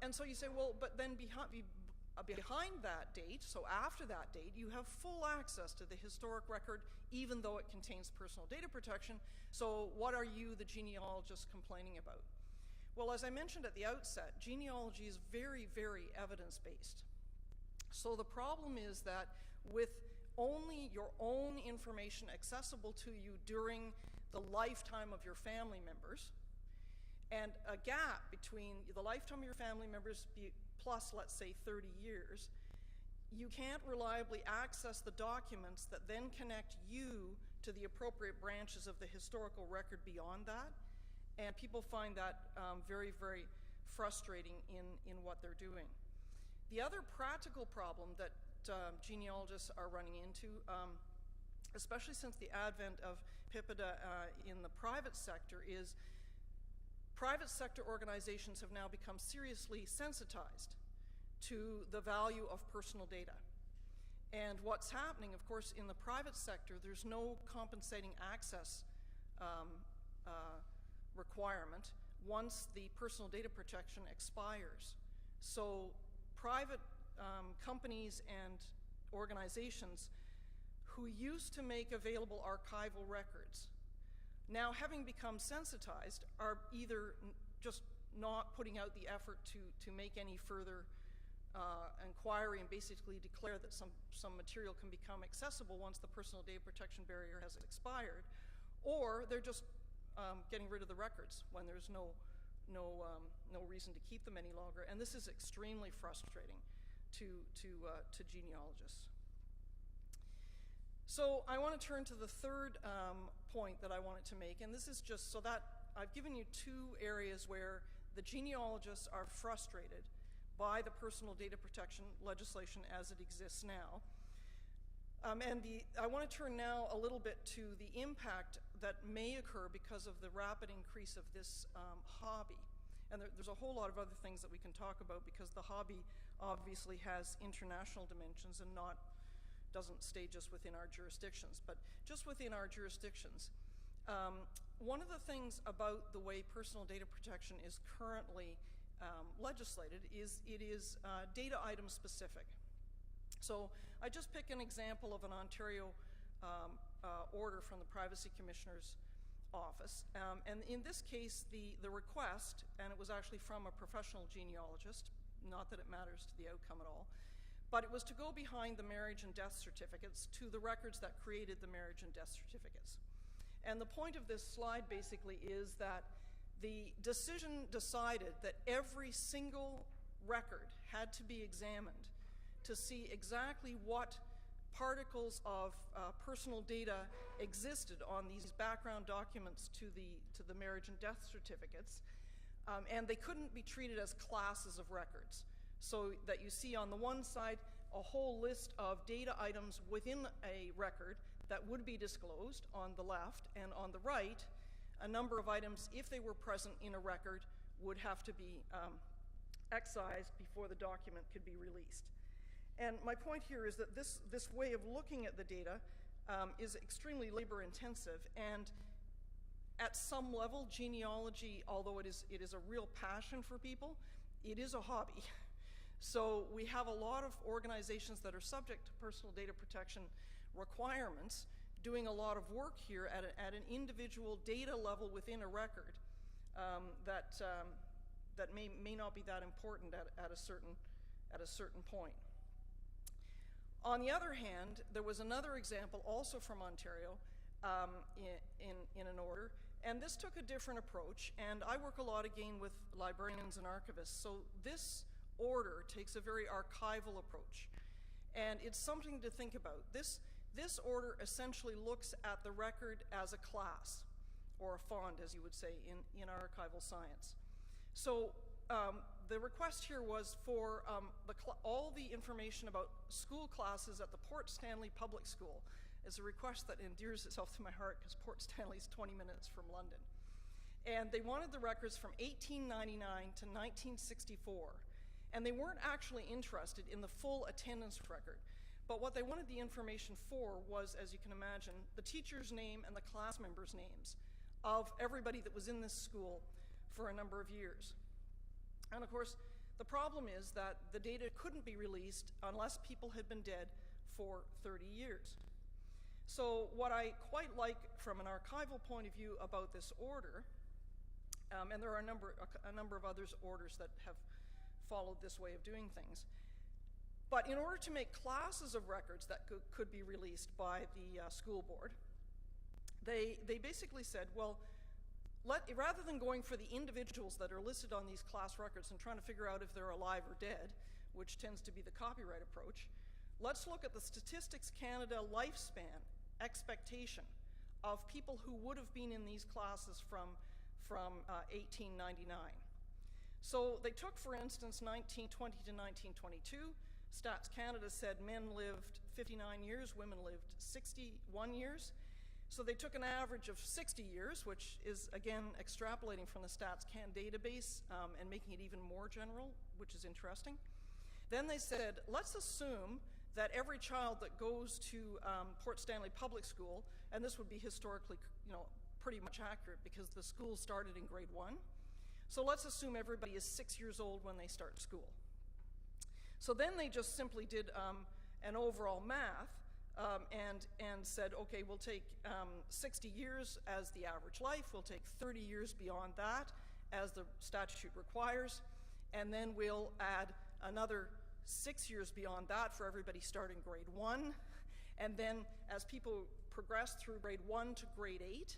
And so you say, well, but then behind that date, so after that date, you have full access to the historic record, even though it contains personal data protection. So what are you, the genealogist, complaining about? Well, as I mentioned at the outset, genealogy is very, very evidence-based. So the problem is that with only your own information accessible to you during the lifetime of your family members, and a gap between the lifetime of your family members plus, let's say, 30 years, you can't reliably access the documents that then connect you to the appropriate branches of the historical record beyond that. And people find that very, very frustrating in what they're doing. The other practical problem that genealogists are running into, especially since the advent of PIPEDA in the private sector, is private sector organizations have now become seriously sensitized to the value of personal data. And what's happening, of course, in the private sector, there's no compensating access requirement once the personal data protection expires. So private companies and organizations who used to make available archival records, now having become sensitized, are either just not putting out the effort to make any further inquiry and basically declare that some material can become accessible once the personal data protection barrier has expired, or they're just getting rid of the records when there's no reason to keep them any longer. And this is extremely frustrating to genealogists. So I want to turn to the third point that I wanted to make, and this is just so that I've given you two areas where the genealogists are frustrated by the personal data protection legislation as it exists now. I want to turn now a little bit to the impact that may occur because of the rapid increase of this hobby. And there's a whole lot of other things that we can talk about because the hobby obviously has international dimensions and doesn't stay just within our jurisdictions. But just within our jurisdictions, one of the things about the way personal data protection is currently legislated is it is data item specific. So I just pick an example of an Ontario order from the Privacy Commissioner's office. And in this case, the request, and it was actually from a professional genealogist, not that it matters to the outcome at all, but it was to go behind the marriage and death certificates to the records that created the marriage and death certificates. And the point of this slide basically is that the decision decided that every single record had to be examined to see exactly what particles of personal data existed on these background documents to the marriage and death certificates, and they couldn't be treated as classes of records. So that you see on the one side a whole list of data items within a record that would be disclosed on the left, and on the right, a number of items, if they were present in a record, would have to be excised before the document could be released. And my point here is that this way of looking at the data is extremely labor intensive, and at some level, genealogy, although it is a real passion for people, it is a hobby. So we have a lot of organizations that are subject to personal data protection requirements doing a lot of work here at an individual data level within a record that may not be that important at a certain point. On the other hand, there was another example also from Ontario in an order, and this took a different approach, and I work a lot again with librarians and archivists, so this order takes a very archival approach, and it's something to think about. This order essentially looks at the record as a class, or a fond, as you would say, in archival science. So the request here was for all the information about school classes at the Port Stanley Public School. It's a request that endears itself to my heart because Port Stanley is 20 minutes from London. And they wanted the records from 1899 to 1964. And they weren't actually interested in the full attendance record. But what they wanted the information for was, as you can imagine, the teacher's name and the class members' names of everybody that was in this school for a number of years. And of course, the problem is that the data couldn't be released unless people had been dead for 30 years. So what I quite like from an archival point of view about this order, and there are a number of other orders that have followed this way of doing things, but in order to make classes of records that could be released by the school board, they basically said, well, rather than going for the individuals that are listed on these class records and trying to figure out if they're alive or dead, which tends to be the copyright approach, let's look at the Statistics Canada lifespan expectation of people who would have been in these classes from 1899. So they took, for instance, 1920 to 1922. Stats Canada said men lived 59 years, women lived 61 years. So they took an average of 60 years, which is, again, extrapolating from the Stats Can database and making it even more general, which is interesting. Then they said, let's assume that every child that goes to Port Stanley Public School, and this would be historically, pretty much accurate because the school started in grade 1. So let's assume everybody is 6 years old when they start school. So then they just simply did an overall math and said, okay, we'll take 60 years as the average life, we'll take 30 years beyond that as the statute requires, and then we'll add another 6 years beyond that for everybody starting grade 1. And then as people progress through grade 1 to grade 8,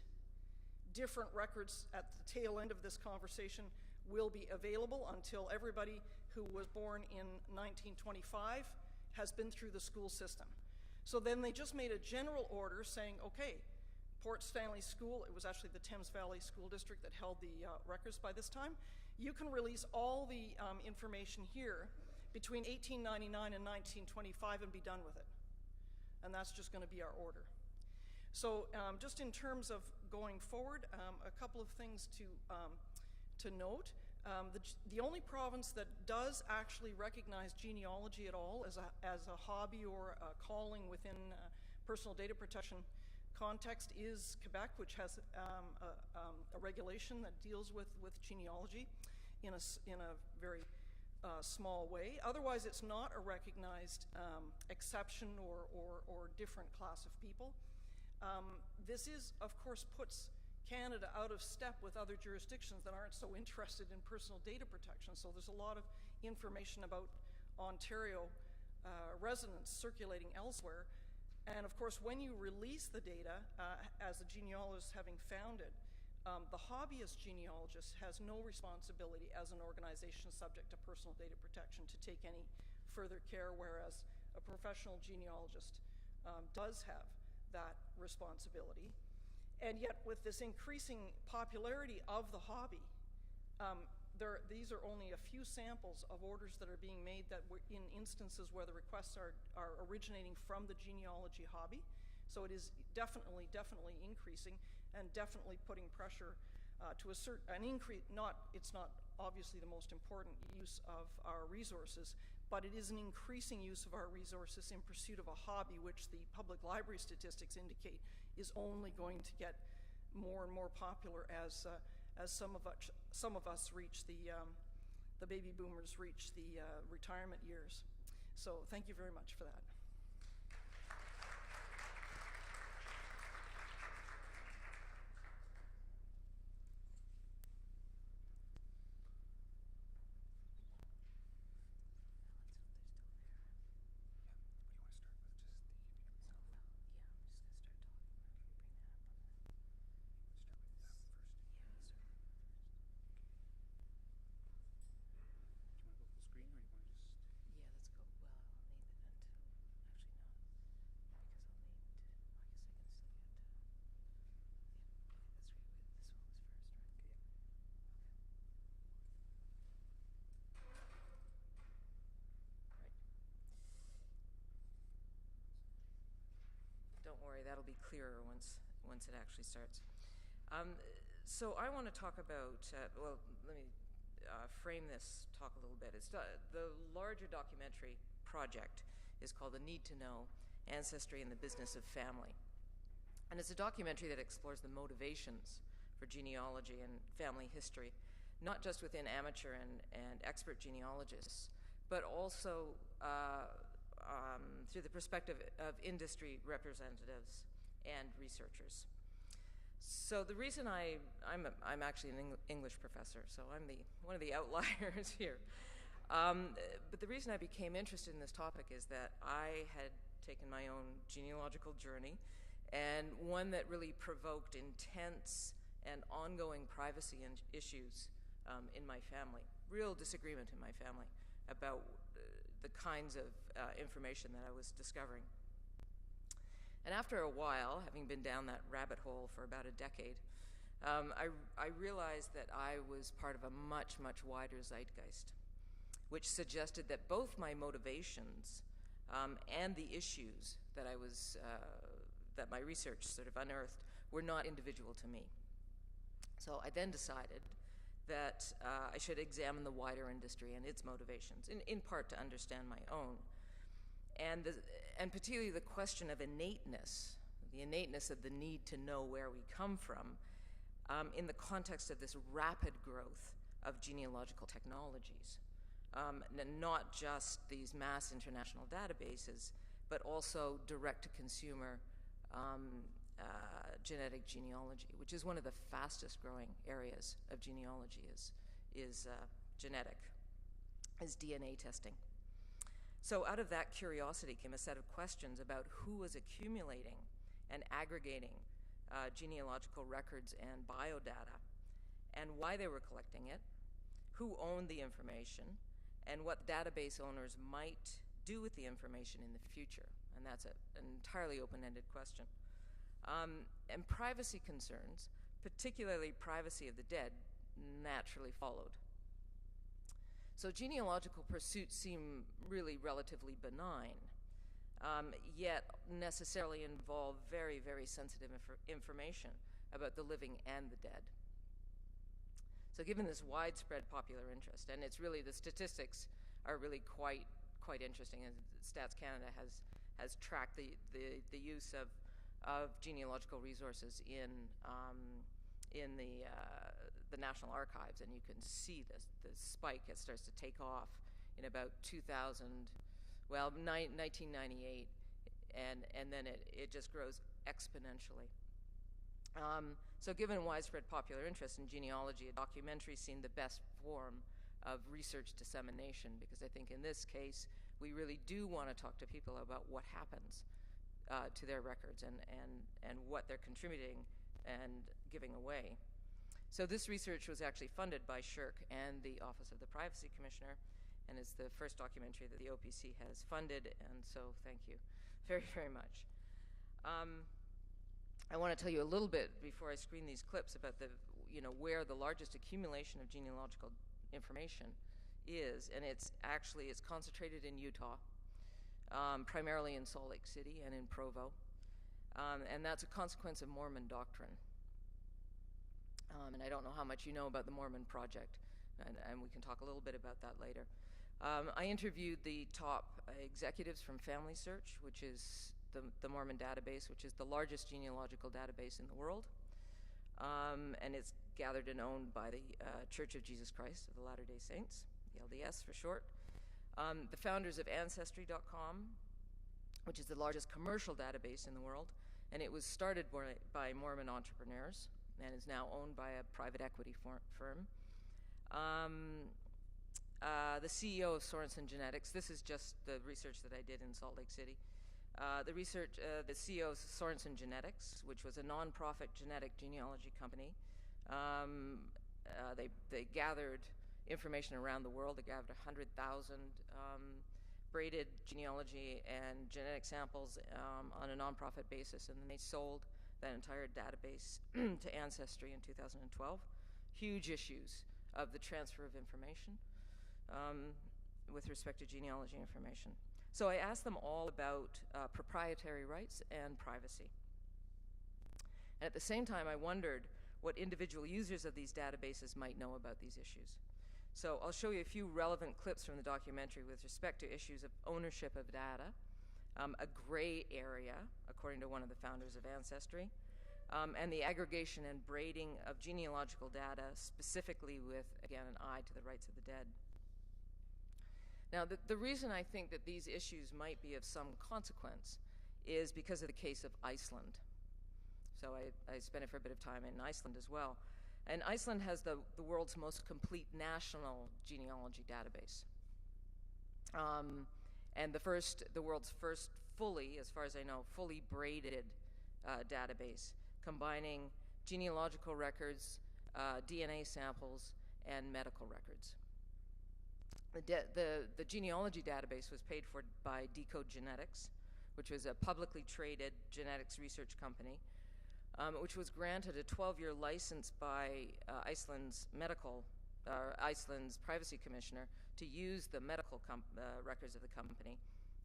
different records at the tail end of this conversation will be available until everybody who was born in 1925 has been through the school system. So then they just made a general order saying, okay, Port Stanley School, it was actually the Thames Valley School District that held the records by this time, you can release all the information here between 1899 and 1925 and be done with it. And that's just going to be our order. So just in terms of going forward, a couple of things to note. The only province that does actually recognize genealogy at all as a hobby or a calling within personal data protection context is Quebec, which has a regulation that deals with genealogy in a very small way. Otherwise, it's not a recognized exception or different class of people. This is, of course, puts Canada out of step with other jurisdictions that aren't so interested in personal data protection. So there's a lot of information about Ontario residents circulating elsewhere. And of course, when you release the data, as a genealogist having found it, the hobbyist genealogist has no responsibility as an organization subject to personal data protection to take any further care, whereas a professional genealogist does have that responsibility. And yet, with this increasing popularity of the hobby, these are only a few samples of orders that are being made that were in instances where the requests are originating from the genealogy hobby. So it is definitely increasing and definitely putting pressure to assert an increase. It's not obviously the most important use of our resources, but it is an increasing use of our resources in pursuit of a hobby, which the public library statistics indicate is only going to get more and more popular as some of us reach the baby boomers reach the retirement years. So thank you very much for that. Don't worry, that'll be clearer once it actually starts. So I want to talk about, well, let me frame this talk a little bit. It's the larger documentary project is called The Need to Know: Ancestry and the Business of Family. And it's a documentary that explores the motivations for genealogy and family history, not just within amateur and expert genealogists, but also through the perspective of industry representatives and researchers. So the reason I'm actually an English professor, so I'm one of the outliers here. But the reason I became interested in this topic is that I had taken my own genealogical journey, and one that really provoked intense and ongoing privacy issues in my family, real disagreement in my family about the kinds of information that I was discovering. And after a while, having been down that rabbit hole for about a decade, I realized that I was part of a much, much wider zeitgeist, which suggested that both my motivations and the issues that that my research sort of unearthed were not individual to me. So I then decided that I should examine the wider industry and its motivations, in part to understand my own. And particularly the question of innateness, the innateness of the need to know where we come from in the context of this rapid growth of genealogical technologies. Not just these mass international databases, but also direct-to-consumer genetic genealogy, which is one of the fastest growing areas of genealogy is DNA testing. So out of that curiosity came a set of questions about who was accumulating and aggregating genealogical records and biodata, and why they were collecting it, who owned the information, and what database owners might do with the information in the future. And that's an entirely open-ended question. And privacy concerns, particularly privacy of the dead, naturally followed. So genealogical pursuits seem really relatively benign, yet necessarily involve very, very sensitive information about the living and the dead. So given this widespread popular interest, and it's really, the statistics are really quite interesting, and Stats Canada has tracked the use of genealogical resources in the National Archives, and you can see the spike. It starts to take off in about 1998, and then it just grows exponentially. So given widespread popular interest in genealogy, a documentary seemed the best form of research dissemination, because I think in this case, we really do want to talk to people about what happens to their records and what they're contributing and giving away. So this research was actually funded by SSHRC and the Office of the Privacy Commissioner, and it's the first documentary that the OPC has funded, and so thank you very, very much. I want to tell you a little bit before I screen these clips about where the largest accumulation of genealogical information is, and it's concentrated in Utah, primarily in Salt Lake City and in Provo, and that's a consequence of Mormon doctrine. And I don't know how much you know about the Mormon Project, and we can talk a little bit about that later. I interviewed the top executives from Family Search, which is the Mormon database, which is the largest genealogical database in the world, and it's gathered and owned by the Church of Jesus Christ of the Latter-day Saints, the LDS for short. The founders of Ancestry.com, which is the largest commercial database in the world, and it was started by Mormon entrepreneurs and is now owned by a private equity firm. The CEO of Sorensen Genetics, this is just the research that I did in Salt Lake City. The CEO of Sorensen Genetics, which was a nonprofit genetic genealogy company. They gathered information around the world. They gathered 100,000 braided genealogy and genetic samples on a nonprofit basis, and then they sold that entire database to Ancestry in 2012. Huge issues of the transfer of information with respect to genealogy information. So I asked them all about proprietary rights and privacy. And at the same time, I wondered what individual users of these databases might know about these issues. So I'll show you a few relevant clips from the documentary with respect to issues of ownership of data, a gray area, according to one of the founders of Ancestry, and the aggregation and braiding of genealogical data, specifically with, again, an eye to the rights of the dead. Now, the reason I think that these issues might be of some consequence is because of the case of Iceland. So I spent a fair bit of time in Iceland as well. And Iceland has the world's most complete national genealogy database. And the world's first fully, as far as I know, fully braided database, combining genealogical records, DNA samples, and medical records. The genealogy database was paid for by Decode Genetics, which was a publicly traded genetics research company, which was granted a 12-year license by Iceland's privacy commissioner to use the medical records of the company,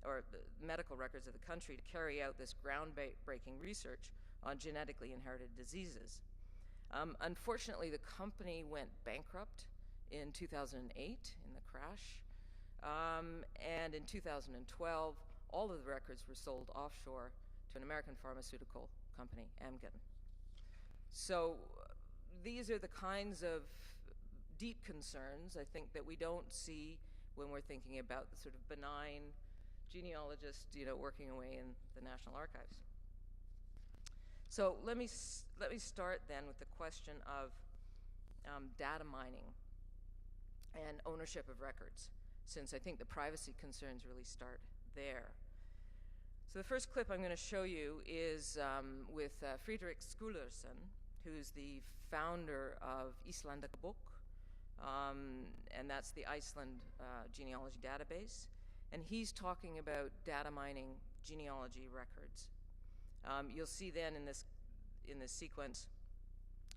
or the medical records of the country, to carry out this groundbreaking research on genetically inherited diseases. Unfortunately, the company went bankrupt in 2008 in the crash, and in 2012, all of the records were sold offshore to an American pharmaceutical company, Amgen. So these are the kinds of deep concerns, I think, that we don't see when we're thinking about the sort of benign genealogist, working away in the National Archives. So let me start then with the question of data mining and ownership of records, since I think the privacy concerns really start there. So the first clip I'm going to show you is with Friedrich Skúlason, who's the founder of Íslandabók, and that's the Iceland genealogy database. And he's talking about data mining genealogy records. You'll see then in this sequence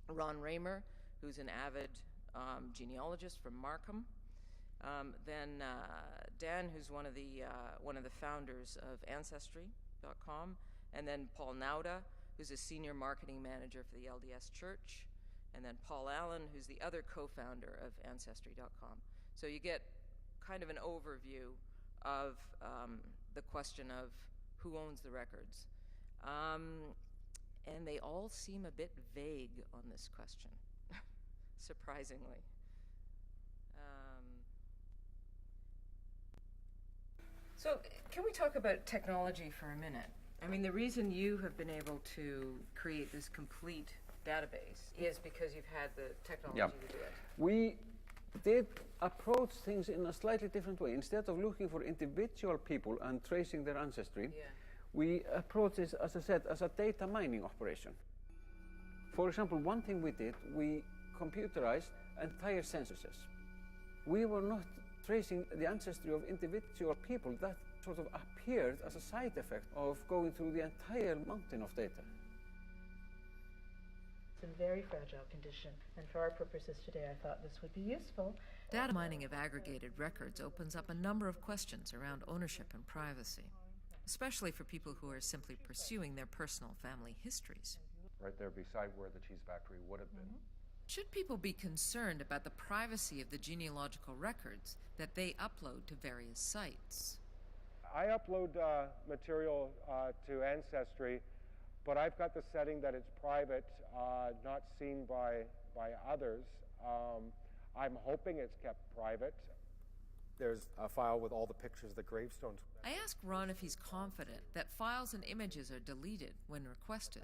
Ron Raymer, who's an avid genealogist from Markham. Then Dan, who's one of the founders of Ancestry.com, and then Paul Nauda, who's a senior marketing manager for the LDS Church, and then Paul Allen, who's the other co-founder of Ancestry.com. So you get kind of an overview of the question of who owns the records. And they all seem a bit vague on this question, surprisingly. So can we talk about technology for a minute? I mean, the reason you have been able to create this complete database is because you've had the technology to do it. We did approach things in a slightly different way. Instead of looking for individual people and tracing their ancestry, we approached this, as I said, as a data mining operation. For example, one thing we did, we computerized entire censuses. We were not tracing the ancestry of individual people. That sort of appeared as a side effect of going through the entire mountain of data. It's in very fragile condition, and for our purposes today, I thought this would be useful. Data mining of aggregated records opens up a number of questions around ownership and privacy, especially for people who are simply pursuing their personal family histories. Right there beside where the cheese factory would have been. Should people be concerned about the privacy of the genealogical records that they upload to various sites? I upload material to Ancestry, but I've got the setting that it's private, not seen by others. I'm hoping it's kept private. There's a file with all the pictures of the gravestones. I asked Ron if he's confident that files and images are deleted when requested.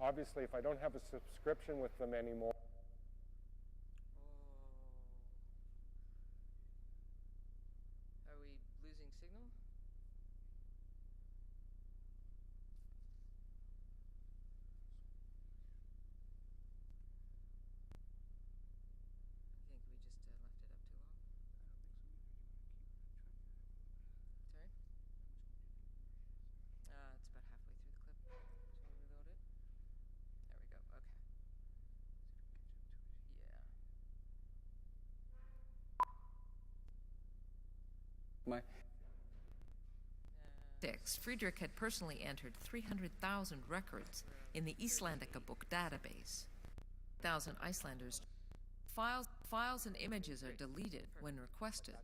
Obviously, if I don't have a subscription with them anymore. Are we losing signal? I think we just left it up too long. Sorry? It's about halfway through the clip. Shall we reload it? There we go. Okay. My Friedrich had personally entered 300,000 records in the Icelandica book database. 1,000 Icelanders. Files and images are deleted when requested.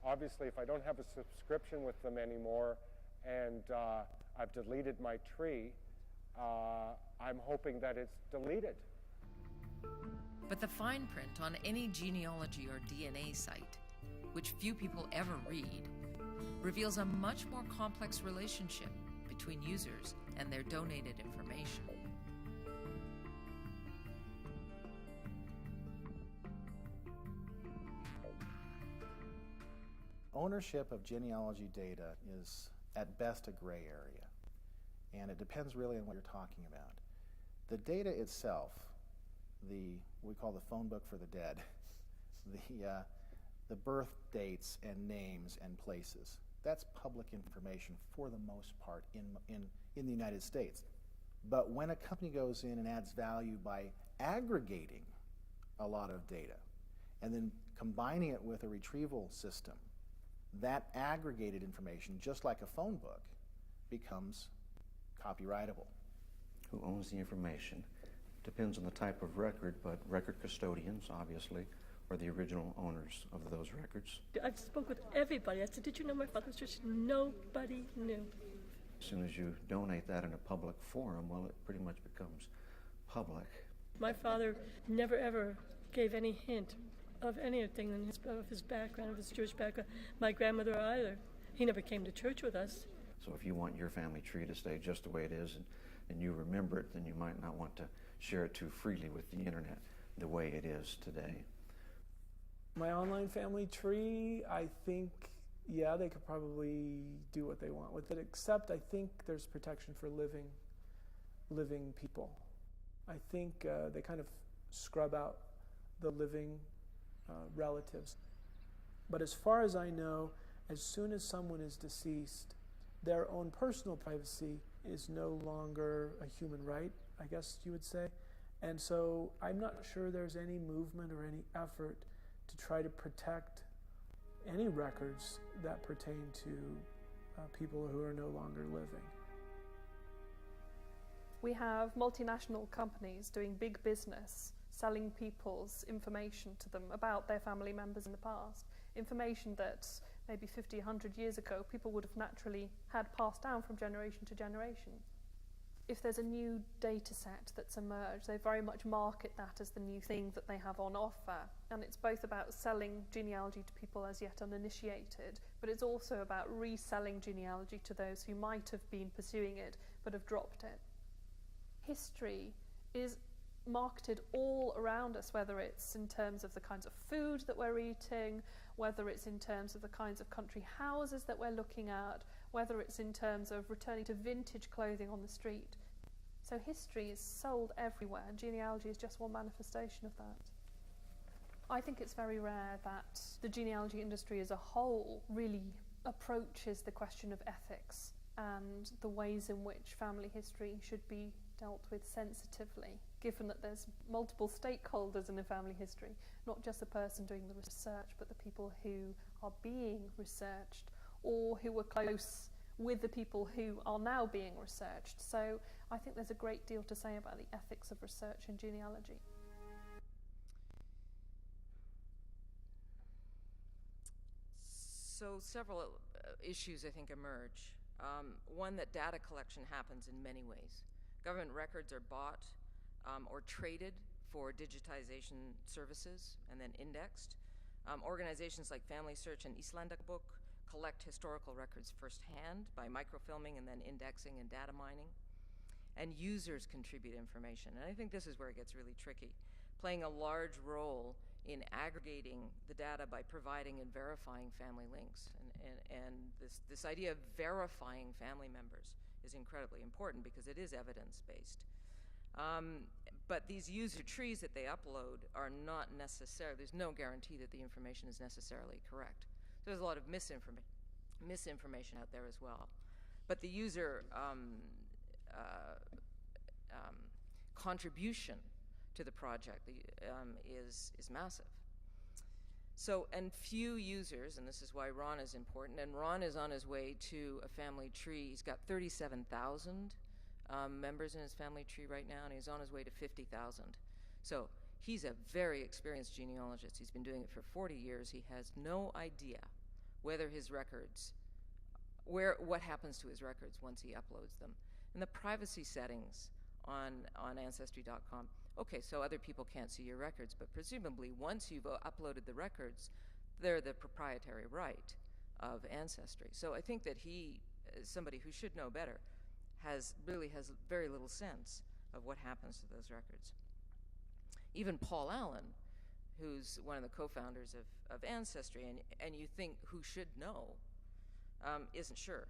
Obviously, if I don't have a subscription with them anymore and I've deleted my tree, I'm hoping that it's deleted. But the fine print on any genealogy or DNA site, which few people ever read, reveals a much more complex relationship between users and their donated information. Ownership of genealogy data is at best a gray area, and it depends really on what you're talking about. The data itself, we call the phone book for the dead, the birth dates and names and places, that's public information for the most part in the United States. But when a company goes in and adds value by aggregating a lot of data and then combining it with a retrieval system, that aggregated information, just like a phone book, becomes copyrightable. Who owns the information? Depends on the type of record, but record custodians, obviously, are the original owners of those records. I've spoke with everybody. I said, did you know my father's church? Nobody knew. As soon as you donate that in a public forum, well, it pretty much becomes public. My father never ever gave any hint of anything of his background, of his Jewish background. My grandmother either. He never came to church with us. So if you want your family tree to stay just the way it is and you remember it, then you might not want to share it too freely with the internet the way it is today. My online family tree, I think, yeah, they could probably do what they want with it, except I think there's protection for living people. I think they kind of scrub out the living relatives. But as far as I know, as soon as someone is deceased, their own personal privacy is no longer a human right, I guess you would say. And so I'm not sure there's any movement or any effort to try to protect any records that pertain to people who are no longer living. We have multinational companies doing big business, selling people's information to them about their family members in the past, information that maybe 50, 100 years ago people would have naturally had passed down from generation to generation. If there's a new data set that's emerged, they very much market that as the new thing that they have on offer. And it's both about selling genealogy to people as yet uninitiated, but it's also about reselling genealogy to those who might have been pursuing it but have dropped it. History is marketed all around us, whether it's in terms of the kinds of food that we're eating, whether it's in terms of the kinds of country houses that we're looking at, whether it's in terms of returning to vintage clothing on the street. So history is sold everywhere, and genealogy is just one manifestation of that. I think it's very rare that the genealogy industry as a whole really approaches the question of ethics and the ways in which family history should be dealt with sensitively, given that there's multiple stakeholders in a family history, not just the person doing the research, but the people who are being researched or who were close with the people who are now being researched. So I think there's a great deal to say about the ethics of research in genealogy. So several issues, I think, emerge. One, that data collection happens in many ways. Government records are bought or traded for digitization services and then indexed. Organizations like Family Search and Islandabok collect historical records firsthand by microfilming and then indexing and data mining. And users contribute information. And I think this is where it gets really tricky, playing a large role in aggregating the data by providing and verifying family links. And this idea of verifying family members is incredibly important because it is evidence-based. But these user trees that they upload are not necessarily, there's no guarantee that the information is necessarily correct. So there's a lot of misinformation out there as well. But the user contribution to the project is massive. So, and few users, and this is why Ron is important, and Ron is on his way to a family tree. He's got 37,000 members in his family tree right now, and he's on his way to 50,000. So he's a very experienced genealogist. He's been doing it for 40 years. He has no idea whether his records, what happens to his records once he uploads them. And the privacy settings on Ancestry.com, okay, so other people can't see your records, but presumably once you've uploaded the records, they're the proprietary right of Ancestry. So I think that he, somebody who should know better, really has very little sense of what happens to those records. Even Paul Allen, who's one of the co-founders of Ancestry, and you think who should know, isn't sure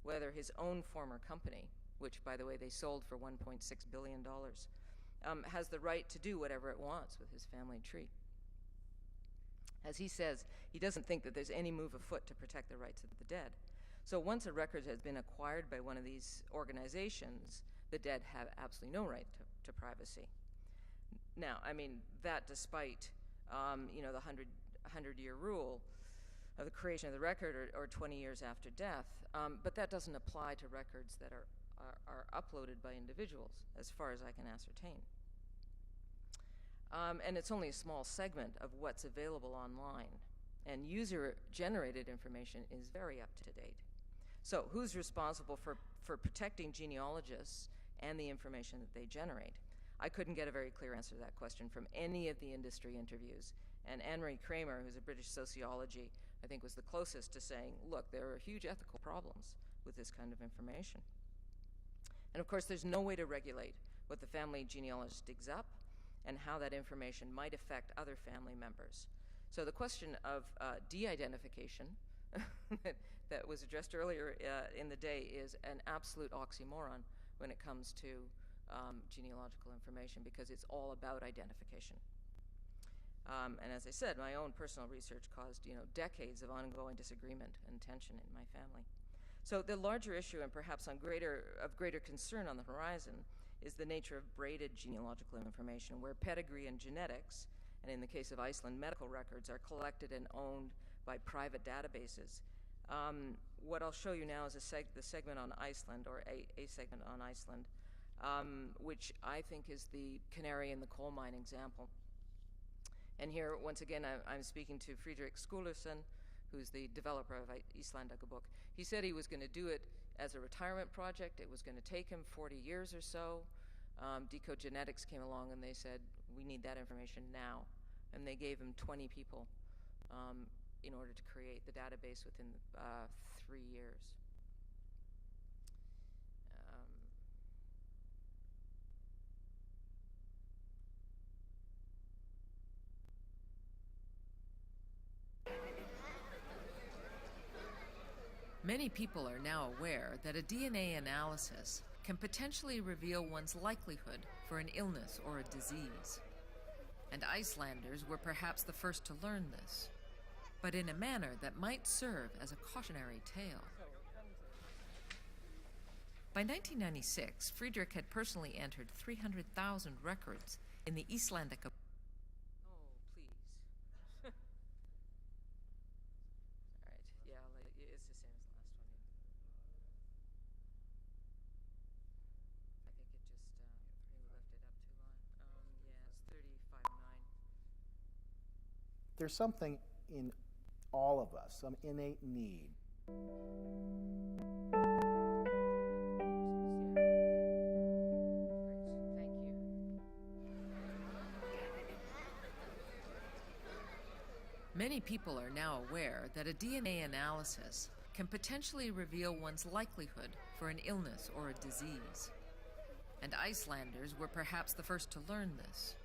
whether his own former company, which, by the way, they sold for $1.6 billion, has the right to do whatever it wants with his family tree. As he says, he doesn't think that there's any move afoot to protect the rights of the dead. So once a record has been acquired by one of these organizations, the dead have absolutely no right to privacy. Now, I mean, that despite, the 100-year rule of the creation of the record or 20 years after death, but that doesn't apply to records that are uploaded by individuals, as far as I can ascertain. And it's only a small segment of what's available online. And user-generated information is very up to date. So who's responsible for protecting genealogists and the information that they generate? I couldn't get a very clear answer to that question from any of the industry interviews. And Anne-Marie Kramer, who's a British sociology, I think was the closest to saying, look, there are huge ethical problems with this kind of information. And of course, there's no way to regulate what the family genealogist digs up and how that information might affect other family members. So the question of de-identification that was addressed earlier in the day is an absolute oxymoron when it comes to genealogical information, because it's all about identification. And as I said, my own personal research caused decades of ongoing disagreement and tension in my family. So the larger issue, and perhaps of greater concern on the horizon, is the nature of braided genealogical information, where pedigree and genetics, and in the case of Iceland, medical records, are collected and owned by private databases. What I'll show you now is the segment on Iceland, or a segment on Iceland, which I think is the canary in the coal mine example. And here, once again, I'm speaking to Friedrich Skulason, who's the developer of Íslandingabók. He said he was going to do it as a retirement project. It was going to take him 40 years or so. Decode Genetics came along and they said, we need that information now. And they gave him 20 people in order to create the database within 3 years. Many people are now aware that a DNA analysis can potentially reveal one's likelihood for an illness or a disease. And Icelanders were perhaps the first to learn this, but in a manner that might serve as a cautionary tale. By 1996, Friedrich had personally entered 300,000 records in the Íslandingabók. There's something in all of us, some innate need. Many people are now aware that a DNA analysis can potentially reveal one's likelihood for an illness or a disease. And Icelanders were perhaps the first to learn this,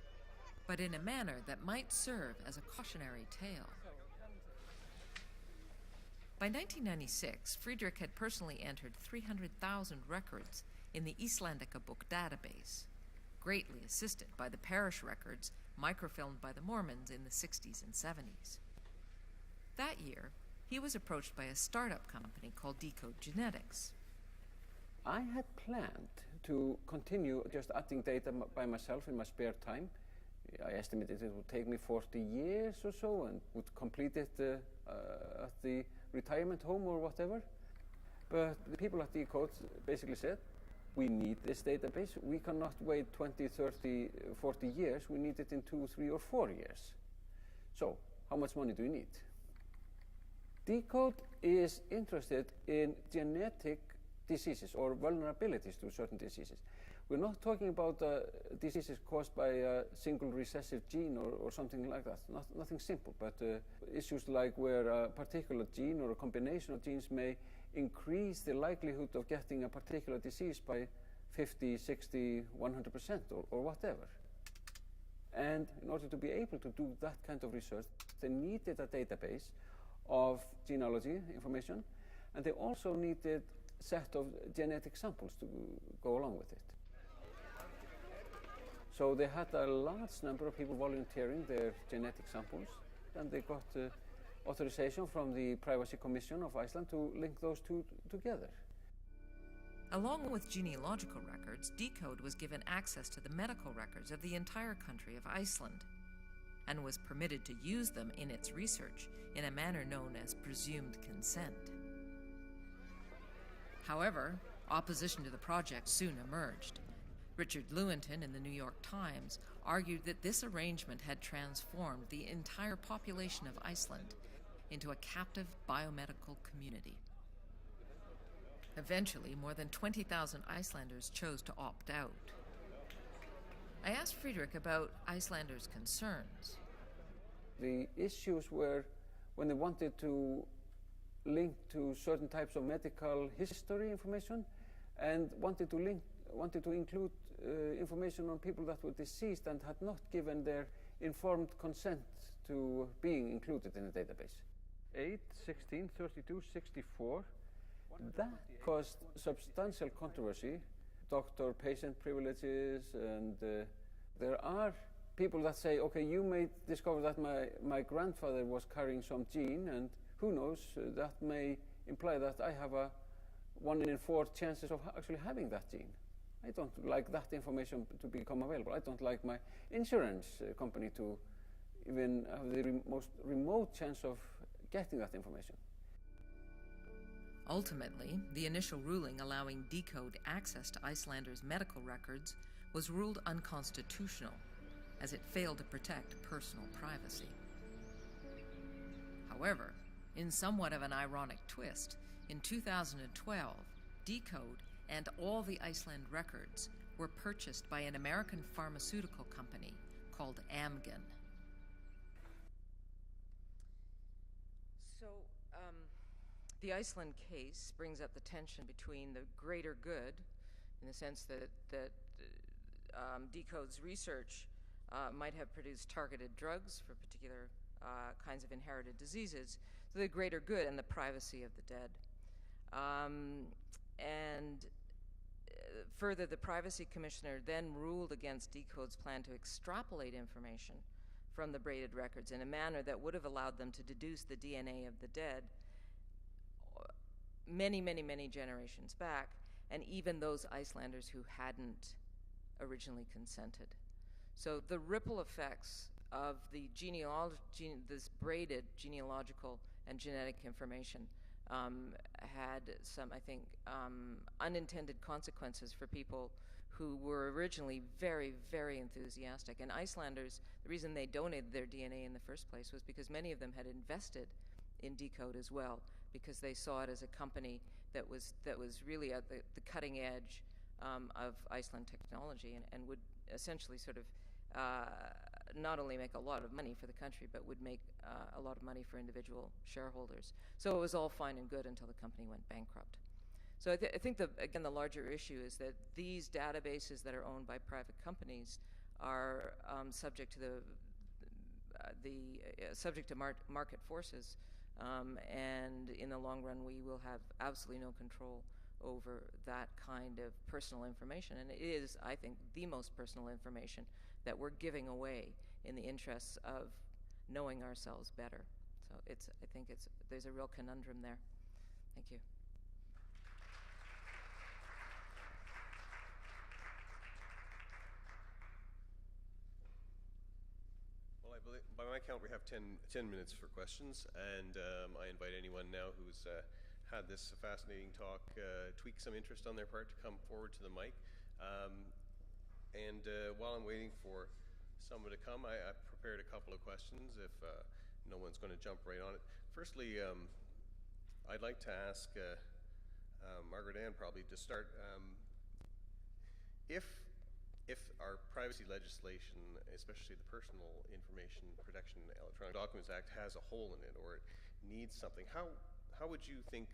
but in a manner that might serve as a cautionary tale. By 1996, Friedrich had personally entered 300,000 records in the Íslandingabók database, greatly assisted by the parish records microfilmed by the Mormons in the 60s and 70s. That year, he was approached by a startup company called Decode Genetics. I had planned to continue just adding data by myself in my spare time. I estimated it would take me 40 years or so and would complete it at the retirement home or whatever. But the people at Decode basically said, we need this database. We cannot wait 20, 30, 40 years. We need it in 2, 3, or 4 years. So, how much money do you need? Decode is interested in genetic diseases or vulnerabilities to certain diseases. We're not talking about diseases caused by a single recessive gene or something like that. Nothing simple, but issues like where a particular gene or a combination of genes may increase the likelihood of getting a particular disease by 50, 60, 100% or whatever. And in order to be able to do that kind of research, they needed a database of genealogy information, and they also needed a set of genetic samples to go along with it. So they had a large number of people volunteering their genetic samples, and they got authorization from the Privacy Commission of Iceland to link those two together. Along with genealogical records, Decode was given access to the medical records of the entire country of Iceland, and was permitted to use them in its research in a manner known as presumed consent. However, opposition to the project soon emerged. Richard Lewontin in the New York Times argued that this arrangement had transformed the entire population of Iceland into a captive biomedical community. Eventually, more than 20,000 Icelanders chose to opt out. I asked Friedrich about Icelanders' concerns. The issues were when they wanted to link to certain types of medical history information and wanted to include information on people that were deceased and had not given their informed consent to being included in the database. 8, 16, 32, 64. That caused substantial controversy, doctor-patient privileges, and there are people that say, okay, you may discover that my grandfather was carrying some gene, and who knows, that may imply that I have a 1 in 4 chances of actually having that gene. I don't like that information to become available. I don't like my insurance company to even have the most remote chance of getting that information. Ultimately, the initial ruling allowing Decode access to Icelanders' medical records was ruled unconstitutional, as it failed to protect personal privacy. However, in somewhat of an ironic twist, in 2012, Decode and all the Iceland records were purchased by an American pharmaceutical company called Amgen. So, the Iceland case brings up the tension between the greater good, in the sense that Decode's research might have produced targeted drugs for particular kinds of inherited diseases, so the greater good and the privacy of the dead. Further, the Privacy Commissioner then ruled against Decode's plan to extrapolate information from the braided records in a manner that would have allowed them to deduce the DNA of the dead many, many, many generations back, and even those Icelanders who hadn't originally consented. So the ripple effects of the this braided genealogical and genetic information had some, I think, unintended consequences for people who were originally very, very enthusiastic. And Icelanders, the reason they donated their DNA in the first place was because many of them had invested in Decode as well, because they saw it as a company that was really at the cutting edge of Iceland technology, and would essentially sort of not only make a lot of money for the country, but would make a lot of money for individual shareholders. So it was all fine and good until the company went bankrupt. So I think, again, the larger issue is that these databases that are owned by private companies are subject to market forces, and in the long run, we will have absolutely no control over that kind of personal information. And it is, I think, the most personal information that we're giving away in the interests of knowing ourselves better. So I think there's a real conundrum there. Thank you. Well, by my count, we have 10 minutes for questions, and I invite anyone now who's had this fascinating talk, tweak some interest on their part, to come forward to the mic. While I'm waiting for someone to come, I prepared a couple of questions if no one's going to jump right on it. Firstly, I'd like to ask Margaret Ann probably to start. If our privacy legislation, especially the Personal Information Protection and Electronic Documents Act, has a hole in it or it needs something, how would you think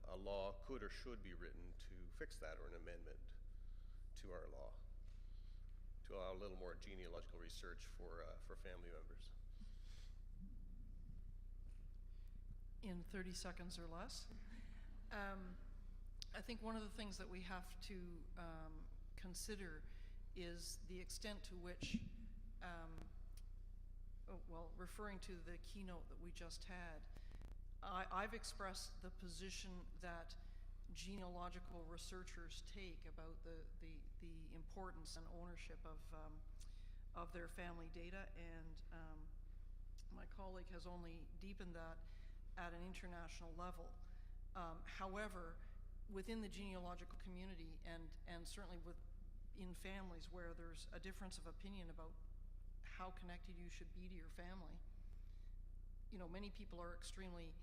a law could or should be written to fix that, or an amendment to our law to allow a little more genealogical research for family members? In 30 seconds or less. I think one of the things that we have to consider is the extent to which, referring to the keynote that we just had, I've expressed the position that genealogical researchers take about the importance and ownership of their family data, and my colleague has only deepened that at an international level. However, within the genealogical community, and certainly in families where there's a difference of opinion about how connected you should be to your family, many people are extremely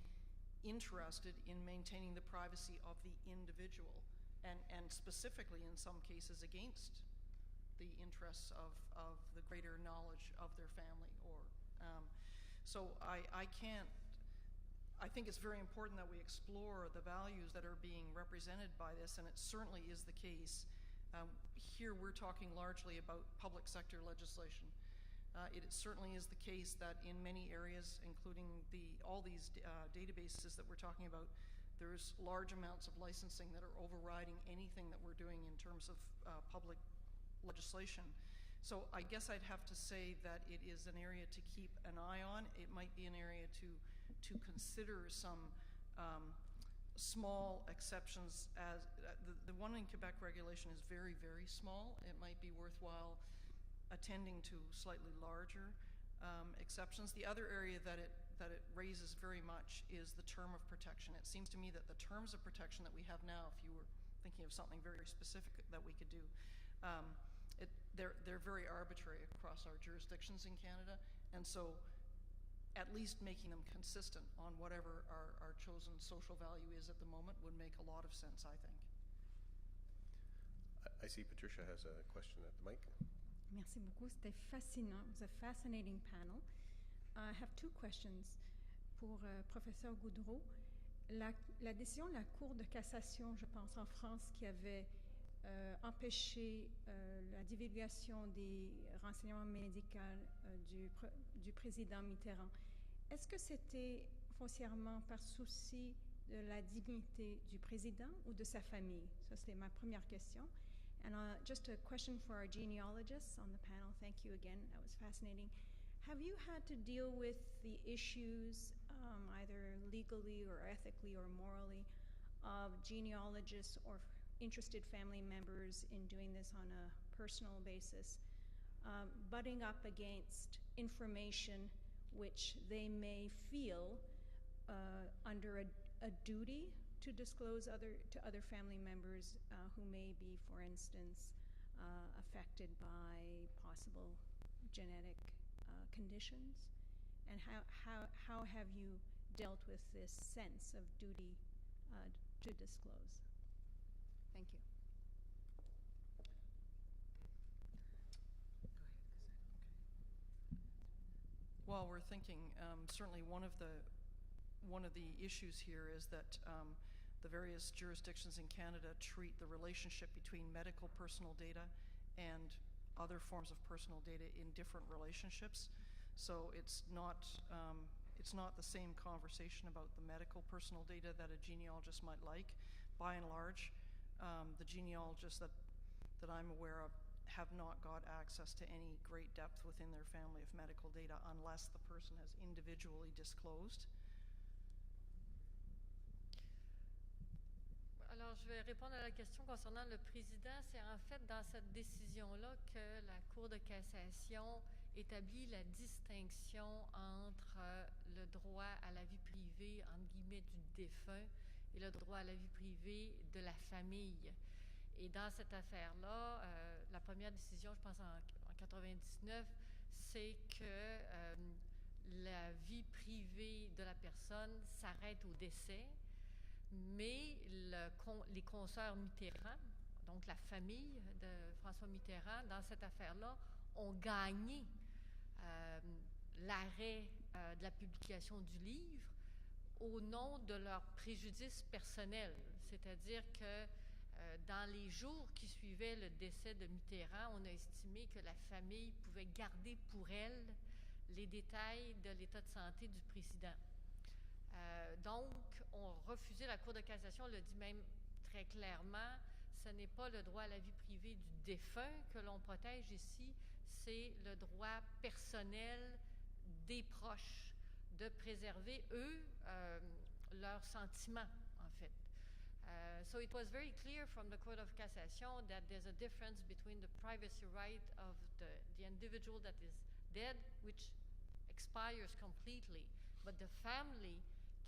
interested in maintaining the privacy of the individual, and specifically in some cases against the interests of the greater knowledge of their family. So I think it's very important that we explore the values that are being represented by this, and it certainly is the case. Here we're talking largely about public sector legislation. It certainly is the case that in many areas, including all these databases that we're talking about, there's large amounts of licensing that are overriding anything that we're doing in terms of public legislation. So I guess I'd have to say that it is an area to keep an eye on. It might be an area to consider some small exceptions. As the one in Quebec regulation is very, very small. It might be worthwhile attending to slightly larger exceptions. The other area that it raises very much is the term of protection. It seems to me that the terms of protection that we have now, if you were thinking of something very specific that we could do, they're very arbitrary across our jurisdictions in Canada, and so at least making them consistent on whatever our chosen social value is at the moment would make a lot of sense, I think. I see Patricia has a question at the mic. Merci beaucoup. C'était fascinant. It was a fascinating panel. I have two questions pour Professeur Goudreau. La décision de la Cour de cassation, je pense, en France, qui avait empêché la divulgation des renseignements médicaux du président Mitterrand, est-ce que c'était foncièrement par souci de la dignité du président ou de sa famille? Ça, c'était ma première question. And just a question for our genealogists on the panel. Thank you again. That was fascinating. Have you had to deal with the issues, either legally or ethically or morally, of genealogists or interested family members in doing this on a personal basis, butting up against information which they may feel under a duty to disclose to other family members who may be, for instance, affected by possible genetic conditions? And how have you dealt with this sense of duty to disclose? Thank you. While we're thinking, certainly one of the issues here is that the various jurisdictions in Canada treat the relationship between medical personal data and other forms of personal data in different relationships. So it's not the same conversation about the medical personal data that a genealogist might like. By and large, the genealogists that I'm aware of have not got access to any great depth within their family of medical data unless the person has individually disclosed. Alors, je vais répondre à la question concernant le président. C'est en fait dans cette décision-là que la Cour de cassation établit la distinction entre le droit à la vie privée, entre guillemets, du défunt et le droit à la vie privée de la famille. Et dans cette affaire-là, la première décision, je pense en 99, c'est que la vie privée de la personne s'arrête au décès, mais les consoeurs Mitterrand, donc la famille de François Mitterrand, dans cette affaire-là, ont gagné l'arrêt de la publication du livre au nom de leur préjudice personnel. C'est-à-dire que dans les jours qui suivaient le décès de Mitterrand, on a estimé que la famille pouvait garder pour elle les détails de l'état de santé du président. Donc, on refusait, la Cour de cassation le dit même très clairement, ce n'est pas le droit à la vie privée du défunt que l'on protège ici, c'est le droit personnel des proches de préserver, eux, leurs sentiments, en fait. So it was very clear from the Court of Cassation that there's a difference between the privacy right of the individual that is dead, which expires completely, but the family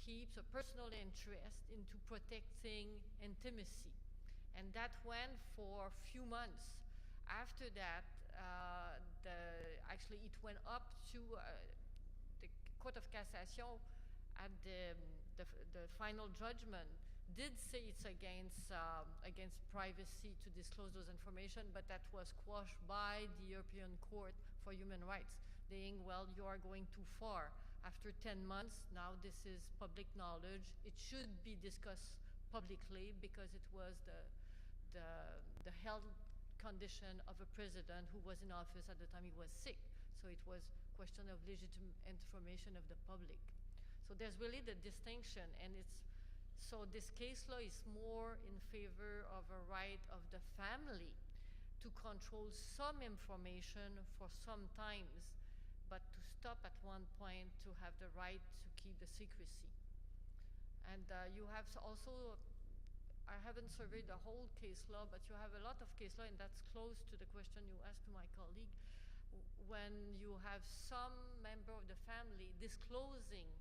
keeps a personal interest into protecting intimacy. And that went for a few months. After that, actually it went up to the Court of Cassation at the final judgment did say it's against privacy to disclose those information, but that was quashed by the European Court for Human Rights, saying, well, you are going too far. After 10 months, now this is public knowledge. It should be discussed publicly because it was the health condition of a president who was in office at the time he was sick. So it was a question of legitimate information of the public. So there's really the distinction, and so this case law is more in favor of a right of the family to control some information for some times, but to stop at one point to have the right to keep the secrecy. And you have also, I haven't surveyed the whole case law, but you have a lot of case law, and that's close to the question you asked to my colleague. When you have some member of the family disclosing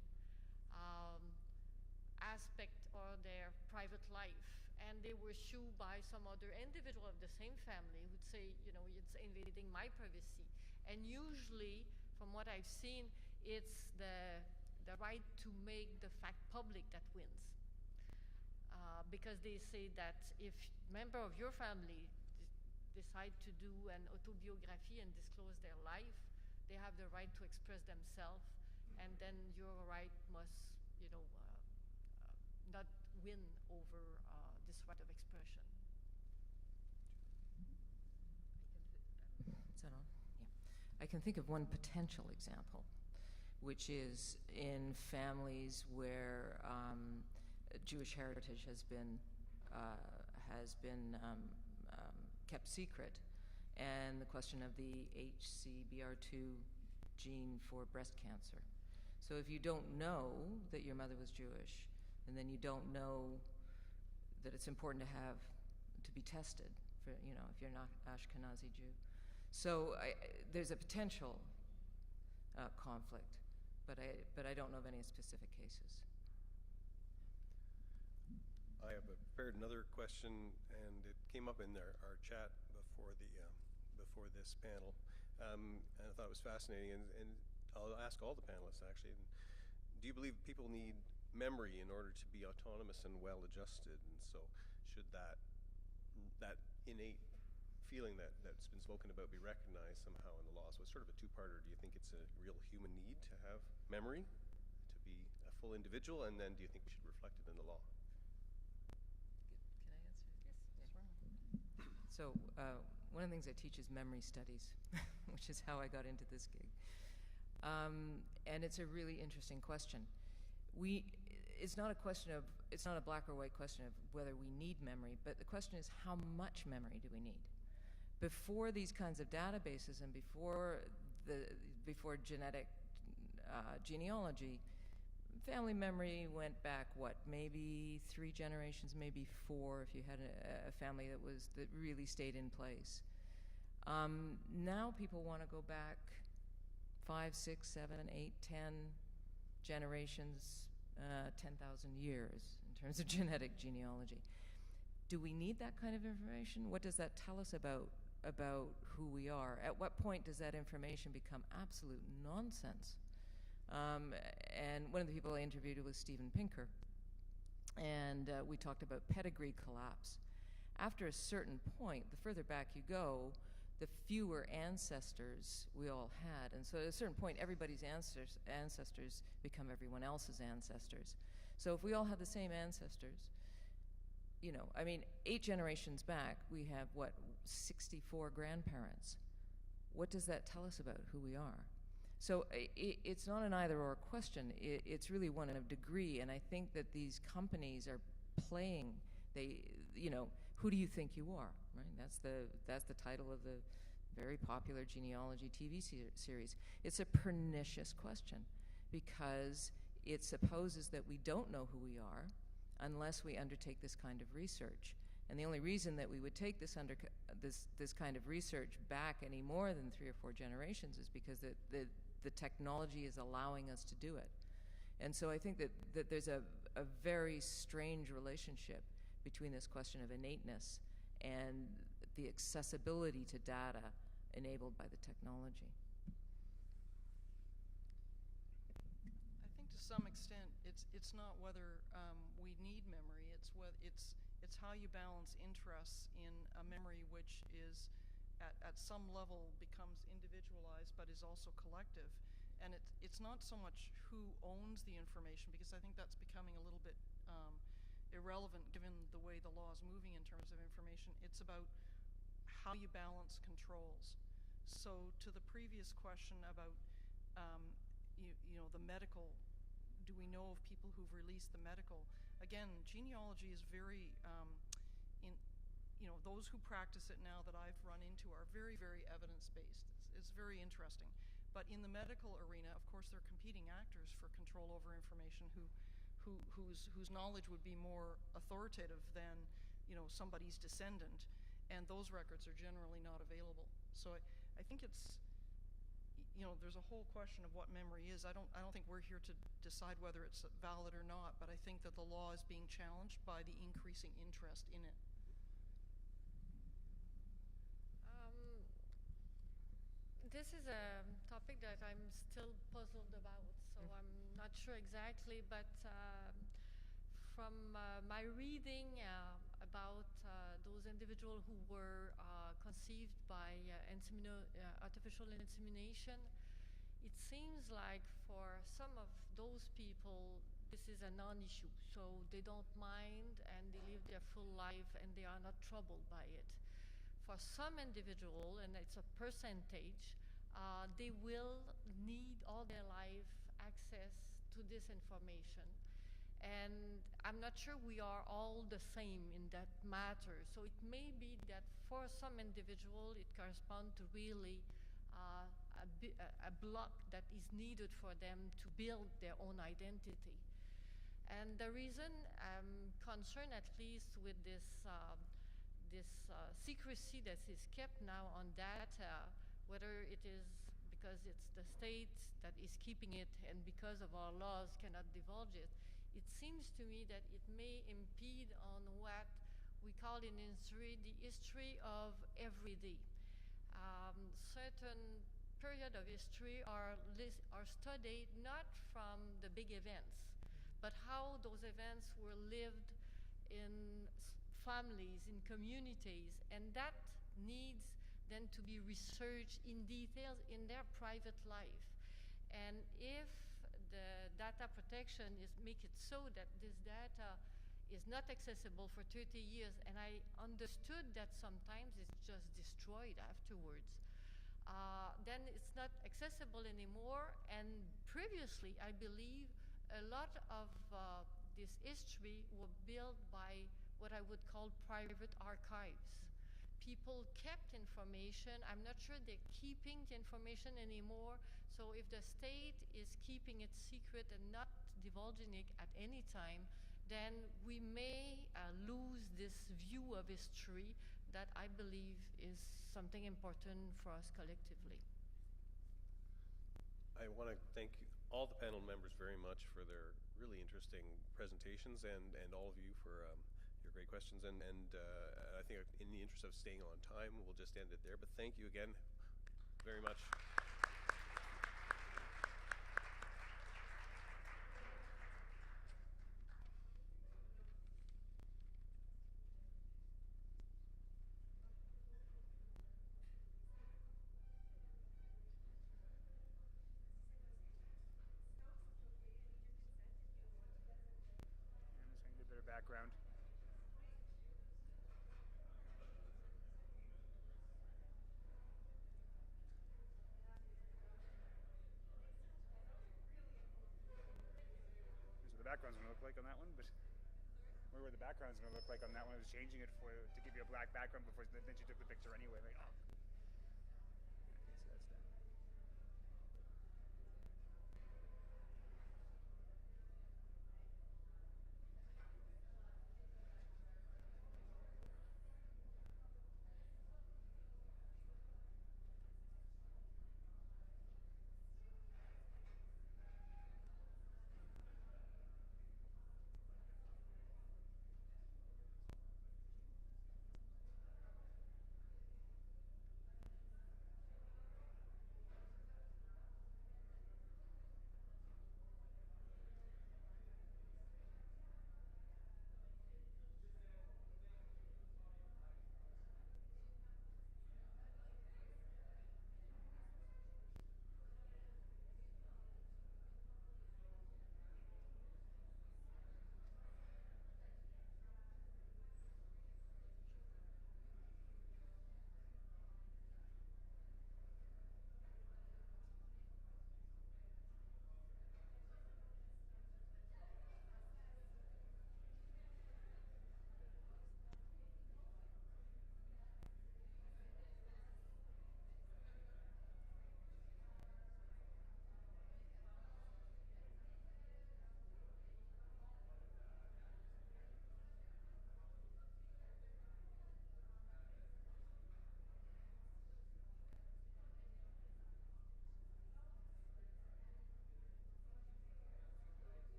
aspect of their private life, and they were sued by some other individual of the same family who'd say, you know, it's invading my privacy. And usually, from what I've seen, it's the right to make the fact public that wins. Because they say that if member of your family decide to do an autobiography and disclose their life, they have the right to express themselves, and then your right must, you know, not win over this right of expression. Is that on? Yeah. I can think of one potential example, which is in families where Jewish heritage has been kept secret, and the question of the HCBR2 gene for breast cancer. So if you don't know that your mother was Jewish, and then you don't know that it's important to be tested for, you know, if you're not Ashkenazi Jew. So there's a potential conflict, but I don't know of any specific cases. I have prepared another question, and it came up in our chat before this panel, and I thought it was fascinating, and I'll ask all the panelists actually. Do you believe people need memory in order to be autonomous and well-adjusted? And so should that innate feeling that's been spoken about be recognized somehow in the law? So it's sort of a two-parter. Do you think it's a real human need to have memory, to be a full individual, and then do you think we should reflect it in the law? So one of the things I teach is memory studies, which is how I got into this gig. And it's a really interesting question. It's not a black or white question of whether we need memory, but the question is how much memory do we need? Before these kinds of databases and before genetic genealogy, family memory went back, maybe 3 generations, maybe 4 if you had a family that really stayed in place. Now people want to go back 5, 6, 7, 8, 10 generations, 10,000 years in terms of genetic genealogy. Do we need that kind of information? What does that tell us about who we are? At what point does that information become absolute nonsense? And one of the people I interviewed was Steven Pinker, and we talked about pedigree collapse. After a certain point, the further back you go, the fewer ancestors we all had. And so at a certain point, everybody's ancestors become everyone else's ancestors. So if we all have the same ancestors, 8 generations back, we have, 64 grandparents. What does that tell us about who we are? So it's not an either-or question. It's really one of degree, and I think that these companies are playing, who do you think you are, right? That's the title of the very popular genealogy TV series. It's a pernicious question because it supposes that we don't know who we are unless we undertake this kind of research. And the only reason that we would take this kind of research back any more than 3 or 4 generations is because the technology is allowing us to do it. And so I think that there's a very strange relationship between this question of innateness and the accessibility to data enabled by the technology. I think to some extent it's not whether we need memory, it's how you balance interests in a memory which is at some level becomes individualized but is also collective. And it's not so much who owns the information, because I think that's becoming a little bit irrelevant given the way the law is moving in terms of information. It's about how you balance controls. So to the previous question about the medical, do we know of people who've released the medical? Again, genealogy is very those who practice it now that I've run into are very, very evidence-based. It's very interesting. But in the medical arena, of course, there are competing actors for control over information who whose knowledge would be more authoritative than, somebody's descendant, and those records are generally not available. So I think it's, there's a whole question of what memory is. I don't think we're here to decide whether it's valid or not, but I think that the law is being challenged by the increasing interest in it. This is a topic that I'm still puzzled about, so I'm not sure exactly, but from my reading about those individuals who were conceived by artificial insemination, it seems like for some of those people this is a non-issue, so they don't mind and they live their full life and they are not troubled by it. For some individual, and it's a percentage, they will need all their life access to this information. And I'm not sure we are all the same in that matter. So it may be that for some individual, it corresponds to really a block that is needed for them to build their own identity. And the reason I'm concerned, at least with this secrecy that is kept now on data, whether it is because it's the state that is keeping it and because of our laws cannot divulge it, it seems to me that it may impede on what we call in history the history of every day. Certain period of history are studied not from the big events, but how those events were lived in families, in communities, and that needs then to be researched in details in their private life. And if the data protection make it so that this data is not accessible for 30 years, and I understood that sometimes it's just destroyed afterwards, then it's not accessible anymore. And previously, I believe a lot of this history were built by what I would call private archives. People kept information. I'm not sure they're keeping the information anymore. So if the state is keeping it secret and not divulging it at any time, then we may lose this view of history that I believe is something important for us collectively. I want to thank all the panel members very much for their really interesting presentations, and all of you for your great questions. And I think in the interest of staying on time, we'll just end it there. But thank you again very much. Background. Here's what the background's going to look like on that one, but where the background's going to look like on that one, I was changing it to give you a black background before, then she took the picture anyway. Like, oh. Okay, so that's done.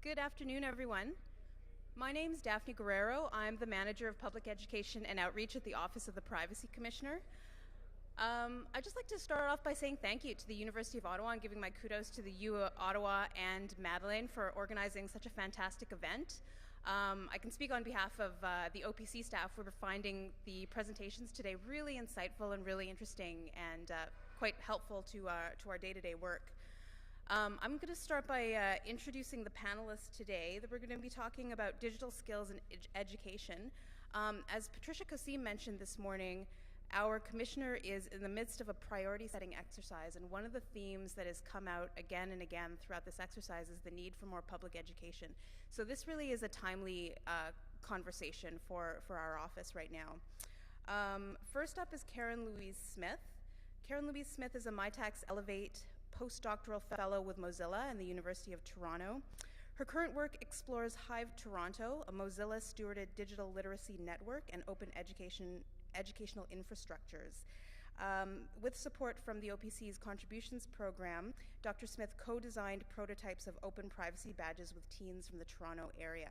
Good afternoon, everyone. My name is Daphne Guerrero. I'm the Manager of Public Education and Outreach at the Office of the Privacy Commissioner. I'd just like to start off by saying thank you to the University of Ottawa and giving my kudos to the U of Ottawa and Madeleine for organizing such a fantastic event. I can speak on behalf of the OPC staff. We were finding the presentations today really insightful and really interesting and quite helpful to our day-to-day work. I'm going to start by introducing the panelists today. That we're going to be talking about digital skills and education. As Patricia Kassim mentioned this morning, our commissioner is in the midst of a priority setting exercise, and one of the themes that has come out again and again throughout this exercise is the need for more public education. So this really is a timely conversation for our office right now. First up is Karen Louise Smith. Karen Louise Smith is a Mitacs Elevate postdoctoral fellow with Mozilla and the University of Toronto. Her current work explores Hive Toronto, a Mozilla-stewarded digital literacy network and open educational infrastructures. With support from the OPC's contributions program, Dr. Smith co-designed prototypes of open privacy badges with teens from the Toronto area.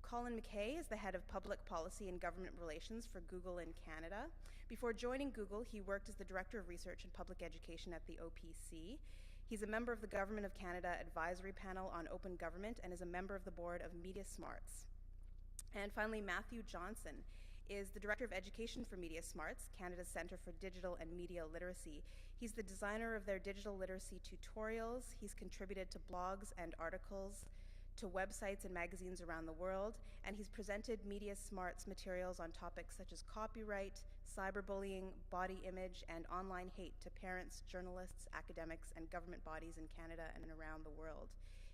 Colin McKay is the head of public policy and government relations for Google in Canada. Before joining Google, he worked as the Director of Research and Public Education at the OPC. He's a member of the Government of Canada Advisory Panel on Open Government and is a member of the board of Media Smarts. And finally, Matthew Johnson is the Director of Education for Media Smarts, Canada's Centre for Digital and Media Literacy. He's the designer of their digital literacy tutorials. He's contributed to blogs and articles, to websites and magazines around the world, and he's presented Media Smarts materials on topics such as copyright, cyberbullying, body image, and online hate to parents, journalists, academics, and government bodies in Canada and around the world.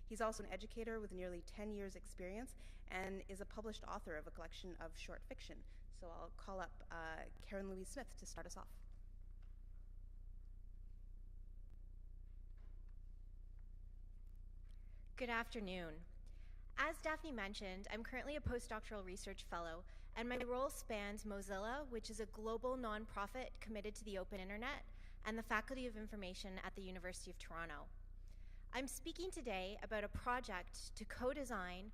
He's also an educator with nearly 10 years' experience and is a published author of a collection of short fiction. So I'll call up Karen Louise Smith to start us off. Good afternoon. As Daphne mentioned, I'm currently a postdoctoral research fellow, and my role spans Mozilla, which is a global nonprofit committed to the open internet, and the Faculty of Information at the University of Toronto. I'm speaking today about a project to co-design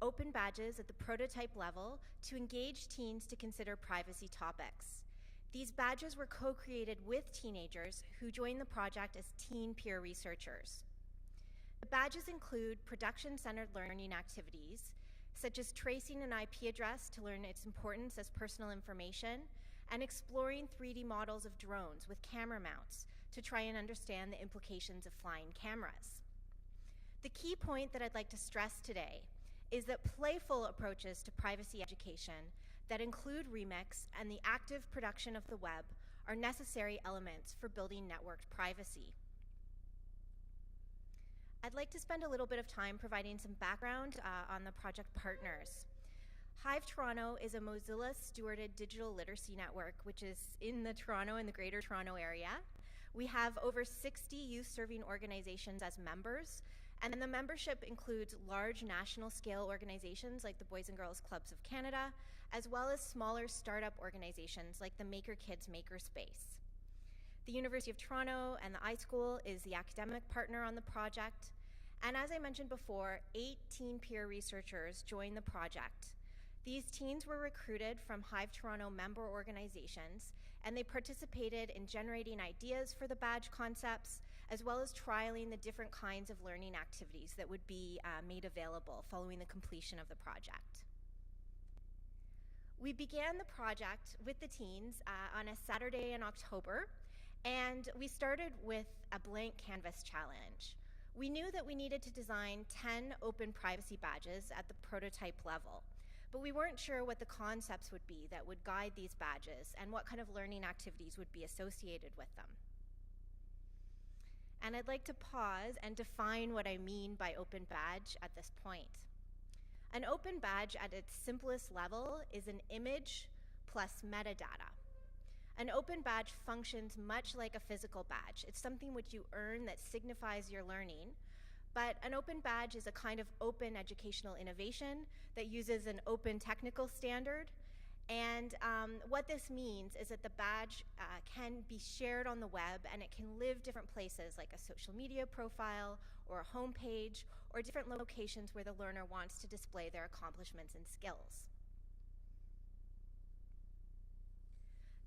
open badges at the prototype level to engage teens to consider privacy topics. These badges were co-created with teenagers who joined the project as teen peer researchers. The badges include production-centered learning activities, such as tracing an IP address to learn its importance as personal information, and exploring 3D models of drones with camera mounts to try and understand the implications of flying cameras. The key point that I'd like to stress today is that playful approaches to privacy education that include remix and the active production of the web are necessary elements for building networked privacy. I'd like to spend a little bit of time providing some background on the project partners. Hive Toronto is a Mozilla-stewarded digital literacy network, which is in the Toronto and the Greater Toronto area. We have over 60 youth-serving organizations as members, and the membership includes large national-scale organizations like the Boys and Girls Clubs of Canada, as well as smaller startup organizations like the Maker Kids Makerspace. The University of Toronto and the iSchool is the academic partner on the project. And as I mentioned before, 18 peer researchers joined the project. These teens were recruited from Hive Toronto member organizations, and they participated in generating ideas for the badge concepts, as well as trialing the different kinds of learning activities that would be made available following the completion of the project. We began the project with the teens on a Saturday in October, and we started with a blank canvas challenge. We knew that we needed to design 10 open privacy badges at the prototype level, but we weren't sure what the concepts would be that would guide these badges and what kind of learning activities would be associated with them. And I'd like to pause and define what I mean by open badge at this point. An open badge at its simplest level is an image plus metadata. An open badge functions much like a physical badge. It's something which you earn that signifies your learning, but an open badge is a kind of open educational innovation that uses an open technical standard. And what this means is that the badge can be shared on the web, and it can live different places like a social media profile or a home page, or different locations where the learner wants to display their accomplishments and skills.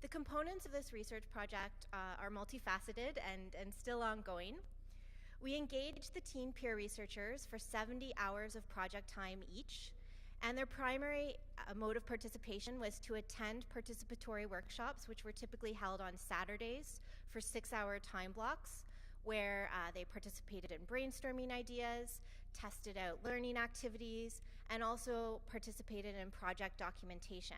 The components of this research project are multifaceted and still ongoing. We engaged the teen peer researchers for 70 hours of project time each, and their primary mode of participation was to attend participatory workshops, which were typically held on Saturdays for 6-hour time blocks, where they participated in brainstorming ideas, tested out learning activities, and also participated in project documentation.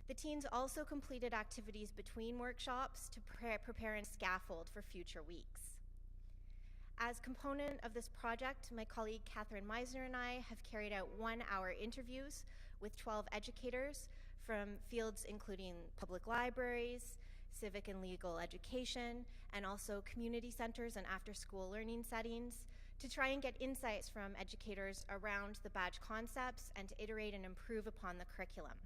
The teens also completed activities between workshops to prepare and scaffold for future weeks. As component of this project, my colleague Catherine Meisner and I have carried out 1-hour interviews with 12 educators from fields including public libraries, civic and legal education, and also community centers and after-school learning settings to try and get insights from educators around the badge concepts and to iterate and improve upon the curriculum.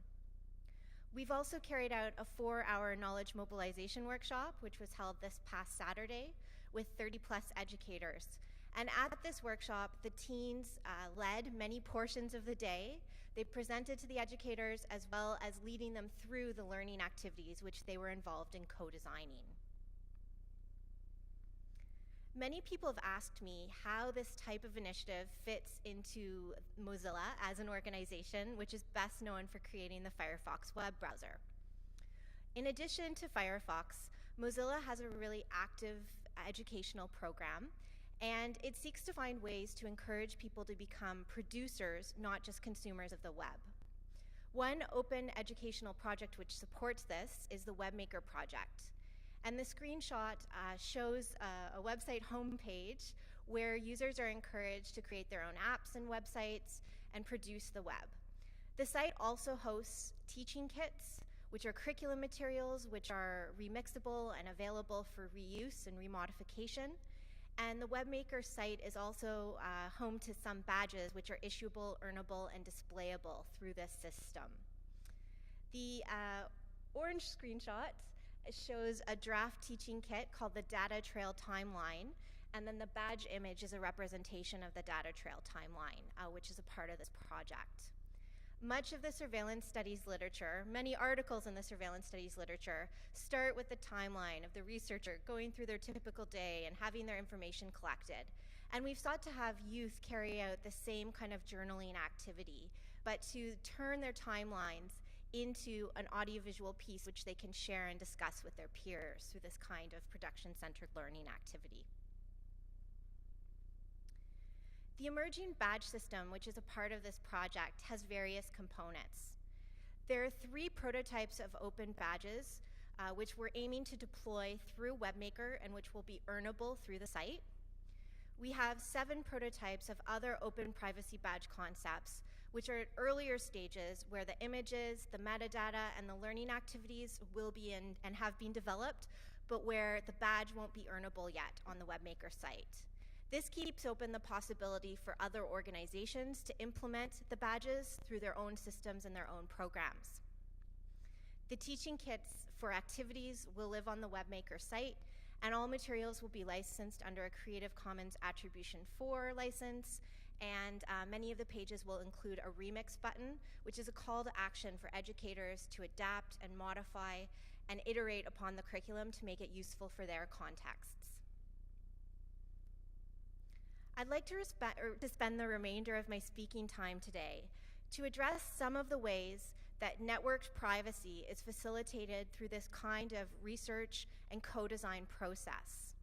We've also carried out a 4-hour knowledge mobilization workshop, which was held this past Saturday, with 30-plus educators. And at this workshop, the teens led many portions of the day. They presented to the educators as well as leading them through the learning activities which they were involved in co-designing. Many people have asked me how this type of initiative fits into Mozilla as an organization which is best known for creating the Firefox web browser. In addition to Firefox, Mozilla has a really active educational program, and it seeks to find ways to encourage people to become producers, not just consumers of the web. One open educational project which supports this is the WebMaker project. And the screenshot shows a website homepage where users are encouraged to create their own apps and websites and produce the web. The site also hosts teaching kits, which are curriculum materials which are remixable and available for reuse and remodification. And the WebMaker site is also home to some badges which are issuable, earnable, and displayable through this system. The orange screenshot shows a draft teaching kit called the Data Trail Timeline, and then the badge image is a representation of the Data Trail Timeline, which is a part of this project. Much of the surveillance studies literature, many articles in the surveillance studies literature, start with the timeline of the researcher going through their typical day and having their information collected. And we've sought to have youth carry out the same kind of journaling activity, but to turn their timelines into an audiovisual piece which they can share and discuss with their peers through this kind of production-centered learning activity. The emerging badge system, which is a part of this project, has various components. There are 3 prototypes of open badges, which we're aiming to deploy through WebMaker and which will be earnable through the site. We have 7 prototypes of other open privacy badge concepts, which are at earlier stages where the images, the metadata, and the learning activities will be in and have been developed, but where the badge won't be earnable yet on the WebMaker site. This keeps open the possibility for other organizations to implement the badges through their own systems and their own programs. The teaching kits for activities will live on the WebMaker site, and all materials will be licensed under a Creative Commons Attribution 4 license, and many of the pages will include a remix button, which is a call to action for educators to adapt and modify and iterate upon the curriculum to make it useful for their contexts. I'd like to spend the remainder of my speaking time today to address some of the ways that networked privacy is facilitated through this kind of research and co-design process.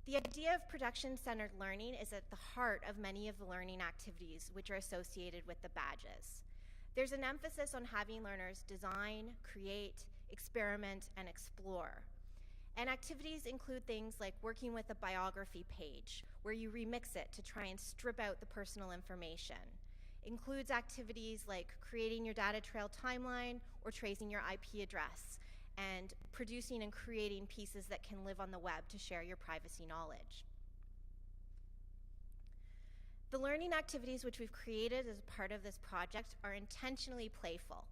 The idea of production-centered learning is at the heart of many of the learning activities which are associated with the badges. There's an emphasis on having learners design, create, experiment, and explore. And activities include things like working with a biography page, where you remix it to try and strip out the personal information. It includes activities like creating your data trail timeline or tracing your IP address, and producing and creating pieces that can live on the web to share your privacy knowledge. The learning activities which we've created as part of this project are intentionally playful.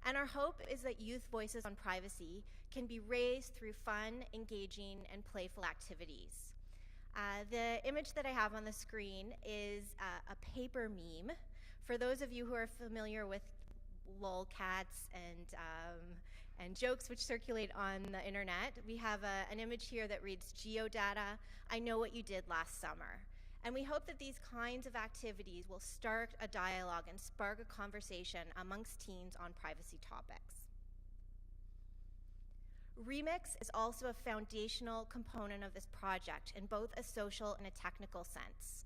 And our hope is that youth voices on privacy can be raised through fun, engaging, and playful activities. The image that I have on the screen is a paper meme. For those of you who are familiar with lolcats and jokes which circulate on the internet, we have an image here that reads, "Geodata, I know what you did last summer." And we hope that these kinds of activities will start a dialogue and spark a conversation amongst teens on privacy topics. Remix is also a foundational component of this project in both a social and a technical sense.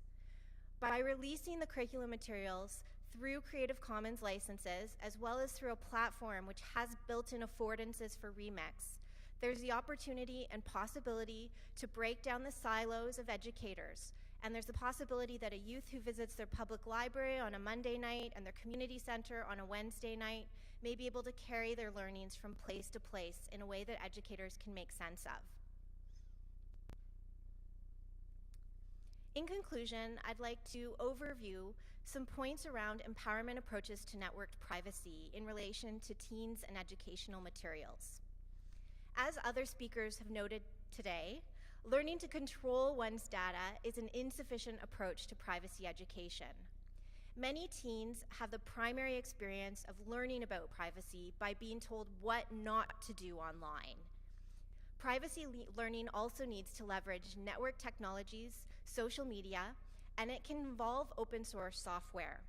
By releasing the curriculum materials through Creative Commons licenses, as well as through a platform which has built-in affordances for Remix, there's the opportunity and possibility to break down the silos of educators. And there's the possibility that a youth who visits their public library on a Monday night and their community center on a Wednesday night may be able to carry their learnings from place to place in a way that educators can make sense of. In conclusion, I'd like to overview some points around empowerment approaches to networked privacy in relation to teens and educational materials. As other speakers have noted today, learning to control one's data is an insufficient approach to privacy education. Many teens have the primary experience of learning about privacy by being told what not to do online. Privacy learning also needs to leverage network technologies, social media, and it can involve open source software.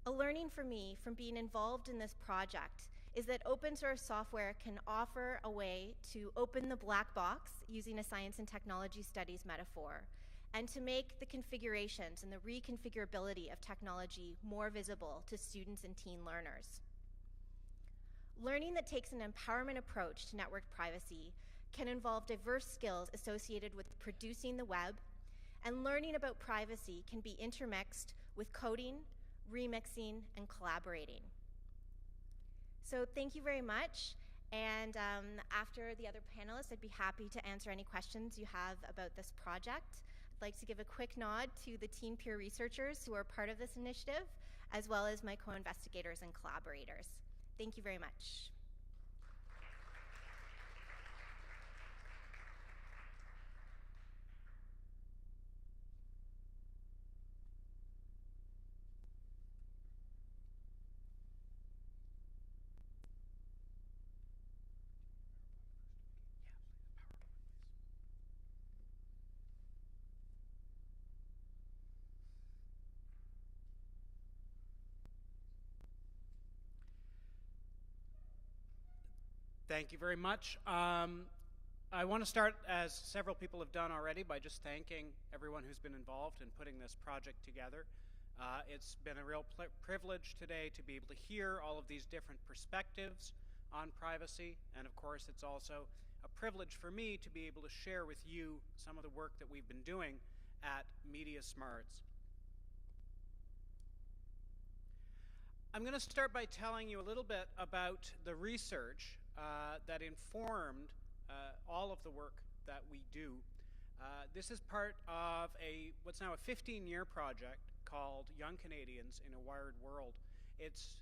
A learning for me from being involved in this project is that open source software can offer a way to open the black box, using a science and technology studies metaphor, and to make the configurations and the reconfigurability of technology more visible to students and teen learners. Learning that takes an empowerment approach to networked privacy can involve diverse skills associated with producing the web, and learning about privacy can be intermixed with coding, remixing, and collaborating. So thank you very much, and after the other panelists, I'd be happy to answer any questions you have about this project. I'd like to give a quick nod to the teen peer researchers who are part of this initiative, as well as my co-investigators and collaborators. Thank you very much. Thank you very much. I want to start, as several people have done already, by just thanking everyone who's been involved in putting this project together. It's been a real privilege today to be able to hear all of these different perspectives on privacy, and of course it's also a privilege for me to be able to share with you some of the work that we've been doing at Media Smarts. I'm going to start by telling you a little bit about the research that informed all of the work that we do. This is part of what's now a 15-year project called Young Canadians in a Wired World. It's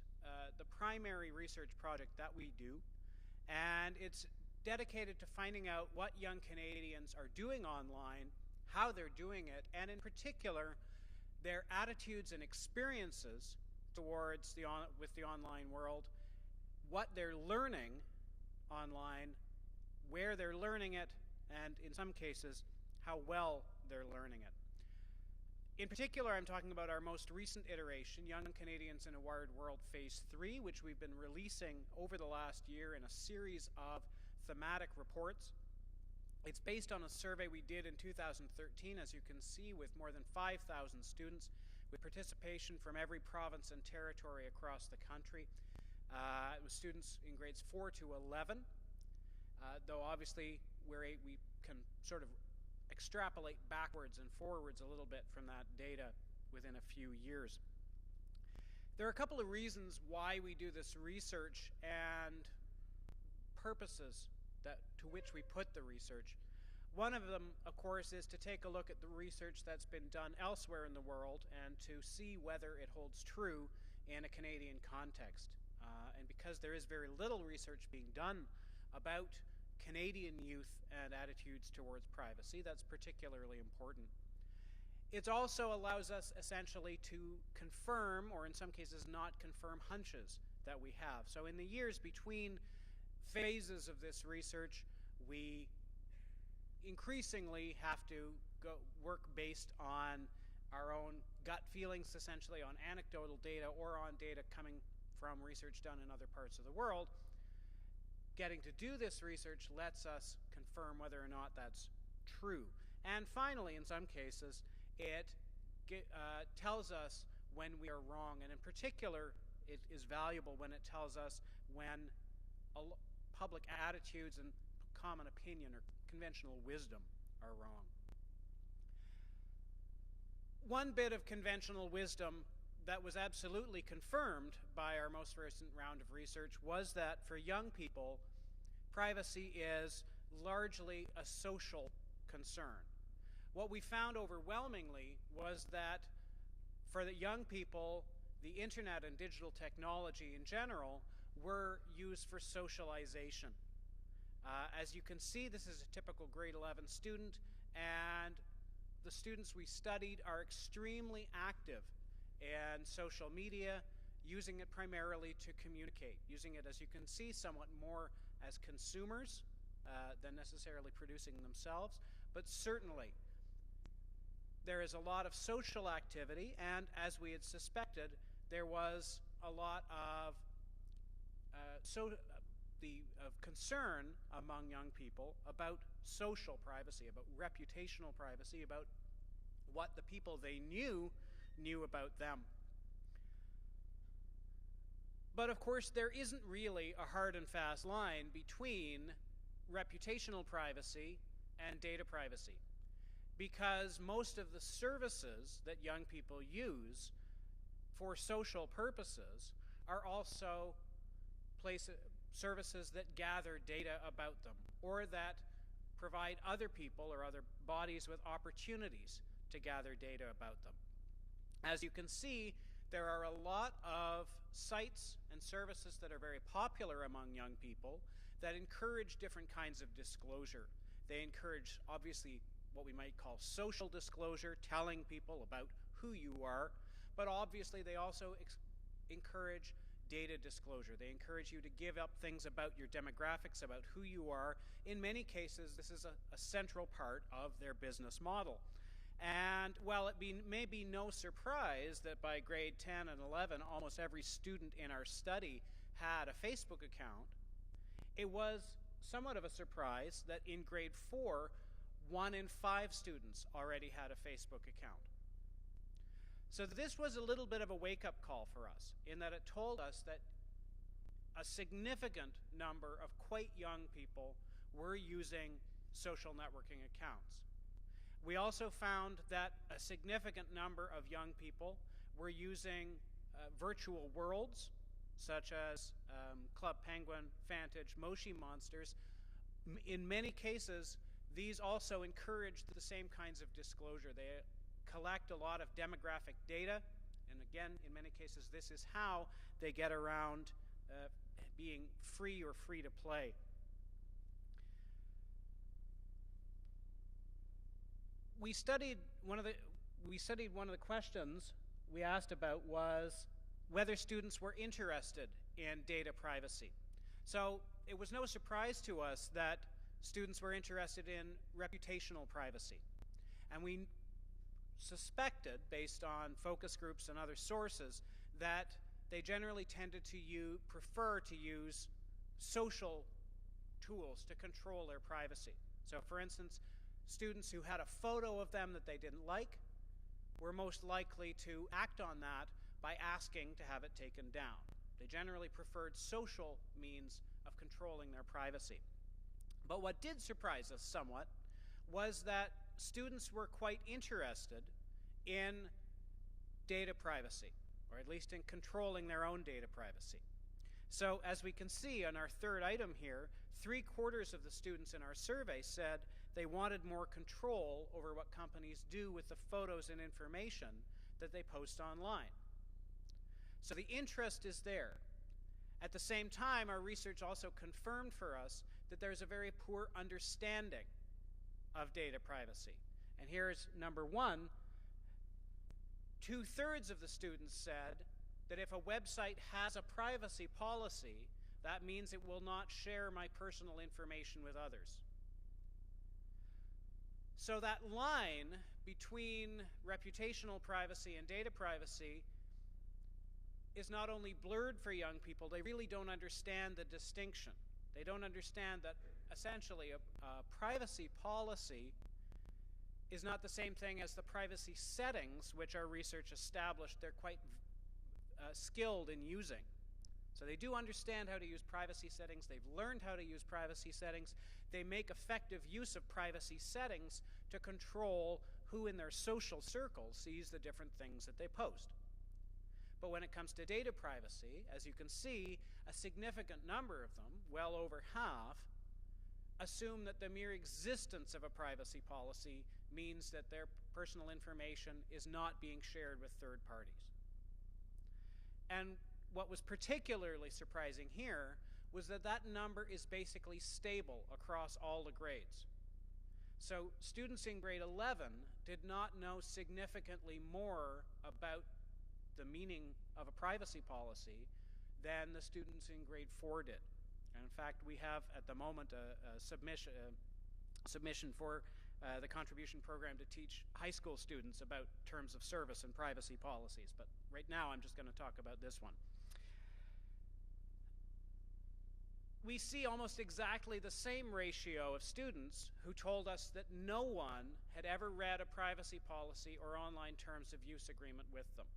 the primary research project that we do, and it's dedicated to finding out what young Canadians are doing online, how they're doing it, and in particular, their attitudes and experiences towards with the online world, what they're learning online, where they're learning it, and in some cases, how well they're learning it. In particular, I'm talking about our most recent iteration, Young Canadians in a Wired World Phase 3, which we've been releasing over the last year in a series of thematic reports. It's based on a survey we did in 2013, as you can see, with more than 5,000 students, with participation from every province and territory across the country. It was students in grades 4 to 11, though obviously we can sort of extrapolate backwards and forwards a little bit from that data within a few years. There are a couple of reasons why we do this research and purposes to which we put the research. One of them, of course, is to take a look at the research that's been done elsewhere in the world and to see whether it holds true in a Canadian context. And because there is very little research being done about Canadian youth and attitudes towards privacy. That's particularly important. It also allows us essentially to confirm, or in some cases not confirm, hunches that we have. So in the years between phases of this research, we increasingly have to work based on our own gut feelings, essentially on anecdotal data or on data coming from research done in other parts of the world. Getting to do this research lets us confirm whether or not that's true. And finally, in some cases, it tells us when we are wrong. And in particular, it is valuable when it tells us when public attitudes and common opinion or conventional wisdom are wrong. One bit of conventional wisdom that was absolutely confirmed by our most recent round of research was that for young people, privacy is largely a social concern. What we found overwhelmingly was that for the young people, the internet and digital technology in general were used for socialization. As you can see, this is a typical grade 11 student, and the students we studied are extremely active in social media, using it primarily to communicate, using it, as you can see, somewhat more as consumers than necessarily producing themselves. But certainly, there is a lot of social activity, and as we had suspected, there was a lot of concern among young people about social privacy, about reputational privacy, about what the people they knew about them. But of course, there isn't really a hard and fast line between reputational privacy and data privacy, because most of the services that young people use for social purposes are also services that gather data about them, or that provide other people or other bodies with opportunities to gather data about them. As you can see, there are a lot of sites and services that are very popular among young people that encourage different kinds of disclosure. They encourage, obviously, what we might call social disclosure, telling people about who you are, but obviously they also encourage data disclosure. They encourage you to give up things about your demographics, about who you are. In many cases, this is a central part of their business model. And while it may be no surprise that by grade 10 and 11, almost every student in our study had a Facebook account, it was somewhat of a surprise that in grade 4, 1 in 5 students already had a Facebook account. So this was a little bit of a wake-up call for us, in that it told us that a significant number of quite young people were using social networking accounts. We also found that a significant number of young people were using virtual worlds, such as Club Penguin, Fantage, Moshi Monsters. In many cases, these also encourage the same kinds of disclosure. They collect a lot of demographic data, and again, in many cases, this is how they get around being free or free to play. We studied one of the questions we asked about was whether students were interested in data privacy. So it was no surprise to us that students were interested in reputational privacy. And we suspected, based on focus groups and other sources, that they generally tended to prefer to use social tools to control their privacy. So for instance, students who had a photo of them that they didn't like were most likely to act on that by asking to have it taken down. They generally preferred social means of controlling their privacy. But what did surprise us somewhat was that students were quite interested in data privacy, or at least in controlling their own data privacy. So as we can see on our third item here, 3/4 of the students in our survey said they wanted more control over what companies do with the photos and information that they post online. So the interest is there. At the same time, our research also confirmed for us that there's a very poor understanding of data privacy. And here's number one. 2/3 of the students said that if a website has a privacy policy, that means it will not share my personal information with others. So that line between reputational privacy and data privacy is not only blurred for young people, they really don't understand the distinction. They don't understand that essentially a privacy policy is not the same thing as the privacy settings, which our research established they're quite skilled in using. So they do understand how to use privacy settings. They've learned how to use privacy settings. They make effective use of privacy settings to control who in their social circle sees the different things that they post. But when it comes to data privacy, as you can see, a significant number of them, well over half, assume that the mere existence of a privacy policy means that their personal information is not being shared with third parties. And what was particularly surprising here was that that number is basically stable across all the grades. So students in grade 11 did not know significantly more about the meaning of a privacy policy than the students in grade 4 did. And in fact, we have at the moment a submission for the contribution program to teach high school students about terms of service and privacy policies. But right now I'm just going to talk about this one. We see almost exactly the same ratio of students who told us that no one had ever read a privacy policy or online terms of use agreement with them.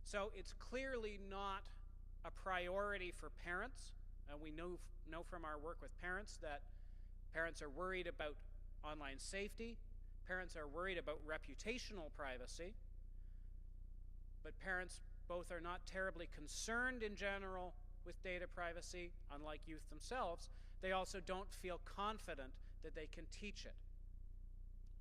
So it's clearly not a priority for parents. We know from our work with parents that parents are worried about online safety. Parents are worried about reputational privacy. But parents both are not terribly concerned in general with data privacy, unlike youth themselves. They also don't feel confident that they can teach it.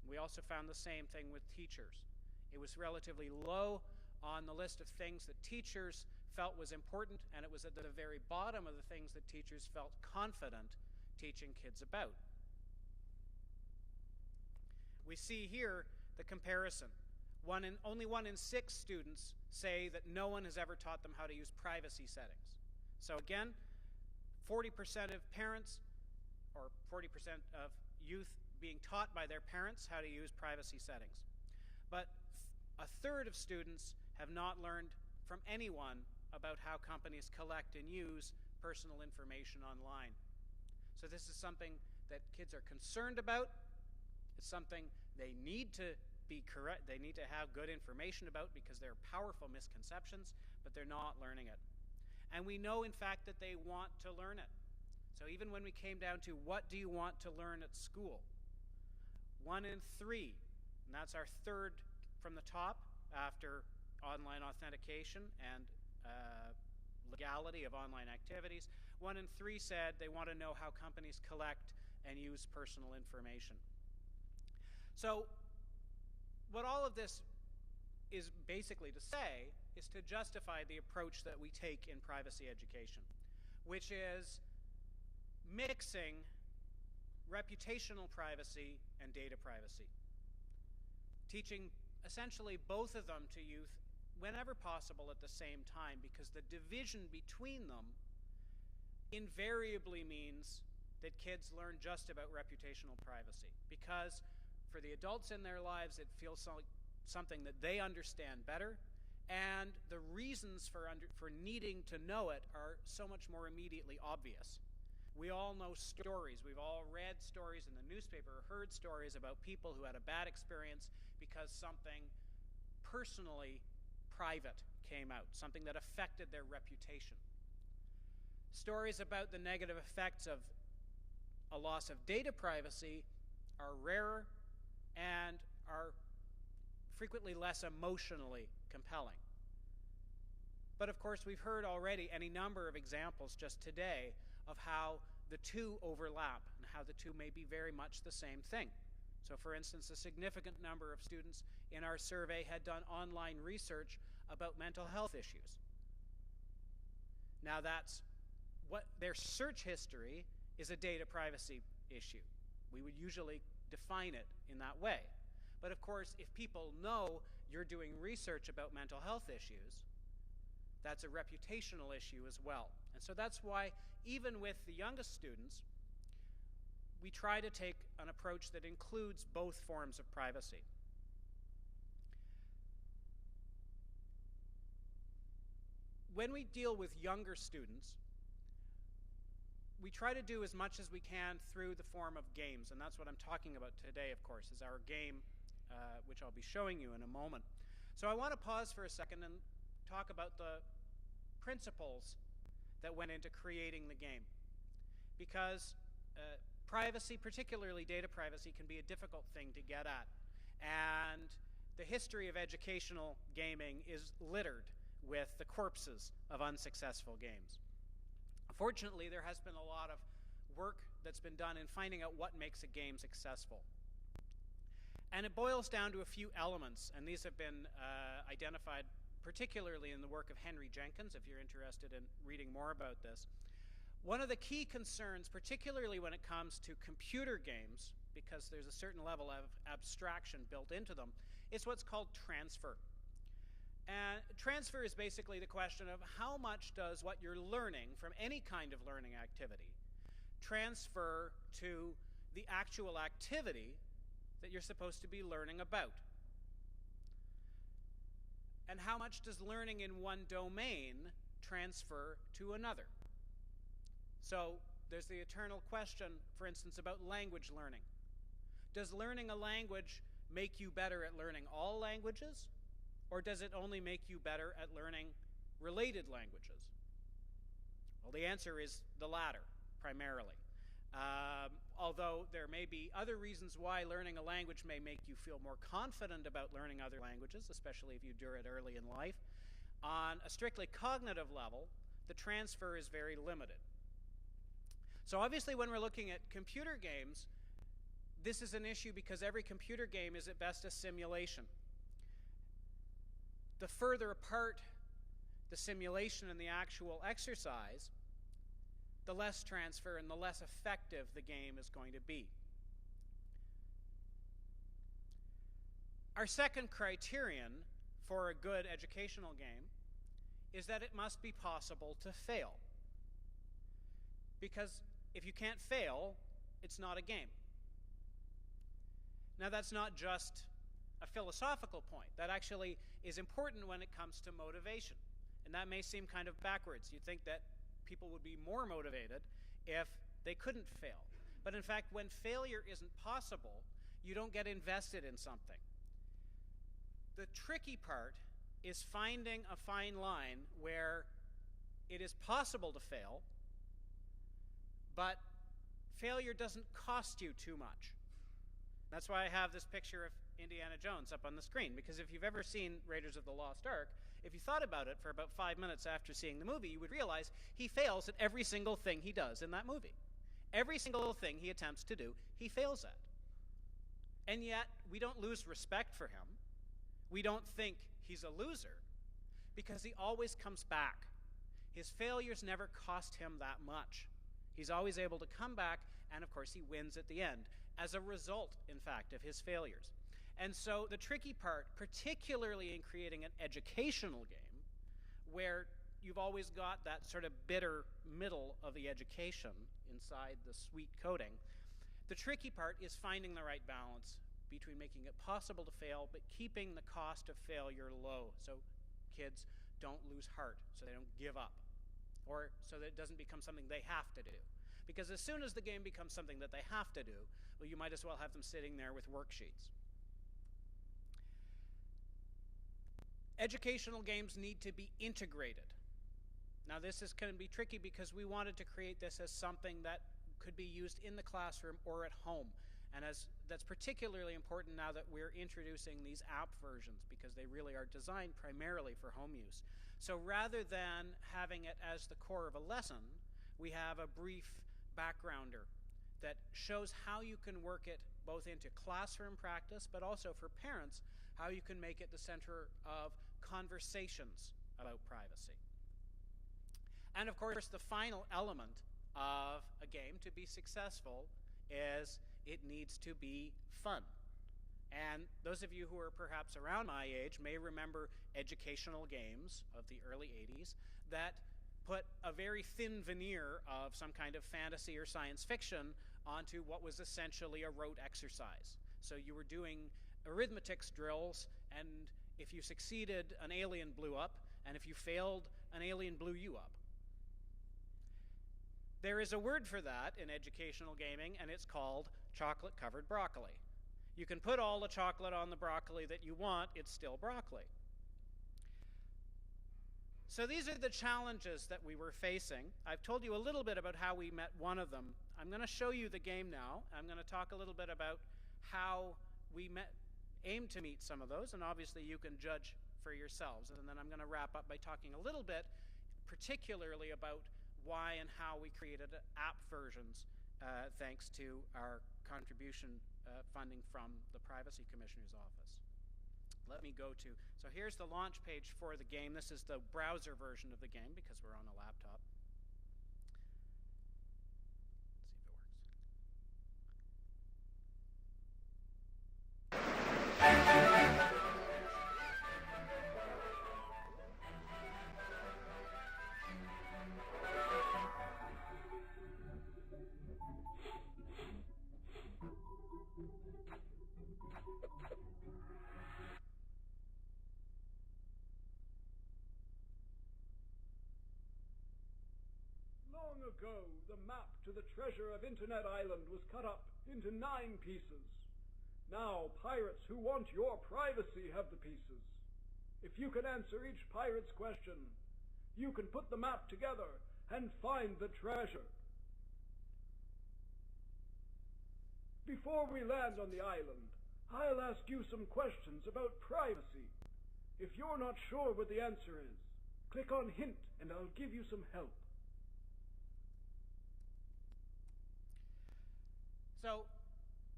We also found the same thing with teachers. It was relatively low on the list of things that teachers felt was important, and it was at the very bottom of the things that teachers felt confident teaching kids about. We see here the comparison. Only 1 in 6 students say that no one has ever taught them how to use privacy settings. So again, 40% of parents, or 40% of youth being taught by their parents how to use privacy settings. But 1/3 of students have not learned from anyone about how companies collect and use personal information online. So this is something that kids are concerned about. It's something they need to be correct. They need to have good information about because there are powerful misconceptions, but they're not learning it. And we know, in fact, that they want to learn it. So even when we came down to what do you want to learn at school, 1 in 3, and that's our third from the top after online authentication and legality of online activities, 1 in 3 said they want to know how companies collect and use personal information. So what all of this is basically to say is to justify the approach that we take in privacy education, which is mixing reputational privacy and data privacy, teaching essentially both of them to youth whenever possible at the same time, because the division between them invariably means that kids learn just about reputational privacy, because for the adults in their lives it feels like something that they understand better, and the reasons for needing to know it are so much more immediately obvious. We all know stories. We've all read stories in the newspaper or heard stories about people who had a bad experience because something personally private came out, something that affected their reputation. Stories about the negative effects of a loss of data privacy are rarer and are frequently less emotionally compelling. But of course, we've heard already any number of examples just today of how the two overlap and how the two may be very much the same thing. So for instance, a significant number of students in our survey had done online research about mental health issues. Now that's what their search history is a data privacy issue. We would usually define it in that way. But of course, if people know you're doing research about mental health issues, that's a reputational issue as well. And so that's why, even with the youngest students, we try to take an approach that includes both forms of privacy. When we deal with younger students, we try to do as much as we can through the form of games, and that's what I'm talking about today, of course, is our game, which I'll be showing you in a moment. So I want to pause for a second and talk about the principles that went into creating the game, because privacy, particularly data privacy, can be a difficult thing to get at, and the history of educational gaming is littered with the corpses of unsuccessful games. Fortunately, there has been a lot of work that's been done in finding out what makes a game successful. And it boils down to a few elements, and these have been identified particularly in the work of Henry Jenkins, if you're interested in reading more about this. One of the key concerns, particularly when it comes to computer games, because there's a certain level of abstraction built into them, is what's called transfer. And transfer is basically the question of how much does what you're learning from any kind of learning activity transfer to the actual activity that you're supposed to be learning about. And how much does learning in one domain transfer to another? So there's the eternal question, for instance, about language learning. Does learning a language make you better at learning all languages? Or does it only make you better at learning related languages? Well, the answer is the latter, primarily. Although there may be other reasons why learning a language may make you feel more confident about learning other languages, especially if you do it early in life. On a strictly cognitive level, the transfer is very limited. So obviously when we're looking at computer games, this is an issue because every computer game is at best a simulation. The further apart the simulation and the actual exercise, the less transfer and the less effective the game is going to be. Our second criterion for a good educational game is that it must be possible to fail. Because if you can't fail, it's not a game. Now, that's not just a philosophical point. That actually is important when it comes to motivation. And that may seem kind of backwards. You'd think that people would be more motivated if they couldn't fail. But in fact, when failure isn't possible, you don't get invested in something. The tricky part is finding a fine line where it is possible to fail, but failure doesn't cost you too much. That's why I have this picture of Indiana Jones up on the screen, because if you've ever seen Raiders of the Lost Ark, if you thought about it for about 5 minutes after seeing the movie, you would realize he fails at every single thing he does in that movie. Every single thing he attempts to do, he fails at. And yet, we don't lose respect for him. We don't think he's a loser, because he always comes back. His failures never cost him that much. He's always able to come back, and of course he wins at the end, as a result, in fact, of his failures. And so the tricky part, particularly in creating an educational game, where you've always got that sort of bitter middle of the education inside the sweet coating, the tricky part is finding the right balance between making it possible to fail, but keeping the cost of failure low, so kids don't lose heart, so they don't give up, or so that it doesn't become something they have to do. Because as soon as the game becomes something that they have to do, well, you might as well have them sitting there with worksheets. Educational games need to be integrated. Now, this is going to be tricky because we wanted to create this as something that could be used in the classroom or at home. And that's particularly important now that we're introducing these app versions, because they really are designed primarily for home use. So rather than having it as the core of a lesson, we have a brief backgrounder that shows how you can work it both into classroom practice, but also for parents, how you can make it the center of conversations about privacy. And of course, the final element of a game to be successful is it needs to be fun. And those of you who are perhaps around my age may remember educational games of the early 80s that put a very thin veneer of some kind of fantasy or science fiction onto what was essentially a rote exercise. So you were doing arithmetics drills, and if you succeeded, an alien blew up, and if you failed, an alien blew you up. There is a word for that in educational gaming, and it's called chocolate-covered broccoli. You can put all the chocolate on the broccoli that you want, it's still broccoli. So these are the challenges that we were facing. I've told you a little bit about how we met one of them. I'm going to show you the game now. I'm going to talk a little bit about how we aim to meet some of those, and obviously you can judge for yourselves. And then I'm going to wrap up by talking a little bit particularly about why and how we created app versions thanks to our contribution funding from the Privacy Commissioner's Office. Let me go to, so here's the launch page for the game. This is the browser version of the game because we're on a laptop. Long ago, the map to the treasure of Internet Island was cut up into 9 pieces. Now, pirates who want your privacy have the pieces. If you can answer each pirate's question, you can put the map together and find the treasure. Before we land on the island, I'll ask you some questions about privacy. If you're not sure what the answer is, click on Hint and I'll give you some help. So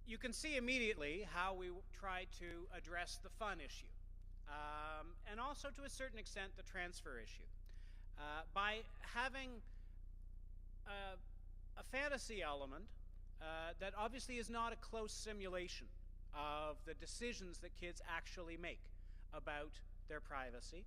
you can see immediately how we try to address the fun issue, and also to a certain extent the transfer issue. By having a fantasy element that obviously is not a close simulation of the decisions that kids actually make about their privacy.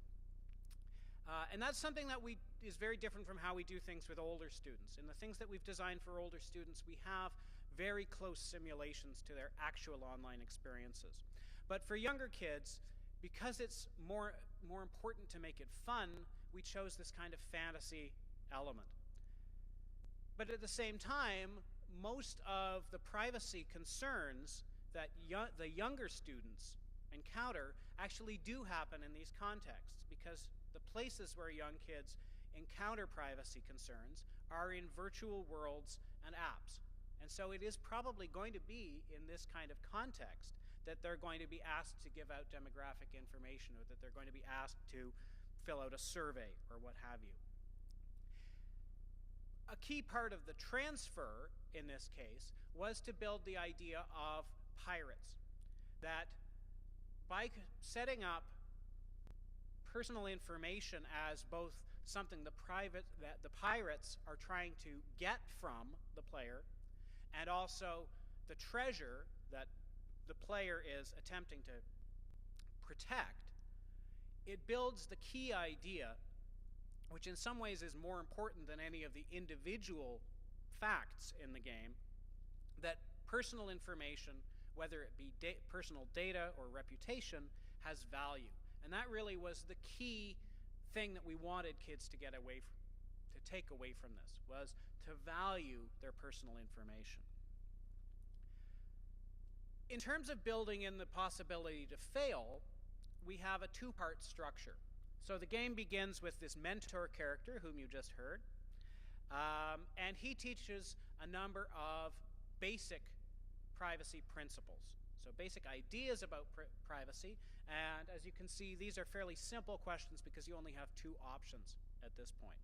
And that's something that is very different from how we do things with older students. In the things that we've designed for older students, we have very close simulations to their actual online experiences. But for younger kids, because it's more important to make it fun, we chose this kind of fantasy element. But at the same time, most of the privacy concerns that the younger students encounter actually do happen in these contexts, because the places where young kids encounter privacy concerns are in virtual worlds and apps. And so it is probably going to be in this kind of context that they're going to be asked to give out demographic information, or that they're going to be asked to fill out a survey or what have you. A key part of the transfer in this case was to build the idea of pirates, that by setting up personal information as both something that the pirates are trying to get from the player, and also the treasure that the player is attempting to protect, it builds the key idea, which in some ways is more important than any of the individual facts in the game, that personal information, whether it be personal data or reputation, has value. And that really was the key thing that we wanted kids to get away from, to take away from this, was to value their personal information. In terms of building in the possibility to fail, we have a two-part structure. So the game begins with this mentor character, whom you just heard, and he teaches a number of basic privacy principles. So basic ideas about privacy, and as you can see, these are fairly simple questions because you only have 2 options at this point.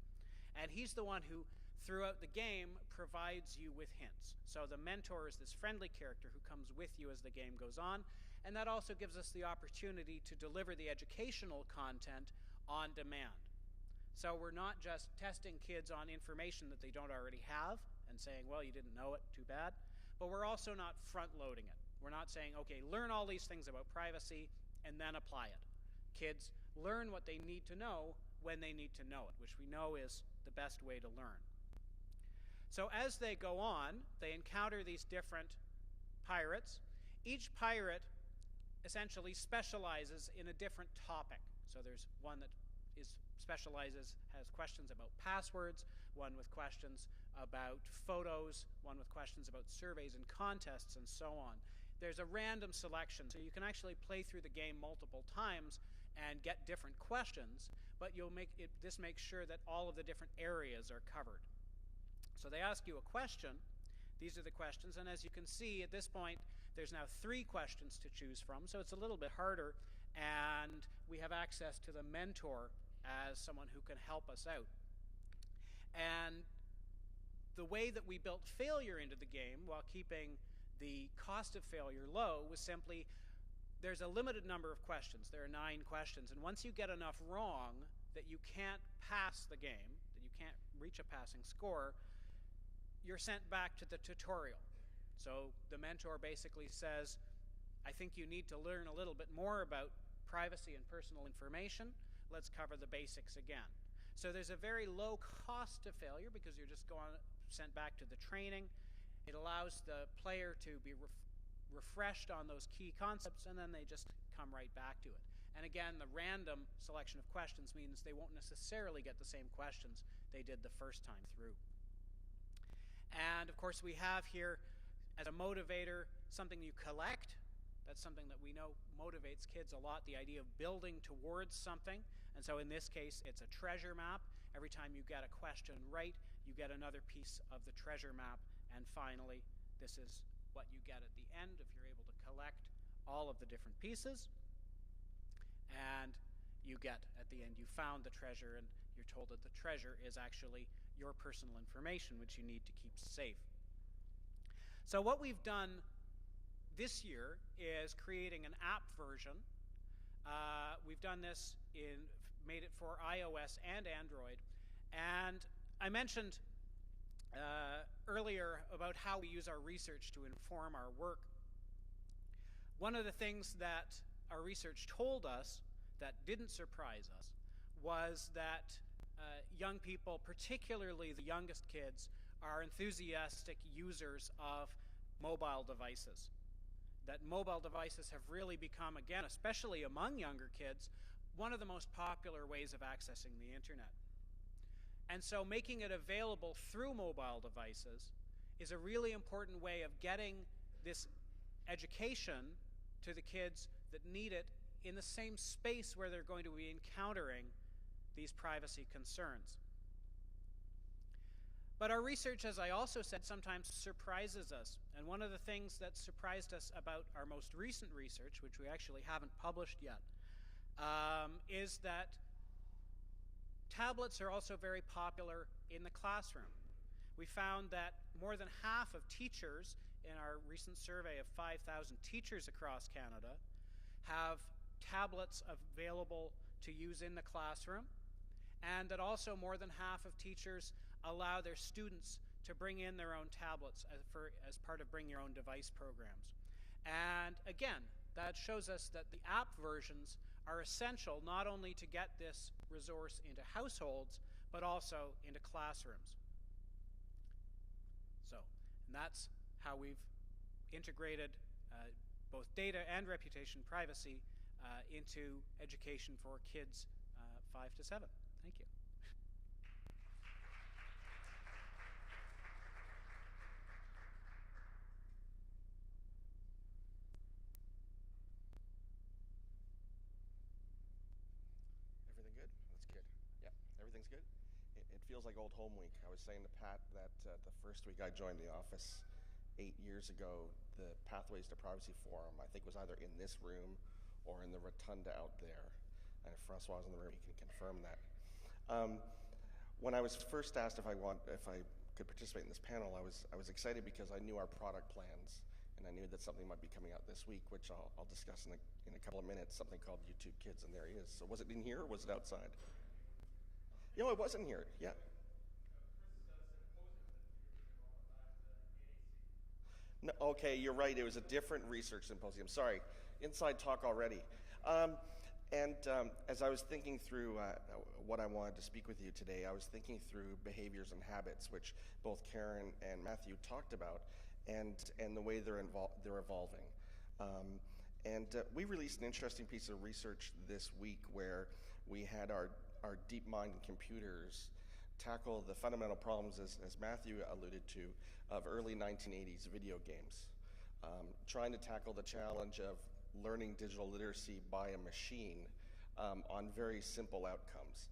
And he's the one who, throughout the game, provides you with hints. So the mentor is this friendly character who comes with you as the game goes on, and that also gives us the opportunity to deliver the educational content on demand. So we're not just testing kids on information that they don't already have and saying, well, you didn't know it, too bad. But we're also not front-loading it. We're not saying, okay, learn all these things about privacy and then apply it. Kids learn what they need to know when they need to know it, which we know is the best way to learn. So as they go on, they encounter these different pirates. Each pirate essentially specializes in a different topic. So there's one that has questions about passwords, one with questions about photos, one with questions about surveys and contests, and so on. There's a random selection, so you can actually play through the game multiple times and get different questions, but this makes sure that all of the different areas are covered. So they ask you a question. These are the questions, and as you can see at this point, there's now 3 questions to choose from, so it's a little bit harder, and we have access to the mentor as someone who can help us out. And the way that we built failure into the game while keeping the cost of failure low was simply, there's a limited number of questions. There are 9 questions, and once you get enough wrong that you can't pass the game, that you can't reach a passing score, you're sent back to the tutorial. So the mentor basically says, I think you need to learn a little bit more about privacy and personal information. Let's cover the basics again. So there's a very low cost to failure because you're just sent back to the training. It allows the player to be refreshed on those key concepts, and then they just come right back to it. And again, the random selection of questions means they won't necessarily get the same questions they did the first time through. And of course, we have here, as a motivator, something you collect. That's something that we know motivates kids a lot, the idea of building towards something. And so in this case, it's a treasure map. Every time you get a question right, you get another piece of the treasure map. And finally, this is what you get at the end if you're able to collect all of the different pieces. And you get, at the end, you found the treasure, and you're told that the treasure is actually your personal information, which you need to keep safe. So what we've done this year is creating an app version. We've done this made it for iOS and Android. And I mentioned earlier about how we use our research to inform our work. One of the things that our research told us that didn't surprise us was that young people, particularly the youngest kids, are enthusiastic users of mobile devices. That mobile devices have really become, again, especially among younger kids, one of the most popular ways of accessing the internet. And so making it available through mobile devices is a really important way of getting this education to the kids that need it in the same space where they're going to be encountering these privacy concerns. But our research, as I also said, sometimes surprises us. And one of the things that surprised us about our most recent research, which we actually haven't published yet, is that tablets are also very popular in the classroom. We found that more than half of teachers in our recent survey of 5,000 teachers across Canada have tablets available to use in the classroom, and that also more than half of teachers allow their students to bring in their own tablets as part of Bring Your Own Device programs. And again, that shows us that the app versions are essential not only to get this resource into households, but also into classrooms. So, and that's how we've integrated both data and reputation privacy into education for kids 5 to 7. Thank you. Everything good? That's good. Yeah, everything's good. It feels like old home week. I was saying to Pat that the first week I joined the office 8 years ago, the Pathways to Privacy Forum, I think, was either in this room or in the rotunda out there. And if Francois is in the room, he can confirm that. When I was first asked if I could participate in this panel, I was excited because I knew our product plans, and I knew that something might be coming out this week, which I'll discuss in a couple of minutes, something called YouTube Kids, and there he is. So was it in here or was it outside? You know, I wasn't here. Yeah. No, okay, you're right. It was a different research symposium. Sorry, inside talk already. As I was thinking through what I wanted to speak with you today, I was thinking through behaviors and habits, which both Karen and Matthew talked about, and the way they're evolving. We released an interesting piece of research this week where we had our DeepMind and computers tackle the fundamental problems, as Matthew alluded to, of early 1980s video games, trying to tackle the challenge of learning digital literacy by a machine on very simple outcomes.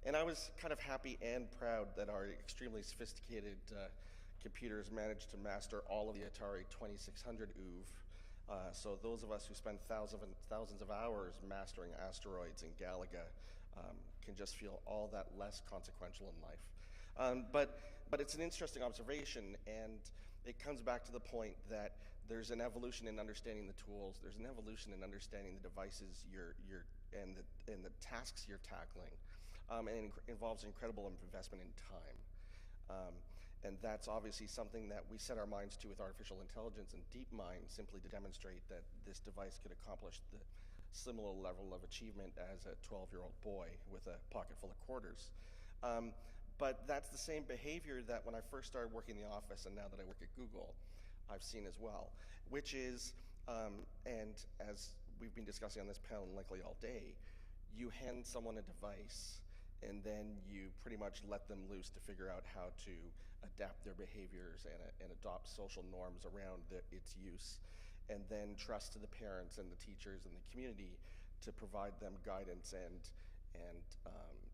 And I was kind of happy and proud that our extremely sophisticated computers managed to master all of the Atari 2600 oeuvre. So those of us who spend thousands of hours mastering asteroids and Galaga can just feel all that less consequential in life. But it's an interesting observation, and it comes back to the point that there's an evolution in understanding the tools. There's an evolution in understanding the devices and the tasks you're tackling, and it involves incredible investment in time. And that's obviously something that we set our minds to with artificial intelligence and DeepMind, simply to demonstrate that this device could accomplish the similar level of achievement as a 12-year-old boy with a pocket full of quarters. But that's the same behavior that when I first started working in the office and now that I work at Google, I've seen as well, which is, and as we've been discussing on this panel and likely all day, you hand someone a device and then you pretty much let them loose to figure out how to adapt their behaviors and adopt social norms around its use, and then trust to the parents and the teachers and the community to provide them guidance and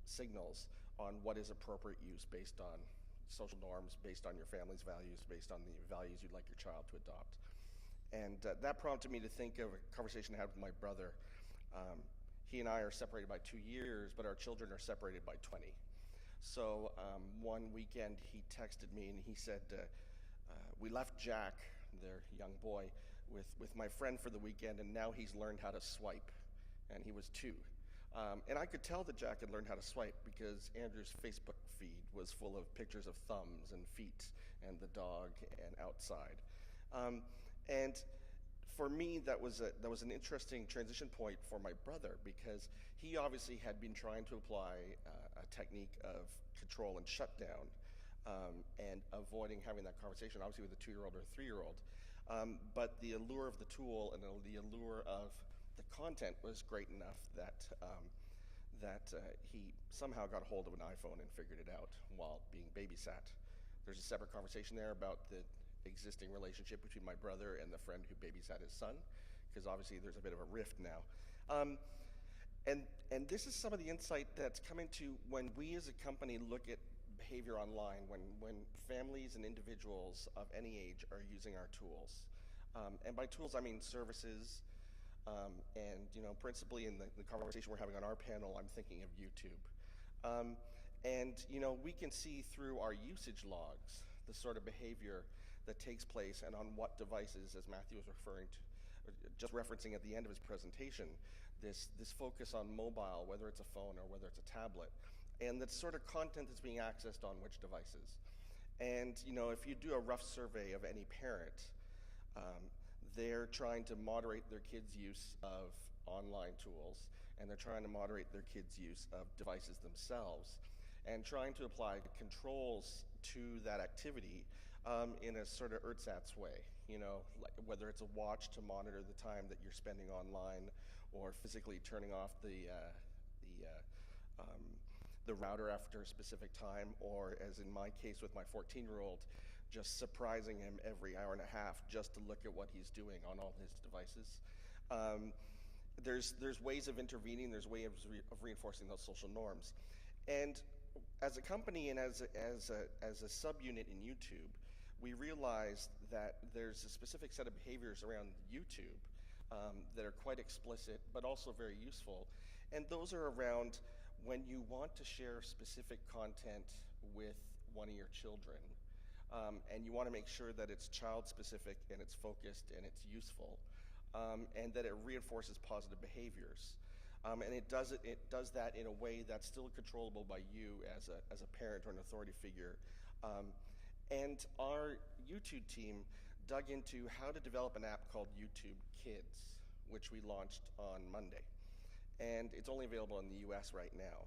signals on what is appropriate use based on social norms, based on your family's values, based on the values you'd like your child to adopt. And that prompted me to think of a conversation I had with my brother. He and I are separated by 2 years, but our children are separated by 20. So one weekend he texted me and he said, we left Jack, their young boy, with my friend for the weekend, and now he's learned how to swipe. And he was 2. And I could tell that Jack had learned how to swipe because Andrew's Facebook feed was full of pictures of thumbs and feet and the dog and outside. And for me, that was an interesting transition point for my brother, because he obviously had been trying to apply a technique of control and shutdown and avoiding having that conversation, obviously with a 2-year-old or a 3-year-old. But the allure of the tool and the allure of the content was great enough that he somehow got a hold of an iPhone and figured it out while being babysat. There's a separate conversation there about the existing relationship between my brother and the friend who babysat his son, because obviously there's a bit of a rift now. And this is some of the insight that's come into when we as a company look at behavior online, when families and individuals of any age are using our tools. And by tools, I mean services, and principally in the conversation we're having on our panel, I'm thinking of YouTube. And we can see through our usage logs the sort of behavior that takes place and on what devices, as Matthew was referring to, just referencing at the end of his presentation, this focus on mobile, whether it's a phone or whether it's a tablet, and the sort of content that's being accessed on which devices. And if you do a rough survey of any parent, they're trying to moderate their kids' use of online tools, and they're trying to moderate their kids' use of devices themselves, and trying to apply controls to that activity in a sort of ersatz way. Like whether it's a watch to monitor the time that you're spending online, or physically turning off the router after a specific time, or as in my case with my 14-year-old, just surprising him every hour and a half just to look at what he's doing on all his devices. There's ways of intervening, there's ways of reinforcing those social norms. And as a company and as a subunit in YouTube, we realized that there's a specific set of behaviors around YouTube that are quite explicit but also very useful. And those are around when you want to share specific content with one of your children, and you want to make sure that it's child-specific and it's focused and it's useful, and that it reinforces positive behaviors. And it does that in a way that's still controllable by you as a parent or an authority figure. And our YouTube team dug into how to develop an app called YouTube Kids, which we launched on Monday. And it's only available in the US right now.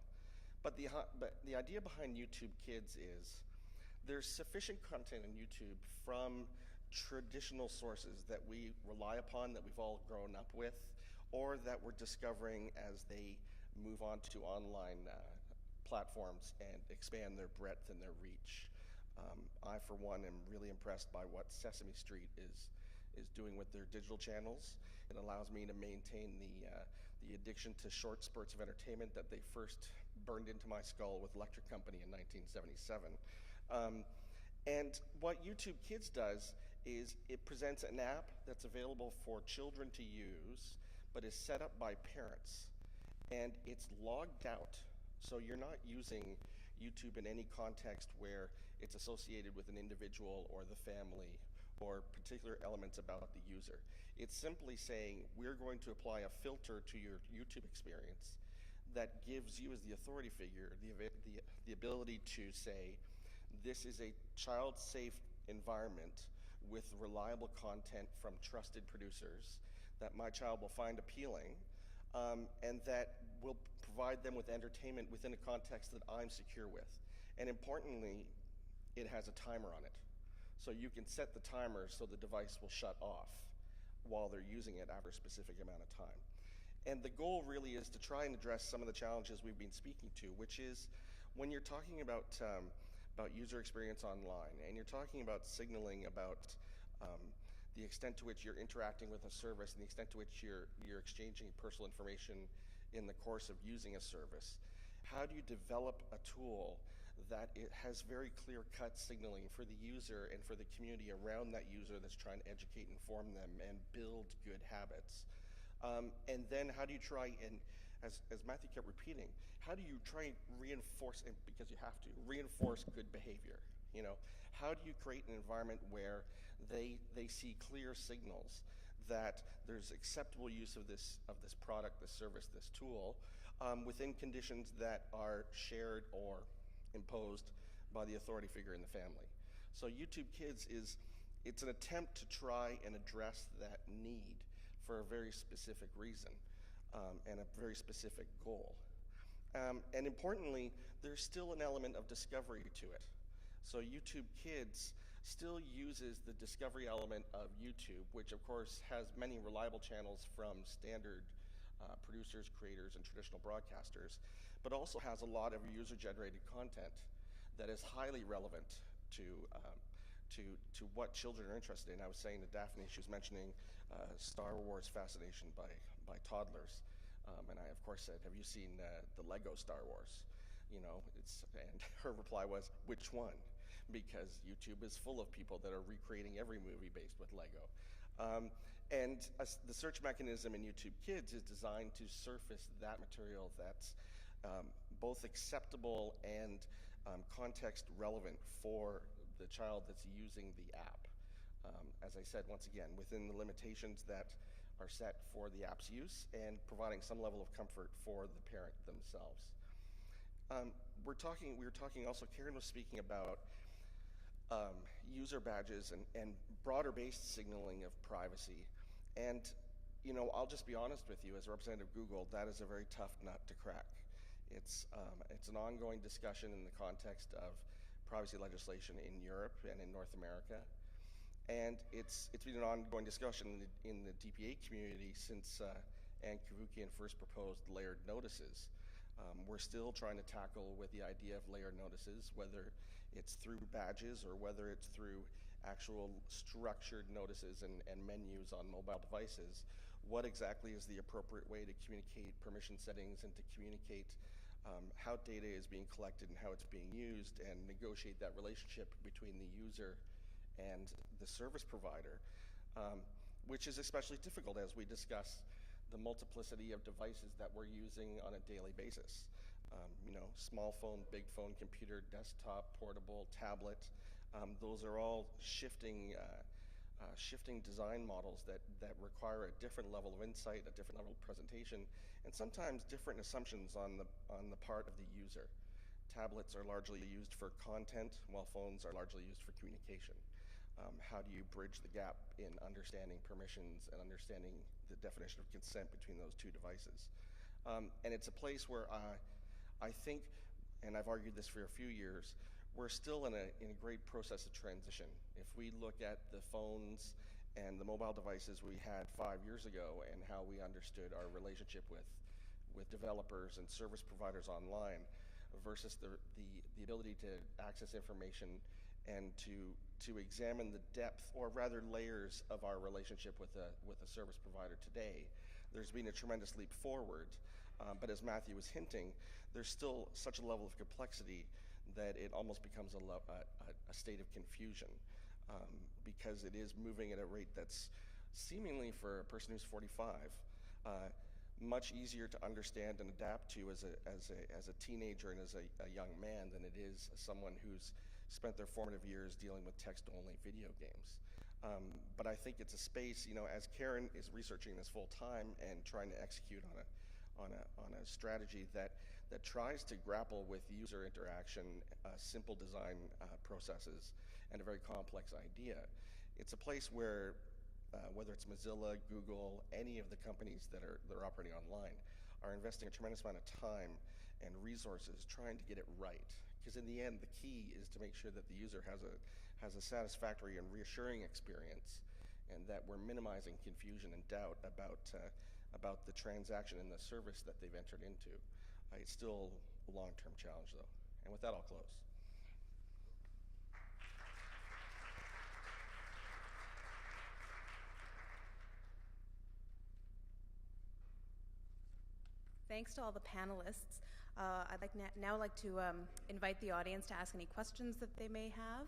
But the idea behind YouTube Kids is there's sufficient content on YouTube from traditional sources that we rely upon, that we've all grown up with, or that we're discovering as they move on to online platforms and expand their breadth and their reach. I, for one, am really impressed by what Sesame Street is doing with their digital channels. It allows me to maintain the addiction to short spurts of entertainment that they first burned into my skull with Electric Company in 1977. And what YouTube Kids does is it presents an app that's available for children to use, but is set up by parents. And it's logged out, so you're not using YouTube in any context where it's associated with an individual or the family or particular elements about the user. It's simply saying, we're going to apply a filter to your YouTube experience that gives you, as the authority figure, the ability to say, this is a child-safe environment with reliable content from trusted producers that my child will find appealing, and that will provide them with entertainment within a context that I'm secure with. And importantly, it has a timer on it. So you can set the timer so the device will shut off while they're using it after a specific amount of time. And the goal really is to try and address some of the challenges we've been speaking to, which is when you're talking about user experience online, and you're talking about signaling about the extent to which you're interacting with a service and the extent to which you're exchanging personal information in the course of using a service, how do you develop a tool that it has very clear-cut signaling for the user and for the community around that user that's trying to educate, inform them, and build good habits? And then how do you try and, as Matthew kept repeating, how do you try and reinforce, and because you have to, reinforce good behavior? You know, how do you create an environment where they see clear signals that there's acceptable use of this product, this service, this tool, within conditions that are shared or imposed by the authority figure in the family? So YouTube Kids it's an attempt to try and address that need for a very specific reason and a very specific goal. And importantly, there's still an element of discovery to it. So YouTube Kids still uses the discovery element of YouTube, which of course has many reliable channels from standard producers, creators, and traditional broadcasters, but also has a lot of user-generated content that is highly relevant to what children are interested in. I was saying to Daphne, she was mentioning Star Wars fascination by toddlers. And I, of course, said, have you seen the Lego Star Wars? You know, and her reply was, which one? Because YouTube is full of people that are recreating every movie based with Lego. And the search mechanism in YouTube Kids is designed to surface that material that's both acceptable and context relevant for the child that's using the app. As I said, once again, within the limitations that are set for the app's use and providing some level of comfort for the parent themselves. We were talking also, Karen was speaking about user badges and broader-based signaling of privacy. And, you know, I'll just be honest with you, as a representative of Google, that is a very tough nut to crack. It's an ongoing discussion in the context of privacy legislation in Europe and in North America. And it's been an ongoing discussion in the DPA community since Ann Cavoukian first proposed layered notices. We're still trying to tackle with the idea of layered notices, whether it's through badges or whether it's through actual structured notices and menus on mobile devices. What exactly is the appropriate way to communicate permission settings and to communicate how data is being collected and how it's being used, and negotiate that relationship between the user and the service provider, which is especially difficult as we discuss the multiplicity of devices that we're using on a daily basis. You know, small phone, big phone, computer, desktop, portable, tablet, those are all shifting shifting design models that require a different level of insight, a different level of presentation, and sometimes different assumptions on the part of the user. Tablets are largely used for content, while phones are largely used for communication. How do you bridge the gap in understanding permissions and understanding the definition of consent between those two devices? And it's a place where I think, and I've argued this for a few years, we're still in a great process of transition. If we look at the phones and the mobile devices we had 5 years ago and how we understood our relationship with developers and service providers online versus the ability to access information and to examine the depth, or rather layers, of our relationship with a service provider today, there's been a tremendous leap forward. But as Matthew was hinting, there's still such a level of complexity that it almost becomes a state of confusion, because it is moving at a rate that's seemingly, for a person who's 45, much easier to understand and adapt to as a teenager and as a young man than it is someone who's spent their formative years dealing with text-only video games. But I think it's a space, as Karen is researching this full time and trying to execute on a strategy that tries to grapple with user interaction, simple design processes, and a very complex idea. It's a place where, whether it's Mozilla, Google, any of the companies that are operating online, are investing a tremendous amount of time and resources trying to get it right. Because in the end, the key is to make sure that the user has a satisfactory and reassuring experience, and that we're minimizing confusion and doubt about the transaction and the service that they've entered into. It's still a long-term challenge, though. And with that, I'll close. Thanks to all the panelists. I'd now like to invite the audience to ask any questions that they may have.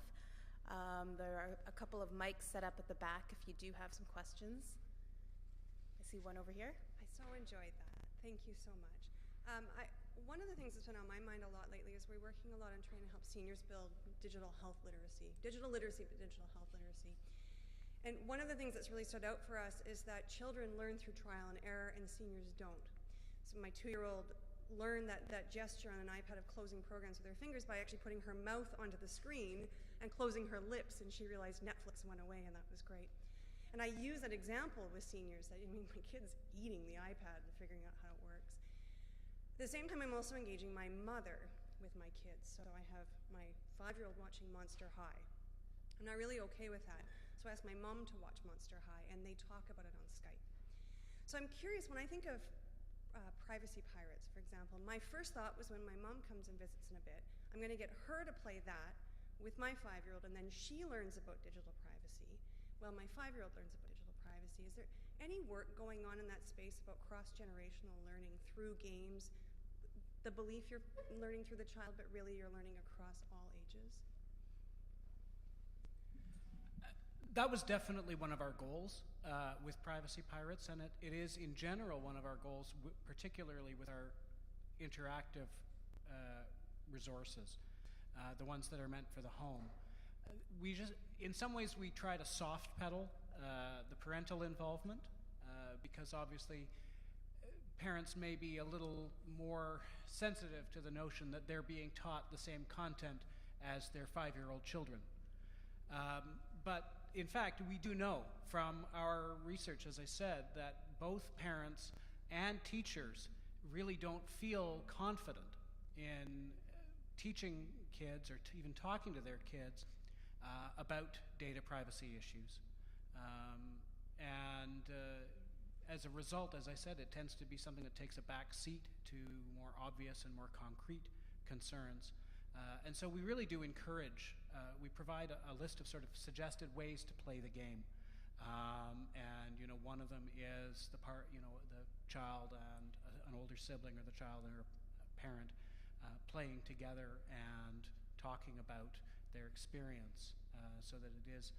There are a couple of mics set up at the back if you do have some questions. I see one over here. I so enjoyed that. Thank you so much. One of the things that's been on my mind a lot lately is we're working a lot on trying to help seniors build digital health literacy. Digital literacy, but digital health literacy. And one of the things that's really stood out for us is that children learn through trial and error and seniors don't. So my 2-year-old learned that gesture on an iPad of closing programs with her fingers by actually putting her mouth onto the screen and closing her lips, and she realized Netflix went away, and that was great. And I use that example with seniors. My kid's eating the iPad and figuring out how it works. At the same time, I'm also engaging my mother with my kids. So I have my 5-year-old watching Monster High. I'm not really okay with that. So I asked my mom to watch Monster High, and they talk about it on Skype. So I'm curious, when I think of Privacy Pirates, for example, my first thought was when my mom comes and visits in a bit, I'm going to get her to play that with my 5-year-old, and then she learns about digital privacy. Well, my 5-year-old learns about digital privacy. Is there any work going on in that space about cross-generational learning through games? The belief you're learning through the child, but really you're learning across all ages? That was definitely one of our goals with Privacy Pirates, and it is in general one of our goals, particularly with our interactive resources, the ones that are meant for the home. In some ways, we try to soft pedal the parental involvement because obviously parents may be a little more sensitive to the notion that they're being taught the same content as their 5-year-old children. But in fact, we do know from our research, as I said, that both parents and teachers really don't feel confident in teaching kids or even talking to their kids about data privacy issues. As a result, as I said, it tends to be something that takes a back seat to more obvious and more concrete concerns. And so we really do encourage, we provide a list of sort of suggested ways to play the game. One of them is the child and an older sibling, or the child and her parent playing together and talking about their experience so that it is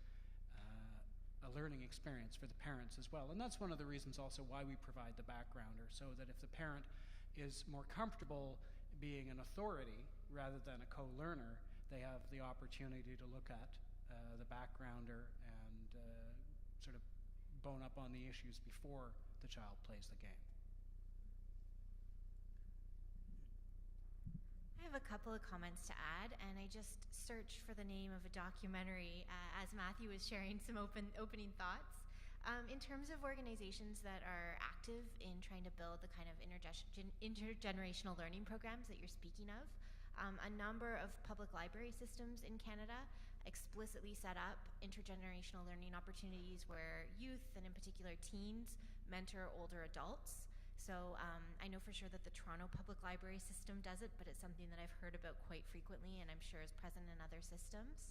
a learning experience for the parents as well. And that's one of the reasons also why we provide the backgrounder, so that if the parent is more comfortable being an authority rather than a co-learner, they have the opportunity to look at the backgrounder and sort of bone up on the issues before the child plays the game. I have a couple of comments to add, and I just searched for the name of a documentary as Matthew was sharing some opening thoughts. In terms of organizations that are active in trying to build the kind of intergenerational learning programs that you're speaking of, a number of public library systems in Canada explicitly set up intergenerational learning opportunities where youth, and in particular teens, mentor older adults. So I know for sure that the Toronto Public Library system does it, but it's something that I've heard about quite frequently and I'm sure is present in other systems.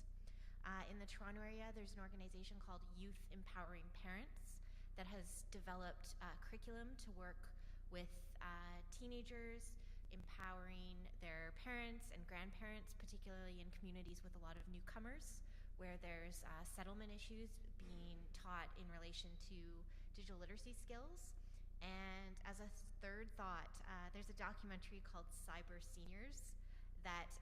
In the Toronto area, there's an organization called Youth Empowering Parents that has developed curriculum to work with teenagers, empowering their parents and grandparents, particularly in communities with a lot of newcomers, where there's settlement issues being taught in relation to digital literacy skills. And as a third thought, there's a documentary called Cyber Seniors that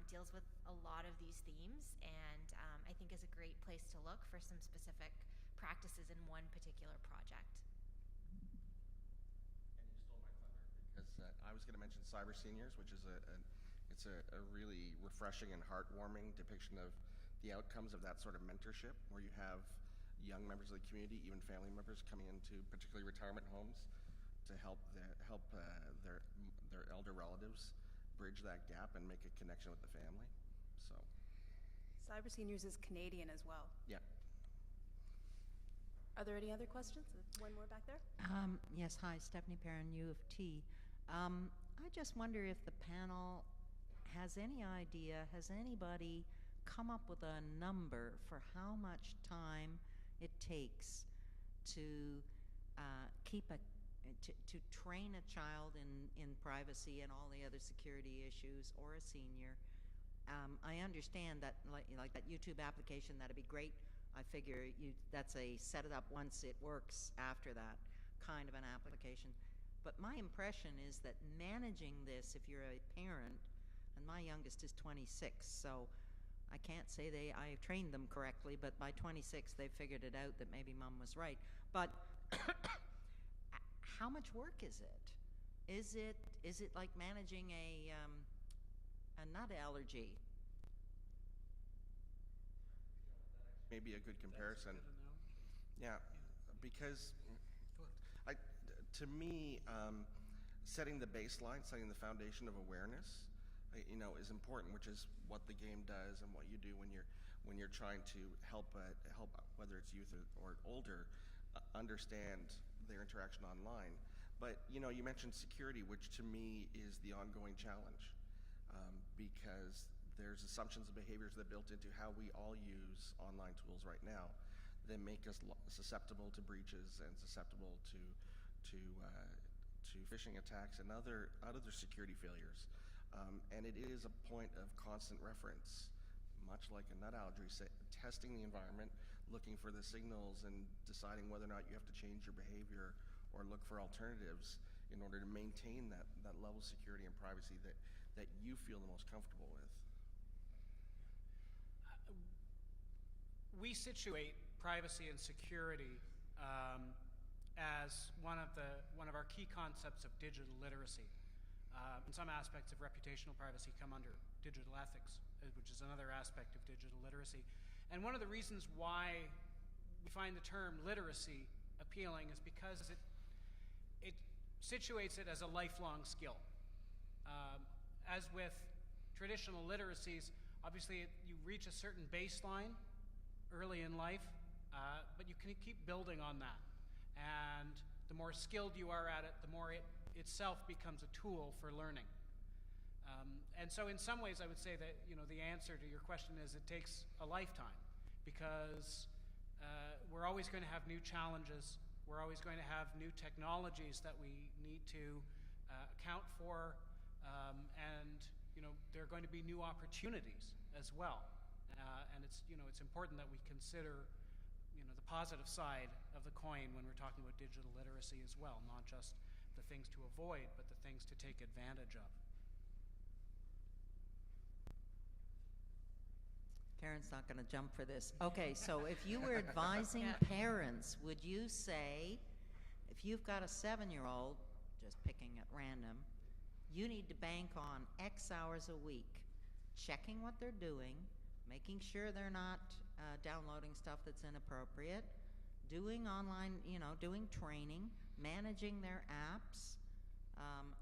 deals with a lot of these themes, and I think is a great place to look for some specific practices in one particular project. And you stole my thunder, because I was going to mention Cyber Seniors, which is a really refreshing and heartwarming depiction of the outcomes of that sort of mentorship, where you have young members of the community, even family members, coming into particularly retirement homes to help their elder relatives bridge that gap and make a connection with the family. So, Cyber Seniors is Canadian as well. Yeah. Are there any other questions? One more back there. Yes, hi, Stephanie Perrin, U of T. I just wonder if the panel has any idea, has anybody come up with a number for how much time it takes to to train a child in privacy and all the other security issues, or a senior. I understand that like that YouTube application, that'd be great. I figure that's a set it up once it works after that kind of an application. But my impression is that managing this, if you're a parent, and my youngest is 26, so I can't say I trained them correctly, but by 26 they figured it out that maybe mom was right. But how much work is it? Is it like managing a nut allergy? Maybe a good comparison. Yeah, because to me, setting the baseline, setting the foundation of awareness, is important, which is what the game does and what you do when you're trying to help whether it's youth or older understand their interaction online. But you mentioned security, which to me is the ongoing challenge, because there's assumptions and behaviors that are built into how we all use online tools right now that make us susceptible to breaches and susceptible to phishing attacks and other security failures. And it is a point of constant reference, much like a nut allergy, testing the environment, looking for the signals and deciding whether or not you have to change your behavior or look for alternatives in order to maintain that level of security and privacy that you feel the most comfortable with. We situate privacy and security as one of our key concepts of digital literacy. And some aspects of reputational privacy come under digital ethics, which is another aspect of digital literacy. And one of the reasons why we find the term literacy appealing is because it situates it as a lifelong skill. As with traditional literacies, obviously you reach a certain baseline early in life, but you can keep building on that. And the more skilled you are at it, the more it itself becomes a tool for learning. And so in some ways I would say that the answer to your question is it takes a lifetime, because we're always going to have new challenges, we're always going to have new technologies that we need to account for, and there are going to be new opportunities as well. And it's important that we consider the positive side of the coin when we're talking about digital literacy as well, not just the things to avoid, but the things to take advantage of. parents not going to jump for this. Okay, so if you were advising parents, would you say, if you've got a 7-year-old, just picking at random, you need to bank on X hours a week, checking what they're doing, making sure they're not downloading stuff that's inappropriate, doing online, doing training, managing their apps?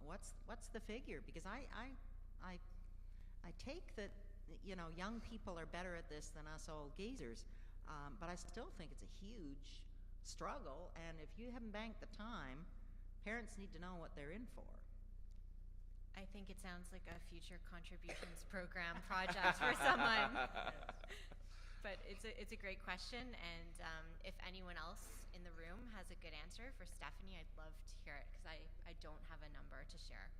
What's the figure? Because I take that, young people are better at this than us old geezers, but I still think it's a huge struggle, and if you haven't banked the time, parents need to know what they're in for. I think it sounds like a future contributions program project for someone. But it's a great question, and if anyone else in the room has a good answer for Stephanie, I'd love to hear it, because I don't have a number to share.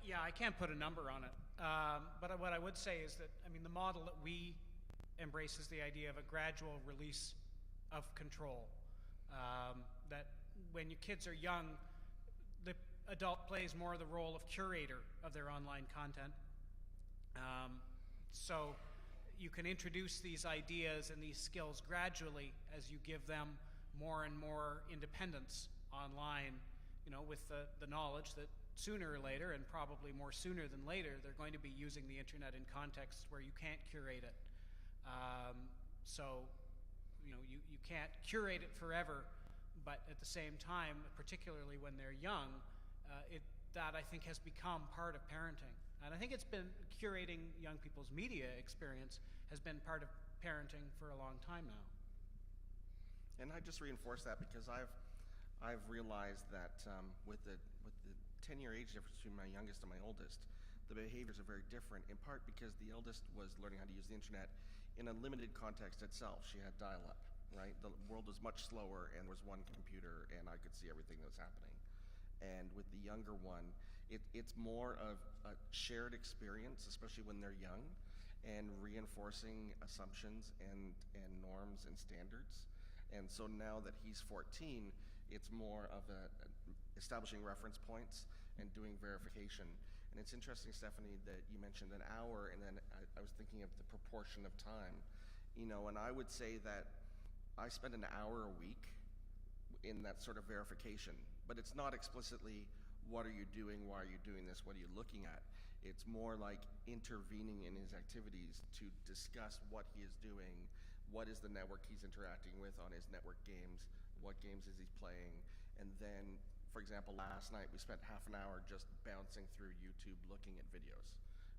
I can't put a number on it, but what I would say is that, the model that we embrace is the idea of a gradual release of control, that when your kids are young, the adult plays more of the role of curator of their online content. So you can introduce these ideas and these skills gradually as you give them more and more independence online, with the knowledge that sooner or later, and probably more sooner than later, they're going to be using the internet in contexts where you can't curate it. So you can't curate it forever, but at the same time, particularly when they're young, that I think has become part of parenting. And I think it's been curating young people's media experience has been part of parenting for a long time now. And I just reinforce that because I've realized that with the 10-year age difference between my youngest and my oldest, the behaviors are very different, in part because the eldest was learning how to use the internet in a limited context itself. She had dial-up, right? The world was much slower, and there was one computer, and I could see everything that was happening. And with the younger one, it's more of a shared experience, especially when they're young, and reinforcing assumptions and norms and standards. And so now that he's 14, it's more of establishing reference points and doing verification. And it's interesting, Stephanie, that you mentioned an hour, and then I was thinking of the proportion of time. And I would say that I spend an hour a week in that sort of verification, but it's not explicitly, what are you doing, why are you doing this, what are you looking at? It's more like intervening in his activities to discuss what he is doing, what is the network he's interacting with on his network games, what games is he playing, and then, for example, last night we spent half an hour just bouncing through YouTube looking at videos,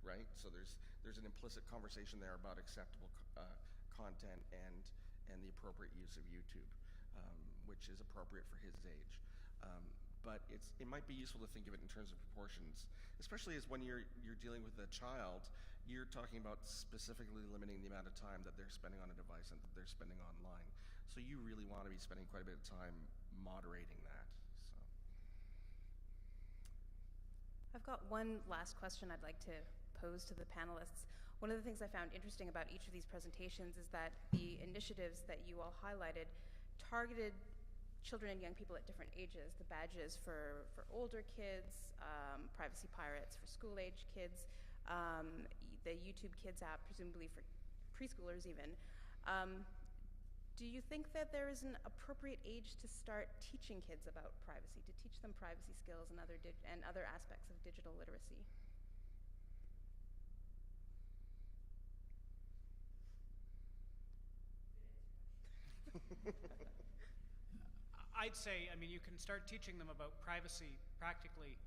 right? So there's an implicit conversation there about acceptable content and the appropriate use of YouTube, which is appropriate for his age. But it might be useful to think of it in terms of proportions, especially as when you're dealing with a child, you're talking about specifically limiting the amount of time that they're spending on a device and that they're spending online. So you really want to be spending quite a bit of time moderating that. So I've got one last question I'd like to pose to the panelists. One of the things I found interesting about each of these presentations is that the initiatives that you all highlighted targeted children and young people at different ages. The badges for older kids, Privacy Pirates for school-age kids, the YouTube Kids app, presumably for preschoolers even. Do you think that there is an appropriate age to start teaching kids about privacy, to teach them privacy skills and other aspects of digital literacy? I'd say, you can start teaching them about privacy practically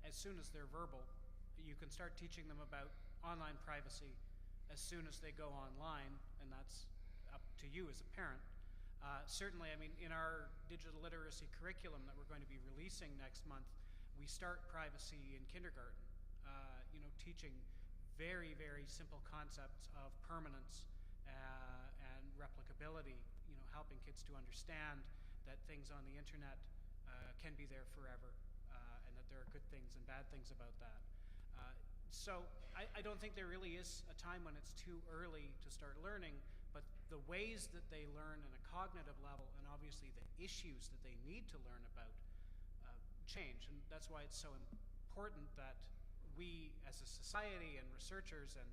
as soon as they're verbal. You can start teaching them about online privacy as soon as they go online, and that's up to you as a parent. Certainly, in our digital literacy curriculum that we're going to be releasing next month, we start privacy in kindergarten, teaching very, very simple concepts of permanence and replicability, helping kids to understand that things on the internet can be there forever, and that there are good things and bad things about that. So I don't think there really is a time when it's too early to start learning, but the ways that they learn on a cognitive level, and obviously the issues that they need to learn about, change. And that's why it's so important that we as a society and researchers and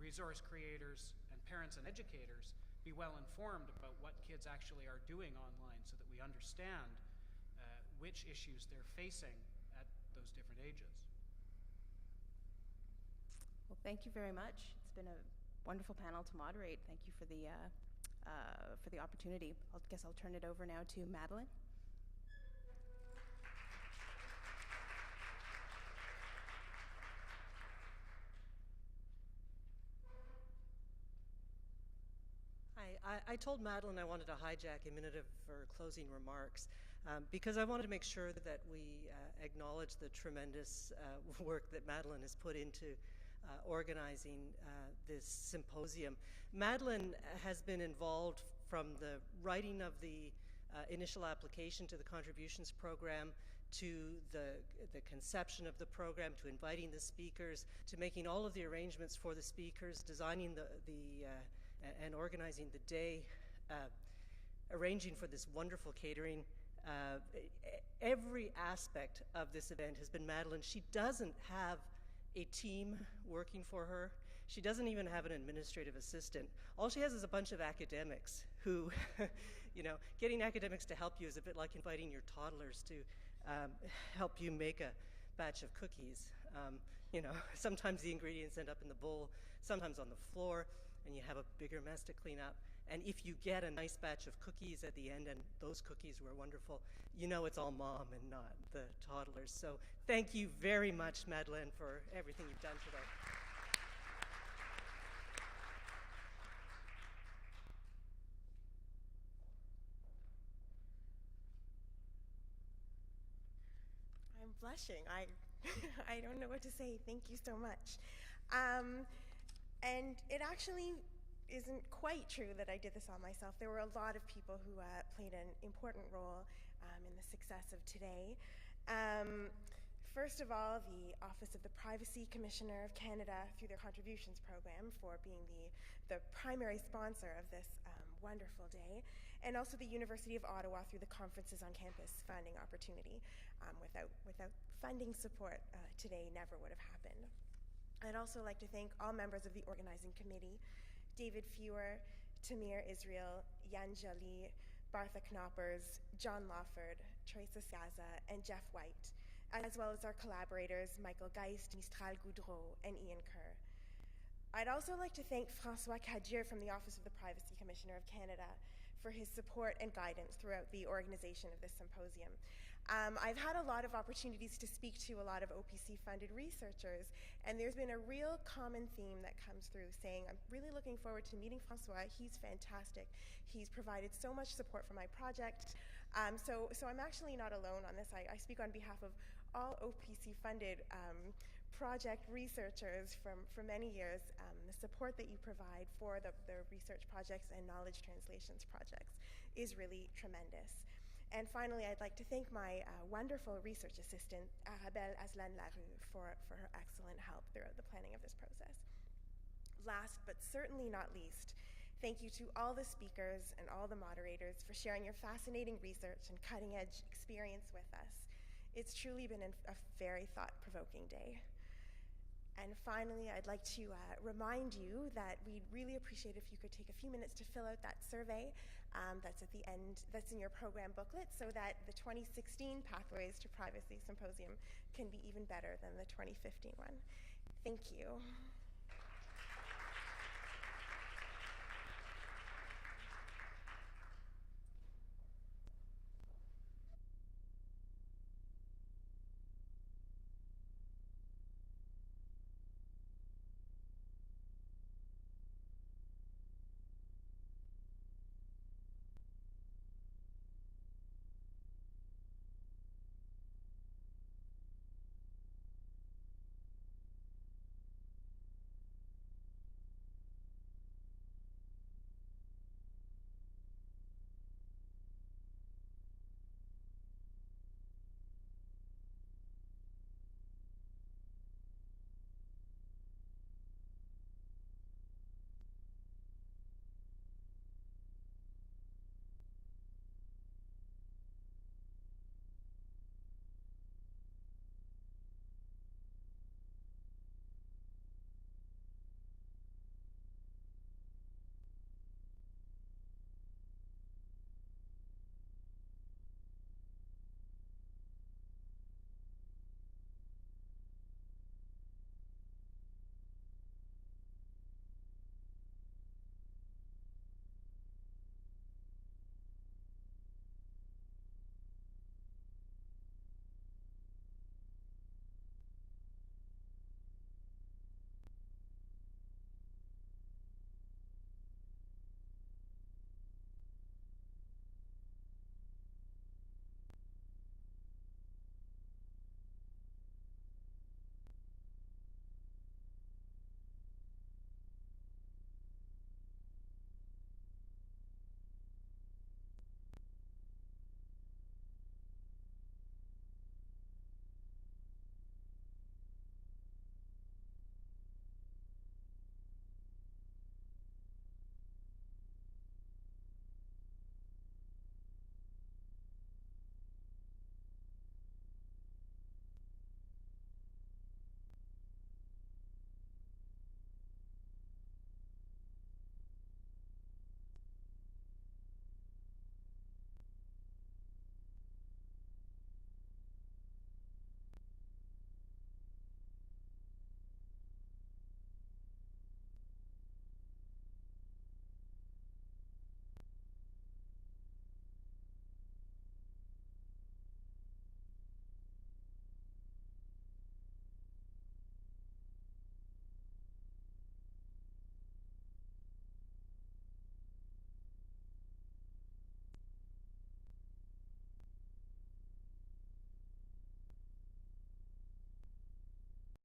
resource creators and parents and educators be well informed about what kids actually are doing online so that we understand which issues they're facing at those different ages. Well, thank you very much. It's been a wonderful panel to moderate. Thank you for the opportunity. I guess I'll turn it over now to Madeline. I told Madeline I wanted to hijack a minute of her closing remarks because I wanted to make sure that we acknowledge the tremendous work that Madeline has put into organizing this symposium. Madeline has been involved from the writing of the initial application to the contributions program, to the conception of the program, to inviting the speakers, to making all of the arrangements for the speakers, designing and organizing the day, arranging for this wonderful catering. Every aspect of this event has been Madeline. She doesn't have a team working for her. She doesn't even have an administrative assistant. All she has is a bunch of academics who, getting academics to help you is a bit like inviting your toddlers to help you make a batch of cookies. Sometimes the ingredients end up in the bowl, sometimes on the floor, and you have a bigger mess to clean up. And if you get a nice batch of cookies at the end, and those cookies were wonderful, you know it's all mom and not the toddlers. So thank you very much, Madeleine, for everything you've done today. I'm blushing. I don't know what to say. Thank you so much. And it actually isn't quite true that I did this all myself. There were a lot of people who played an important role in the success of today. First of all, the Office of the Privacy Commissioner of Canada through their contributions program for being the primary sponsor of this wonderful day, and also the University of Ottawa through the Conferences on Campus funding opportunity. Without funding support, today never would have happened. I'd also like to thank all members of the organizing committee, David Fewer, Tamir Israel, Jan Joly, Bartha Knoppers, John Lawford, Teresa Sciazza, and Jeff White, as well as our collaborators, Michael Geist, Mistral Goudreau, and Ian Kerr. I'd also like to thank François Cadieux from the Office of the Privacy Commissioner of Canada for his support and guidance throughout the organization of this symposium. I've had a lot of opportunities to speak to a lot of OPC-funded researchers, and there's been a real common theme that comes through saying, I'm really looking forward to meeting François. He's fantastic. He's provided so much support for my project. So I'm actually not alone on this. I speak on behalf of all OPC-funded project researchers for many years. The support that you provide for the research projects and knowledge translations projects is really tremendous. And finally, I'd like to thank my wonderful research assistant, Arabelle Aslan-Larue, for her excellent help throughout the planning of this process. Last but certainly not least, thank you to all the speakers and all the moderators for sharing your fascinating research and cutting-edge experience with us. It's truly been a very thought-provoking day. And finally, I'd like to remind you that we'd really appreciate if you could take a few minutes to fill out that survey that's at the end, that's in your program booklet, so that the 2016 Pathways to Privacy Symposium can be even better than the 2015 one. Thank you.